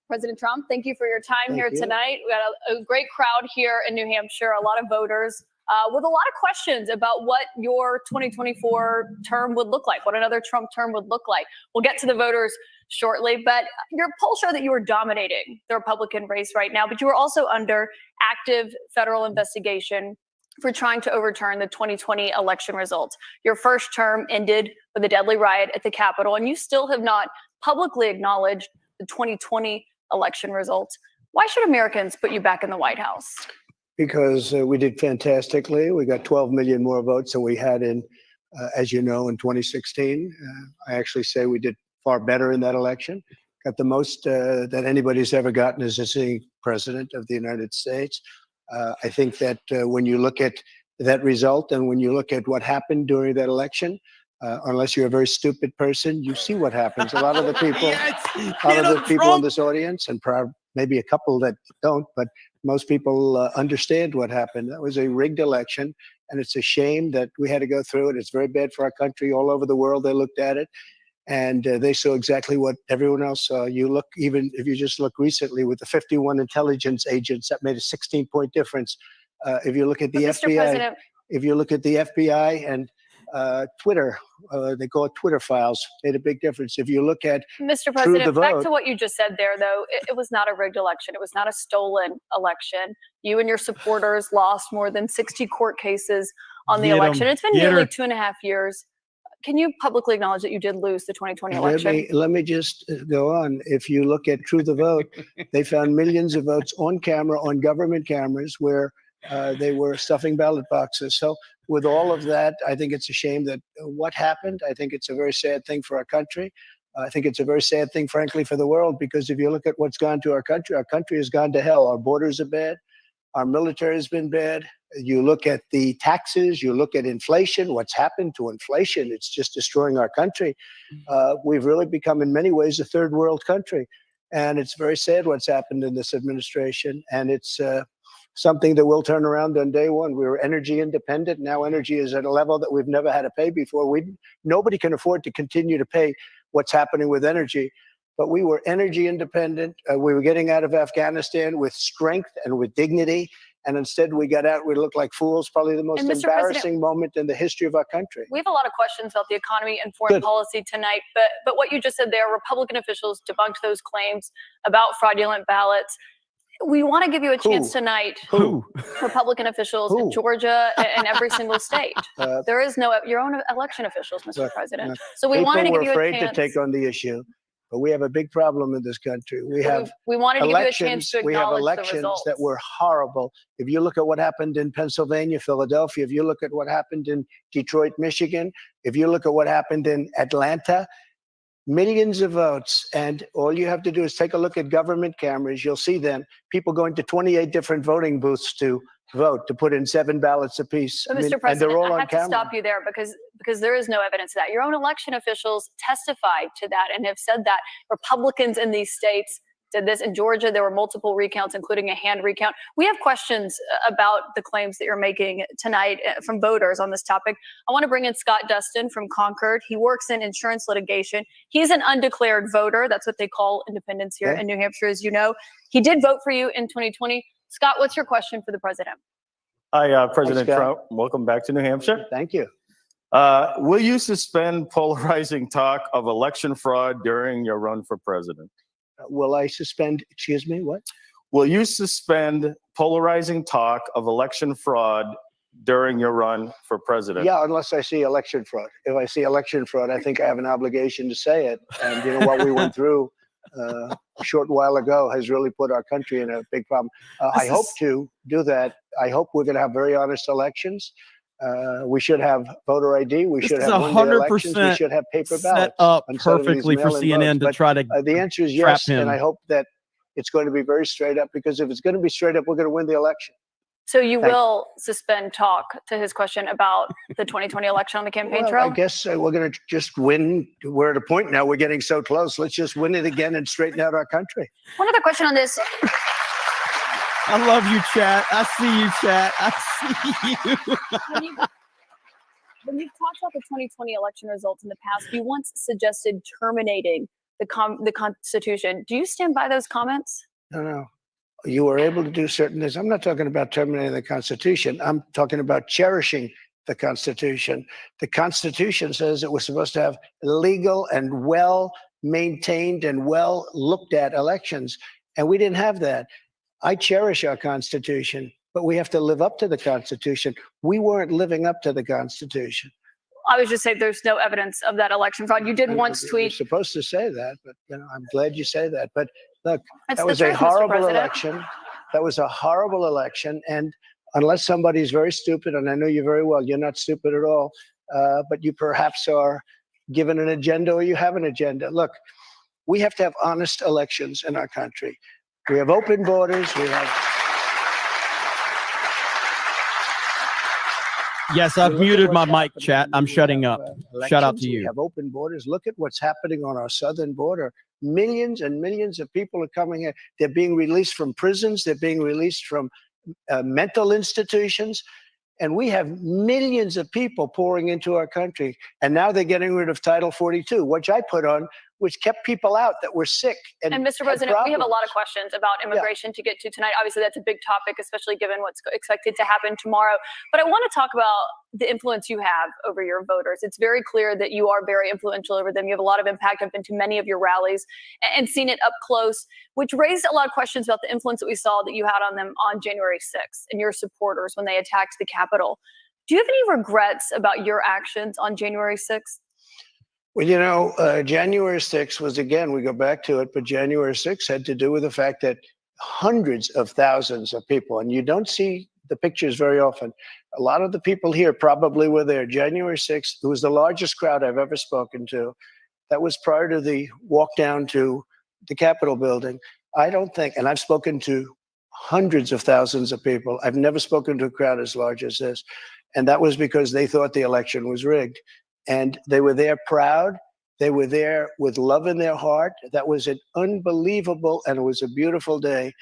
President Trump, thank you for your time Thank here you. tonight. We got a great crowd here in New Hampshire, a lot of voters with a lot of questions about what your 2024 term would look like, what another Trump term would look like. We'll get to the voters shortly, but your polls show that you are dominating the Republican race right now, but you are also under active federal investigation for trying to overturn the 2020 election results. Your first term ended with a deadly riot at the Capitol, and you still have not publicly acknowledged the 2020 election results. Why should Americans put you back in the White House? Because we did fantastically. We got 12 million more votes than we had in, as you know, in 2016. I actually say we did far better in that election. Got the most that anybody's ever gotten as a sitting president of the United States. I think that when you look at that result and when you look at what happened during that election, unless you're a very stupid person, you see what happens. A lot of the people, in this audience, and maybe a couple that don't, but most people understand what happened. That was a rigged election, and it's a shame that we had to go through it. It's very bad for our country. All over the world, they looked at it, and they saw exactly what everyone else saw. You look, even if you just look recently with the 51 intelligence agents, that made a 16-point difference. If you look at the FBI, if you look at the FBI and Twitter, they call it Twitter files, made a big difference. If you look at Mr. President, back to what you just said there, though, it was not a rigged election. It was not a stolen election. You and your supporters lost more than 60 court cases on the election. It's been nearly 2.5 years. Can you publicly acknowledge that you did lose the 2020 election? Let me just go on. If you look at True the Vote, they found millions of votes on camera, on government cameras, where they were stuffing ballot boxes. So with all of that, I think it's a shame that what happened. I think it's a very sad thing for our country. I think it's a very sad thing, frankly, for the world, because if you look at what's gone to our country has gone to hell. Our borders are bad. Our military has been bad. You look at the taxes, you look at inflation, what's happened to inflation. It's just destroying our country. We've really become, in many ways, a third world country. And it's very sad what's happened in this administration. And it's something that will turn around on day one. We were energy independent. Now energy is at a level that we've never had to pay before. Nobody can afford to continue to pay what's happening with energy. But we were energy independent. We were getting out of Afghanistan with strength and with dignity. And instead we got out, we looked like fools, probably the most embarrassing moment in the history of our country. We have a lot of questions about the economy and foreign policy tonight, but what you just said there, Republican officials debunked those claims about fraudulent ballots. We want to give you a chance tonight. Republican officials in Georgia and every single state. There is no, your own election officials, Mr. President. So we wanted to give you a chance. People were afraid to take on the issue. But we have a big problem in this country. We wanted to give you a chance to acknowledge we have elections the results that were horrible. If you look at what happened in Pennsylvania, Philadelphia, if you look at what happened in Detroit, Michigan, if you look at what happened in Atlanta, millions of votes. And all you have to do is take a look at government cameras. You'll see them. People going to 28 different voting booths to vote, to put in 7 ballots apiece. But Mr. President, and they're all I on have camera. to stop you there because there is no evidence of that. Your own election officials testified to that and have said that Republicans in these states did this. In Georgia, there were multiple recounts, including a hand recount. We have questions about the claims that you're making tonight from voters on this topic. I want to bring in Scott Dustin from Concord. He works in insurance litigation. He's an undeclared voter. That's what they call independents here in New Hampshire, as you know. He did vote for you in 2020. Scott, what's your question for the president? Hi, President Trump. Welcome back to New Hampshire. Thank you. Will you suspend polarizing talk of election fraud during your run for president? Will I suspend, excuse me, what? Will you suspend polarizing talk of election fraud during your run for president? Yeah, unless I see election fraud. If I see election fraud, I think I have an obligation to say it. And you know what we went through a short while ago has really put our country in a big problem. I hope to do that. I hope we're going to have very honest elections. We should have voter ID. We should have one-day elections. We should have paper ballots. Set up perfectly for CNN to try to. The answer is yes, and I hope that it's going to be very straight up, because if it's going to be straight up, we're going to win the election. So you will suspend talk to his question about the 2020 election on the campaign trail? I guess we're going to just win. We're at a point now. We're getting so close. Let's just win it again and straighten out our country. One other question on this. I love you, chat. I see you, chat. I see you. When you've talked about the 2020 election results in the past, you once suggested terminating the Constitution. Do you stand by those comments? No. You were able to do certain things. I'm not talking about terminating the Constitution. I'm talking about cherishing the Constitution. The Constitution says that we're supposed to have legal and well-maintained and well-looked-at elections, and we didn't have that. I cherish our Constitution, but we have to live up to the Constitution. We weren't living up to the Constitution. I was just saying there's no evidence of that election fraud. You did once tweet. You're supposed to say that, but I'm glad you say that. But look, That's that was a horrible election. That was a horrible election. And unless somebody's very stupid, and I know you very well, you're not stupid at all, but you perhaps are given an agenda, or you have an agenda. Look, we have to have honest elections in our country. We have open borders. We have. Yes, I've muted my mic, chat. I'm shutting up. Shout out to you. We have open borders. Look at what's happening on our southern border. Millions and millions of people are coming here. They're being released from prisons. They're being released from mental institutions. And we have millions of people pouring into our country. And now they're getting rid of Title 42, which I put on, which kept people out that were sick. And Mr. President, we have a lot of questions about immigration to get to tonight. Obviously, that's a big topic, especially given what's expected to happen tomorrow. But I want to talk about the influence you have over your voters. It's very clear that you are very influential over them. You have a lot of impact. I've been to many of your rallies and seen it up close, which raised a lot of questions about the influence that we saw that you had on them on January 6th and your supporters when they attacked the Capitol. Do you have any regrets about your actions on January 6th? Well, you know, January 6th was, again, we go back to it, but January 6th had to do with the fact that hundreds of thousands of people, and you don't see the pictures very often. A lot of the people here probably were there. January 6th, it was the largest crowd I've ever spoken to. That was prior to the walk down to the Capitol building. I don't think, and I've spoken to hundreds of thousands of people. I've never spoken to a crowd as large as this. And that was because they thought the election was rigged. And they were there proud. They were there with love in their heart. That was an unbelievable, and it was a beautiful day.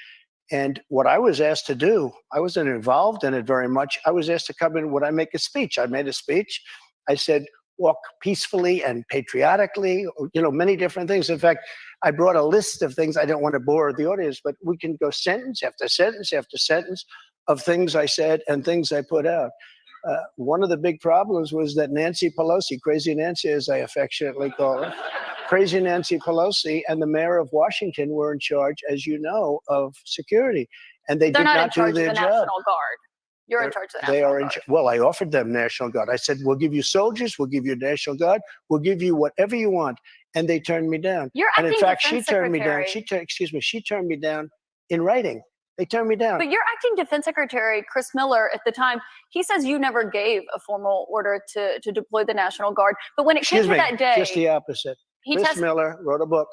And what I was asked to do, I wasn't involved in it very much. I was asked to come in when I make a speech. I made a speech. I said, walk peacefully and patriotically, you know, many different things. In fact, I brought a list of things. I don't want to bore the audience, but we can go sentence after sentence after sentence of things I said and things I put out. One of the big problems was that Nancy Pelosi, Crazy Nancy, as I affectionately call her, Crazy Nancy Pelosi and the mayor of Washington were in charge, as you know, of security. And they did not do their job. National Guard. You're in charge of the National Guard. Well, I offered them National Guard. I said, we'll give you soldiers, we'll give you National Guard, we'll give you whatever you want. And they turned me down. And in fact, she turned me down. She turned me down in writing. They turned me down. But your acting defense secretary, Chris Miller, at the time, he says you never gave a formal order to deploy the National Guard. But when it came to that day, just the opposite. Chris Miller wrote a book,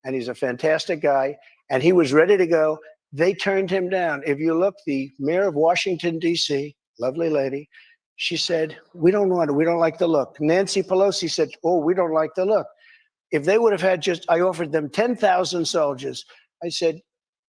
and he's a fantastic guy, and he was ready to go. They turned him down. If you look, the mayor of Washington, D.C., lovely lady, she said, we don't want it. We don't like the look. Nancy Pelosi said, oh, we don't like the look. If they would have had I offered them 10,000 soldiers, I said,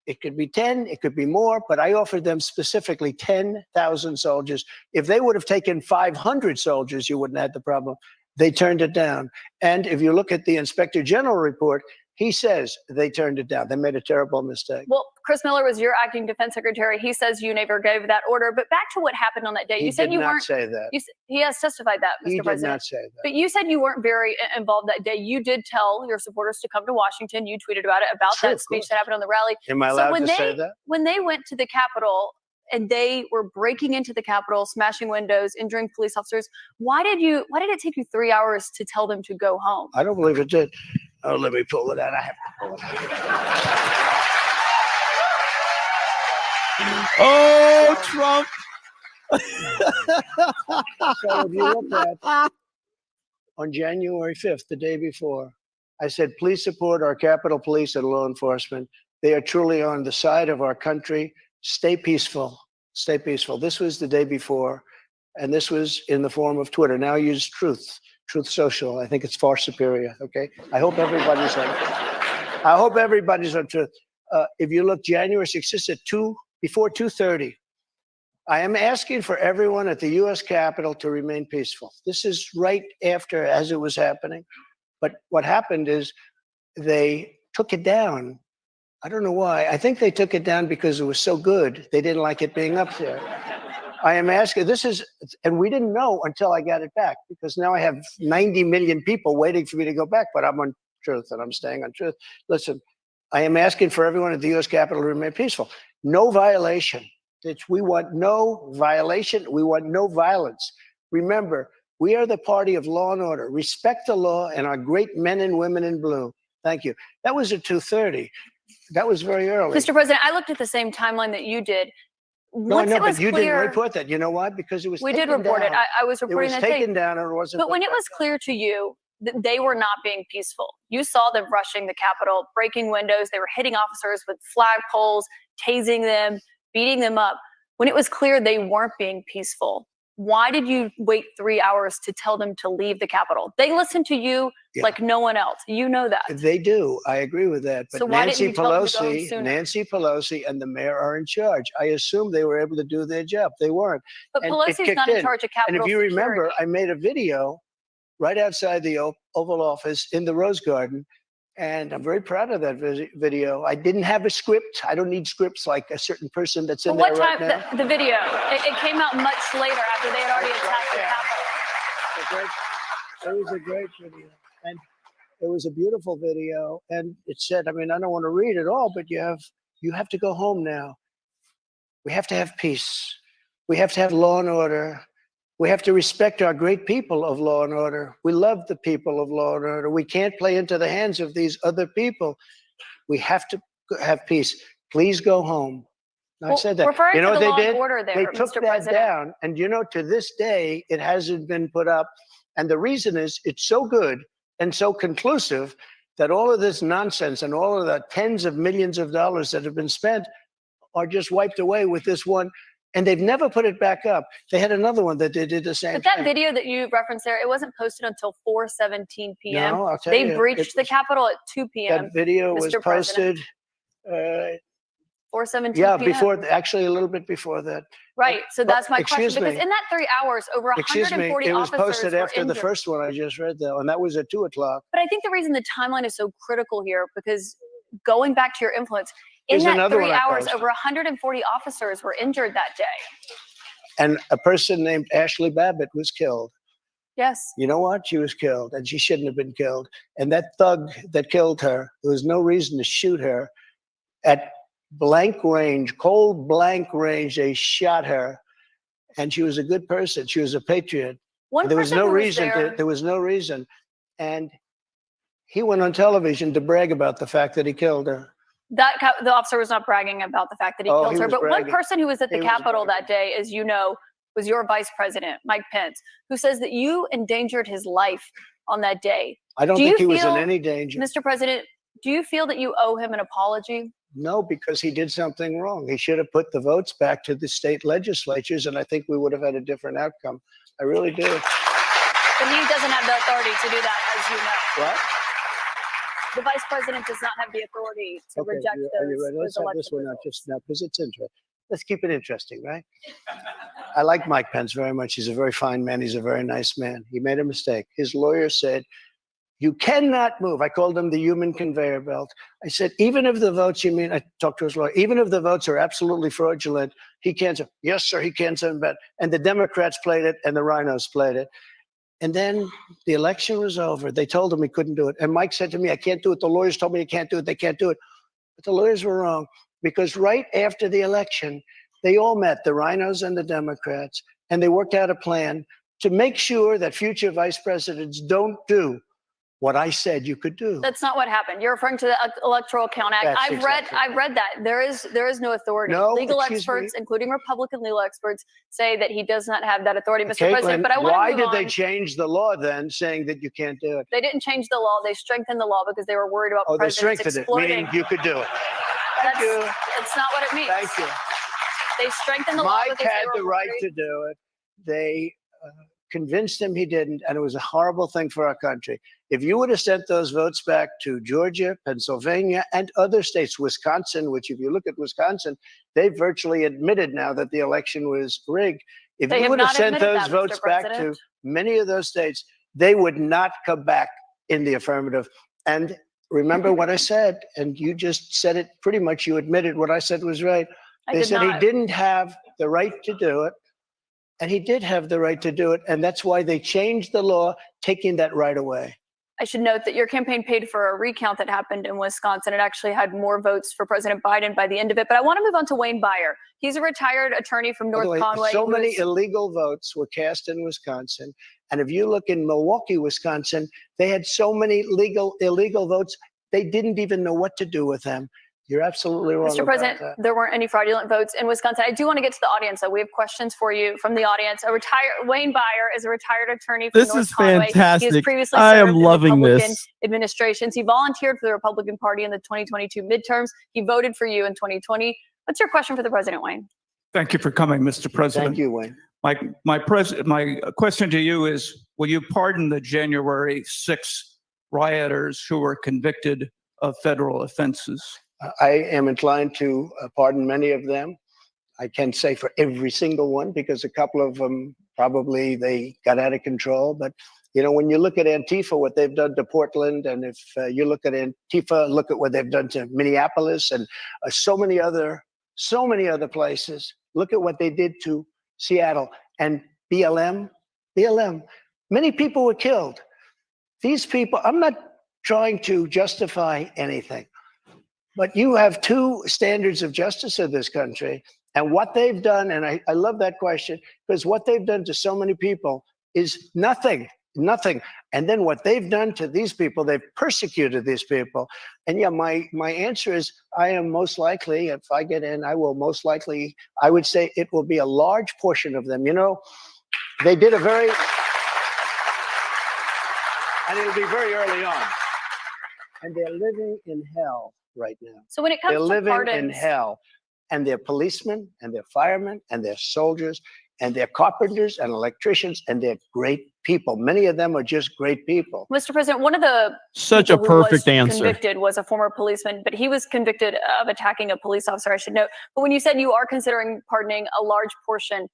it could be 10, it could be more, but I offered them specifically 10,000 soldiers. If they would have taken 500 soldiers, you wouldn't have had the problem. They turned it down. And if you look at the Inspector General report, he says they turned it down. They made a terrible mistake. Well, Chris Miller was your acting defense secretary. He says you never gave that order. But back to what happened on that day. You said you weren't. He did not say that. He has testified that, Mr. He did President. not say that. But you said you weren't very involved that day. You did tell your supporters to come to Washington. You tweeted about it, about Sure, that of speech course. that happened on the rally. Am I So allowed when to say that? When they went to the Capitol and they were breaking into the Capitol, smashing windows, injuring police officers, why did it take you 3 hours to tell them to go home? I don't believe it did. Oh, let me pull it out. I have to pull it out. Oh, Trump. So if you look at on January 5th, the day before, I said, please support our Capitol Police and law enforcement. They are truly on the side of our country. Stay peaceful. Stay peaceful. This was the day before, and this was in the form of Twitter. Now I use Truth Social. I think it's far superior. Okay. I hope everybody's on Truth. If you look January 6th, this is before 2:30. I am asking for everyone at the U.S. Capitol to remain peaceful. This is right after, as it was happening. But what happened is they took it down. I don't know why. I think they took it down because it was so good. They didn't like it being up there. I am asking, and we didn't know until I got it back, because now I have 90 million people waiting for me to go back, but I'm on Truth and I'm staying on Truth. Listen, I am asking for everyone at the U.S. Capitol to remain peaceful. No violation. We want no violation. We want no violence. Remember, we are the party of law and order. Respect the law and our great men and women in blue. Thank you. That was at 2:30. That was very early. Mr. President, I looked at the same timeline that you did. No, I Once know, it was but you clear, didn't report that. You know why? Because it was we taken did report down. it. I was reporting it was that taken day. down and it wasn't. But when it was clear to you that they were not being peaceful, you saw them rushing the Capitol, breaking windows. They were hitting officers with flagpoles, tasing them, beating them up. When it was clear they weren't being peaceful, why did you wait 3 hours to tell them to leave the Capitol? They listened to you like no one else. You know that. They do. I agree with that. But So why didn't you tell them to go home sooner? Nancy Pelosi and the mayor are in charge. I assume they were able to do their job. They weren't. But And it Pelosi's not kicked in charge of Capitol And if you remember, security. I made a video right outside the Oval Office in the Rose Garden. And I'm very proud of that video. I didn't have a script. I don't need scripts like a certain person that's in But there what right time, now. the video, it came out much later after they had already attacked the Capitol. It was a great video. And it was a beautiful video. And it said, I mean, I don't want to read it all, but you have to go home now. We have to have peace. We have to have law and order. We have to respect our great people of law and order. We love the people of law and order. We can't play into the hands of these other people. We have to have peace. Please go home. I said that. Referring You know to what the they law did? and order there, They took Mr. that President. down. And you know, to this day, it hasn't been put up. And the reason is it's so good and so conclusive that all of this nonsense and all of the tens of millions of dollars that have been spent are just wiped away with this one. And they've never put it back up. They had another one that they did the same But that thing. video that you referenced there, it wasn't posted until 4:17 p.m. No, I'll tell They you, breached the Capitol at 2 p.m. That video was Mr. President. posted. 4:17 Yeah, p.m. actually a little bit before that. Right. So But that's my question. excuse Because me. in that 3 hours, over Excuse me, 140 it was officers posted were after the injured. first one I just read, though, and that was at 2 o'clock. But I think the reason the timeline is so critical here, because going back to your influence, in Here's that another 3 one I hours, posted. over 140 officers were injured that day. And a person named Ashley Babbitt was killed. Yes. You know what? She was killed, and she shouldn't have been killed. And that thug that killed her, there was no reason to shoot her. At blank range, cold blank range, they shot her. And she was a good person. She was a patriot. One There was person no who was reason there- there was no reason. And he went on television to brag about the fact that he killed her. The officer was not bragging about the fact that he Oh, killed he her. was But one bragging. person who was at the He was Capitol that day, as you know, was your vice president, Mike Pence, who says that you endangered his life on that day. I don't Do think you he was in feel, any danger. Mr. President, do you feel that you owe him an apology? No, because he did something wrong. He should have put the votes back to the state legislatures, and I think we would have had a different outcome. I really do. But he doesn't have the authority to do that, as you know. What? the vice president does not have the authority to reject are you ready? Let's those have this election one out results. just now because it's interesting. Let's keep it interesting, right? I like Mike Pence very much. He's a very fine man. He's a very nice man. He made a mistake. His lawyer said, you cannot move. I called him the human conveyor belt. I said, even if the votes, I talked to his lawyer, even if the votes are absolutely fraudulent, he can't say, yes, sir, he can't say that. And the Democrats played it and the rhinos played it. And then the election was over. They told him he couldn't do it. And Mike said to me, I can't do it. The lawyers told me I can't do it. They can't do it. But the lawyers were wrong because right after the election, they all met, the rhinos and the Democrats, and they worked out a plan to make sure that future vice presidents don't do what I said you could do. That's not what happened. You're referring to the Electoral Count Act. That's I've read that. There is no authority. No, Legal excuse experts, me. including Republican legal experts, say that he does not have that authority, Mr. Caitlin, President. But I want why to move did they on. change the law then, saying that you can't do it? They didn't change the law. They strengthened the law because they were worried about Oh, they presidents strengthened it, exploiting. meaning you could do it. Thank That's, you. that's not what it means. Thank you. They strengthened the law Mike because had they the were right worried. to do it. They convinced him he didn't, and it was a horrible thing for our country. If you would have sent those votes back to Georgia, Pennsylvania, and other states, Wisconsin, which if you look at Wisconsin, they virtually admitted now that the election was rigged. If They you have would have not sent admitted those that, votes Mr. back to President. many of those states, they would not come back in the affirmative. And remember what I said, and you just said it pretty much. You admitted what I said was right. I They did said he not. didn't have the right to do it. And he did have the right to do it. And that's why they changed the law, taking that right away. I should note that your campaign paid for a recount that happened in Wisconsin. It actually had more votes for President Biden by the end of it. But I want to move on to Wayne Byer. He's a retired attorney from By North the way, Conway. so who many is- illegal votes were cast in Wisconsin. And if you look in Milwaukee, Wisconsin, they had so many illegal votes, they didn't even know what to do with them. You're absolutely wrong Mr. about President, that. there weren't any fraudulent votes in Wisconsin. I do want to get to the audience, though. We have questions for you from the audience. Wayne Byer is a retired attorney from This North is Conway. He fantastic. has previously I am served in loving Republican this. administrations. He volunteered for the Republican Party in the 2022 midterms. He voted for you in 2020. What's your question for the president, Wayne? Thank you for coming, Mr. President. Thank you, Wayne. My question to you is, will you pardon the January 6 rioters who were convicted of federal offenses? I am inclined to pardon many of them. I can't say for every single one because a couple of them probably they got out of control. But you know, when you look at Antifa, what they've done to Portland, and if you look at Antifa, look at what they've done to Minneapolis and so many other places. Look at what they did to Seattle and BLM. Many people were killed. These people. I'm not trying to justify anything. But you have two standards of justice in this country. And what they've done, and I love that question, because what they've done to so many people is nothing. And then what they've done to these people, they've persecuted these people. And yeah, my answer is I am most likely, if I get in, I will most likely, I would say it will be a large portion of them. You know, they did and it'll be very early on. And they're living in hell right now. So when it comes They're to living in pardons, hell. And they're policemen and they're firemen and they're soldiers and they're carpenters and electricians and they're great people. Many of them are just great people. Mr. President, one of the Such a people who was perfect answer. convicted was a former policeman, but he was convicted of attacking a police officer, I should note. But when you said you are considering pardoning a large portion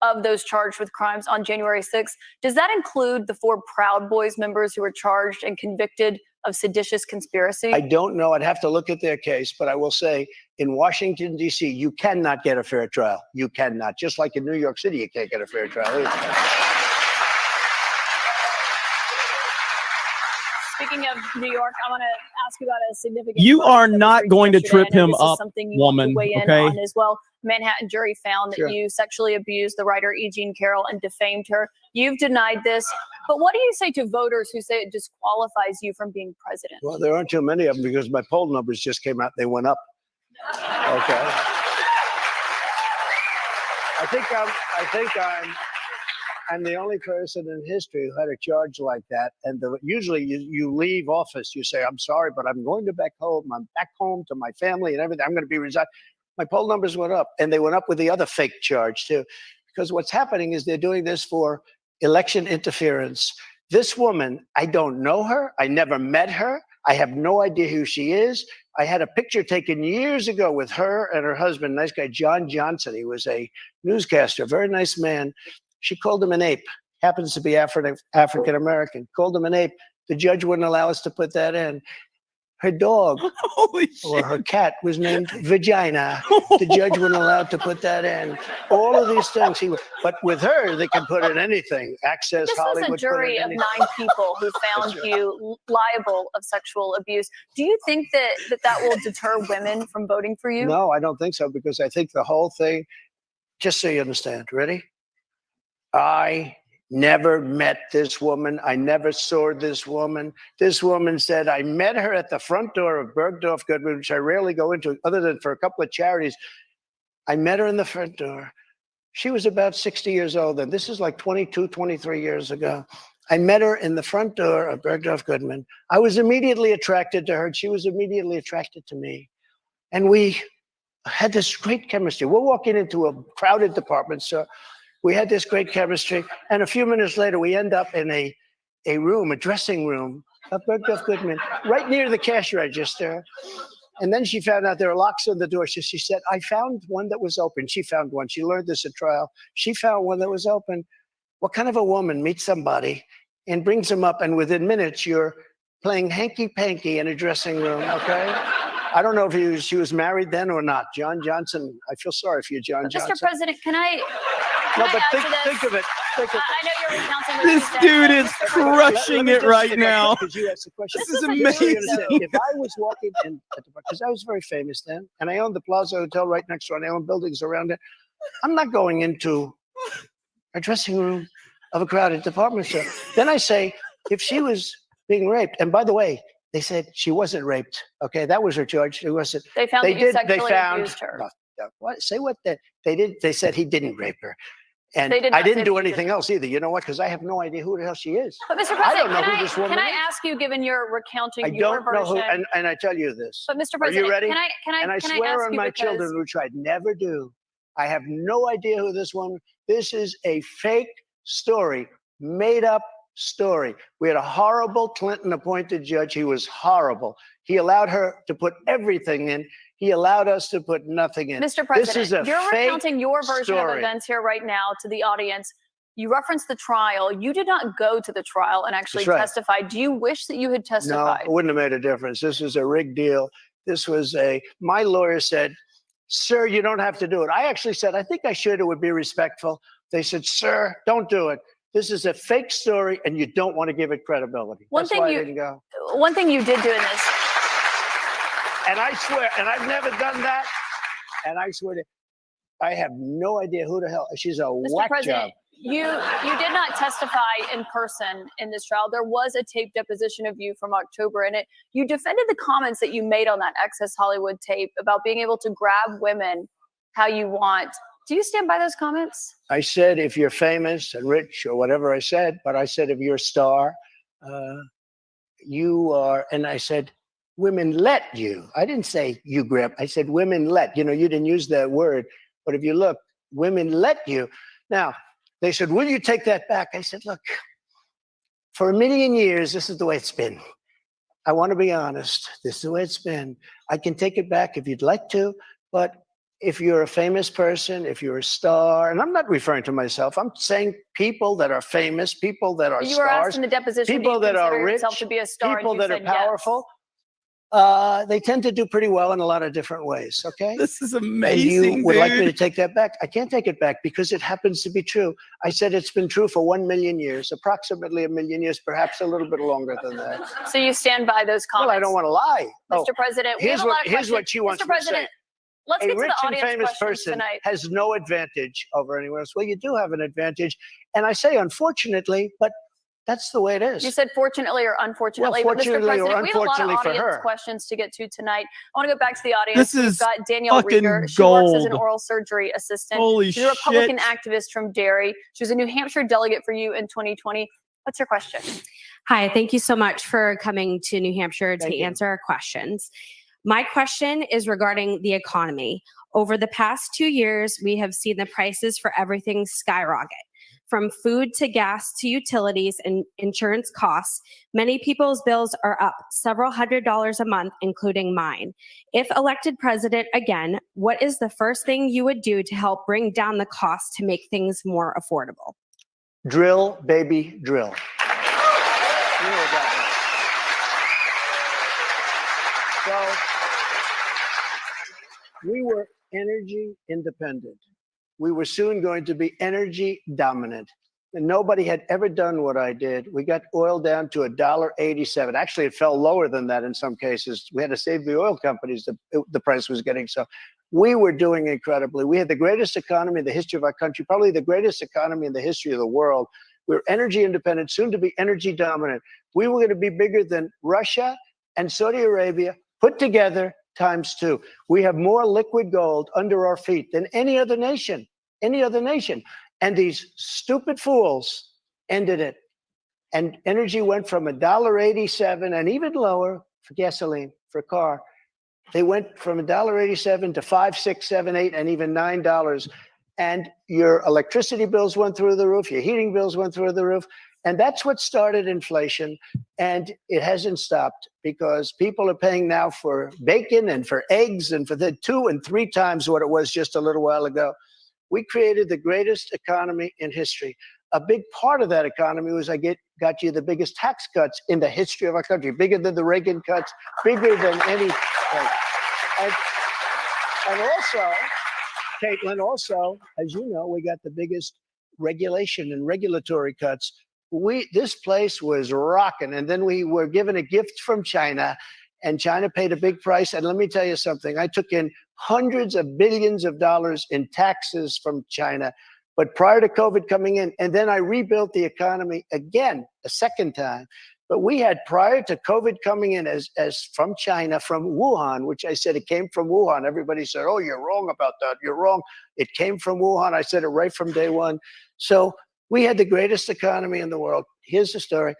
of those charged with crimes on January 6th, does that include the 4 Proud Boys members who were charged and convicted of seditious conspiracy? I don't know. I'd have to look at their case, but I will say in Washington, D.C., you cannot get a fair trial. You cannot. Just like in New York City, you can't get a fair trial either. Speaking of New York, I want to ask you about a significant. You verdict are that was not reached going to yesterday. trip I know him this is up, something you want to woman, weigh in okay? on as well. Manhattan jury found that Sure. you sexually abused the writer E. Jean Carroll and defamed her. You've denied this, but what do you say to voters who say it disqualifies you from being president? Well, there aren't too many of them because my poll numbers just came out. They went up. Okay. I think I'm the only person in history who had a charge like that. And usually you leave office, you say, I'm sorry, but I'm going back home. I'm back home to my family and everything. I'm going to be resigned. My poll numbers went up, and they went up with the other fake charge too. Because what's happening is they're doing this for election interference. This woman, I don't know her. I never met her. I have no idea who she is. I had a picture taken years ago with her and her husband, nice guy, John Johnson. He was a newscaster, very nice man. She called him an ape, happens to be African American, called him an ape. The judge wouldn't allow us to put that in. Her dog or her cat was named Vagina. The judge wouldn't allow to put that in. All of these things. But with her, they can put in anything. Access This Hollywood. was a jury of 9 people who found right. you liable of sexual abuse. Do you think that will deter women from voting for you? No, I don't think so, because I think the whole thing, just so you understand, ready? I never met this woman. I never saw this woman. This woman said, I met her at the front door of Bergdorf Goodman, which I rarely go into other than for a couple of charities. I met her in the front door. She was about 60 years old, and this is like 22, 23 years ago. I met her in the front door of Bergdorf Goodman. I was immediately attracted to her, and she was immediately attracted to me. And we had this great chemistry. We're walking into a crowded department store. We had this great chemistry, and a few minutes later, we end up in a room, a dressing room of Bergdorf Goodman, right near the cash register. And then she found out there are locks on the door. She said, I found one that was open. She found one. She learned this at trial. She found one that was open. What kind of a woman meets somebody and brings them up, and within minutes, you're playing hanky-panky in a dressing room, okay? I don't know if she was married then or not. John Johnson, I feel sorry for you, John Johnson. Mr. President, can I No, but add to this? think of it. Think of it. I know you're recounting what This you said, dude but is Mr. President, crushing it right now. Because you asked the question. This is Just so you amazing. understand, if I was walking in, because I was very famous then, and I owned the Plaza Hotel right next door, and I owned buildings around it, I'm not going into a dressing room of a crowded department store. Then I say, if she was being raped, and by the way, they said she wasn't raped. Okay, that was her charge. It wasn't. They found that you sexually abused her. What? Say what? They did. They said he didn't rape her. And They did I not didn't say do he anything else either. You know what? Because I have no idea who the hell she is. But Mr. I don't President, know who this woman can I is. ask you, given your recounting I your don't know version? who, and I tell you this. But Mr. Are President, you ready? can I And I can swear ask on you my because children, which I'd never do. I have no idea who this woman. This is a fake story, made up story. We had a horrible Clinton-appointed judge. He was horrible. He allowed her to put everything in. He allowed us to put nothing in. Mr. President, this is a you're fake recounting your version of story. events here right now to the audience. You referenced the trial. You did not go to the trial and actually That's right. testify. Do you wish that you had No, testified? it wouldn't have made a difference. This was a rigged deal. This was my lawyer said, sir, you don't have to do it. I actually said, I think I should. It would be respectful. They said, sir, don't do it. This is a fake story, and you don't want to give it credibility. One That's thing why you- I didn't go. One thing you did do in this. And I swear, and I've never done that. And I swear to, I have no idea who the hell. She's a Mr. whack President, job. you did not testify in person in this trial. There was a taped deposition of you from October in it. You defended the comments that you made on that Access Hollywood tape about being able to grab women how you want. Do you stand by those comments? I said, if you're famous and rich or whatever I said, but I said, if you're a star, you are, and I said, women let you. I didn't say you grab. I said, women let. You know, you didn't use that word, but if you look, women let you. Now, they said, will you take that back? I said, look, for 1,000,000 years, this is the way it's been. I want to be honest. This is the way it's been. I can take it back if you'd like to, but if you're a famous person, if you're a star, and I'm not referring to myself, I'm saying people that are famous, people that are You were asked stars, in the deposition, people do you that are consider rich, yourself to be a star, and people you that are said yes. powerful. They tend to do pretty well in a lot of different ways, okay? This is And amazing, you would like me to dude. take that back? I can't take it back because it happens to be true. I said it's been true for 1,000,000 years, approximately 1,000,000 years, perhaps a little bit longer than that. So you stand by those comments? Well, I don't want to lie. Mr. President, we have a lot of here's what questions. she wants Mr. me to say. President, let's A get to rich the and audience famous questions person tonight. has no advantage over anyone else. Well, you do have an advantage. And I say unfortunately, but that's the way it is. You said fortunately or unfortunately. Well, but Mr. fortunately or President, we have a lot of unfortunately for audience her. questions to get to tonight. I want to go back to the audience. This is We've got Danielle fucking Rieger. She works as an gold. oral surgery assistant. Holy She's a Republican shit. activist from Derry. She was a New Hampshire delegate for you in 2020. What's your question? Hi, thank you so much for coming to New Hampshire to Thank you. answer our questions. My question is regarding the economy. Over the past 2 years, we have seen the prices for everything skyrocket. from food to gas to utilities and insurance costs. Many people's bills are up several $100s a month, including mine. If elected president again, what is the first thing you would do to help bring down the cost to make things more affordable? Drill, baby, drill. You know what that means. So we were energy independent. We were soon going to be energy dominant. And nobody had ever done what I did. We got oil down to $1.87. Actually, it fell lower than that in some cases. We had to save the oil companies. The price was getting so. We were doing incredibly. We had the greatest economy in the history of our country, probably the greatest economy in the history of the world. We were energy independent, soon to be energy dominant. We were going to be bigger than Russia and Saudi Arabia put together ×2. We have more liquid gold under our feet than any other nation. And these stupid fools ended it. And energy went from $1.87 and even lower for gasoline, for a car. They went from $1.87 to $5, $6, $7, $8, and even $9. And your electricity bills went through the roof. Your heating bills went through the roof. And that's what started inflation. And it hasn't stopped because people are paying now for bacon and for eggs and for the 2 and 3 times what it was just a little while ago. We created the greatest economy in history. A big part of that economy was got you the biggest tax cuts in the history of our country, bigger than the Reagan cuts, bigger than any. And also, Caitlin, as you know, we got the biggest regulation and regulatory cuts. This place was rocking. And then we were given a gift from China, and China paid a big price. And let me tell you something. I took in hundreds of billions of dollars in taxes from China. But prior to COVID coming in, and then I rebuilt the economy again, a second time. But we had prior to COVID coming in as from China, from Wuhan, which I said it came from Wuhan. Everybody said, oh, you're wrong about that. You're wrong. It came from Wuhan. I said it right from day one. So we had the greatest economy in the world. Here's the story.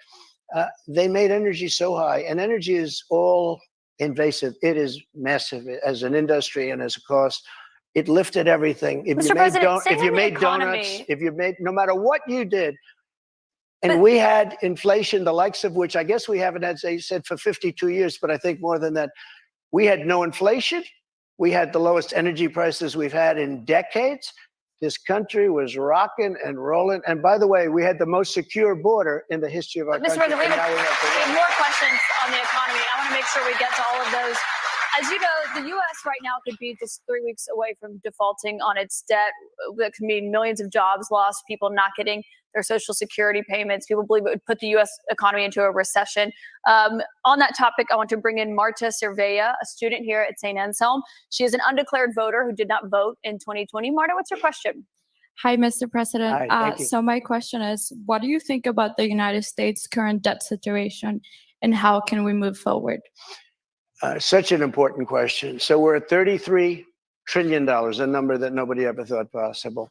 They made energy so high, and energy is all invasive. It is massive as an industry and as a cost. It lifted everything. If you made donuts, no matter what you did, and we had inflation, the likes of which I guess we haven't had, as I said, for 52 years, but I think more than that. We had no inflation. We had the lowest energy prices we've had in decades. This country was rocking and rolling. And by the way, we had the most secure border in the history of our country. Mr. President, we have more questions on the economy. I want to make sure we get to all of those. As you know, the U.S. right now could be just 3 weeks away from defaulting on its debt. That could mean millions of jobs lost, people not getting their Social Security payments. People believe it would put the U.S. economy into a recession. On that topic, I want to bring in Marta Cervella, a student here at St. Anselm. She is an undeclared voter who did not vote in 2020. Marta, what's your question? Hi, Mr. President. Hi, thank you. So my question is, what do you think about the United States' current debt situation, and how can we move forward? Such an important question. So we're at $33 trillion, a number that nobody ever thought possible.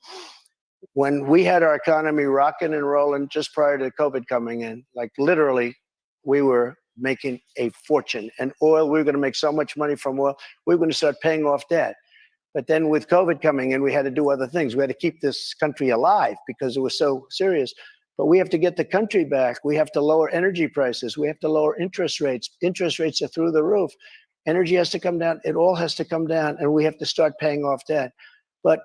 When we had our economy rocking and rolling just prior to COVID coming in, like literally, we were making a fortune. And oil, we were going to make so much money from oil, we were going to start paying off debt. But then with COVID coming in, we had to do other things. We had to keep this country alive because it was so serious. But we have to get the country back. We have to lower energy prices. We have to lower interest rates. Interest rates are through the roof. Energy has to come down. It all has to come down, and we have to start paying off debt. But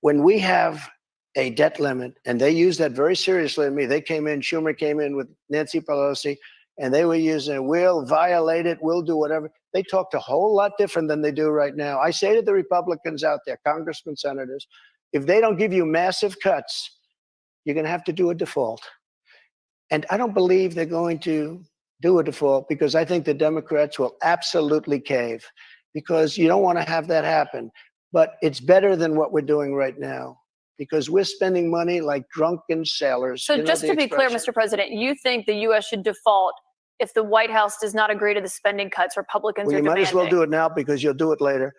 when we have a debt limit, and they use that very seriously to me, they came in, Schumer came in with Nancy Pelosi, and they were using, we'll violate it, we'll do whatever. They talked a whole lot different than they do right now. I say to the Republicans out there, congressmen, senators, if they don't give you massive cuts, you're going to have to do a default. And I don't believe they're going to do a default because I think the Democrats will absolutely cave because you don't want to have that happen. But it's better than what we're doing right now because we're spending money like drunken sailors. So just to be clear, Mr. President, you think the U.S. should default if the White House does not agree to the spending cuts Republicans are demanding? You might as well do it now because you'll do it later.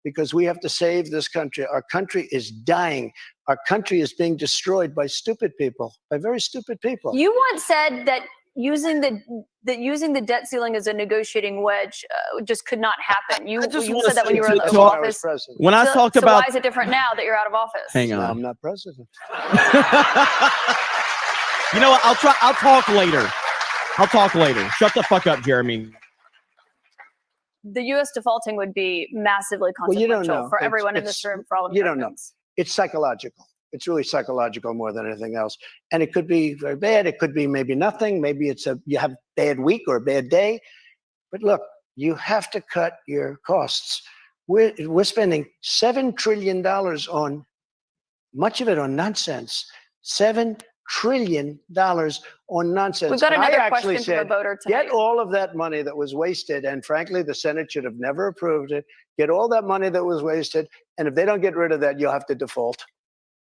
Because we have to save this country. Our country is dying. Our country is being destroyed by stupid people, by very stupid people. You once said that using the that using the debt ceiling as a negotiating wedge just could not happen. You just you wanna said that when you were in the say Oval to- Office. When I talked about, why is it different now that you're out of office? hang Now on. I'm not president. You know what? I'll talk later. I'll talk later. Shut the fuck up, Jeremy. The U.S. defaulting would be massively Well, you consequential don't know. for It's- everyone in it's- this room, for all you don't know. Americans. It's psychological. It's really psychological more than anything else. And it could be very bad. It could be maybe nothing. Maybe you have a bad week or a bad day. But look, you have to cut your costs. We're spending $7 trillion on, much of it on nonsense. $7 trillion on nonsense. We've got And I another actually question from a said, voter tonight. get all of that money that was wasted, and frankly, the Senate should have never approved it. Get all that money that was wasted, and if they don't get rid of that, you'll have to default.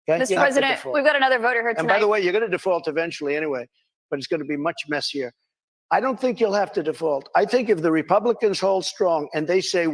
Okay? Mr. You have to President, default. we've got another voter here And tonight. by the way, you're going to default eventually anyway, but it's going to be much messier. I don't think you'll have to default. I think if the Republicans hold strong and they say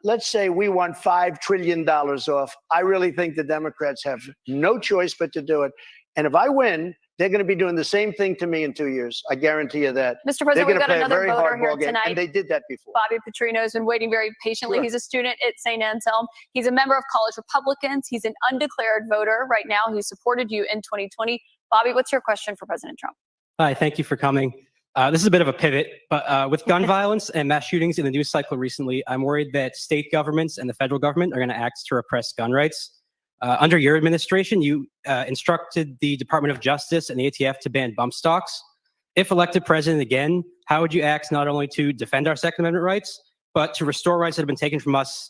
let's say we want $5 trillion off, I really think the Democrats have no choice but to do it. And if I win, they're going to be doing the same thing to me in 2 years. I guarantee you that. Mr. They're President, we've going to got play a another very voter here hardball game, tonight. and they did that before. Bobby Petrino has been waiting very patiently. Sure. He's a student at St. Anselm. He's a member of College Republicans. He's an undeclared voter right now who supported you in 2020. Bobby, what's your question for President Trump? Hi, thank you for coming. This is a bit of a pivot, but with gun violence and mass shootings in the news cycle recently, I'm worried that state governments and the federal government are going to act to repress gun rights. Under your administration, you instructed the Department of Justice and the ATF to ban bump stocks. If elected president again, how would you act not only to defend our Second Amendment rights, but to restore rights that have been taken from us,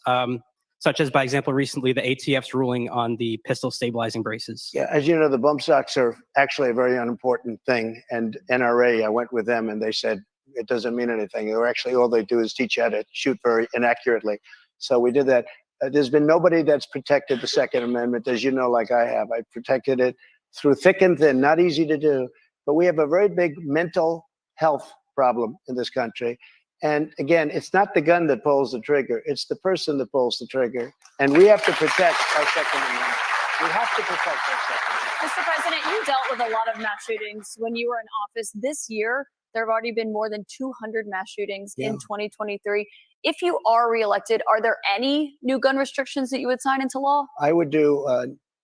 such as, by example, recently the ATF's ruling on the pistol stabilizing braces? Yeah, as you know, the bump stocks are actually a very unimportant thing. And NRA, I went with them and they said it doesn't mean anything. They're actually, all they do is teach you how to shoot very inaccurately. So we did that. There's been nobody that's protected the Second Amendment, as you know, like I have. I protected it through thick and thin, not easy to do. But we have a very big mental health problem in this country. And again, it's not the gun that pulls the trigger. It's the person that pulls the trigger. And we have to protect our Second Amendment. We have to protect our Second Amendment. Mr. President, you dealt with a lot of mass shootings when you were in office. This year, there have already been more than 200 mass shootings in 2023. If you are reelected, are there any new gun restrictions that you would sign into law? I would do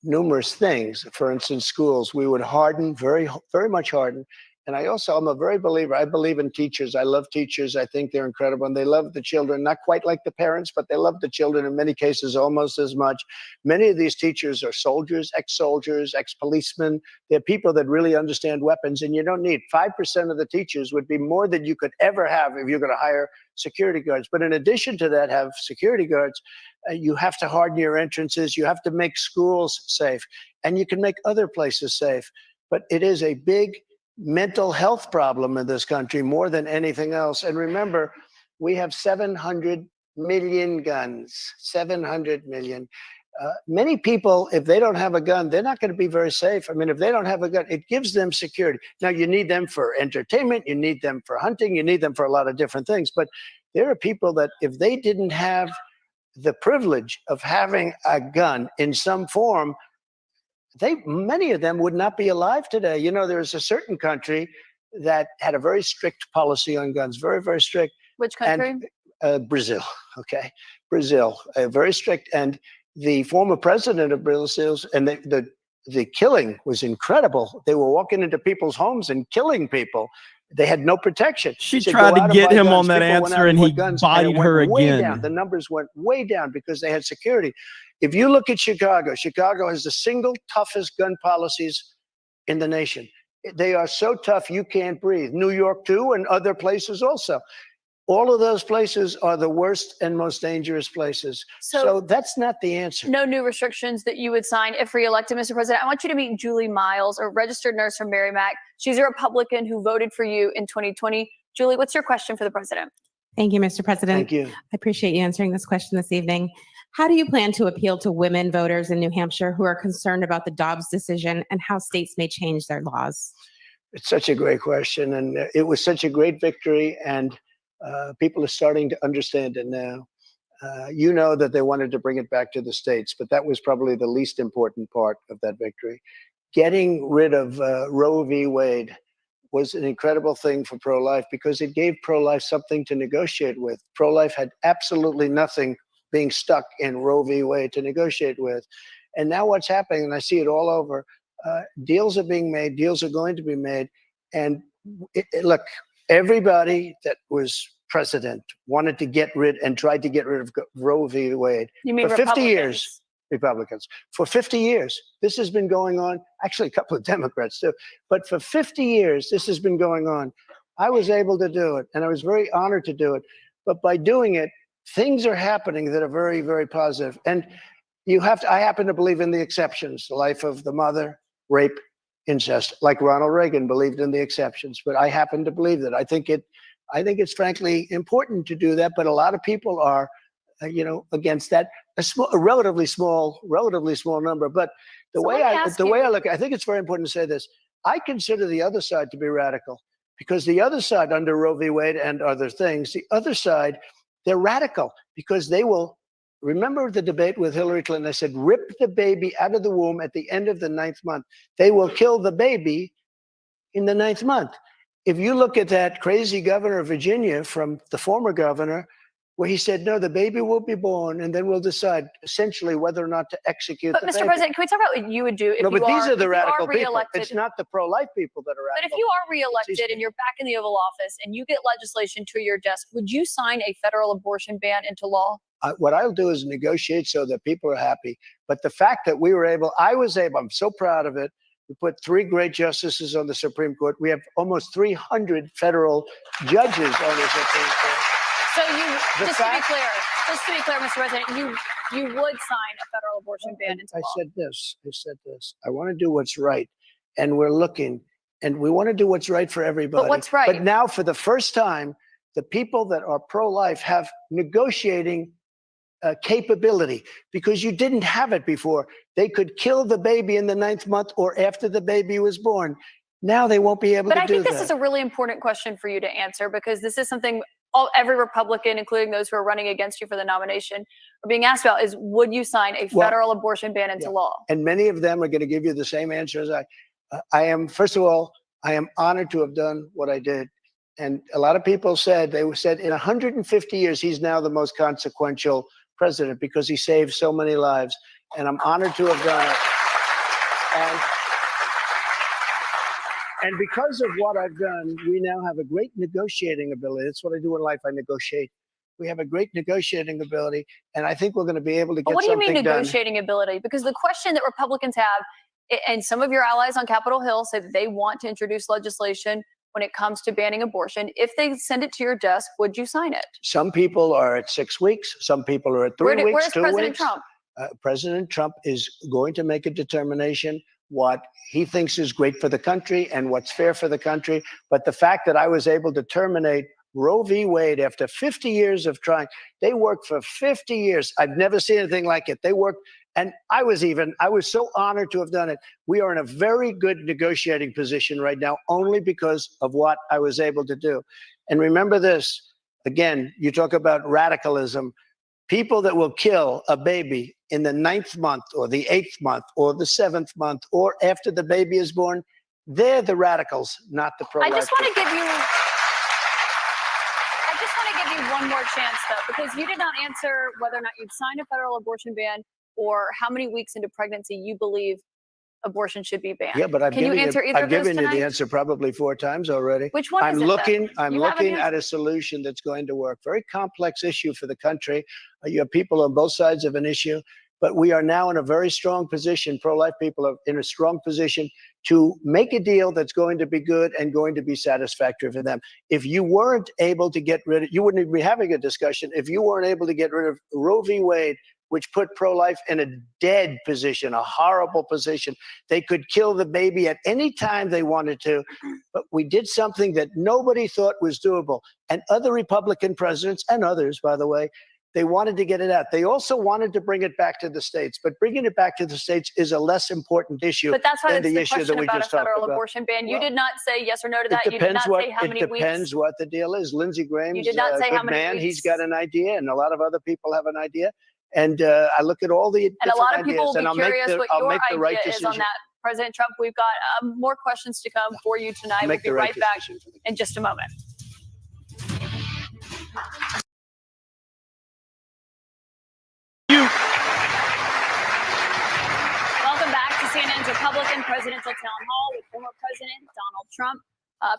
numerous things. For instance, schools, we would harden, very, very much harden. And I'm a very believer. I believe in teachers. I love teachers. I think they're incredible. And they love the children, not quite like the parents, but they love the children in many cases almost as much. Many of these teachers are soldiers, ex-policemen. They're people that really understand weapons. And you don't need 5% of the teachers would be more than you could ever have if you're going to hire security guards. But in addition to that, have security guards. You have to harden your entrances. You have to make schools safe. And you can make other places safe. But it is a big mental health problem in this country more than anything else. And remember, we have 700 million guns, 700 million. Many people, if they don't have a gun, they're not going to be very safe. I mean, if they don't have a gun, it gives them security. Now, you need them for entertainment, you need them for hunting, you need them for a lot of different things. But there are people that if they didn't have the privilege of having a gun in some form, many of them would not be alive today. You know, there's a certain country that had a very strict policy on guns, very, very strict. Which country? And, Brazil. Okay, Brazil, very strict. And the former president of Brazil, and the killing was incredible. They were walking into people's homes and killing people. They had no protection. She said, tried "Go out to get buy him guns." on that People went out answer, and bought he guns, bodied it went her way again. down. The numbers went way down because they had security. If you look at Chicago, Chicago has the single toughest gun policies in the nation. They are so tough you can't breathe. New York too, and other places also. All of those places are the worst and most dangerous places. So that's not the answer. No new restrictions that you would sign if reelected, Mr. President. I want you to meet Julie Miles, a registered nurse from Merrimack. She's a Republican who voted for you in 2020. Julie, what's your question for the president? Thank you, Mr. President. Thank you. I appreciate you answering this question this evening. How do you plan to appeal to women voters in New Hampshire who are concerned about the Dobbs decision and how states may change their laws? It's such a great question. And it was such a great victory. And people are starting to understand it now. You know that they wanted to bring it back to the states, but that was probably the least important part of that victory. Getting rid of Roe v. Wade was an incredible thing for pro-life because it gave pro-life something to negotiate with. Pro-life had absolutely nothing being stuck in Roe v. Wade to negotiate with. And now what's happening, and I see it all over, deals are being made, deals are going to be made. And look, everybody that was president wanted to get rid and tried to get rid of Roe v. Wade. You mean for 50 years. Republicans? Republicans. For 50 years, this has been going on. Actually, a couple of Democrats too. But for 50 years, this has been going on. I was able to do it, and I was very honored to do it. But by doing it, things are happening that are very, very positive. And I happen to believe in the exceptions, the life of the mother, rape, incest, like Ronald Reagan believed in the exceptions. But I happen to believe that. I think it's frankly important to do that. But a lot of people are, against that. A relatively small number. But the way I look, I think it's very important to say this. I consider the other side to be radical because the other side, under Roe v. Wade and other things, the other side, they're radical because they will. Remember the debate with Hillary Clinton? I said, rip the baby out of the womb at the end of the 9th month. They will kill the baby in the 9th month. If you look at that crazy governor of Virginia from the former governor, where he said, no, the baby will be born, and then we'll decide essentially whether or not to execute But the Mr. baby. President, can we talk about what you would do if No, you but these are the if radical you are people. reelected? It's not the pro-life people that are But radical. if you are reelected and you're back in the Oval Office and you get legislation to your desk, would you sign a federal abortion ban into law? What I'll do is negotiate so that people are happy. But the fact that I was able, I'm so proud of it. We put 3 great justices on the Supreme Court. We have almost 300 federal judges on the Supreme Court. So just to be clear, Mr. President, you would sign a federal abortion ban into law. I said this. I want to do what's right. And we're looking, and we want to do what's right for everybody. But what's right? But now, for the first time, the people that are pro-life have negotiating capability because you didn't have it before. They could kill the baby in the 9th month or after the baby was born. Now they won't be able to do that. But I think this is a really important question for you to answer because this is something every Republican, including those who are running against you for the nomination, are being asked about is, would you sign a federal abortion ban into law? And many of them are going to give you the same answer as I am. First of all, I am honored to have done what I did. And a lot of people said in 150 years, he's now the most consequential president because he saved so many lives. And I'm honored to have done it. And because of what I've done, we now have a great negotiating ability. That's what I do in life. I negotiate. We have a great negotiating ability. And I think we're going to be able to get something done. What do you mean negotiating ability? Because the question that Republicans have, and some of your allies on Capitol Hill say that they want to introduce legislation when it comes to banning abortion. If they send it to your desk, would you sign it? Some people are at 6 weeks. Some people are at 3 weeks, Where's 2 President weeks. Trump? President Trump is going to make a determination what he thinks is great for the country and what's fair for the country. But the fact that I was able to terminate Roe v. Wade after 50 years of trying, they worked for 50 years. I've never seen anything like it. They worked. And I was so honored to have done it. We are in a very good negotiating position right now, only because of what I was able to do. And remember this, again, you talk about radicalism. People that will kill a baby in the 9th month or the 8th month or the 7th month or after the baby is born, they're the radicals, not the pro-life. I just want to give you one more chance, though, because you did not answer whether or not you'd sign a federal abortion ban or how many weeks into pregnancy you believe abortion should be banned. Yeah, but I've given you the answer probably 4 times already. Which one is it, I'm looking at a solution that's going to work. Very complex issue for the country. You have people on both sides of an issue, but we are now in a very strong position. Pro-life people are in a strong position to make a deal that's going to be good and going to be satisfactory for them. If you weren't able to get rid of, you wouldn't be having a discussion. If you weren't able to get rid of Roe v. Wade, which put pro-life in a dead position, a horrible position. They could kill the baby at any time they wanted to, but we did something that nobody thought was doable. And other Republican presidents, and others, by the way, they wanted to get it out. They also wanted to bring it back to the states, but bringing it back to the states is a less important issue But that's why than it's the the issue that question we about just a talked federal about. abortion ban. You Well, did not say yes or no to that. You did not say how many It weeks. depends what the deal is. Lindsey Graham's You did not say a how good many man. weeks. He's got an idea, and a lot of other people have an idea. And I look at all the And a lot of different people will ideas, be and curious what I'll your make the right idea is on decision. that President Trump. We've got more questions to come for you tonight. We'll be right back in just a moment. Welcome back to CNN's Republican Presidential Town Hall with former President Donald Trump.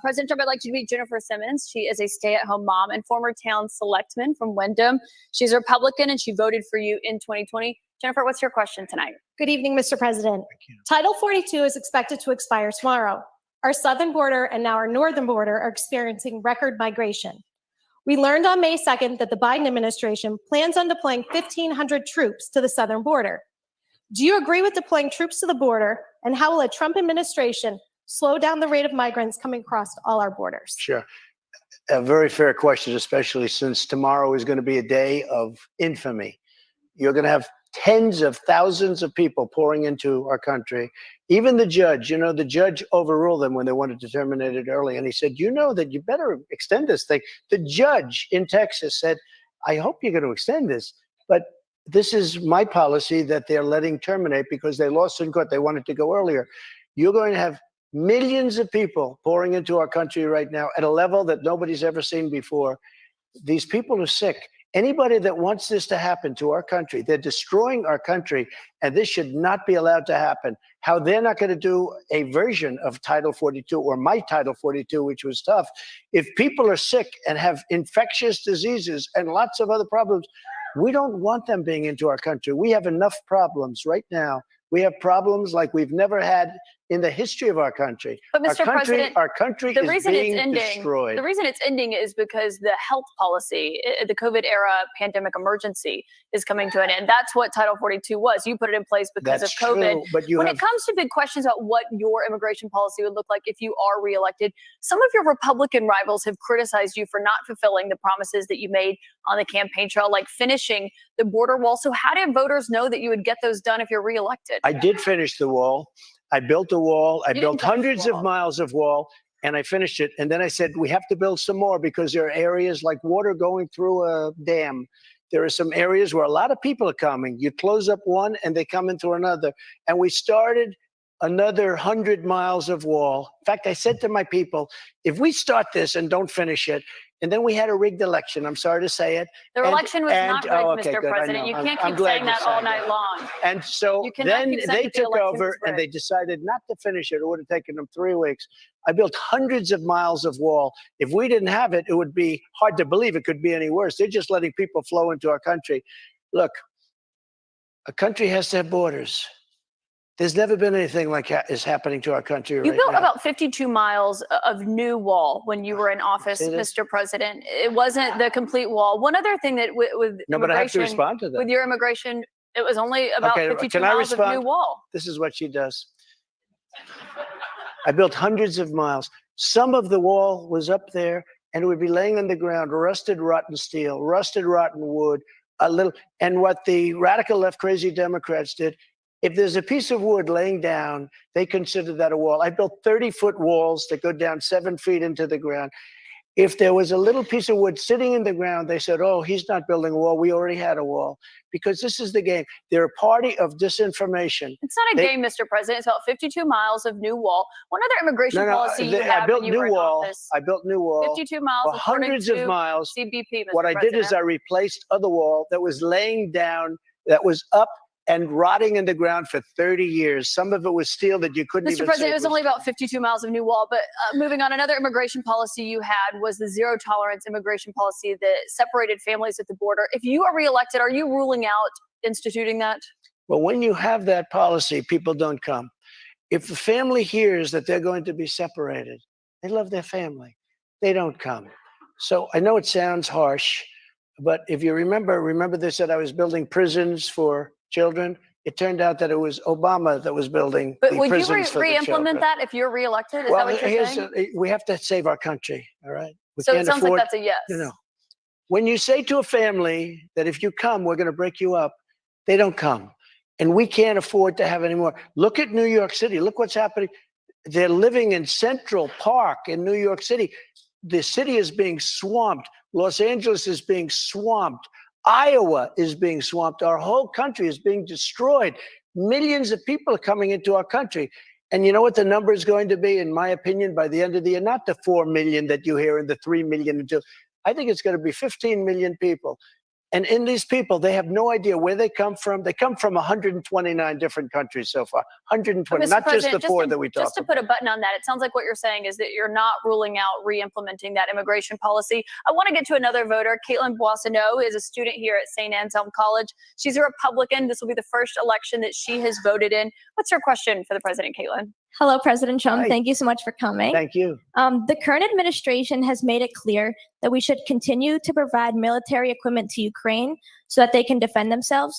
President Trump, I'd like you to meet Jennifer Simmons. She is a stay-at-home mom and former town selectman from Wyndham. She's a Republican and she voted for you in 2020. Jennifer, what's your question tonight? Good evening, Mr. President. Title 42 is expected to expire tomorrow. Our southern border and now our northern border are experiencing record migration. We learned on May 2nd that the Biden administration plans on deploying 1,500 troops to the southern border. Do you agree with deploying troops to the border, and how will a Trump administration slow down the rate of migrants coming across all our borders? Sure. A very fair question, especially since tomorrow is going to be a day of infamy. You're going to have tens of thousands of people pouring into our country. Even the judge, the judge overruled them when they wanted to terminate it early. And he said, that you better extend this thing. The judge in Texas said, I hope you're going to extend this, but this is my policy that they're letting terminate because they lost in court. They wanted to go earlier. You're going to have millions of people pouring into our country right now at a level that nobody's ever seen before. These people are sick. Anybody that wants this to happen to our country, they're destroying our country, and this should not be allowed to happen. How they're not going to do a version of Title 42 or my Title 42, which was tough. If people are sick and have infectious diseases and lots of other problems, we don't want them being into our country. We have enough problems right now. We have problems like we've never had in the history of our country. But Mr. President, our country is being destroyed. The reason it's ending is because the health policy, the COVID era pandemic emergency is coming to an end. That's what Title 42 was. You put it in place because That's of COVID. true, but when it comes to big questions about what your immigration policy would look like if you are reelected, some of your Republican rivals have criticized you for not fulfilling the promises that you made on the campaign trail, like finishing the border wall. So how did voters know that you would get those done if you're reelected? I did finish the wall. I built a wall. I built hundreds of miles of wall, and I finished it. And then I said, we have to build some more because there are areas like water going through a dam. There are some areas where a lot of people are coming. You close up one and they come into another. And we started another 100 miles of wall. In fact, I said to my people, if we start this and don't finish it, and then we had a rigged election. I'm sorry to say it. The election was not rigged, Mr. good, President. You can't keep saying that all night long. And so then they took over and they decided not to finish it. It would have taken them 3 weeks. I built hundreds of miles of wall. If we didn't have it, it would be hard to believe it could be any worse. They're just letting people flow into our country. Look, a country has to have borders. There's never been anything like is happening to our country right now. You built about 52 miles of new wall when you were in office, Mr. President. It wasn't the complete wall. One other thing that with No, but I have to respond to that. With your immigration, it was only about 52 can I miles of respond? new wall. This is what she does. I built hundreds of miles. Some of the wall was up there, and it would be laying on the ground, rusted, rotten steel, rusted, rotten wood, a little. And what the radical left, crazy Democrats did, if there's a piece of wood laying down, they consider that a wall. I built 30-foot walls that go down 7 feet into the ground. If there was a little piece of wood sitting in the ground, they said, oh, he's not building a wall. We already had a wall. Because this is the game. They're a party of disinformation. It's not a game, Mr. President. It's about 52 miles of new wall. One other immigration policy you had I built when you were in office. I built new wall. 52 miles, for hundreds of miles. CBP, Mr. What I did is I replaced other wall that was laying down, that was up and rotting in the ground for 30 years. Some of it was steel that you couldn't even see. Mr. President, it was only about 52 miles of new wall. But moving on, another immigration policy you had was the zero tolerance immigration policy that separated families at the border. If you are reelected, are you ruling out instituting that? Well, when you have that policy, people don't come. If the family hears that they're going to be separated, they love their family. They don't come. So I know it sounds harsh, but if you remember they said I was building prisons for children. It turned out that it was Obama that was building the prisons for the children. But would you re-implement that if you're reelected? Is that what you're saying? We have to save our country, all right? So it sounds like that's a yes. When you say to a family that if you come, we're going to break you up, they don't come. And we can't afford to have any more. Look at New York City. Look what's happening. They're living in Central Park in New York City. The city is being swamped. Los Angeles is being swamped. Iowa is being swamped. Our whole country is being destroyed. Millions of people are coming into our country. And you know what the number is going to be, in my opinion, by the end of the year? Not the 4 million that you hear and the 3 million. I think it's going to be 15 million people. And in these people, they have no idea where they come from. They come from 129 different countries so far. 120, not just the four that we talked about. Just to put a button on that, it sounds like what you're saying is that you're not ruling out re-implementing that immigration policy. I want to get to another voter. Caitlin Boissonneau is a student here at St. Anselm College. She's a Republican. This will be the first election that she has voted in. What's your question for the president, Caitlin? Hello, President Trump. Hi. Thank you so much for coming. Thank you. The current administration has made it clear that we should continue to provide military equipment to Ukraine so that they can defend themselves.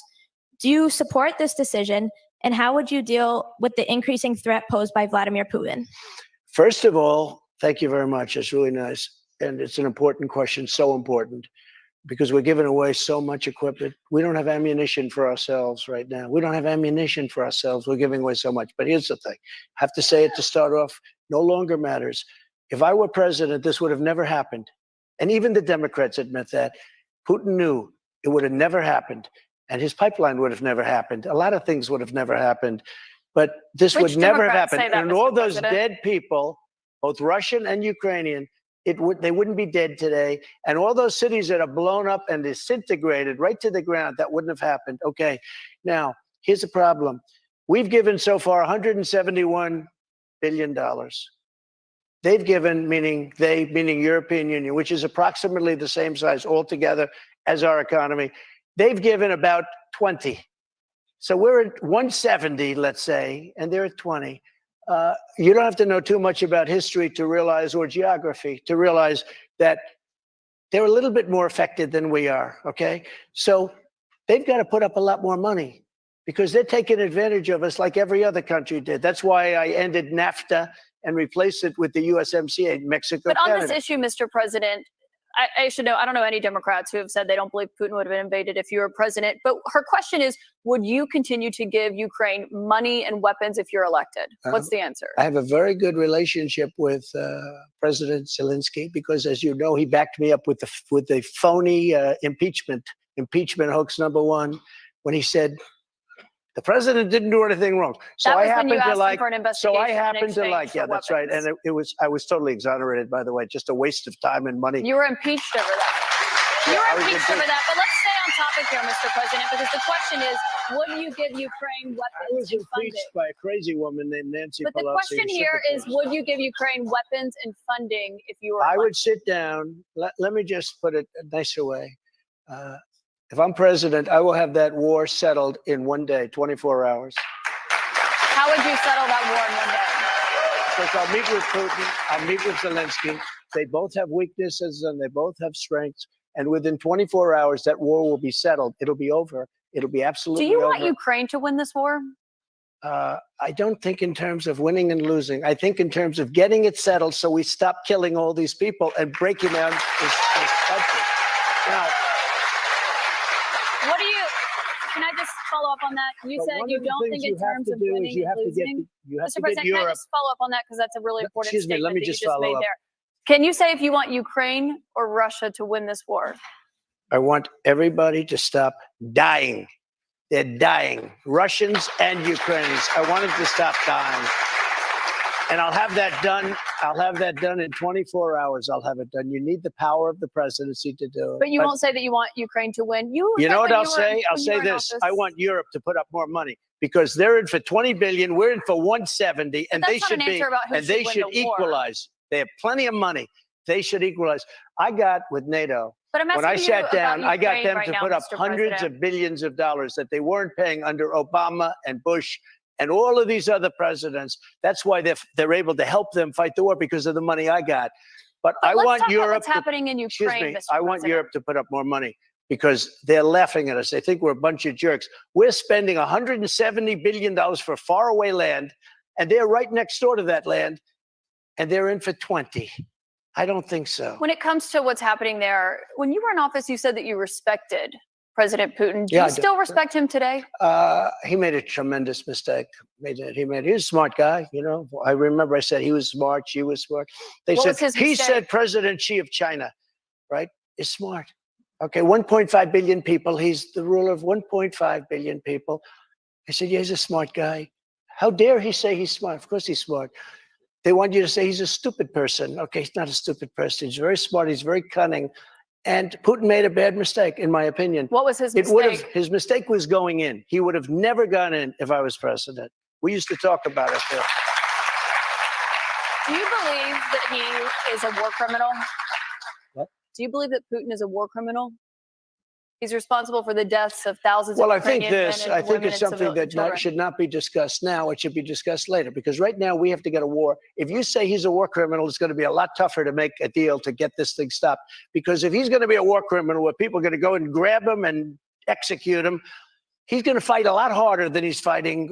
Do you support this decision? And how would you deal with the increasing threat posed by Vladimir Putin? First of all, thank you very much. It's really nice. And it's an important question, so important, because we're giving away so much equipment. We don't have ammunition for ourselves right now. We don't have ammunition for ourselves. We're giving away so much. But here's the thing. I have to say it to start off, no longer matters. If I were president, this would have never happened. And even the Democrats admit that. Putin knew it would have never happened. And his pipeline would have never happened. A lot of things would have never happened. But this Which would never have Democrats happened. say that, And Mr. all those President? dead people, both Russian and Ukrainian, they wouldn't be dead today. And all those cities that are blown up and disintegrated right to the ground, that wouldn't have happened. Okay, now, here's the problem. We've given so far $171 billion. They've given, meaning European Union, which is approximately the same size altogether as our economy. They've given about 20. So we're at 170, let's say, and they're at 20. You don't have to know too much about history to realize, or geography, to realize that they're a little bit more affected than we are, okay? So they've got to put up a lot more money because they're taking advantage of us like every other country did. That's why I ended NAFTA and replaced it with the USMCA, Mexico, But on Canada. this issue, Mr. President, I should know, I don't know any Democrats who have said they don't believe Putin would have been invaded if you were president. But her question is, would you continue to give Ukraine money and weapons if you're elected? What's the answer? I have a very good relationship with President Zelensky because, as you know, he backed me up with the phony impeachment hoax number one when he said the president didn't do anything wrong. So That I was when you happen to asked him like. for an So I investigation in happen to exchange like. for Yeah, that's right. weapons. And I was totally exonerated, by the way. Just a waste of time and money. You were impeached over that. You were impeached over that. But let's stay on topic here, Mr. President, because the question is, would you give Ukraine weapons I was and funding? impeached by a crazy woman named Nancy But the Pelosi. question here is, would you give Ukraine weapons and funding if you were I elected? would sit down. Let me just put it a nicer way. If I'm president, I will have that war settled in one day, 24 hours. How would you settle that war in one day? Because I'll meet with Putin, I'll meet with Zelensky. They both have weaknesses and they both have strengths. And within 24 hours, that war will be settled. It'll be over. It'll be absolutely Do you over. want Ukraine to win this war? I don't think in terms of winning and losing. I think in terms of getting it settled so we stop killing all these people and breaking down this country. Now, What do you? Can I just follow up on that? You But said one you of the don't things think you in have terms to of do is winning you and have to get losing. you have Mr. to get President, can I Europe. just follow up on that because that's a really important Excuse me, statement let me that you just just follow made up. there. Can you say if you want Ukraine or Russia to win this war? I want everybody to stop dying. They're dying. Russians and Ukrainians. I want them to stop dying. And I'll have that done. I'll have that done in 24 hours. I'll have it done. You need the power of the presidency to do it. But you won't say that you want Ukraine to win. You You said know what when I'll you were- say? I'll when you say were in this. office- I want Europe to put up more money because they're in for 20 billion. We're in for 170, and But they that's not should an be. answer about who And should they win should the war. equalize. They have plenty of money. They should equalize. I got with NATO. But I'm When I asking you sat about down, I got Ukraine them right to now, put up Mr. hundreds President. of billions of dollars that they weren't paying under Obama and Bush and all of these other presidents. That's why they're able to help them fight the war because of the money I got. But I let's want talk about Europe. what's happening in Excuse Ukraine, me. Mr. I want President. Europe to put up more money because they're laughing at us. They think we're a bunch of jerks. We're spending $170 billion for faraway land, and they're right next door to that land, and they're in for 20. I don't think so. When it comes to what's happening there, when you were in office, you said that you respected President Putin. Do Yeah, I you do. still respect him today? He made a tremendous mistake. He was a smart guy, you know. I remember I said he was smart, she was smart. They What said was his he mistake? said President Xi of China, right, is smart. Okay, 1.5 billion people. He's the ruler of 1.5 billion people. I said, yeah, he's a smart guy. How dare he say he's smart? Of course he's smart. They want you to say he's a stupid person. Okay, he's not a stupid person. He's very smart. He's very cunning. And Putin made a bad mistake, in my opinion. What was his His mistake was going in. He would have never gone in if I was president. We used to talk about it there. Do you believe that he is a war criminal? What? Do you believe that Putin is a war criminal? He's responsible for the deaths of thousands Well, of I think Ukrainian men this. and I think women it's and something that children. should not be discussed now. It should be discussed later, because right now we have to get a war. If you say he's a war criminal, it's going to be a lot tougher to make a deal to get this thing stopped. Because if he's going to be a war criminal, where people are going to go and grab him and execute him, he's going to fight a lot harder than he's fighting,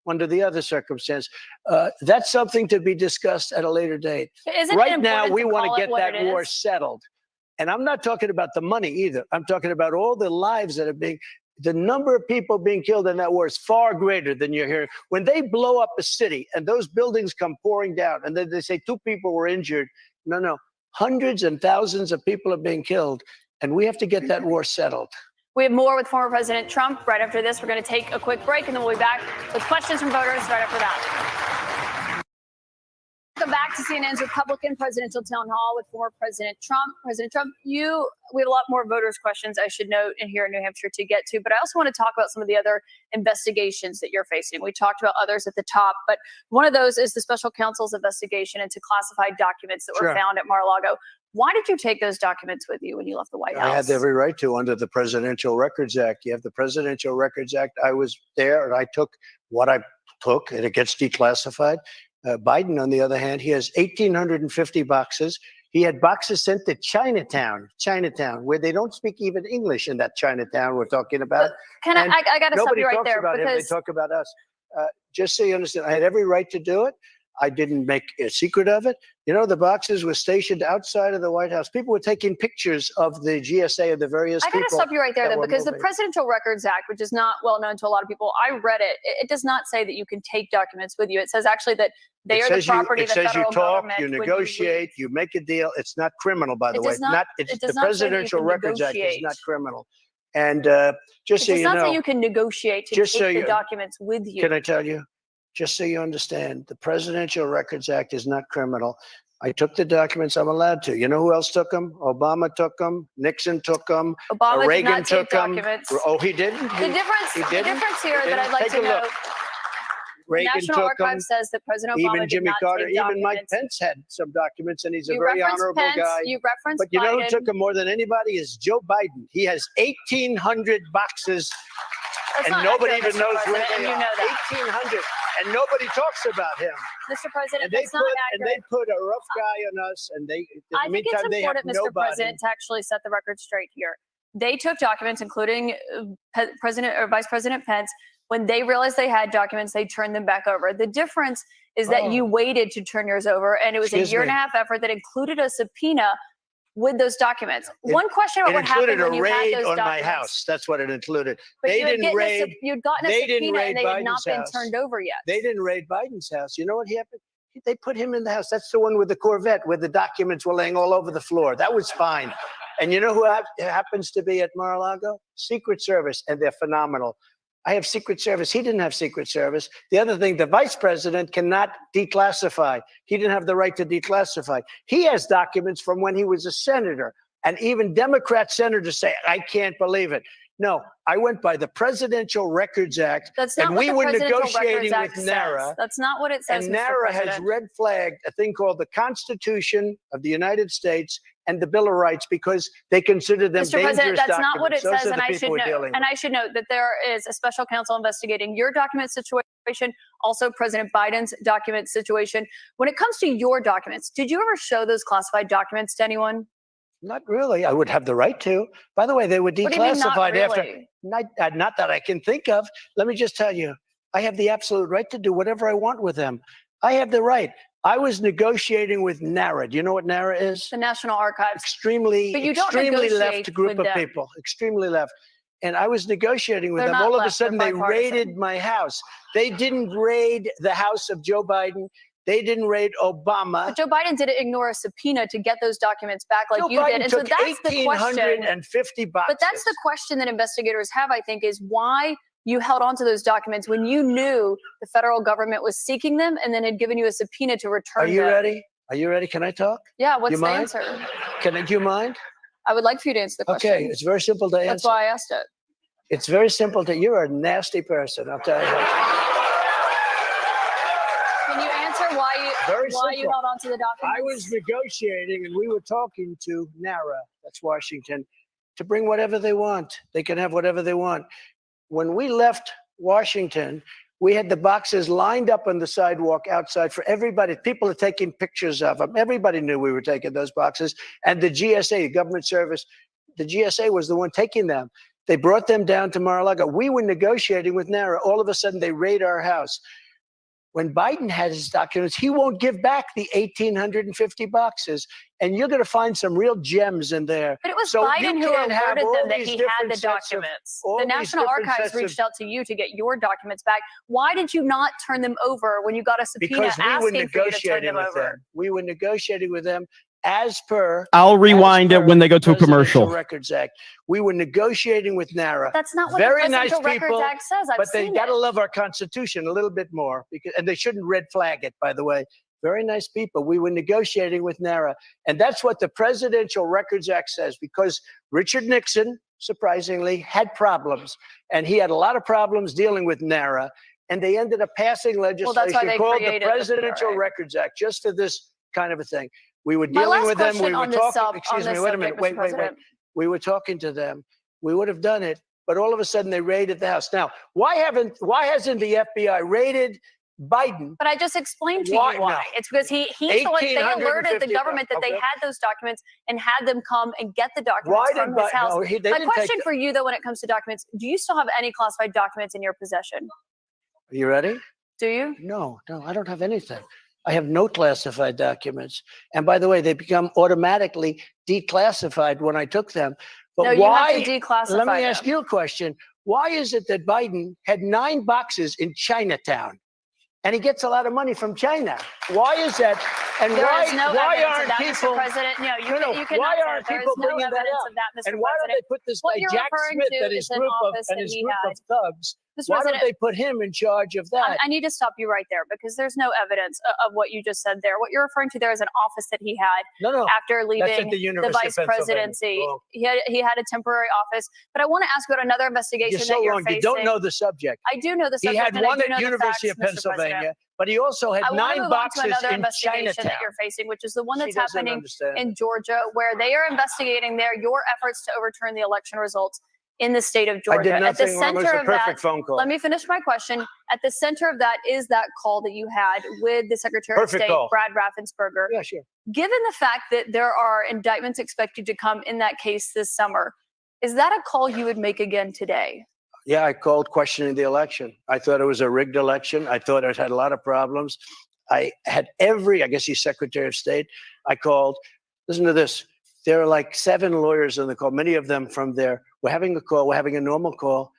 under the other circumstance. That's something to be discussed at a later date. Isn't it Right now, important we to want call to it get what that it war is? settled. And I'm not talking about the money either. I'm talking about all the lives that are being, the number of people being killed in that war is far greater than you're hearing. When they blow up a city and those buildings come pouring down and then they say 2 people were injured. No. Hundreds and thousands of people are being killed. And we have to get that war settled. We have more with former President Trump right after this. We're going to take a quick break, and then we'll be back with questions from voters right after that. Welcome back to CNN's Republican Presidential Town Hall with former President Trump. President Trump, we have a lot more voters' questions, I should note, in here in New Hampshire to get to, but I also want to talk about some of the other investigations that you're facing. We talked about others at the top, but one of those is the special counsel's investigation into classified documents that were found at Mar-a-Lago. Why did you take those documents with you when you left the White House? I had every right to under the Presidential Records Act. You have the Presidential Records Act. I was there and I took what I took, and it gets declassified. Biden, on the other hand, he has 1,850 boxes. He had boxes sent to Chinatown, where they don't speak even English in that Chinatown we're talking about. Can I got to stop you right there about because him, they talk about us. Just so you understand, I had every right to do it. I didn't make a secret of it. The boxes were stationed outside of the White House. People were taking pictures of the GSA of the various people. I got to stop you right there, that though, were because the moving. Presidential Records Act, which is not well known to a lot of people, I read it. It does not say that you can take documents with you. It says actually that they are the property of the federal government. You negotiate, you make a deal. It's not criminal, by the way. It does not The say that you Presidential can Records Act is negotiate. not criminal. And just so It does you not know, say you can negotiate to just so take the you- documents with you. can I tell you? Just so you understand, the Presidential Records Act is not criminal. I took the documents I'm allowed to. You know who else took them? Obama took them. Nixon took them. Obama did Reagan not take took them. documents. Oh, he didn't? The difference here that I'd like to know. Reagan National took Archive them. says that President Obama Even Jimmy did not Carter, take even Mike documents. Pence had some documents, and he's a You very referenced honorable Pence, guy. you referenced But you know who Biden. took them more than anybody is Joe Biden. He has 1,800 boxes, That's and not nobody accurate, even Mr. knows where President, they and you are. know that. 1,800, and nobody talks about him. Mr. President, And they that's not accurate. put a rough guy on us, and in I the think it's meantime they have important, Mr. nobody. President, to actually set the record straight here. They took documents, including President or Vice President Pence. When they realized they had documents, they turned them back over. The difference is that you waited to turn yours over, and it was Excuse a year and a me. half effort that included a subpoena with those documents. One question about It what happened included when a you had raid those on my documents. house. That's what it included. But They you had didn't raid. you'd gotten a they didn't subpoena, raid and they had not Biden's been house. turned over yet. They didn't raid Biden's house. You know what happened? They put him in the house. That's the one with the Corvette, where the documents were laying all over the floor. That was fine. And you know who happens to be at Mar-a-Lago? Secret Service, and they're phenomenal. I have Secret Service. He didn't have Secret Service. The other thing, the vice president cannot declassify. He didn't have the right to declassify. He has documents from when he was a senator. And even Democrat senators say, I can't believe it. No, I went by the Presidential Records Act. That's not and what we the were Presidential negotiating Records with Act NARA. says. That's not what it says, And Mr. NARA has President. red flagged a thing called the Constitution of the United States and the Bill of Rights because they consider them Mr. dangerous President, that's documents. not what it Those says, are and the I people should we're note. dealing And with. I should note that there is a special counsel investigating your document situation, also President Biden's document situation. When it comes to your documents, did you ever show those classified documents to anyone? Not really. I would have the right to. By the way, they were What do you mean, not declassified after. really? Not that I can think of. Let me just tell you, I have the absolute right to do whatever I want with them. I have the right. I was negotiating with NARA. Do you know what NARA is? The National Archives. Extremely negotiate left group with of them. people. Extremely left. And I was negotiating with They're them. not All of a left, they're sudden, they bipartisan. raided my house. They didn't raid the house of Joe Biden. They didn't raid Obama. But Joe Biden didn't ignore a subpoena to get those documents back like Joe you Biden did. And so took that's the question. 1,850 boxes. But that's the question that investigators have, I think, is why you held on to those documents when you knew the federal government was seeking them and then had given you a subpoena to return Are you them. ready? Are you ready? Can I talk? Yeah, what's You the mind? answer? Do you mind? I would like for you to answer the question. Okay, it's very simple to answer. That's why I asked it. It's very simple to. You're a nasty person, I'll tell you. Can you answer why you simple. held on to the documents? I was negotiating, and we were talking to NARA, that's Washington, to bring whatever they want. They can have whatever they want. When we left Washington, we had the boxes lined up on the sidewalk outside for everybody. People are taking pictures of them. Everybody knew we were taking those boxes. And the GSA, the government service, the GSA was the one taking them. They brought them down to Mar-a-Lago. We were negotiating with NARA. All of a sudden, they raid our house. When Biden had his documents, he won't give back the 1,850 boxes. And you're going to find some real gems in there. But it was So Biden you who can't have alerted all them that these he had different the sets of- documents. all The these National different Archives sets of- reached out to you to get your documents back. Why did you not turn them over when you got a subpoena Because we were asking for you to turn negotiating them with over? them. We were negotiating with them as per. I'll rewind as it per when they go to a Presidential commercial. Records Act. We were negotiating with NARA. That's not what Very the nice Presidential people, Records Act says. I've but they seen got to it. love our Constitution a little bit more, because, and they shouldn't red flag it, by the way. Very nice people. We were negotiating with NARA, and that's what the Presidential Records Act says, because Richard Nixon, surprisingly, had problems, and he had a lot of problems dealing with NARA, and they ended up passing Well, that's why legislation they called the created the Presidential PRA. Records Act, just for this kind of a thing. We were My dealing last with them. question We were on this talking. on Excuse me. this Wait a minute. subject, Mr. Wait. President. We were talking to them. We would have done it, but all of a sudden they raided the house. Now, why hasn't the FBI raided Biden? But I just explained to Why- you why. no. It's because they alerted the 1,850 government that they okay. had those documents and had them come and get the Why documents did from his Biden? house. No, they My didn't take question them. for you, though, when it comes to documents, do you still have any classified documents in your possession? Are you ready? Do you? No, I don't have anything. I have no classified documents. And by the way, they become automatically declassified when I took them. But No, you why? have to declassify Let me them. ask you a question. Why is it that Biden had 9 boxes in Chinatown, and he gets a lot of money from China? Why is that? And There why is no why evidence aren't of that, people? Mr. President. No, you cannot why say aren't that. There people is no bringing that evidence up? of that, Mr. And why don't President. they put this What guy you're Jack referring Smith to and his is an group of office that he had. thugs? Mr. Why don't President, they put him in charge of that? I need to stop you right there because there's no evidence of what you just said there. What you're referring to there is an office that he had No. after That's leaving at the University vice of Pennsylvania. presidency. Wrong. He had a temporary office. But I want to ask you about another investigation You're that so you're wrong. facing. You don't know the subject. I do know the He subject. had and I one do at know the University facts, of Mr. President. Pennsylvania, but he also had I want 9 to move on boxes to another in investigation Chinatown. that you're facing, which is the one She that's doesn't happening understand. in Georgia, where they are investigating your efforts to overturn the election results in the state of Georgia. I did At the nothing wrong. It was center a of that, perfect phone call. let me finish my question. At the center of that is that call that you had with the Secretary Perfect of State, call. Brad Raffensperger. Yeah, sure. Given the fact that there are indictments expected to come in that case this summer, is that a call you would make again today? Yeah, I called questioning the election. I thought it was a rigged election. I thought it had a lot of problems. I guess he's Secretary of State. I called. Listen to this. There are like 7 lawyers on the call, many of them from there. We're having a call. We're having a normal call.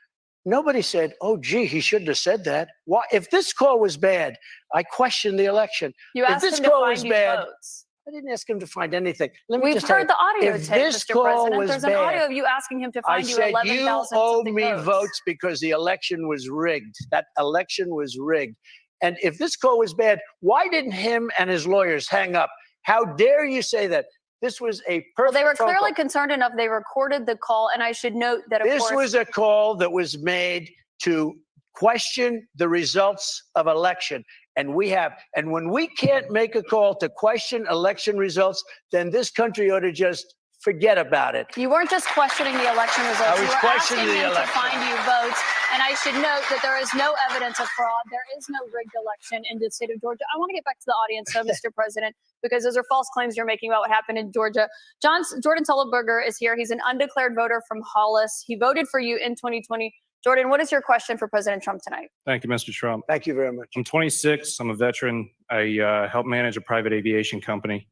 Nobody said, oh, gee, he shouldn't have said that. Why? If this call was bad, I questioned the election. You if asked this him to call find was you bad, votes. I didn't ask him to find anything. Let me We've just tell heard you, the audio if tape, this Mr. call President. was There's an bad, audio of you asking him to I find you said, 11,000 you owe something me votes. votes because the election was rigged. That election was rigged. And if this call was bad, why didn't him and his lawyers hang up? How dare you say that? This was a perfect Well, they were phone clearly call. concerned enough. They recorded the call, and I should note that, of This course, was a call that was made to question the results of election. And when we can't make a call to question election results, then this country ought to just forget about it. you weren't just questioning the election results. I was You were questioning asking the him to election. find you votes. And I should note that there is no evidence of fraud. There is no rigged election in the state of Georgia. I want to get back to the audience, though, Mr. President, because those are false claims you're making about what happened in Georgia. Jordan Sullenberger is here. He's an undeclared voter from Hollis. He voted for you in 2020. Jordan, what is your question for President Trump tonight? Thank you, Mr. Trump. Thank you very much. I'm 26. I'm a veteran. I help manage a private aviation company.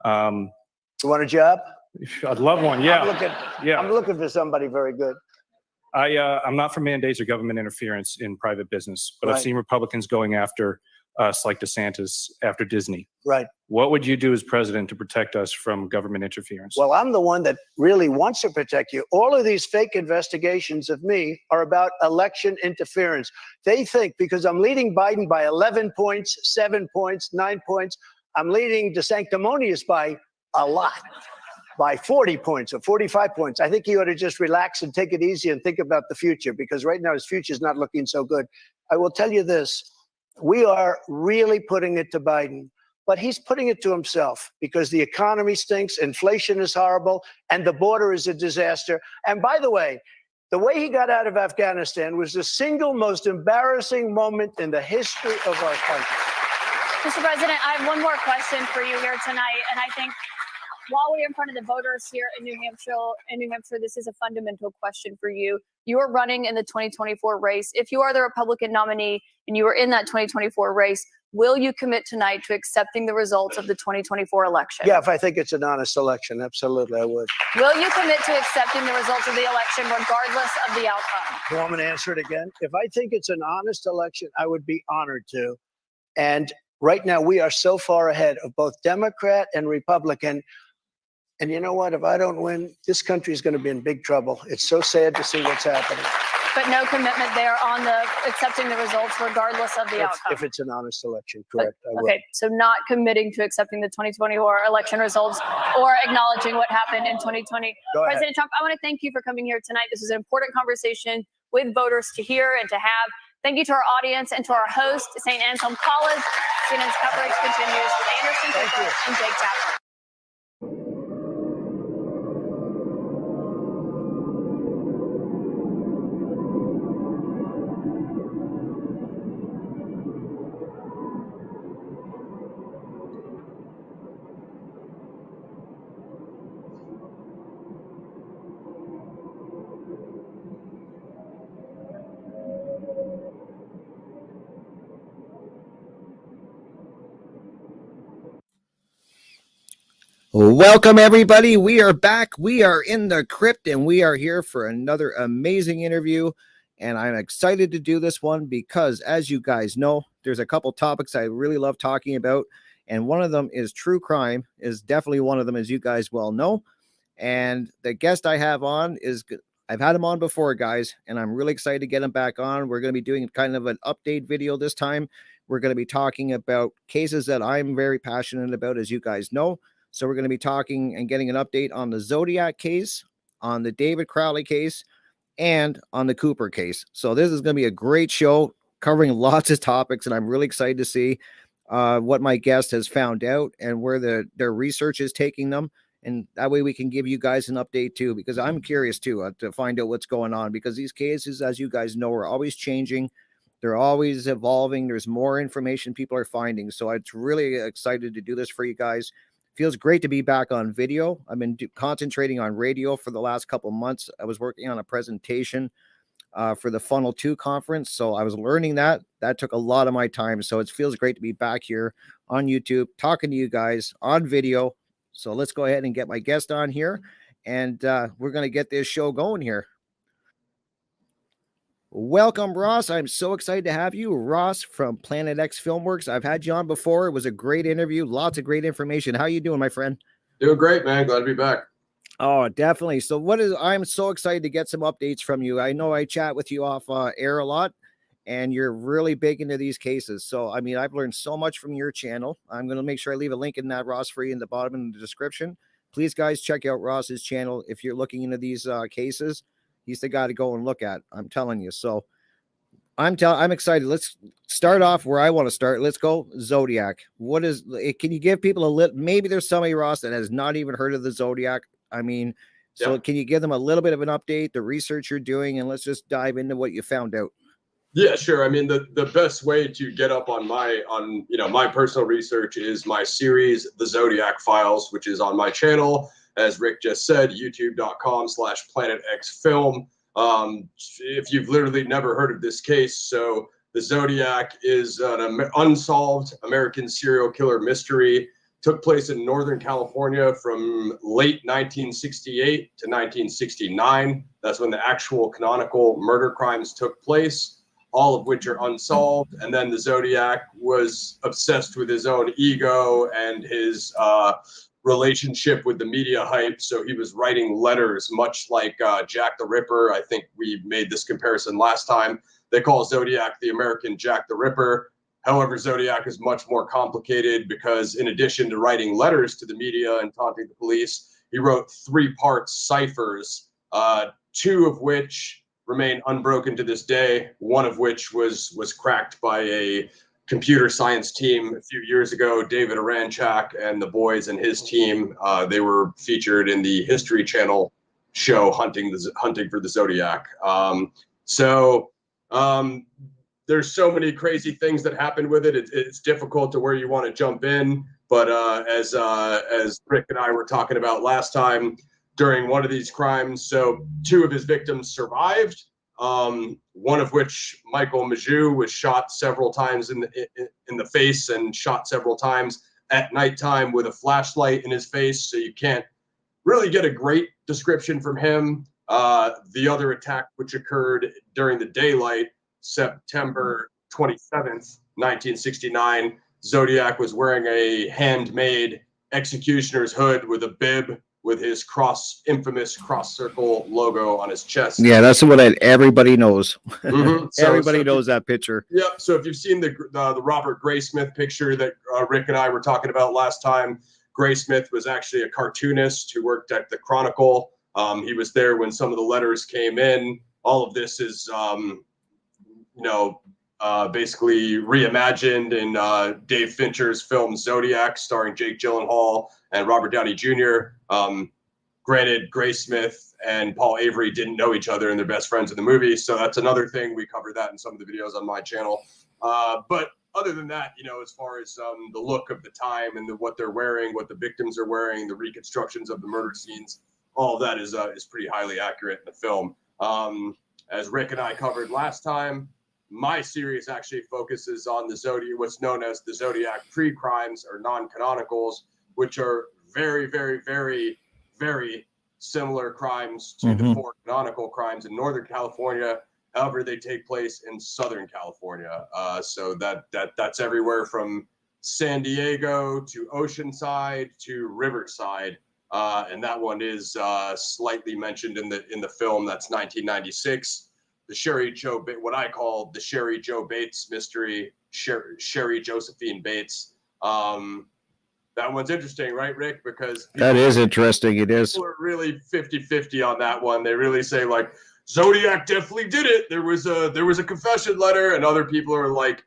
You want a job? I'd love one. Yeah. I'm looking for somebody very good. I'm not for mandates or government interference in private business, but I've Right. seen Republicans going after us like DeSantis after Disney. Right. What would you do as president to protect us from government interference? Well, I'm the one that really wants to protect you. All of these fake investigations of me are about election interference. They think because I'm leading Biden by 11 points, 7 points, 9 points, I'm leading DeSanctimonious by a lot, by 40 points or 45 points. I think he ought to just relax and take it easy and think about the future, because right now his future is not looking so good. I will tell you this. We are really putting it to Biden. But he's putting it to himself because the economy stinks, inflation is horrible, and the border is a disaster. And by the way he got out of Afghanistan was the single most embarrassing moment in the history of our country. Mr. President, I have one more question for you here tonight, and I think while we're in front of the voters here in New Hampshire, this is a fundamental question for you. You are running in the 2024 race. If you are the Republican nominee and you are in that 2024 race, will you commit tonight to accepting the results of the 2024 election? Yeah, if I think it's an honest election, absolutely, I would. Will you commit to accepting the results of the election regardless of the outcome? You want me to answer it again? If I think it's an honest election, I would be honored to. And right now, we are so far ahead of both Democrat and Republican. And you know what? If I don't win, this country is going to be in big trouble. It's so sad to see what's happening. But no commitment there on the accepting the results regardless of the outcome. If it's an honest election, correct. I will. Okay, so not committing to accepting the 2024 election results or acknowledging what happened in 2020. Go ahead. President Trump, I want to thank you for coming here tonight. This is an important conversation with voters to hear and to have. Thank you to our audience and to our host, St. Anselm College. CNN's coverage continues with Anderson Cooper and Jake Tapper. Welcome, everybody. We are back. We are in the crypt, and we are here for another amazing interview. And I'm excited to do this one because, as you guys know, there's a couple topics I really love talking about. And one of them is true crime, is definitely one of them, as you guys well know. And the guest I have on is, I've had him on before, guys, and I'm really excited to get him back on. We're going to be doing kind of an update video this time. We're going to be talking about cases that I'm very passionate about, as you guys know. So we're going to be talking and getting an update on the Zodiac case, on the David Crowley case, and on the Cooper case. So this is going to be a great show covering lots of topics, and I'm really excited to see what my guest has found out and where their research is taking them. And that way we can give you guys an update too, because I'm curious too to find out what's going on, because these cases, as you guys know, are always changing. They're always evolving. There's more information people are finding. So it's really excited to do this for you guys. Feels great to be back on video. I've been concentrating on radio for the last couple months. I was working on a presentation for the Funnel 2 conference. So I was learning that. That took a lot of my time. So it feels great to be back here on YouTube, talking to you guys on video. So let's go ahead and get my guest on here. And we're going to get this show going here. Welcome, Ross. I'm so excited to have you. Ross from Planet X Filmworks. I've had you on before. It was a great interview. Lots of great information. How you doing, my friend? Doing great, man. Glad to be back. Oh, definitely. So I'm so excited to get some updates from you. I know I chat with you off air a lot, and you're really big into these cases. So, I mean, I've learned so much from your channel. I'm going to make sure I leave a link in that, Ross, for you in the bottom in the description. Please, guys, check out Ross's channel if you're looking into these cases. He's the guy to go and look at. I'm telling you. So I'm excited. Let's start off where I want to start. Let's go Zodiac. Can you give people a little, maybe there's somebody, Ross, that has not even heard of the Zodiac. I mean, so yeah. Can you give them a little bit of an update, the research you're doing, and let's just dive into what you found out. Yeah, sure. I mean, the best way to get up on my personal research is my series, The Zodiac Files, which is on my channel. As Rick just said, youtube.com/planetxfilm. If you've literally never heard of this case, so the Zodiac is an unsolved American serial killer mystery. Took place in Northern California from late 1968 to 1969. That's when the actual canonical murder crimes took place. all of which are unsolved. And then the Zodiac was obsessed with his own ego and his relationship with the media hype. So he was writing letters, much like Jack the Ripper. I think we made this comparison last time. They call Zodiac the American Jack the Ripper. However, Zodiac is much more complicated because in addition to writing letters to the media and taunting the police, he wrote 3-part ciphers, 2 of which remain unbroken to this day, one of which was cracked by a computer science team a few years ago, David Aranchak and the boys and his team. They were featured in the History Channel show Hunting for the Zodiac. There's so many crazy things that happen with it. It's difficult to where you want to jump in. But as Rick and I were talking about last time, during one of these crimes, so 2 of his victims survived. One of which, Michael Majou, was shot several times in the face and shot several times at nighttime with a flashlight in his face. So you can't really get a great description from him. The other attack, which occurred during the daylight, September 27th, 1969, Zodiac was wearing a handmade executioner's hood with a bib with his infamous cross circle logo on his chest. Yeah, that's what everybody knows. Mhm. Everybody knows that picture. Yep. So if you've seen the Robert Graysmith picture that Rick and I were talking about last time, Graysmith was actually a cartoonist who worked at the Chronicle. He was there when some of the letters came in. All of this is, basically reimagined in Dave Fincher's film Zodiac, starring Jake Gyllenhaal and Robert Downey Jr. Granted, Graysmith and Paul Avery didn't know each other and they're best friends in the movie. So that's another thing. We covered that in some of the videos on my channel. But other than that, as far as the look of the time and what they're wearing, what the victims are wearing, the reconstructions of the murder scenes, all of that is pretty highly accurate in the film. As Rick and I covered last time, my series actually focuses on the Zodiac, what's known as the Zodiac pre-crimes or non-canonicals, which are very, very, very, very similar crimes to the 4 canonical crimes in Northern California. However, they take place in Southern California. So that's everywhere from San Diego to Oceanside to Riverside. And that one is slightly mentioned in the film. That's 1996. What I call the Sherry Joe Bates mystery, Sherry Josephine Bates. That one's interesting, right, Rick? Because That is interesting. It is. People are really 50-50 on that one. They really say like Zodiac definitely did it. There was a confession letter, and other people are like,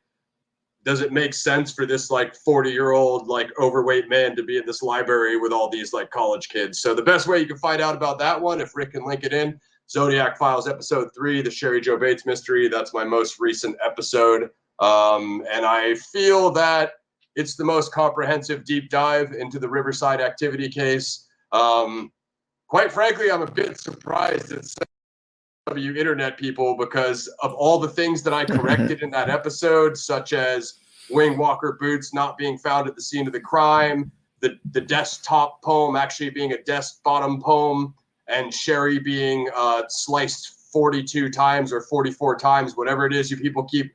does it make sense for this like 40-year-old like overweight man to be in this library with all these like college kids? So the best way you can find out about that one, if Rick can link it in, Zodiac Files episode 3, the Sherry Joe Bates mystery. That's my most recent episode. And I feel that it's the most comprehensive deep dive into the Riverside activity case. Quite frankly, I'm a bit surprised at some of you internet people because of all the things that I corrected in that episode, such as Wing Walker boots not being found at the scene of the crime, the desktop poem actually being a desk bottom poem, and Sherry being sliced 42 times or 44 times, whatever it is you people keep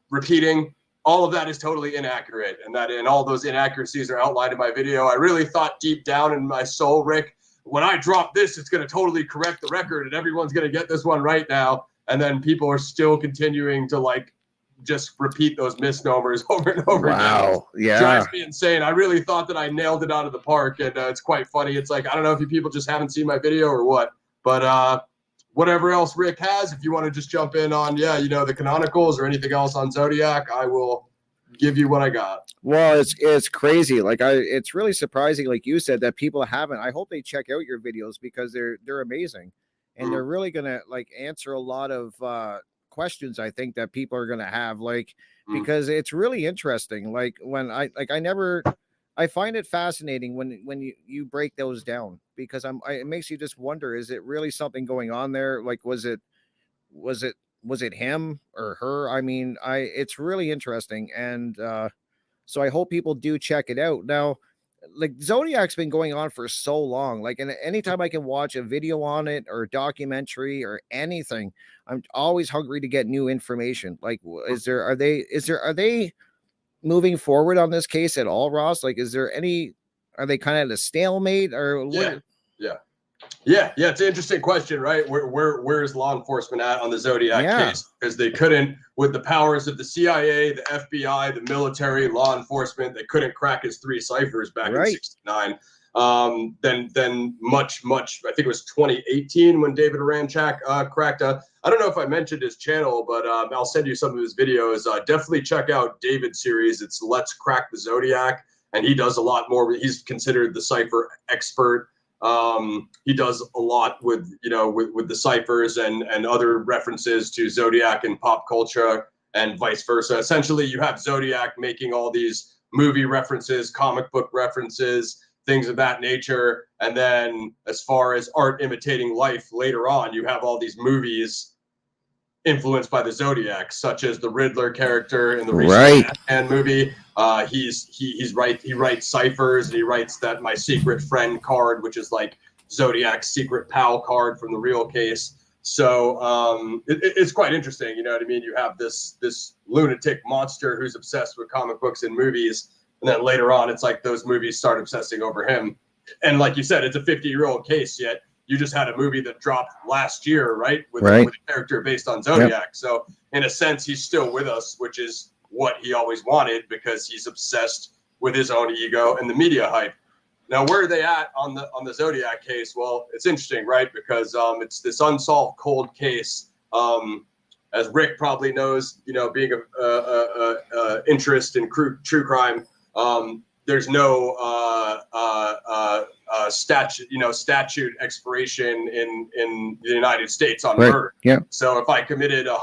repeating. All of that is totally inaccurate, and all those inaccuracies are outlined in my video. I really thought deep down in my soul, Rick, when I drop this, it's going to totally correct the record and everyone's going to get this one right now. And then people are still continuing to like just repeat those misnomers over and over again. Wow. Yeah. Drives me insane. I really thought that I nailed it out of the park, and it's quite funny. It's like, I don't know if you people just haven't seen my video or what, but whatever else Rick has, if you want to just jump in on, the canonicals or anything else on Zodiac, I will give you what I got. Well, it's crazy. Like it's really surprising, like you said, that people haven't. I hope they check out your videos because they're amazing, and they're really gonna like answer a lot of questions I think that people are gonna have, like because it's really interesting. Like when I find it fascinating when you break those down because it makes you just wonder, is it really something going on there? Like was it him or her? I mean, it's really interesting, and so I hope people do check it out. Now, like Zodiac's been going on for so long. Like, and anytime I can watch a video on it or a documentary or anything, I'm always hungry to get new information. Like, are they moving forward on this case at all, Ross? Like, are they kind of at a stalemate or what? Yeah. It's an interesting question, right? Where is law enforcement at on the Zodiac case? Because they couldn't, with the powers of the CIA, the FBI, the military, law enforcement, they couldn't crack his 3 ciphers back in '69. Then much, I think it was 2018 when David Aranchak cracked I don't know if I mentioned his channel, but I'll send you some of his videos. Definitely check out David's series. It's Let's Crack the Zodiac, and he does a lot more. He's considered the cipher expert. He does a lot with the ciphers and other references to Zodiac and pop culture and vice versa. Essentially, you have Zodiac making all these movie references, comic book references, things of that nature. And then as far as art imitating life later on, you have all these movies influenced by the Zodiac, such as the Riddler character in the recent Batman movie. He writes ciphers, and he writes that My Secret Friend card, which is like Zodiac's secret pal card from the real case. So it's quite interesting. You know what I mean? You have this lunatic monster who's obsessed with comic books and movies, and then later on, it's like those movies start obsessing over him. And like you said, it's a 50-year-old case, yet you just had a movie that dropped last year, right? With a character based on Zodiac. So in a sense, he's still with us, which is what he always wanted, because he's obsessed with his own ego and the media hype. Now, where are they at on the Zodiac case? Well, it's interesting, right? Because it's this unsolved cold case. As Rick probably knows, being a interest in true crime, there's no statute expiration in the United States on murder. So if I committed a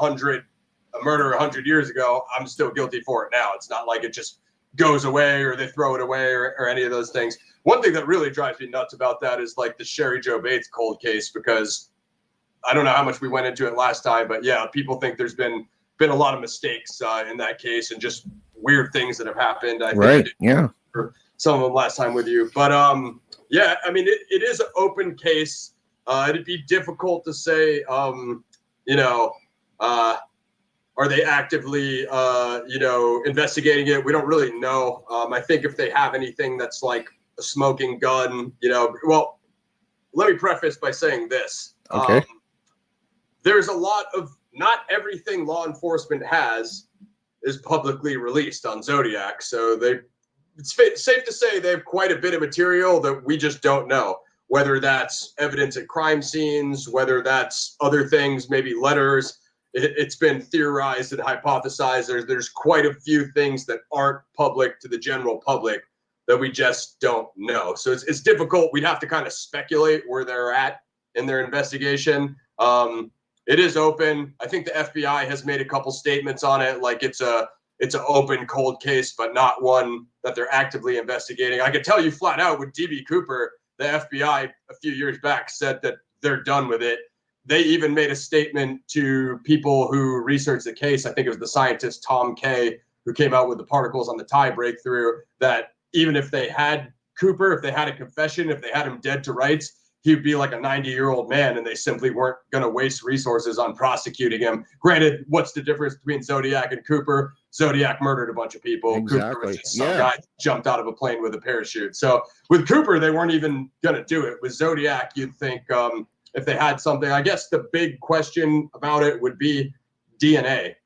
murder 100 years ago, I'm still guilty for it now. It's not like it just goes away or they throw it away or any of those things. One thing that really drives me nuts about that is like the Sherry Joe Bates cold case, because I don't know how much we went into it last time, but yeah, people think there's been a lot of mistakes in that case and just weird things that have happened. I think for some of them last time with you, but yeah, I mean, it is an open case. It'd be difficult to say, are they actively, investigating it? We don't really know. I think if they have anything that's like a smoking gun, well, let me preface by saying this. There's a lot of, not everything law enforcement has is publicly released on Zodiac. So it's safe to say they have quite a bit of material that we just don't know, whether that's evidence at crime scenes, whether that's other things, maybe letters. It's been theorized and hypothesized. There's quite a few things that aren't public to the general public that we just don't know. So it's difficult. We'd have to kind of speculate where they're at in their investigation. It is open. I think the FBI has made a couple statements on it, like it's an open cold case, but not one that they're actively investigating. I could tell you flat out with DB Cooper, the FBI a few years back said that they're done with it. They even made a statement to people who researched the case. I think it was the scientist Tom Kay who came out with the particles on the tie breakthrough, that even if they had Cooper, if they had a confession, if they had him dead to rights, he'd be like a 90-year-old man, and they simply weren't going to waste resources on prosecuting him. Granted, what's the difference between Zodiac and Cooper? Zodiac murdered a bunch of people. Cooper was just some guy jumped out of a plane with a parachute. So with Cooper, they weren't even going to do it. With Zodiac, you'd think if they had something, I guess the big question about it would be DNA.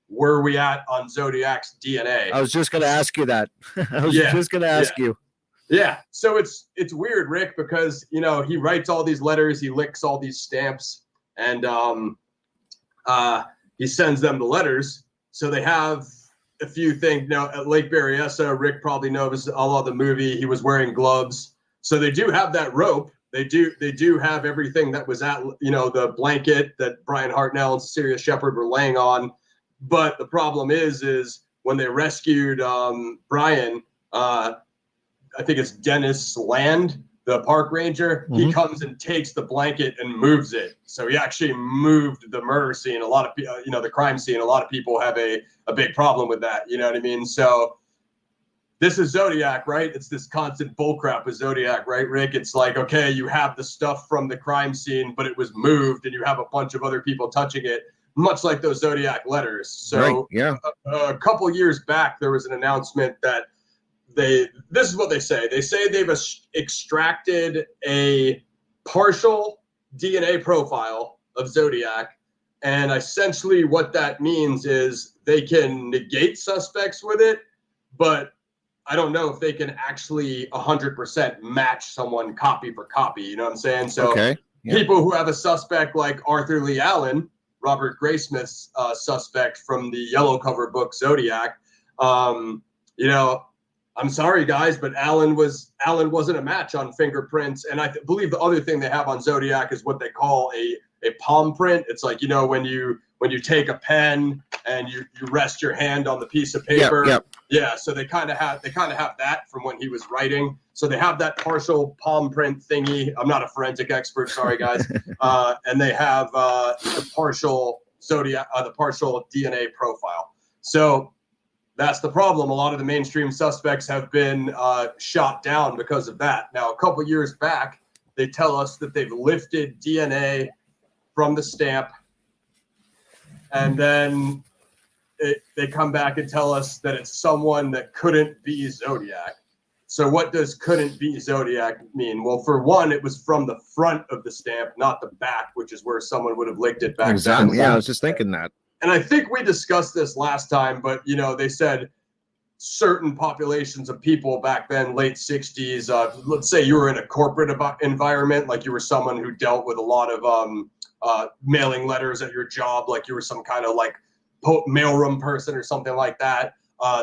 Where are we at on Zodiac's DNA? I was just going to ask you that. I was just going to ask you. Yeah. So it's weird, Rick, because, he writes all these letters, he licks all these stamps, and he sends them the letters. So they have a few things. Now, at Lake Berryessa, Rick probably knows all of the movie. He was wearing gloves. So they do have that rope. They do have everything that was at, the blanket that Brian Hartnell and Cecilia Shepard were laying on. But the problem is when they rescued Brian, I think it's Dennis Land, the park ranger. He comes and takes the blanket and moves it. So he actually moved the murder scene. A lot of people, the crime scene, a lot of people have a big problem with that. You know what I mean? So this is Zodiac, right? It's this constant bullcrap with Zodiac, right, Rick? It's like, okay, you have the stuff from the crime scene, but it was moved, and you have a bunch of other people touching it, much like those Zodiac letters. So Right, yeah. a couple years back, there was an announcement that this is what they say. They say they've extracted a partial DNA profile of Zodiac, and essentially what that means is they can negate suspects with it, but I don't know if they can actually 100% match someone copy for copy. You know what I'm saying? So Okay, yeah. people who have a suspect like Arthur Lee Allen, Robert Graysmith's suspect from the yellow cover book Zodiac, you know, I'm sorry guys, but Allen wasn't a match on fingerprints. And I believe the other thing they have on Zodiac is what they call a palm print. It's like, you know, when you take a pen and you rest your hand on the piece of paper. Yep. Yeah, so they kind of have that from when he was writing. So they have that partial palm print thingy. I'm not a forensic expert, sorry guys. And they have the partial Zodiac, the partial DNA profile. So that's the problem. A lot of the mainstream suspects have been shot down because of that. Now, a couple years back, they tell us that they've lifted DNA from the stamp, and then they come back and tell us that it's someone that couldn't be Zodiac. So what does couldn't be Zodiac mean? Well, for one, it was from the front of the stamp, not the back, which is where someone would have licked it back. Exactly. then. Yeah, I was just thinking that. And I think we discussed this last time, but you know, they said certain populations of people back then, late 60s, let's say you were in a corporate environment, like you were someone who dealt with a lot of mailing letters at your job, like you were some kind of like mailroom person or something like that.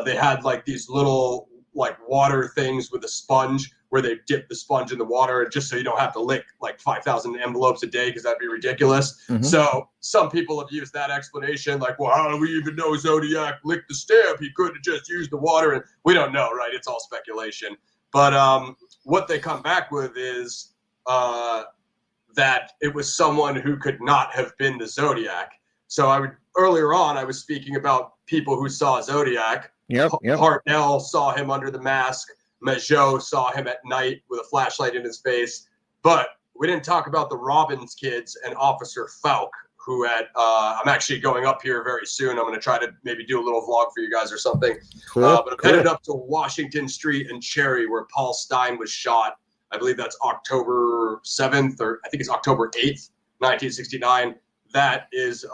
They had like these little like water things with a sponge where they dip the sponge in the water just so you don't have to lick like 5,000 envelopes a day, because that'd be ridiculous. Mhm. So some people have used that explanation, like, well, how do we even know Zodiac licked the stamp? He could have just used the water. And we don't know, right? It's all speculation. But what they come back with is that it was someone who could not have been the Zodiac. So earlier on, I was speaking about people who saw Zodiac. Yep. Hartnell saw him under the mask. Majot saw him at night with a flashlight in his face. But we didn't talk about the Robbins kids and Officer Falk, who I'm actually going up here very soon. I'm going to try to maybe do a little vlog for you guys or something. Cool, But I'm headed cool. up to Washington Street and Cherry, where Paul Stein was shot. I believe that's October 7th, or I think it's October 8th, 1969. That is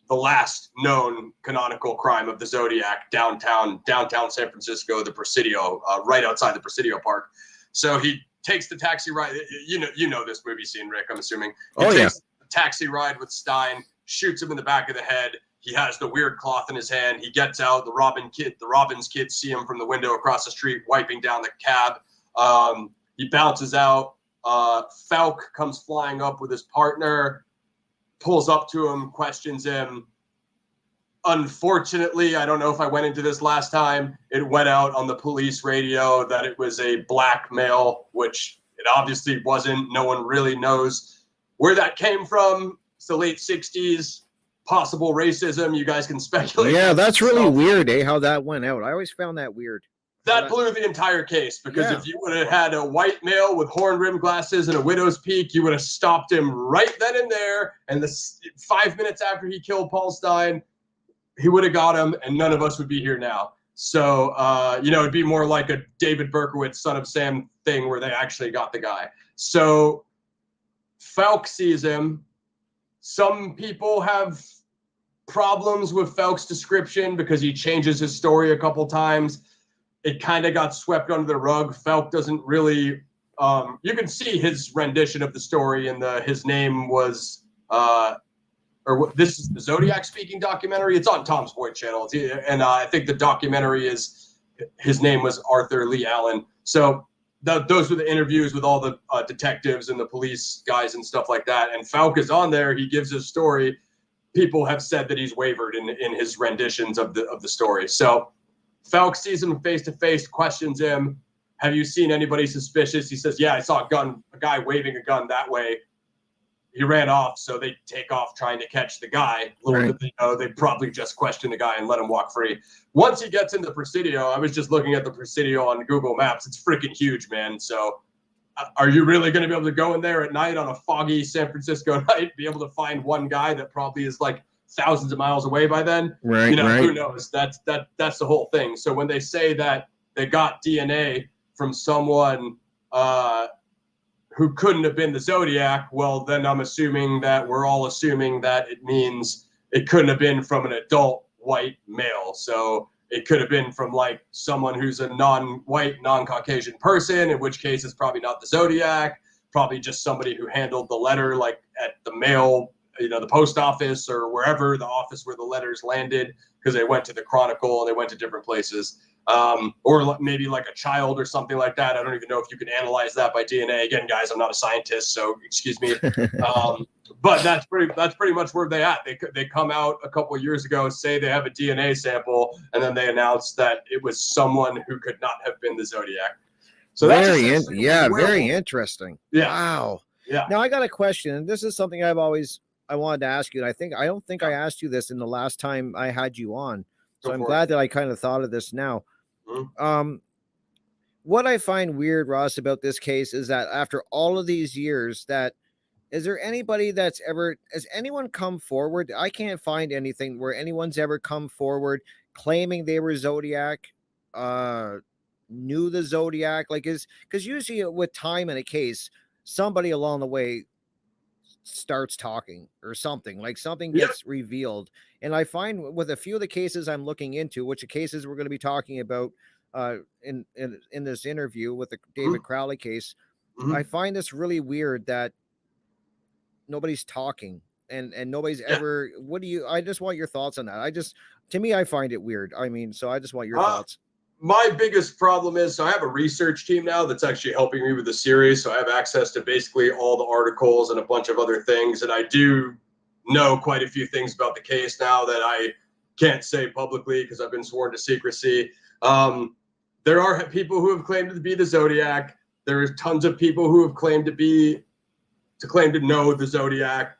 the last known canonical crime of the Zodiac, downtown San Francisco, the Presidio, right outside the Presidio Park. So he takes the taxi ride. You know this movie scene, Rick, I'm assuming. He takes the taxi ride with Stein, shoots him in the back of the head. He has the weird cloth in his hand. He gets out. The Robbins kids see him from the window across the street, wiping down the cab. He bounces out. Falk comes flying up with his partner, pulls up to him, questions him. Unfortunately, I don't know if I went into this last time, it went out on the police radio that it was a black male, which it obviously wasn't. No one really knows where that came from. It's the late 60s, possible racism. You guys can speculate. Yeah, that's really weird, how that went out. I always found that weird. That blew the entire case, because Yeah. if you would have had a white male with horn-rimmed glasses and a widow's peak, you would have stopped him right then and there. And 5 minutes after he killed Paul Stein, he would have got him, and none of us would be here now. So, it'd be more like a David Berkowitz, Son of Sam thing, where they actually got the guy. So Falk sees him. Some people have problems with Falk's description because he changes his story a couple times. It kind of got swept under the rug. Falk doesn't really, you can see his rendition of the story, and his name was, this is the Zodiac speaking documentary. It's on Tom's Boy channel. And I think the documentary his name was Arthur Lee Allen. So those were the interviews with all the detectives and the police guys and stuff like that. And Falk is on there. He gives his story. People have said that he's wavered in his renditions of the story. So Falk sees him face to face, questions him. Have you seen anybody suspicious? He says, yeah, I saw a guy waving a gun that way. he ran off, so they take off trying to catch the guy. Little did they know, they probably just questioned the guy and let him walk free. Once he gets into Presidio, I was just looking at the Presidio on Google Maps. It's freaking huge, man. So are you really going to be able to go in there at night on a foggy San Francisco night, be able to find one guy that probably is like thousands of miles away by then? Right, you know, right. who knows? That's the whole thing. So when they say that they got DNA from someone who couldn't have been the Zodiac, well, then I'm assuming that we're all assuming that it means it couldn't have been from an adult white male. So it could have been from like someone who's a non-white, non-Caucasian person, in which case it's probably not the Zodiac, probably just somebody who handled the letter like at the mail, you know, the post office or wherever the office where the letters landed, because they went to the Chronicle and they went to different places. Or maybe like a child or something like that. I don't even know if you can analyze that by DNA. Again, guys, I'm not a scientist, so excuse me. But that's pretty much where they at. They come out a couple of years ago, say they have a DNA sample, and then they announce that it was someone who could not have been the Zodiac. So that's very interesting. Yeah. Wow. Yeah. Now I got a question, and this is something I wanted to ask you. And I don't think I asked you this in the last time I had you on. So I'm glad that I kind of thought of this now. What I find weird, Ross, about this case is that after all of these years, is there anybody has anyone come forward? I can't find anything where anyone's ever come forward claiming they were Zodiac, knew the Zodiac, because usually with time in a case, somebody along the way starts talking or something, like something gets revealed. And I find with a few of the cases I'm looking into, which are cases we're going to be talking about in this interview with the David Crowley case, I find this really weird that nobody's talking and nobody's ever. I just want your thoughts on that. To me, I find it weird. I mean, so I just want your thoughts. My biggest problem is, so I have a research team now that's actually helping me with the series. So I have access to basically all the articles and a bunch of other things. And I do know quite a few things about the case now that I can't say publicly because I've been sworn to secrecy. There are people who have claimed to be the Zodiac. There is tons of people who have claimed to claim to know the Zodiac.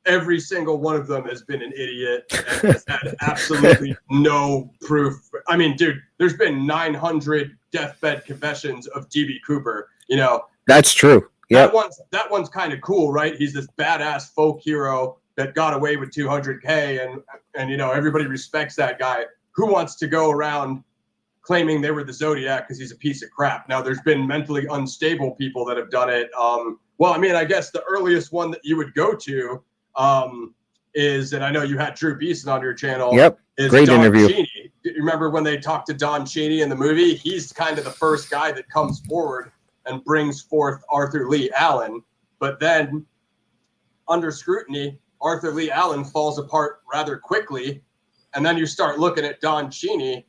Every single one of them has been an idiot and has had absolutely no proof. I mean, dude, there's been 900 deathbed confessions of DB Cooper. You know, that's true. Yeah, that one's kind of cool, right? He's this badass folk hero that got away with 200K, and you know everybody respects that guy. Who wants to go around claiming they were the Zodiac because he's a piece of crap? Now, there's been mentally unstable people that have done it. Well, I mean, I guess the earliest one that you would go to is, and I know you had Drew Beeson on your channel. Yep, is great Don interview. Cheney. You remember when they talked to Don Cheney in the movie? He's kind of the first guy that comes forward and brings forth Arthur Lee Allen. But then, under scrutiny, Arthur Lee Allen falls apart rather quickly. And then you start looking at Don Cheney,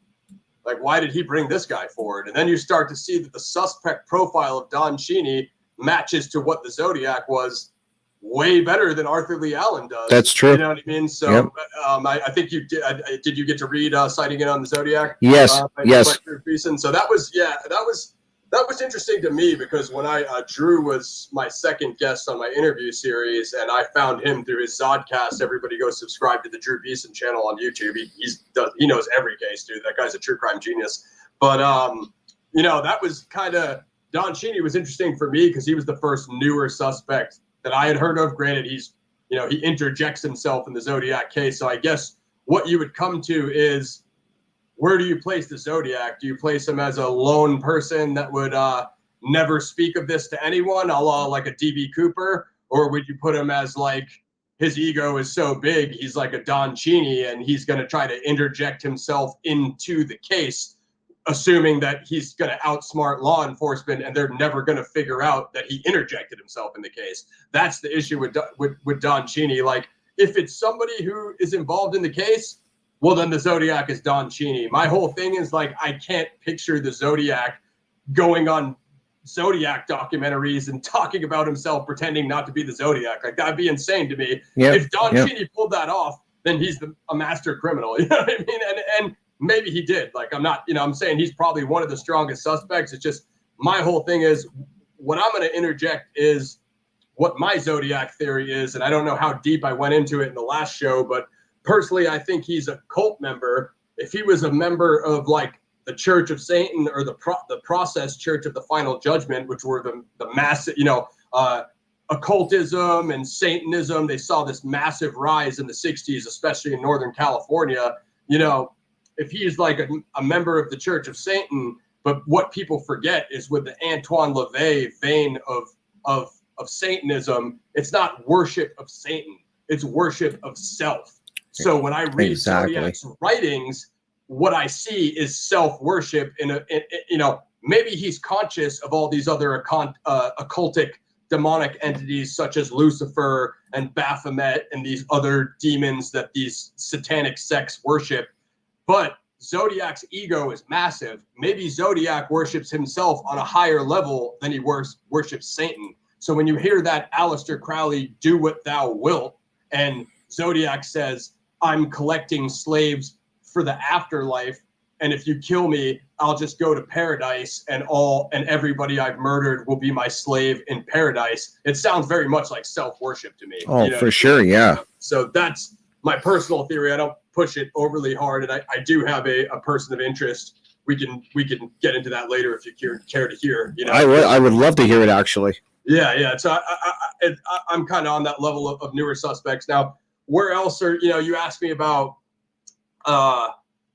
like, why did he bring this guy forward? And then you start to see that the suspect profile of Don Cheney matches to what the Zodiac was way better than Arthur Lee Allen does. That's true. You know what I mean? So I think you did. Did you get to read Sighting In on the Zodiac? Yes. Yes. By Drew Beeson? So that was interesting to me because when Drew was my second guest on my interview series, and I found him through his Zodcast. Everybody go subscribe to the Drew Beeson channel on YouTube. He knows every case, dude. That guy's a true crime genius. But you know, that was kind of, Don Cheney was interesting for me because he was the first newer suspect that I had heard of. Granted, he interjects himself in the Zodiac case. So I guess what you would come to is, where do you place the Zodiac? Do you place him as a lone person that would never speak of this to anyone, a la like a DB Cooper? Or would you put him as like, his ego is so big, he's like a Don Cheney and he's going to try to interject himself into the case, assuming that he's going to outsmart law enforcement and they're never going to figure out that he interjected himself in the case? That's the issue with Don Cheney. Like, if it's somebody who is involved in the case, well, then the Zodiac is Don Cheney. My whole thing is like, I can't picture the Zodiac going on Zodiac documentaries and talking about himself, pretending not to be the Zodiac. Like, that'd be insane to me. If Don Cheney pulled that off, then he's a master criminal. You know what I mean? And maybe he did. Like, I'm saying he's probably one of the strongest suspects. It's just, my whole thing is, what I'm going to interject is, what my zodiac theory is, and I don't know how deep I went into it in the last show, but personally, I think he's a cult member. If he was a member of like the Church of Satan or the Process Church of the Final Judgment, which were the massive, occultism and Satanism, they saw this massive rise in the 60s, especially in Northern California. If he's like a member of the Church of Satan, but what people forget is with the Antoine LaVey vein of Satanism, it's not worship of Satan, it's worship of self. So when I read Zodiac's writings, what I see is self-worship maybe he's conscious of all these other occultic demonic entities such as Lucifer and Baphomet and these other demons that these satanic sects worship. But Zodiac's ego is massive. Maybe Zodiac worships himself on a higher level than he worships Satan. So when you hear that Aleister Crowley, do what thou wilt, and Zodiac says, I'm collecting slaves for the afterlife, and if you kill me, I'll just go to paradise and everybody I've murdered will be my slave in paradise. It sounds very much like self-worship to me. Oh, for sure. Yeah. So that's my personal theory. I don't push it overly hard. And I do have a person of interest. We can get into that later if you care to hear. I would love to hear it actually. Yeah. So I'm kind of on that level of newer suspects. Now, where else are, you asked me about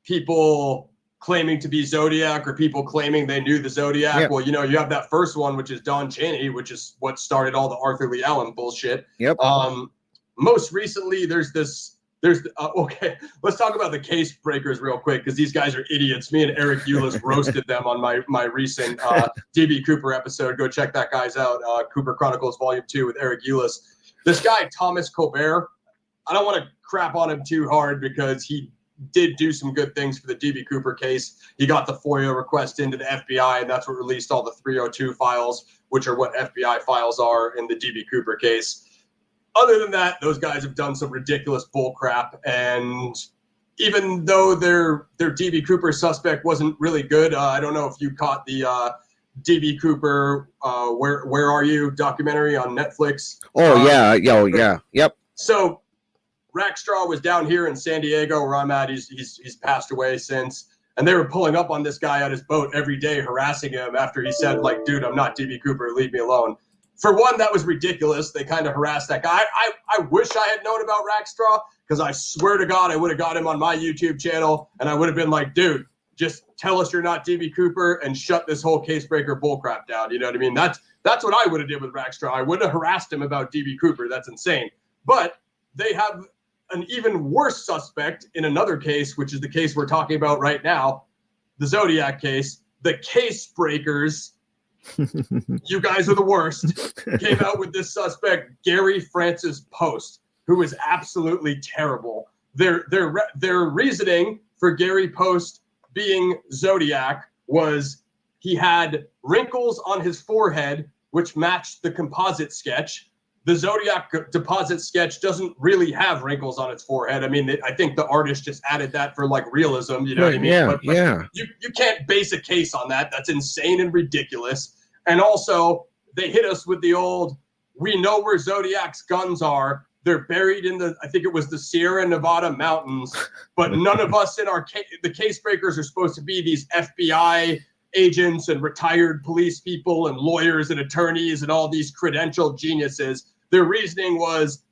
people claiming to be Zodiac or people claiming they knew the Zodiac. Yep. Well, you have that first one, which is Don Cheney, which is what started all the Arthur Lee Allen bullshit. Yep. Most recently, okay, let's talk about the case breakers real quick, because these guys are idiots. Me and Eric Eulis roasted them on my recent DB Cooper episode. Go check that guys out. Cooper Chronicles Volume 2 with Eric Eulis. This guy, Thomas Colbert, I don't want to crap on him too hard because he did do some good things for the DB Cooper case. He got the FOIA request into the FBI, and that's what released all the 302 files, which are what FBI files are in the DB Cooper case. Other than that, those guys have done some ridiculous bull crap, and even though their DB Cooper suspect wasn't really good, I don't know if you caught the DB Cooper Where Are You documentary on Netflix. Yeah. Yep. So Rackstraw was down here in San Diego where I'm at. He's passed away since. And they were pulling up on this guy on his boat every day, harassing him after he said, like, dude, I'm not DB Cooper. Leave me alone. For one, that was ridiculous. They kind of harassed that guy. I wish I had known about Rackstraw, because I swear to God, I would have got him on my YouTube channel. And I would have been like, dude, just tell us you're not DB Cooper and shut this whole case breaker bullcrap down. You know what I mean? That's what I would have did with Rackstraw. I wouldn't have harassed him about DB Cooper. That's insane. But they have an even worse suspect in another case, which is the case we're talking about right now, the Zodiac case. The case breakers, you guys are the worst, came out with this suspect, Gary Francis Post, who is absolutely terrible. Their reasoning for Gary Post being Zodiac was he had wrinkles on his forehead, which matched the composite sketch. The Zodiac deposit sketch doesn't really have wrinkles on its forehead. I mean, I think the artist just added that for like realism, you know what I mean? Yeah, but you can't base a case on that. That's insane and ridiculous. And also, they hit us with the old, we know where Zodiac's guns are. They're buried in I think it was the Sierra Nevada mountains, but none of us in the case breakers are supposed to be these FBI agents and retired police people and lawyers and attorneys and all these credentialed geniuses. Their reasoning was,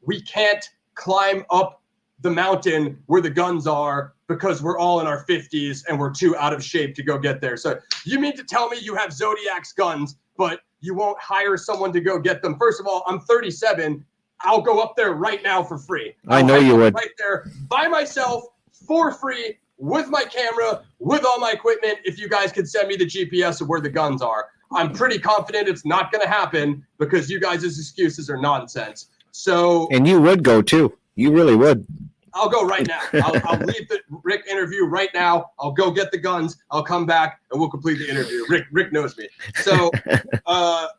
we can't climb up the mountain where the guns are because we're all in our 50s and we're too out of shape to go get there. So you mean to tell me you have Zodiac's guns, but you won't hire someone to go get them? First of all, I'm 37. I'll go up there right now for free. I know you would. Right there by myself for free with my camera, with all my equipment, if you guys could send me the GPS of where the guns are. I'm pretty confident it's not going to happen because you guys' excuses are nonsense. So, and you would go too. You really would. I'll go right now. I'll leave the Rick interview right now. I'll go get the guns. I'll come back and we'll complete the interview. Rick knows me. So that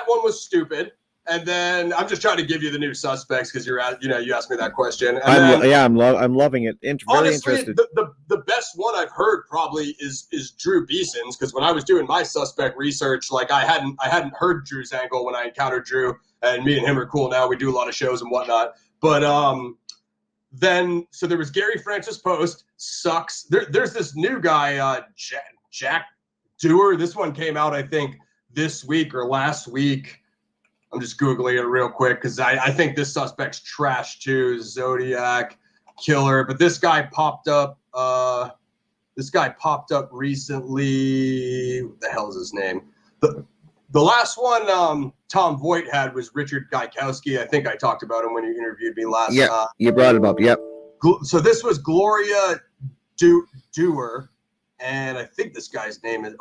one was stupid. And then I'm just trying to give you the new suspects because you asked me that question. And I'm loving it. Very honestly, interested. the best one I've heard probably is Drew Beeson's, because when I was doing my suspect research, like I hadn't heard Drew's angle when I encountered Drew, and me and him are cool now. We do a lot of shows and whatnot. But then so there was Gary Francis Post, sucks. There's this new guy, Jack Dewar. This one came out, I think, this week or last week. I'm just Googling it real quick because I think this suspect's trash too. Zodiac killer. But this guy popped up. Recently. What the hell is his name? The last one Tom Voight had was Richard Gaikowski. I think I talked about him when you interviewed me last. Yeah, you brought him up. Yep. So this was Gloria Dewar, and I think this guy's name is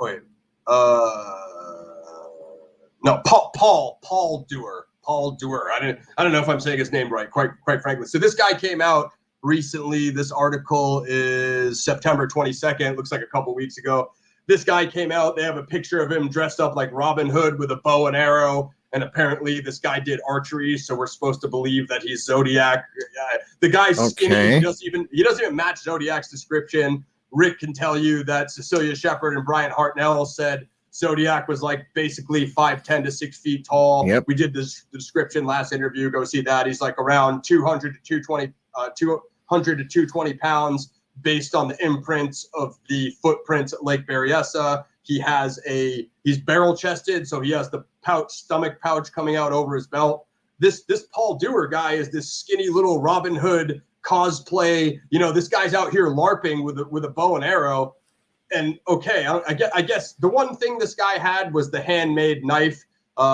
Paul Dewar. Paul Dewar. I don't know if I'm saying his name right, quite frankly. So this guy came out recently. This article is September 22nd. Looks like a couple weeks ago. This guy came out. They have a picture of him dressed up like Robin Hood with a bow and arrow. And apparently this guy did archery, so we're supposed to believe that he's Zodiac. The guy's skinny. Okay. He doesn't even match Zodiac's description. Rick can tell you that Cecilia Shepard and Brian Hartnell said Zodiac was like basically 5'10" to 6 feet tall. Yep. We did this description last interview. Go see that. He's like around 200 to 220 pounds based on the imprints of the footprints at Lake Berryessa. He's barrel chested, so he has the stomach pouch coming out over his belt. This Paul Dewar guy is this skinny little Robin Hood cosplay. This guy's out here LARPing with a bow and arrow. And okay, I guess the one thing this guy had was the handmade knife.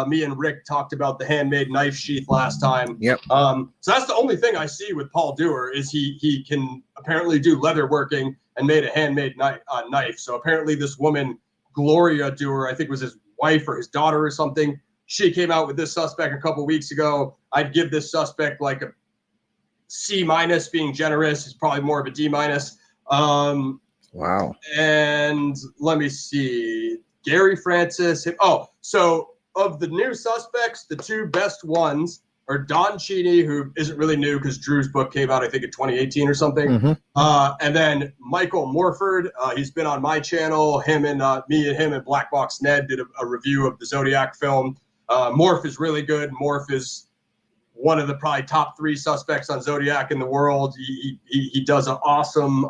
Me and Rick talked about the handmade knife sheath last time. Yep. So that's the only thing I see with Paul Dewar is he can apparently do leather working and made a handmade knife. So apparently this woman, Gloria Dewar, I think was his wife or his daughter or something. She came out with this suspect a couple weeks ago. I'd give this suspect like a C-, being generous. He's probably more of a D-. Wow. And let me see. Gary Francis. So of the new suspects, the two best ones are Don Cheney, who isn't really new because Drew's book came out, I think, in 2018 or something. Mm-hmm. And then Michael Morford. He's been on my channel. Me and him and Black Box Ned did a review of the Zodiac film. Morph is really good. Morph is one of the probably top 3 suspects on Zodiac in the world. He does an awesome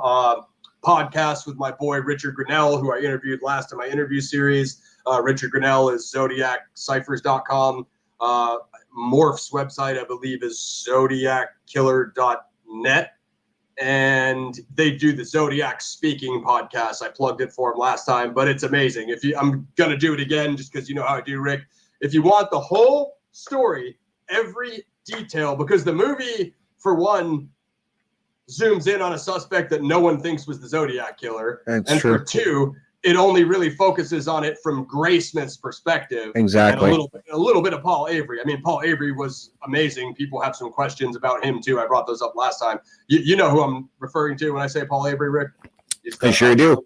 podcast with my boy Richard Grinnell, who I interviewed last in my interview series. Richard Grinnell is ZodiacCiphers.com. Morph's website, I believe, is ZodiacKiller.net. And they do the Zodiac Speaking podcast. I plugged it for him last time, but it's amazing. I'm going to do it again just because you know how I do, Rick. If you want the whole story, every detail, because the movie, for one, zooms in on a suspect that no one thinks was the Zodiac killer. That's and true. For 2, it only really focuses on it from Graysmith's perspective. Exactly. And a little bit of Paul Avery. I mean, Paul Avery was amazing. People have some questions about him too. I brought those up last time. You know who I'm referring to when I say Paul Avery, Rick? I sure do.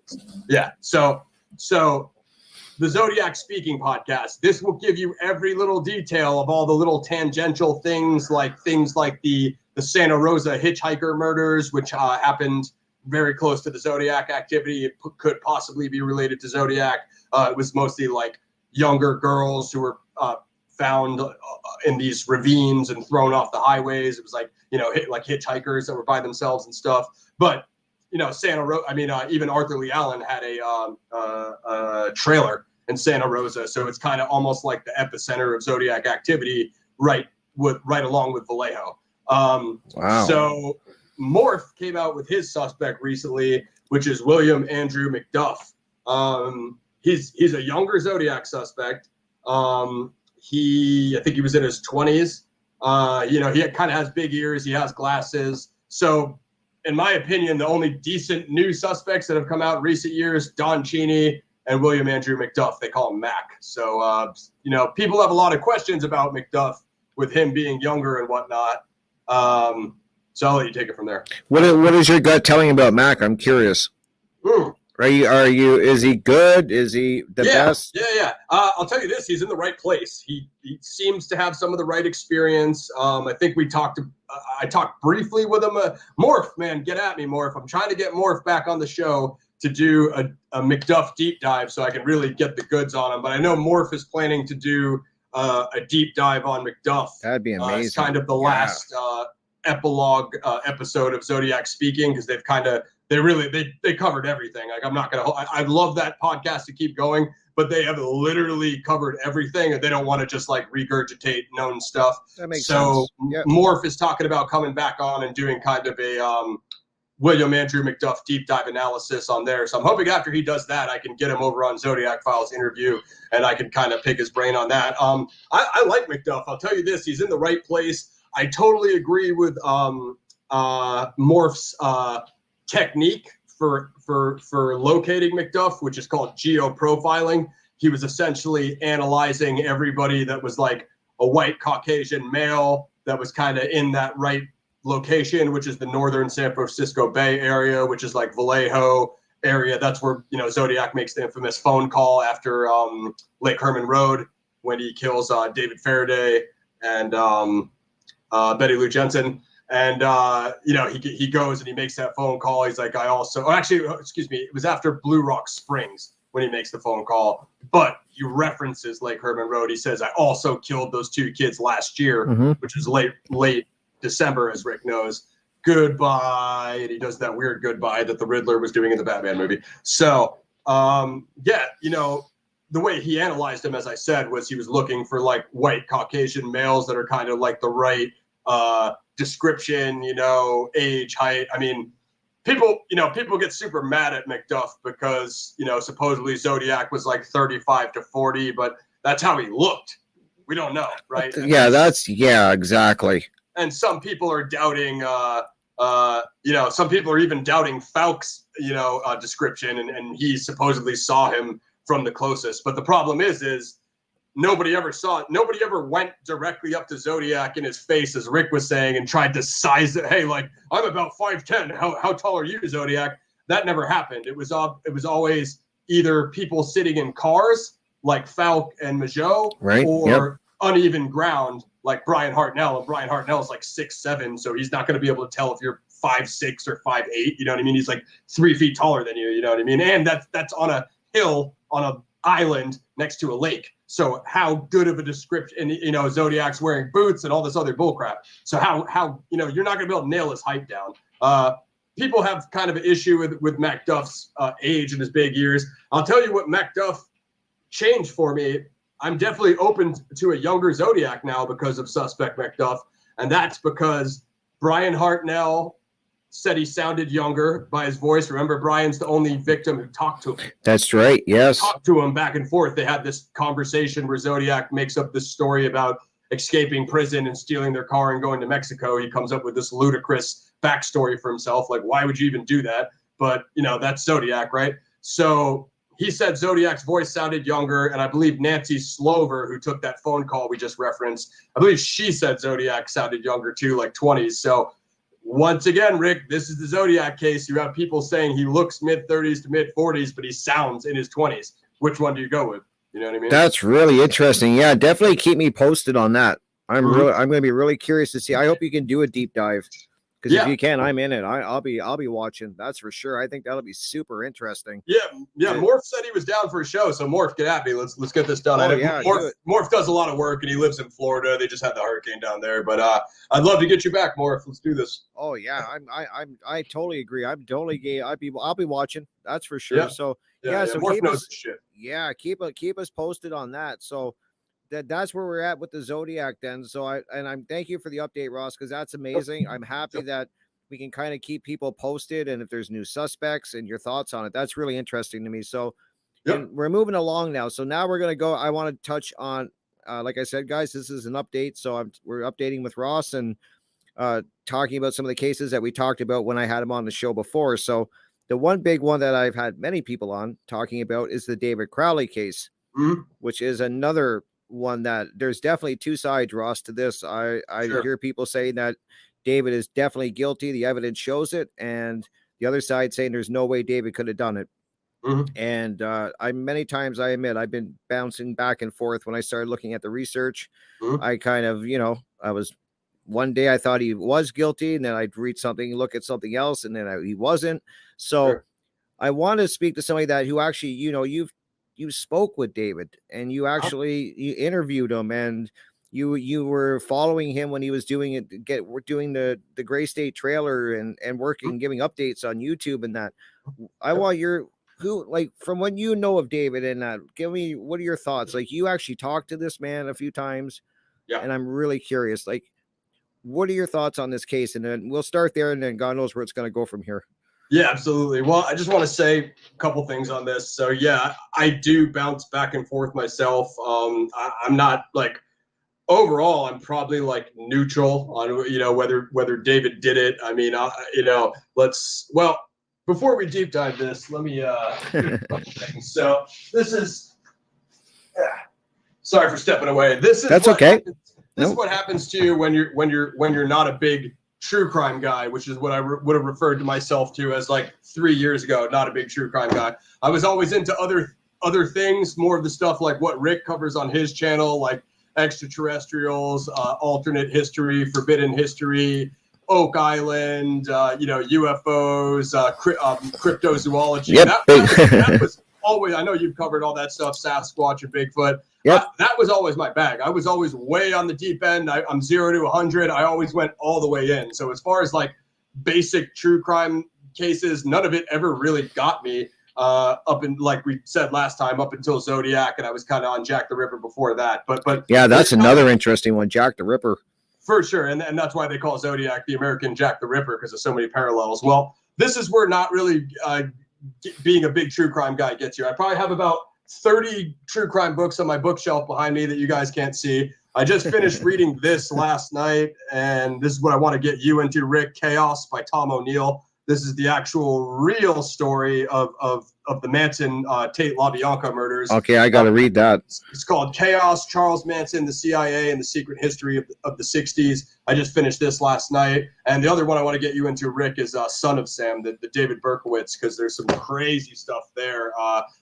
Yeah. So the Zodiac Speaking podcast, this will give you every little detail of all the little tangential things like the Santa Rosa hitchhiker murders, which happened very close to the Zodiac activity. It could possibly be related to Zodiac. It was mostly like younger girls who were found in these ravines and thrown off the highways. It was like, like hitchhikers that were by themselves and stuff. But, Santa Rosa, even Arthur Lee Allen had a trailer in Santa Rosa. So it's kind of almost like the epicenter of Zodiac activity, right along with Vallejo. Wow. So Morph came out with his suspect recently, which is William Andrew McDuff. He's a younger Zodiac suspect. I think he was in his 20s. He kind of has big ears. He has glasses. So in my opinion, the only decent new suspects that have come out in recent years, Don Cheney and William Andrew McDuff. They call him Mac. So, people have a lot of questions about McDuff with him being younger and whatnot. So I'll let you take it from there. What is your gut telling about Mac? I'm curious. Is he good? Is he the best? Yeah. I'll tell you this: he's in the right place. He seems to have some of the right experience. I think I talked briefly with him. Morph, man, get at me, Morph. I'm trying to get Morph back on the show to do a McDuff deep dive so I can really get the goods on him. But I know Morph is planning to do a deep dive on McDuff. That'd be amazing. It's kind of the last epilogue episode of Zodiac Speaking, because they've kind of they covered everything. Like, I'm not gonna. I love that podcast to keep going, but they have literally covered everything, and they don't want to just like regurgitate known stuff. That makes so sense. Yep. Morph is talking about coming back on and doing kind of a William Andrew McDuff deep dive analysis on there. So I'm hoping after he does that, I can get him over on Zodiac Files interview, and I can kind of pick his brain on that. I like McDuff. I'll tell you this: he's in the right place. I totally agree with Morph's technique for locating McDuff, which is called geoprofiling. He was essentially analyzing everybody that was like a white Caucasian male that was kind of in that right location, which is the northern San Francisco Bay area, which is like Vallejo area. That's where, Zodiac makes the infamous phone call after Lake Herman Road when he kills David Faraday and Betty Lou Jensen. And, he goes and he makes that phone call. He's like, it was after Blue Rock Springs when he makes the phone call. But he references Lake Herman Road. He says, I also killed those 2 kids last year, which was late December, as Rick knows. Goodbye. And he does that weird goodbye that the Riddler was doing in the Batman movie. So, the way he analyzed him, as I said, was he was looking for like white Caucasian males that are kind of like the right description, age, height. I mean, people get super mad at McDuff because, supposedly Zodiac was like 35 to 40, but that's how he looked. We don't know, right? Exactly. And some people are doubting, some people are even doubting Falk's, description, and he supposedly saw him from the closest. But the problem is nobody ever went directly up to Zodiac in his face, as Rick was saying, and tried to size it. Hey, like, I'm about 5'10". How tall are you, Zodiac? That never happened. It was always either people sitting in cars like Falk and Majot, right, or uneven ground like Brian Hartnell. And Brian Hartnell is like 6'7", so he's not going to be able to tell if you're 5'6" or 5'8". You know what I mean? He's like 3 feet taller than you. You know what I mean? And that's on a hill on an island next to a lake. So how good of a description? And Zodiac's wearing boots and all this other bullcrap. So how you're not going to be able to nail his height down. People have kind of an issue with McDuff's age and his big ears. I'll tell you what McDuff changed for me. I'm definitely open to a younger Zodiac now because of Suspect McDuff, and that's because Brian Hartnell said he sounded younger by his voice. Remember, Brian's the only victim who talked to him. That's right. Yes. Talked to him back and forth. They had this conversation where Zodiac makes up this story about escaping prison and stealing their car and going to Mexico. He comes up with this ludicrous backstory for himself. Like, why would you even do that? But, that's Zodiac, right? So he said Zodiac's voice sounded younger, and I believe Nancy Slover, who took that phone call we just referenced, I believe she said Zodiac sounded younger too, like 20s. So once again, Rick, this is the Zodiac case. You have people saying he looks mid-30s to mid-40s, but he sounds in his 20s. Which one do you go with? You know what I mean? That's really interesting. Yeah, definitely keep me posted on that. I'm going to be really curious to see. I hope you can do a deep dive, because if you can, I'm in it. I'll be watching. That's for sure. I think that'll be super interesting. Yeah. Morph said he was down for a show, so Morph, get at me. Let's get this done. Morph does a lot of work, and he lives in Florida. They just had the hurricane down there, but I'd love to get you back, Morph. Let's do this. Oh yeah, I totally agree. I'm totally gay. I'll be watching. That's for sure. Yeah. So so Morph knows the shit. Yeah, keep us posted on that. So that's where we're at with the Zodiac then. So I'm thank you for the update, Ross, because that's amazing. I'm happy that we can kind of keep people posted, and if there's new suspects and your thoughts on it, that's really interesting to me. So and we're moving along now. So now we're going to go. I want to touch on, like I said, guys, this is an update. So we're updating with Ross and talking about some of the cases that we talked about when I had him on the show before. So the one big one that I've had many people on talking about is the David Crowley case, which is another one that there's definitely two sides, Ross, to this. I hear people saying that David is definitely guilty. The evidence shows it. And the other side saying there's no way David could have done it. And I many times, I admit, I've been bouncing back and forth when I started looking at the research. I kind of, I was one day I thought he was guilty, and then I'd read something, look at something else, and then he wasn't. So I want to speak to somebody that who actually, you spoke with David, and you actually you interviewed him, and you were following him when he was doing doing the Gray State trailer and working, giving updates on YouTube and that. I want from what you know of David and that, give me, what are your thoughts? Like, you actually talked to this man a few times, and I'm really curious, like, what are your thoughts on this case? And then we'll start there, and then God knows where it's going to go from here. Yeah, absolutely. Well, I just want to say a couple things on this. So yeah, I do bounce back and forth myself. I'm not like, overall, I'm probably like neutral on, whether David did it. I mean, before we deep dive this, let me so this is sorry for stepping away. This is okay. This is what happens to you when you're not a big true crime guy, which is what I would have referred to myself to as like 3 years ago. Not a big true crime guy. I was always into other things, more of the stuff like what Rick covers on his channel, like extraterrestrials, alternate history, forbidden history, Oak Island, UFOs, cryptozoology. Yep. That was always, I know you've covered all that stuff, Sasquatch and Bigfoot. Yep. That was always my bag. I was always way on the deep end. I'm 0 to 100. I always went all the way in. So as far as like basic true crime cases, none of it ever really got me up in, like we said last time, up until Zodiac, and I was kind of on Jack the Ripper before that. But yeah, that's another interesting one, Jack the Ripper. For sure, and that's why they call Zodiac the American Jack the Ripper, because of so many parallels. Well, this is where not really being a big true crime guy gets you. I probably have about 30 true crime books on my bookshelf behind me that you guys can't see. I just finished reading this last night, and this is what I want to get you into, Rick. Chaos by Tom O'Neill. This is the actual real story of the Manson Tate LaBianca murders. Okay, I got to read that. It's called Chaos, Charles Manson, the CIA, and the Secret History of the 60s. I just finished this last night. And the other one I want to get you into, Rick, is Son of Sam, the David Berkowitz, because there's some crazy stuff there.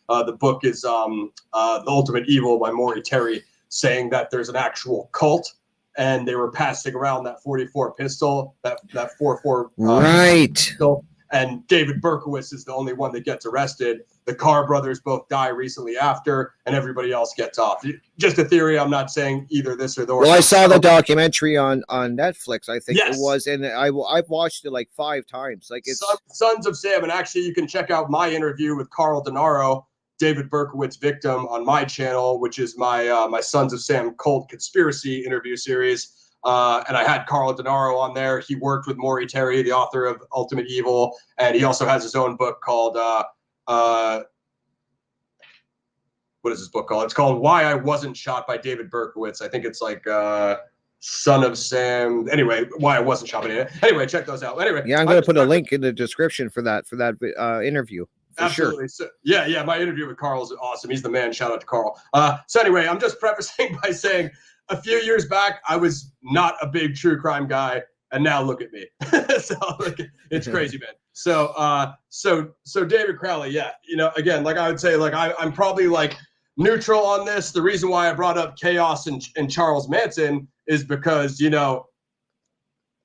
The book is The Ultimate Evil by Maury Terry, saying that there's an actual cult, and they were passing around that 44 pistol, that 44 right. pistol. And David Berkowitz is the only one that gets arrested. The Carr brothers both die recently after, and everybody else gets off. Just a theory. I'm not saying either this or the. Well, I saw the documentary on Netflix, I think Yes. it was, and I've watched it like 5 times. Like, it's Sons of Sam, and actually you can check out my interview with Carl Denaro, David Berkowitz victim, on my channel, which is my Sons of Sam cult conspiracy interview series. And I had Carl Denaro on there. He worked with Maury Terry, the author of Ultimate Evil, and he also has his own book called what is this book called? It's called Why I Wasn't Shot by David Berkowitz. I think it's like Son of Sam. Anyway, Why I Wasn't Shot by David. Anyway, check those out. Anyway, yeah, I'm going to put a link in the description for that interview. Absolutely. Sure. So, yeah, my interview with Carl is awesome. He's the man. Shout out to Carl. So anyway, I'm just prefacing by saying a few years back, I was not a big true crime guy, and now look at me. So it's crazy, man. So David Crowley, yeah, again, like I would say, like I'm probably like neutral on this. The reason why I brought up Chaos and Charles Manson is because,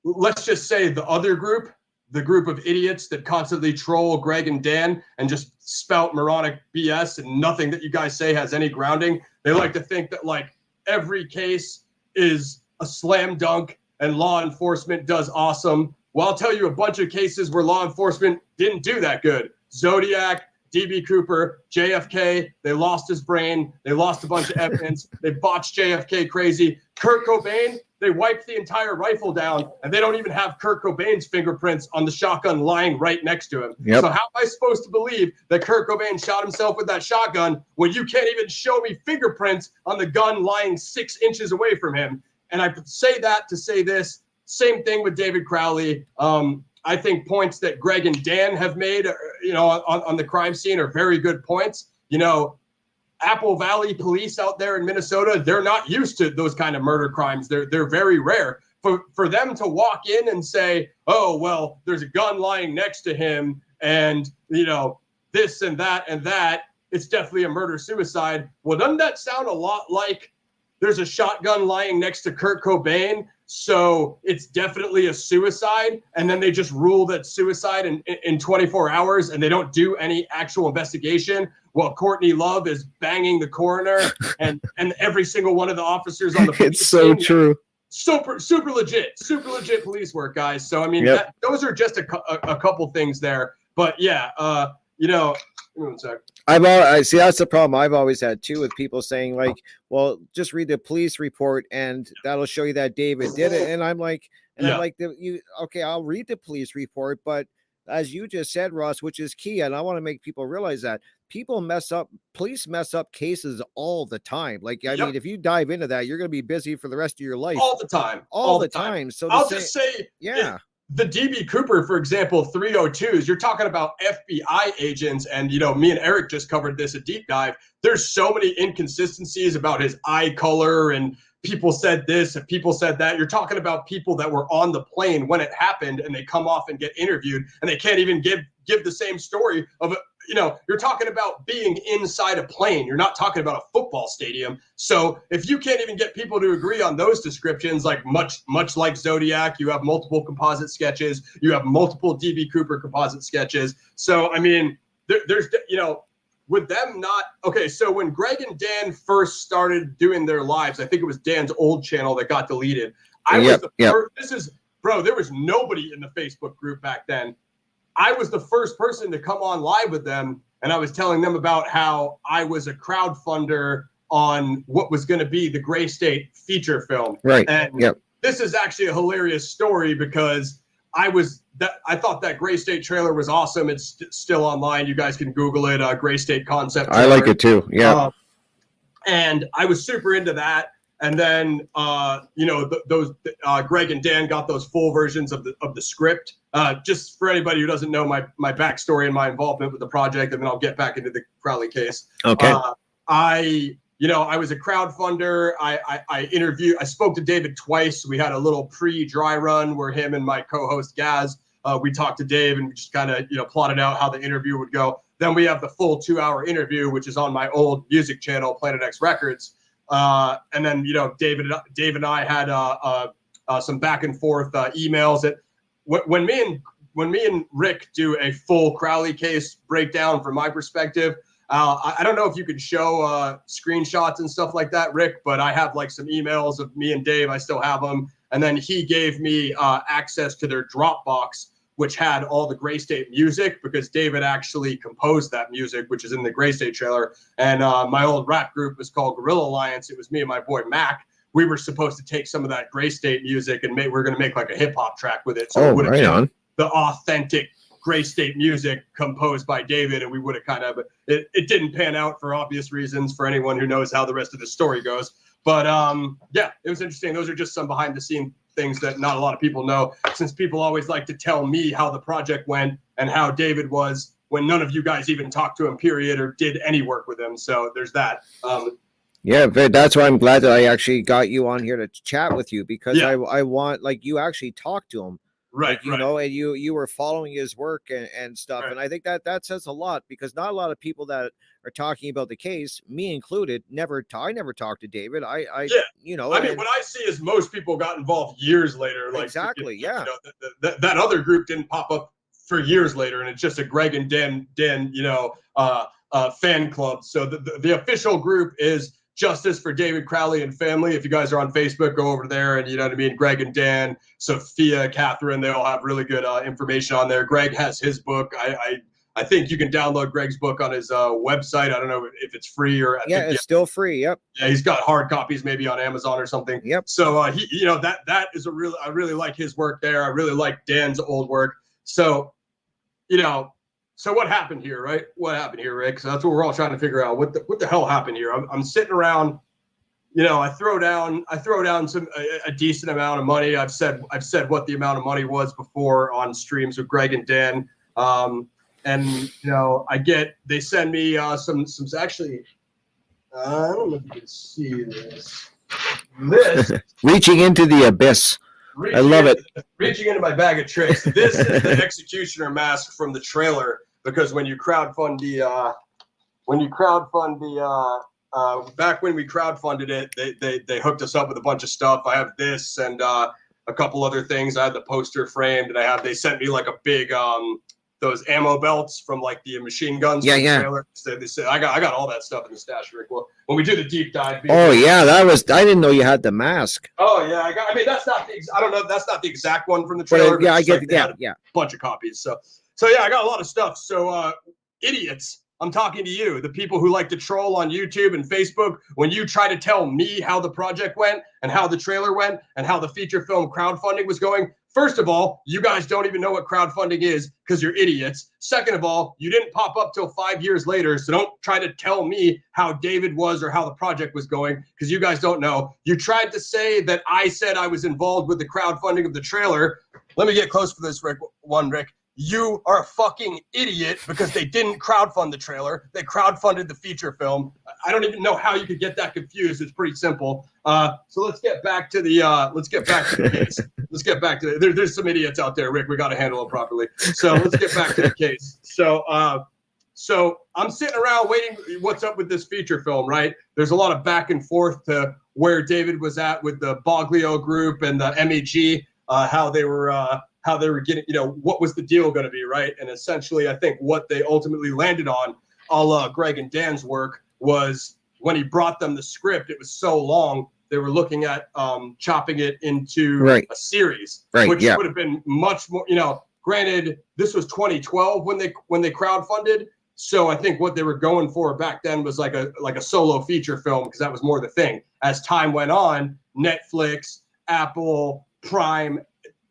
let's just say the other group, the group of idiots that constantly troll Greg and Dan and just spout moronic BS and nothing that you guys say has any grounding. They like to think that like every case is a slam dunk and law enforcement does awesome. Well, I'll tell you a bunch of cases where law enforcement didn't do that good. Zodiac, DB Cooper, JFK, they lost his brain. They lost a bunch of evidence. They botched JFK crazy. Kurt Cobain, they wiped the entire rifle down, and they don't even have Kurt Cobain's fingerprints on the shotgun lying right next to him. Yep. So how am I supposed to believe that Kurt Cobain shot himself with that shotgun when you can't even show me fingerprints on the gun lying 6 inches away from him? And I say that to say this. Same thing with David Crowley. I think points that Greg and Dan have made, on the crime scene are very good points. Apple Valley police out there in Minnesota, they're not used to those kind of murder crimes. They're very rare. For them to walk in and say, oh, well, there's a gun lying next to him, and, this and that and that. It's definitely a murder-suicide. Well, doesn't that sound a lot like there's a shotgun lying next to Kurt Cobain, so it's definitely a suicide, and then they just rule that suicide in 24 hours, and they don't do any actual investigation while Courtney Love is banging the coroner and every single one of the officers on the police It's so team. true. Super legit police work, guys. So I mean, Yep. those are just a couple things there, but yeah, you know, give me one sec. I see that's the problem I've always had too with people saying like, well, just read the police report and that'll show you that David did it. And I'm like, okay, I'll read the police report, but as you just said, Ross, which is key, and I want to make people realize that police mess up cases all the time. Like, I mean, if you dive into that, you're going to be busy for the rest of your life. All the time. All the time. So I'll just say, yeah. The DB Cooper, for example, 302s, you're talking about FBI agents. And, you know, me and Eric just covered this a deep dive. There's so many inconsistencies about his eye color, and people said this and people said that. You're talking about people that were on the plane when it happened, and they come off and get interviewed, and they can't even give the same story of, you know, you're talking about being inside a plane. You're not talking about a football stadium. So if you can't even get people to agree on those descriptions, like much like Zodiac, you have multiple composite sketches, you have multiple DB Cooper composite sketches. So, I mean, there's, you know, with them not, okay, so when Greg and Dan first started doing their lives, I think it was Dan's old channel that got deleted. I was the first, there was nobody in the Facebook group back then. I was the first person to come on live with them, and I was telling them about how I was a crowdfunder on what was going to be the Gray State feature film. Right. And this is actually a hilarious story because I thought that Gray State trailer was awesome. It's still online. You guys can Google it. Gray State concept. I like it too. Yeah. And I was super into that. And then, you know, Greg and Dan got those full versions of the script. Just for anybody who doesn't know my backstory and my involvement with the project, and then I'll get back into the Crowley case. Okay. I was a crowdfunder. I spoke to David twice. We had a little pre-dry run where him and my co-host Gaz, we talked to Dave and we just kind of, you know, plotted out how the interview would go. Then we have the full 2-hour interview, which is on my old music channel, Planet X Records. And then, you know, Dave and I had some back and forth emails that when me and Rick do a full Crowley case breakdown from my perspective, I don't know if you could show screenshots and stuff like that, Rick, but I have like some emails of me and Dave. I still have them. And then he gave me access to their Dropbox, which had all the Gray State music because David actually composed that music, which is in the Gray State trailer. And my old rap group was called Guerrilla Alliance. It was me and my boy Mac. We were supposed to take some of that Gray State music and we're going to make like a hip hop track with it. So it would have been the authentic Gray State music composed by David. And we would have kind of, it didn't pan out for obvious reasons for anyone who knows how the rest of the story goes. But yeah, it was interesting. Those are just some behind the scene things that not a lot of people know, since people always like to tell me how the project went and how David was when none of you guys even talked to him, period, or did any work with him. So there's that. Yeah, that's why I'm glad that I actually got you on here to chat with you, because I want, like, you actually talked to him. Right, like, you know, and you were following his work and stuff. And I think that says a lot, because not a lot of people that are talking about the case, me included, I never talked to David. You know, I mean, what I see is most people got involved years later. Like, exactly. You know, that other group didn't pop up for years later, and it's just a Greg and Dan, you know, fan club. So the official group is Justice for David Crowley and Family. If you guys are on Facebook, go over there, and you know what I mean. Greg and Dan, Sophia, Catherine, they all have really good information on there. Greg has his book. I think you can download Greg's book on his website. I don't know if it's free or it's still free. Yep. Yeah, he's got hard copies maybe on Amazon or something. Yep. So he, you know, that is I really like his work there. I really like Dan's old work. So, you know. So what happened here, right? What happened here, Rick? So that's what we're all trying to figure out. What the hell happened here? I'm sitting around, you know, I throw down a decent amount of money. I've said what the amount of money was before on streams with Greg and Dan. And you know, they send me some actually, I don't know if you can see this. Reaching into the abyss. I love it. Reaching into my bag of tricks. This is the executioner mask from the trailer. because when you crowdfund back when we crowdfunded it, they hooked us up with a bunch of stuff. I have this and a couple other things. I had the poster framed, and they sent me like a big those ammo belts from like the machine guns. Yeah, from the yeah. trailer. So they said I got all that stuff in the stash, Rick. Well, when we do the deep dive. Oh yeah, I didn't know you had the mask. Oh yeah, I mean that's not I don't know. That's not the exact one from the But trailer. yeah, but I it's get like they had yeah. a bunch of copies. So yeah, I got a lot of stuff. So idiots. I'm talking to you, the people who like to troll on YouTube and Facebook, when you try to tell me how the project went and how the trailer went and how the feature film crowdfunding was going. First of all, you guys don't even know what crowdfunding is because you're idiots. Second of all, you didn't pop up till 5 years later, so don't try to tell me how David was or how the project was going because you guys don't know. You tried to say that I said I was involved with the crowdfunding of the trailer. Let me get close to this, Rick. You are a fucking idiot because they didn't crowdfund the trailer. They crowdfunded the feature film. I don't even know how you could get that confused. It's pretty simple. So let's get back to the case. Let's get back to there's some idiots out there, Rick. We got to handle it properly. So let's get back to the case. So I'm sitting around waiting. What's up with this feature film, right? There's a lot of back and forth to where David was at with the Boglio group and the MEG, how they were getting, what was the deal going to be, right? And essentially, I think what they ultimately landed on, a la Greg and Dan's work, was when he brought them the script, it was so long, they were looking at chopping it into a series, which would have been much more, granted, this was 2012 when they crowdfunded. So I think what they were going for back then was like a solo feature film, because that was more the thing. As time went on, Netflix, Apple, Prime,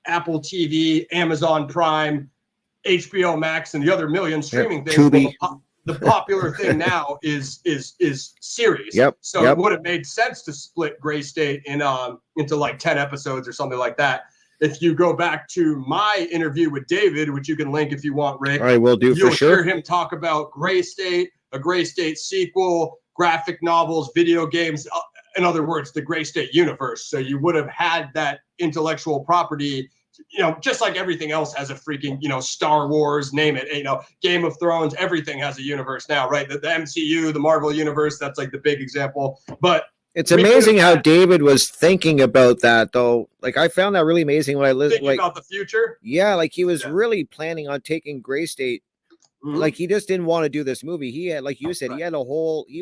Apple TV, Amazon Prime, HBO Max, and the other million streaming things. The popular thing now is series. So it would have made sense to split Gray State into like 10 episodes or something like that. If you go back to my interview with David, which you can link if you want, Rick. All right, will do for sure. You'll hear him talk about Gray State, a Gray State sequel, graphic novels, video games. In other words, the Gray State universe. So you would have had that intellectual property, just like everything else has a freaking, Star Wars, name it, Game of Thrones, everything has a universe now, right? The MCU, the Marvel universe, that's like the big example. But it's amazing how David was thinking about that, though. Like, I found that really amazing when I listened. Thinking about the future? Yeah, like he was really planning on taking Gray State. Mm-hmm. Like, he just didn't want to do this movie. He had, like you said, he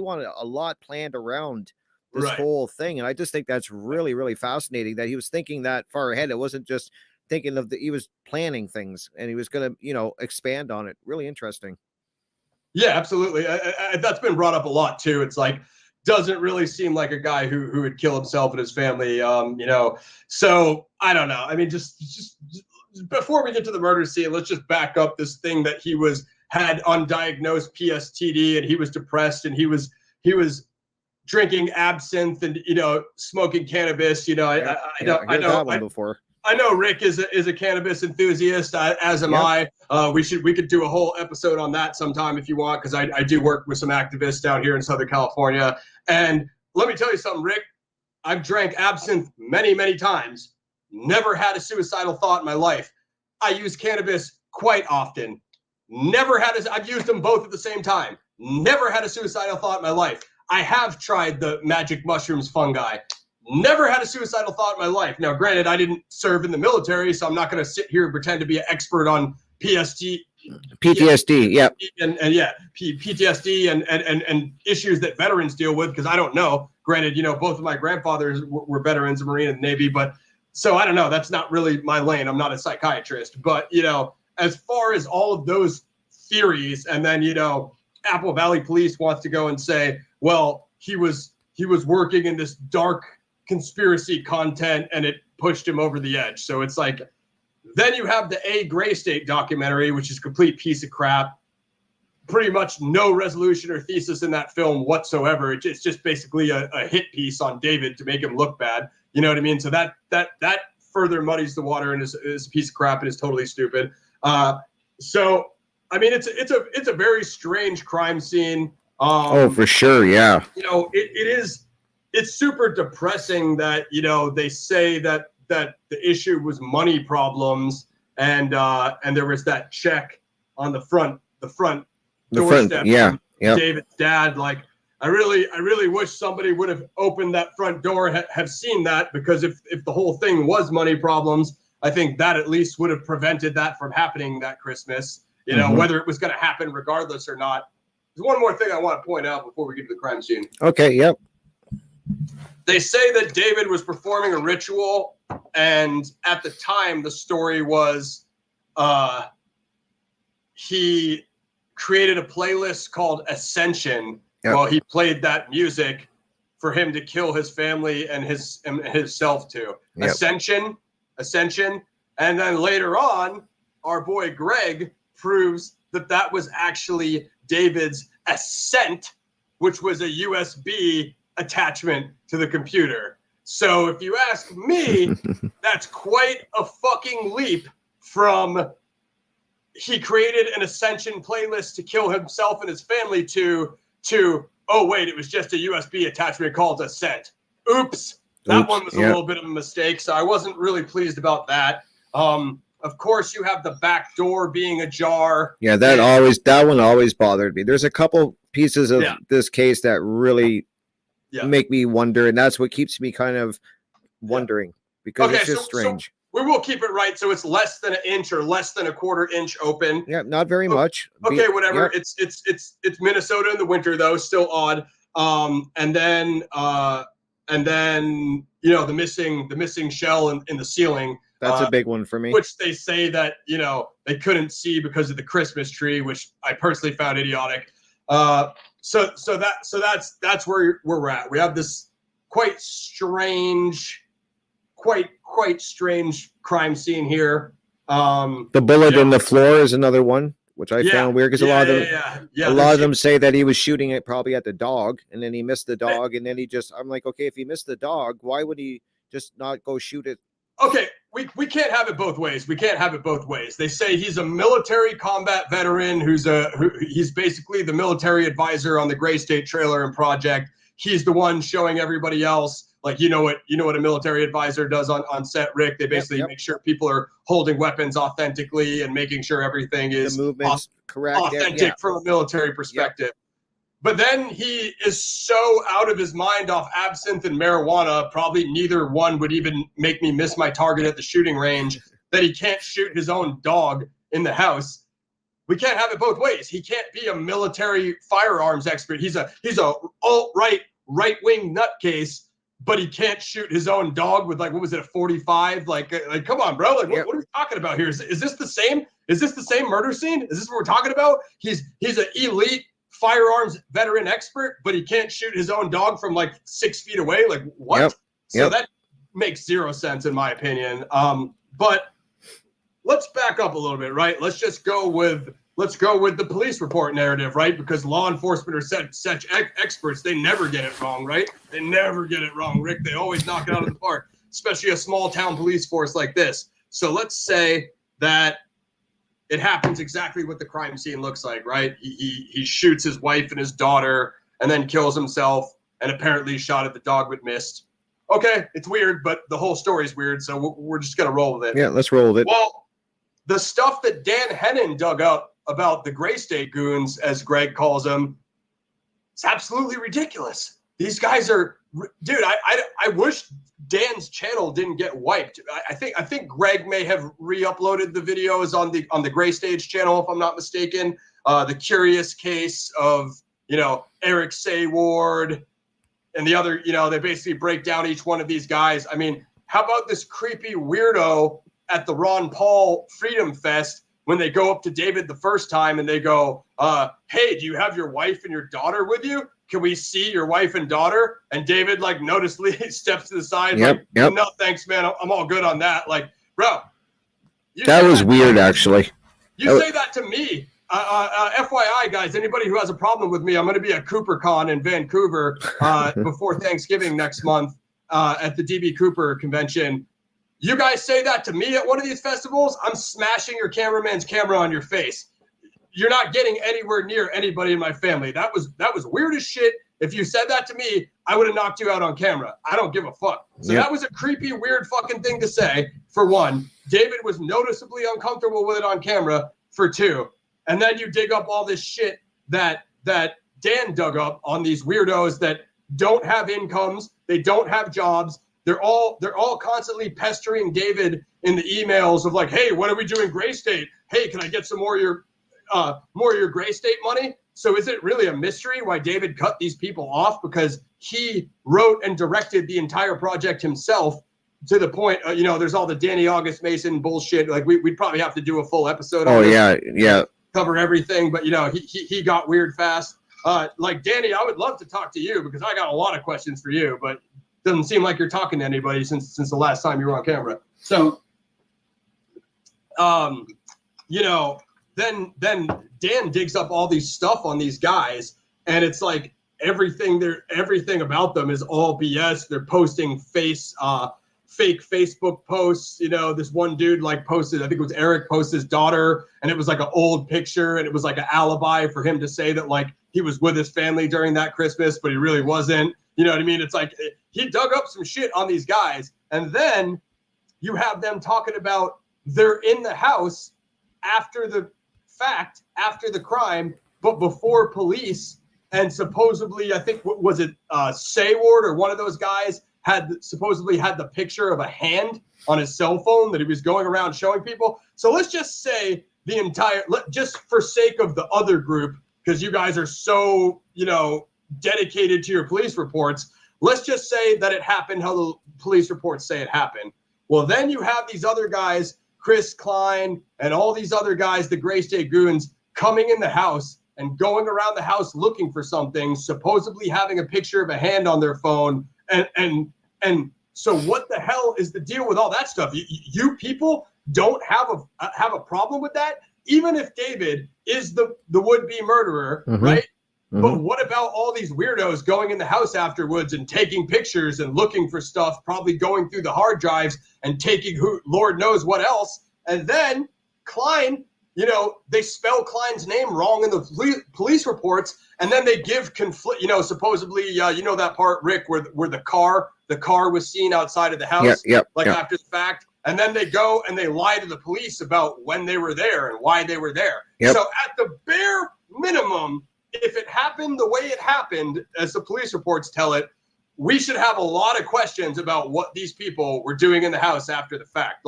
wanted a lot planned around this whole thing. And I just think that's really, really fascinating that he was thinking that far ahead. It wasn't just thinking he was planning things and he was going to, expand on it. Really interesting. Yeah, absolutely. That's been brought up a lot too. It's like, doesn't really seem like a guy who would kill himself and his family, So I don't know. I mean, just before we get to the murder scene, let's just back up this thing that he had undiagnosed PSTD and he was depressed and he was drinking absinthe and smoking cannabis. I know Rick is a cannabis enthusiast, as am I. We could do a whole episode on that sometime if you want, because I do work with some activists out here in Southern California. And let me tell you something, Rick. I've drank absinthe many, many times. Never had a suicidal thought in my life. I use cannabis quite often. I've used them both at the same time. Never had a suicidal thought in my life. I have tried the magic mushrooms fungi. Never had a suicidal thought in my life. Now, granted, I didn't serve in the military, so I'm not going to sit here and pretend to be an expert on PTSD, PTSD and issues that veterans deal with, because I don't know. Granted, both of my grandfathers were veterans of Marine and Navy, but so I don't know. That's not really my lane. I'm not a psychiatrist, but as far as all of those theories, and then Apple Valley Police wants to go and say, well, he was working in this dark conspiracy content and it pushed him over the edge. So it's like, then you have the Gray State documentary, which is a complete piece of crap. Pretty much no resolution or thesis in that film whatsoever. It's just basically a hit piece on David to make him look bad. You know what I mean? So that further muddies the water and is a piece of crap and is totally stupid. So I mean, it's a very strange crime scene. For sure, yeah. It's super depressing that they say that the issue was money problems and there was that check on the front front The front, doorstep. yeah, from yeah. David's dad. Like, I really wish somebody would have opened that front door, have seen that, because if the whole thing was money problems, I think that at least would have prevented that from happening that Christmas. You know, whether it was going to happen regardless or not. There's one more thing I want to point out before we get to the crime scene. Okay, yep. They say that David was performing a ritual, and at the time, the story was he created a playlist called Ascension. Yep. Well, he played that music for him to kill his family and himself too. Yep. Ascension. And then later on, our boy Greg proves that was actually David's Ascent, which was a USB attachment to the computer. So if you ask me, that's quite a fucking leap from he created an Ascension playlist to kill himself and his family to oh wait, it was just a USB attachment called Ascent. Oops. That one was a little bit of a mistake, so I wasn't really pleased about that. Of course, you have the back door being ajar. Yeah, that one always bothered me. There's a couple pieces of this case that really make me wonder, and that's what keeps me kind of wondering because it's just strange. So we will keep it right, so it's less than an inch or less than a quarter inch open. Yeah, not very much. Okay, whatever. It's Minnesota in the winter though, still odd. And then you know the missing shell in the ceiling. That's a big one for me. Which they say that, you know, they couldn't see because of the Christmas tree, which I personally found idiotic. So that's where we're at. We have this quite strange crime scene here. The bullet in the floor is another one, which I found weird because a lot of them say that he was shooting it probably at the dog, and then he missed the dog, and then I'm like, okay, if he missed the dog, why would he just not go shoot it? Okay, we can't have it both ways. We can't have it both ways. They say he's a military combat veteran he's basically the military advisor on the Gray State trailer and project. He's the one showing everybody else, like, you know what a military advisor does on set, Rick. They basically make sure people are holding weapons authentically and making sure everything is the movements correct, authentic from a military perspective. But then he is so out of his mind off absinthe and marijuana, probably neither one would even make me miss my target at the shooting range, that he can't shoot his own dog in the house. We can't have it both ways. He can't be a military firearms expert. He's a alt-right, right-wing nutcase, but he can't shoot his own dog with, like, what was it, a 45? Like come on, bro. Like, what are we talking about here? Is this the same? Is this the same murder scene? Is this what we're talking about? He's an elite firearms veteran expert, but he can't shoot his own dog from like 6 feet away. Like, what? So that makes zero sense in my opinion. But let's back up a little bit, right? Let's go with the police report narrative, right? Because law enforcement are such experts, they never get it wrong, right? They never get it wrong, Rick. They always knock it out of the park, especially a small town police force like this. So let's say that it happens exactly what the crime scene looks like, right? He shoots his wife and his daughter and then kills himself and apparently shot at the dog but missed. Okay, it's weird, but the whole story's weird, so we're just going to roll with it. Yeah, let's roll with it. Well, the stuff that Dan Hennon dug up about the Gray State goons, as Greg calls them, it's absolutely ridiculous. These guys are, dude, I wish Dan's channel didn't get wiped. I think Greg may have re-uploaded the videos on the Gray Stage channel, if I'm not mistaken. The curious case of, you know, Eric Sayward and the other, you know, they basically break down each one of these guys. I mean, how about this creepy weirdo at the Ron Paul Freedom Fest when they go up to David the first time and they go, hey, do you have your wife and your daughter with you? Can we see your wife and daughter? And David, like, noticeably steps to the side. No, thanks, man. I'm all good on that. Like, bro. That was weird, actually. You say that to me. FYI, guys, anybody who has a problem with me, I'm going to be at CooperCon in Vancouver before Thanksgiving next month at the DB Cooper convention. You guys say that to me at one of these festivals, I'm smashing your cameraman's camera on your face. You're not getting anywhere near anybody in my family. That was weird as shit. If you said that to me, I would have knocked you out on camera. I don't give a fuck. So that was a creepy, weird fucking thing to say, for one. David was noticeably uncomfortable with it on camera, for two. And then you dig up all this shit that Dan dug up on these weirdos that don't have incomes, they don't have jobs. They're all constantly pestering David in the emails of like, hey, what are we doing Gray State? Hey, can I get some more of your Gray State money? So is it really a mystery why David cut these people off? Because he wrote and directed the entire project himself, to the point, there's all the Danny August Mason bullshit. Like we'd probably have to do a full episode on this, yeah. cover everything, but he got weird fast. Like Danny, I would love to talk to you because I got a lot of questions for you, but doesn't seem like you're talking to anybody since the last time you were on camera. So, then Dan digs up all these stuff on these guys, and it's like everything about them is all BS. They're posting fake Facebook posts. This one dude posted, I think it was Eric, posted his daughter, and it was like an old picture, and it was like an alibi for him to say that he was with his family during that Christmas, but he really wasn't. You know what I mean? It's like he dug up some shit on these guys, and then you have them talking about they're in the house after the fact, after the crime, but before police, and supposedly, I think, was it Sayward or one of those guys supposedly had the picture of a hand on his cell phone that he was going around showing people. So let's just say just for sake of the other group, because you guys are so, dedicated to your police reports, let's just say that it happened how the police reports say it happened. Well, then you have these other guys, Chris Klein and all these other guys, the Gray State goons, coming in the house and going around the house looking for something, supposedly having a picture of a hand on their phone. And so what the hell is the deal with all that stuff? You people don't have a problem with that? Even if David is the would-be murderer, right? Mm-hmm. But what about all these weirdos going in the house afterwards and taking pictures and looking for stuff, probably going through the hard drives and taking who Lord knows what else? And then Klein, they spell Klein's name wrong in the police reports, and then they give conflict. Supposedly, that part, Rick, where the car was seen outside of the house, after the fact. And then they go and they lie to the police about when they were there and why they were there. Yep. So at the bare minimum, if it happened the way it happened, as the police reports tell it, we should have a lot of questions about what these people were doing in the house after the fact.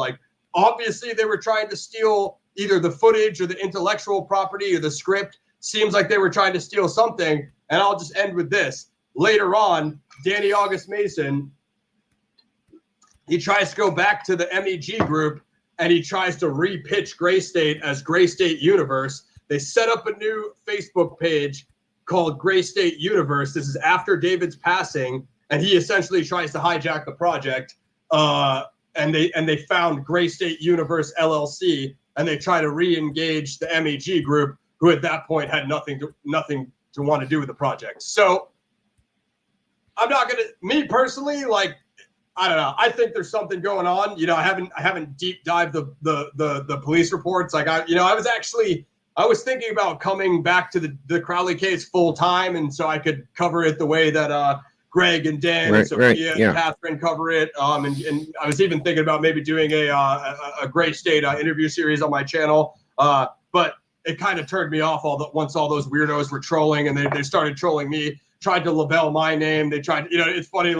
Obviously, they were trying to steal either the footage or the intellectual property or the script. Seems like they were trying to steal something. And I'll just end with this. Later on, Danny August Mason, he tries to go back to the MEG group, and he tries to re-pitch Gray State as Gray State Universe. They set up a new Facebook page called Gray State Universe. This is after David's passing, and he essentially tries to hijack the project. And they found Gray State Universe LLC, and they try to re-engage the MEG group, who at that point had nothing to want to do with the project. So I'm not gonna, me personally, I don't know. I think there's something going on. I haven't deep dived the police reports. I was thinking about coming back to the Crowley case full time, and so I could cover it the way that Greg and Dan and Sophia and Catherine cover it. And I was even thinking about maybe doing a Gray State interview series on my channel. But it kind of turned me off once all those weirdos were trolling, and they started trolling me, tried to label my name. They tried, it's funny,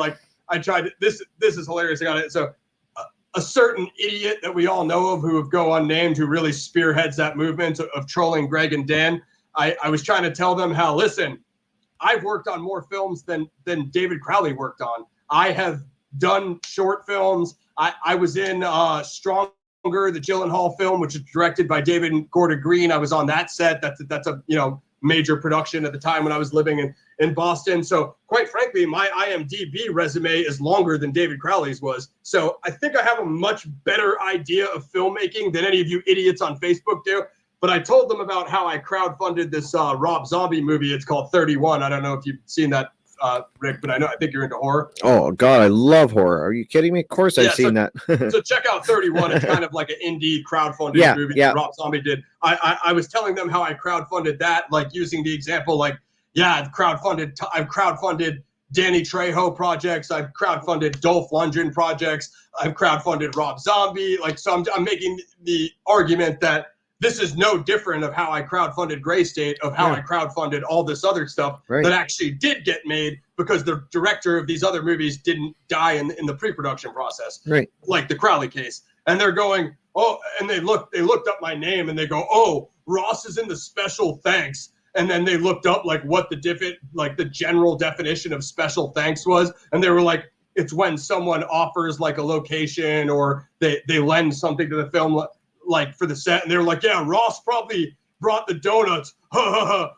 I tried this is hilarious. I got it. So a certain idiot that we all know of who go unnamed, who really spearheads that movement of trolling Greg and Dan. I was trying to tell them how, listen, I've worked on more films than David Crowley worked on. I have done short films. I was in Stronger, the Gyllenhaal film, which is directed by David and Gordon Green. I was on that set. That's a major production at the time when I was living in Boston. So quite frankly, my IMDb resume is longer than David Crowley's was. So I think I have a much better idea of filmmaking than any of you idiots on Facebook do. But I told them about how I crowdfunded this Rob Zombie movie. It's called 31. I don't know if you've seen that, Rick, but I think you're into horror. Oh God, I love horror. Are you kidding me? Of course I've seen that. So check out 31. It's kind of like an indie crowdfunded movie that Rob Zombie did. I was telling them how I crowdfunded that, using the example, I've crowdfunded Danny Trejo projects. I've crowdfunded Dolph Lundgren projects. I've crowdfunded Rob Zombie. So I'm making the argument that this is no different of how I crowdfunded Gray State, of how I crowdfunded all this other stuff that actually did get made because the director of these other movies didn't die in the pre-production process, like the Crowley case. And they're going, oh, and they looked up my name and they go, oh, Ross is in the special thanks. And then they looked up like what the general definition of special thanks was, and they were like, it's when someone offers like a location or they lend something to the film like for the set, and they're like, yeah, Ross probably brought the donuts.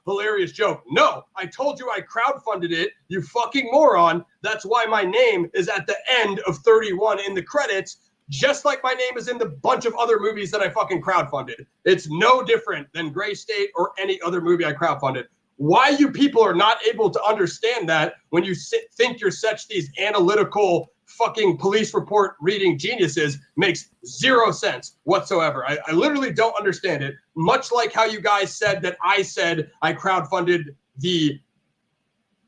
Hilarious joke. No, I told you I crowdfunded it, you fucking moron. That's why my name is at the end of 31 in the credits, just like my name is in the bunch of other movies that I fucking crowdfunded. It's no different than Gray State or any other movie I crowdfunded. Why you people are not able to understand that when you think you're such these analytical fucking police report reading geniuses makes zero sense whatsoever. I literally don't understand it. Much like how you guys said that I said I crowdfunded the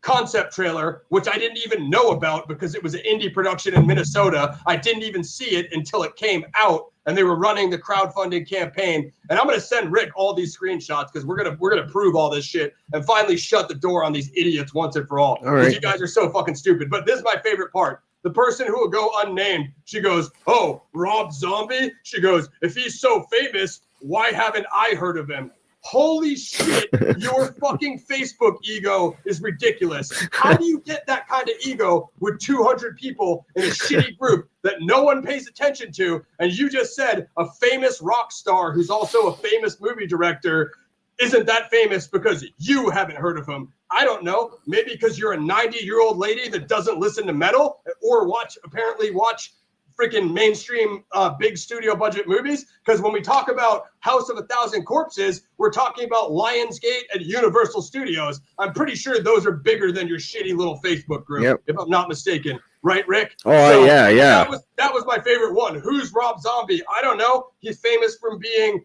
concept trailer, which I didn't even know about because it was an indie production in Minnesota. I didn't even see it until it came out and they were running the crowdfunding campaign. And I'm going to send Rick all these screenshots because we're going to prove all this shit and finally shut the door on these idiots once and for all. Because you guys are so fucking stupid. But this is my favorite part. The person who will go unnamed, she goes, oh, Rob Zombie? She goes, if he's so famous, why haven't I heard of him? Holy shit, your fucking Facebook ego is ridiculous. How do you get that kind of ego with 200 people in a shitty group that no one pays attention to? And you just said a famous rock star who's also a famous movie director isn't that famous because you haven't heard of him. I don't know. Maybe because you're a 90-year-old lady that doesn't listen to metal or apparently watch freaking mainstream big studio budget movies. Because when we talk about House of a Thousand Corpses, we're talking about Lionsgate and Universal Studios. I'm pretty sure those are bigger than your shitty little Facebook group, if I'm not mistaken. Right, Rick? Oh, so, yeah. That was my favorite one. Who's Rob Zombie? I don't know. He's famous from being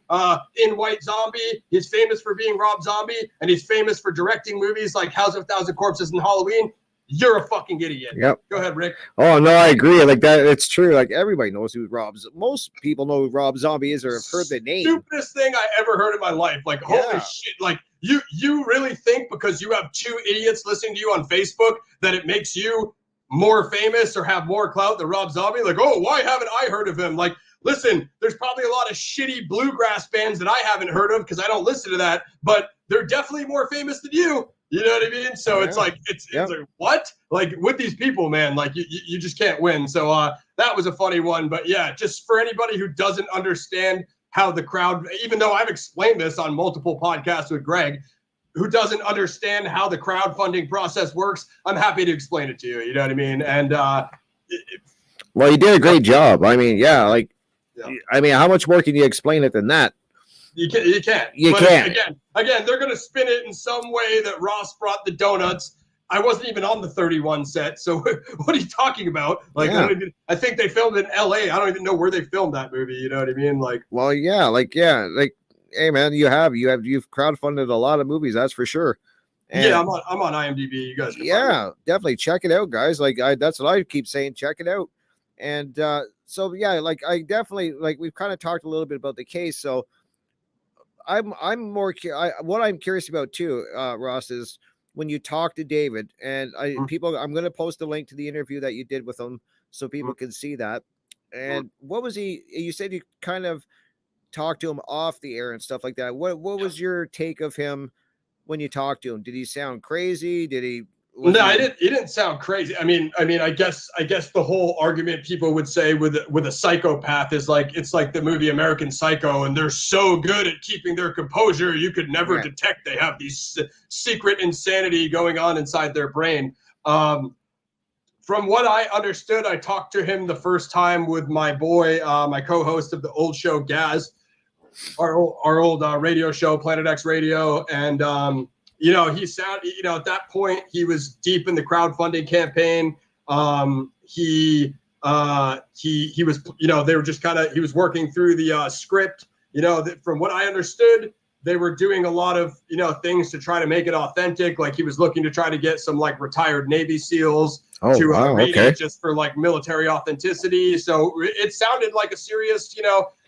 in White Zombie. He's famous for being Rob Zombie. And he's famous for directing movies like House of a Thousand Corpses and Halloween. You're a fucking idiot. Yep. Go ahead, Rick. Oh, no, I agree. Like that, it's true. Like everybody knows who most people know who Rob Zombie is or have heard the name. Stupidest thing I ever heard in my life. Like, holy shit. Like, you really think because you have two idiots listening to you on Facebook that it makes you more famous or have more clout than Rob Zombie? Like, oh, why haven't I heard of him? Like, listen, there's probably a lot of shitty bluegrass bands that I haven't heard of because I don't listen to that, but they're definitely more famous than you. You know what I mean? So it's like, it's like, what? Like with these people, man, like you just can't win. So that was a funny one. But yeah, just for anybody who doesn't understand how the crowd, even though I've explained this on multiple podcasts with Greg, who doesn't understand how the crowdfunding process works, I'm happy to explain it to you. You know what I mean? And well, you did a great job. I mean, I mean, how much more can you explain it than that? You can't. You But can't. Again, they're going to spin it in some way that Ross brought the donuts. I wasn't even on the 31 set, so what are you talking about? Like, I think they filmed in L.A. I don't even know where they filmed that movie. You know what I mean? Like, well, like, hey, man, you've crowdfunded a lot of movies, that's for sure. And I'm on IMDb. You guys can definitely check it out, guys. Like, that's what I keep saying, check it out. And so like I definitely we've kind of talked a little bit about the case. So I'm more what I'm curious about too, Ross, is when you talk to David and I'm going to post a link to the interview that you did with him so people can see that. And what was you said you kind of talked to him off the air and stuff like that. What was your take of him when you talked to him? Did he sound crazy? Did he? It didn't sound crazy. I mean, I guess the whole argument people would say with a psychopath is like, it's like the movie American Psycho, and they're so good at keeping their composure, you could never detect they have these secret insanity going on inside their brain. From what I understood, I talked to him the first time with my boy, my co-host of the old show, Gaz, our old radio show, Planet X Radio, and he sounded, at that point, he was deep in the crowdfunding campaign. He was, they were just he was working through the script. From what I understood, they were doing a lot of, things to try to make it authentic. Like he was looking to try to get some retired Navy SEALs to rate it just for military authenticity. So it sounded like a serious,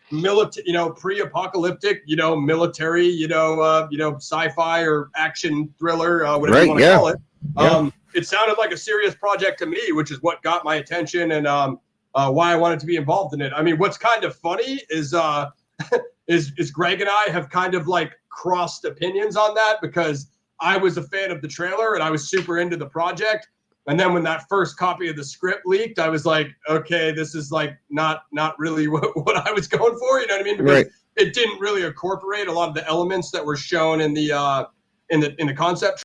pre-apocalyptic, military, sci-fi or action thriller, whatever you want to call it. It sounded like a serious project to me, which is what got my attention and why I wanted to be involved in it. I mean, what's kind of funny is Greg and I have kind of like crossed opinions on that, because I was a fan of the trailer and I was super into the project. And then when that first copy of the script leaked, I was like, okay, this is like not really what I was going for. You know what I mean? Because it didn't really incorporate a lot of the elements that were shown in the concept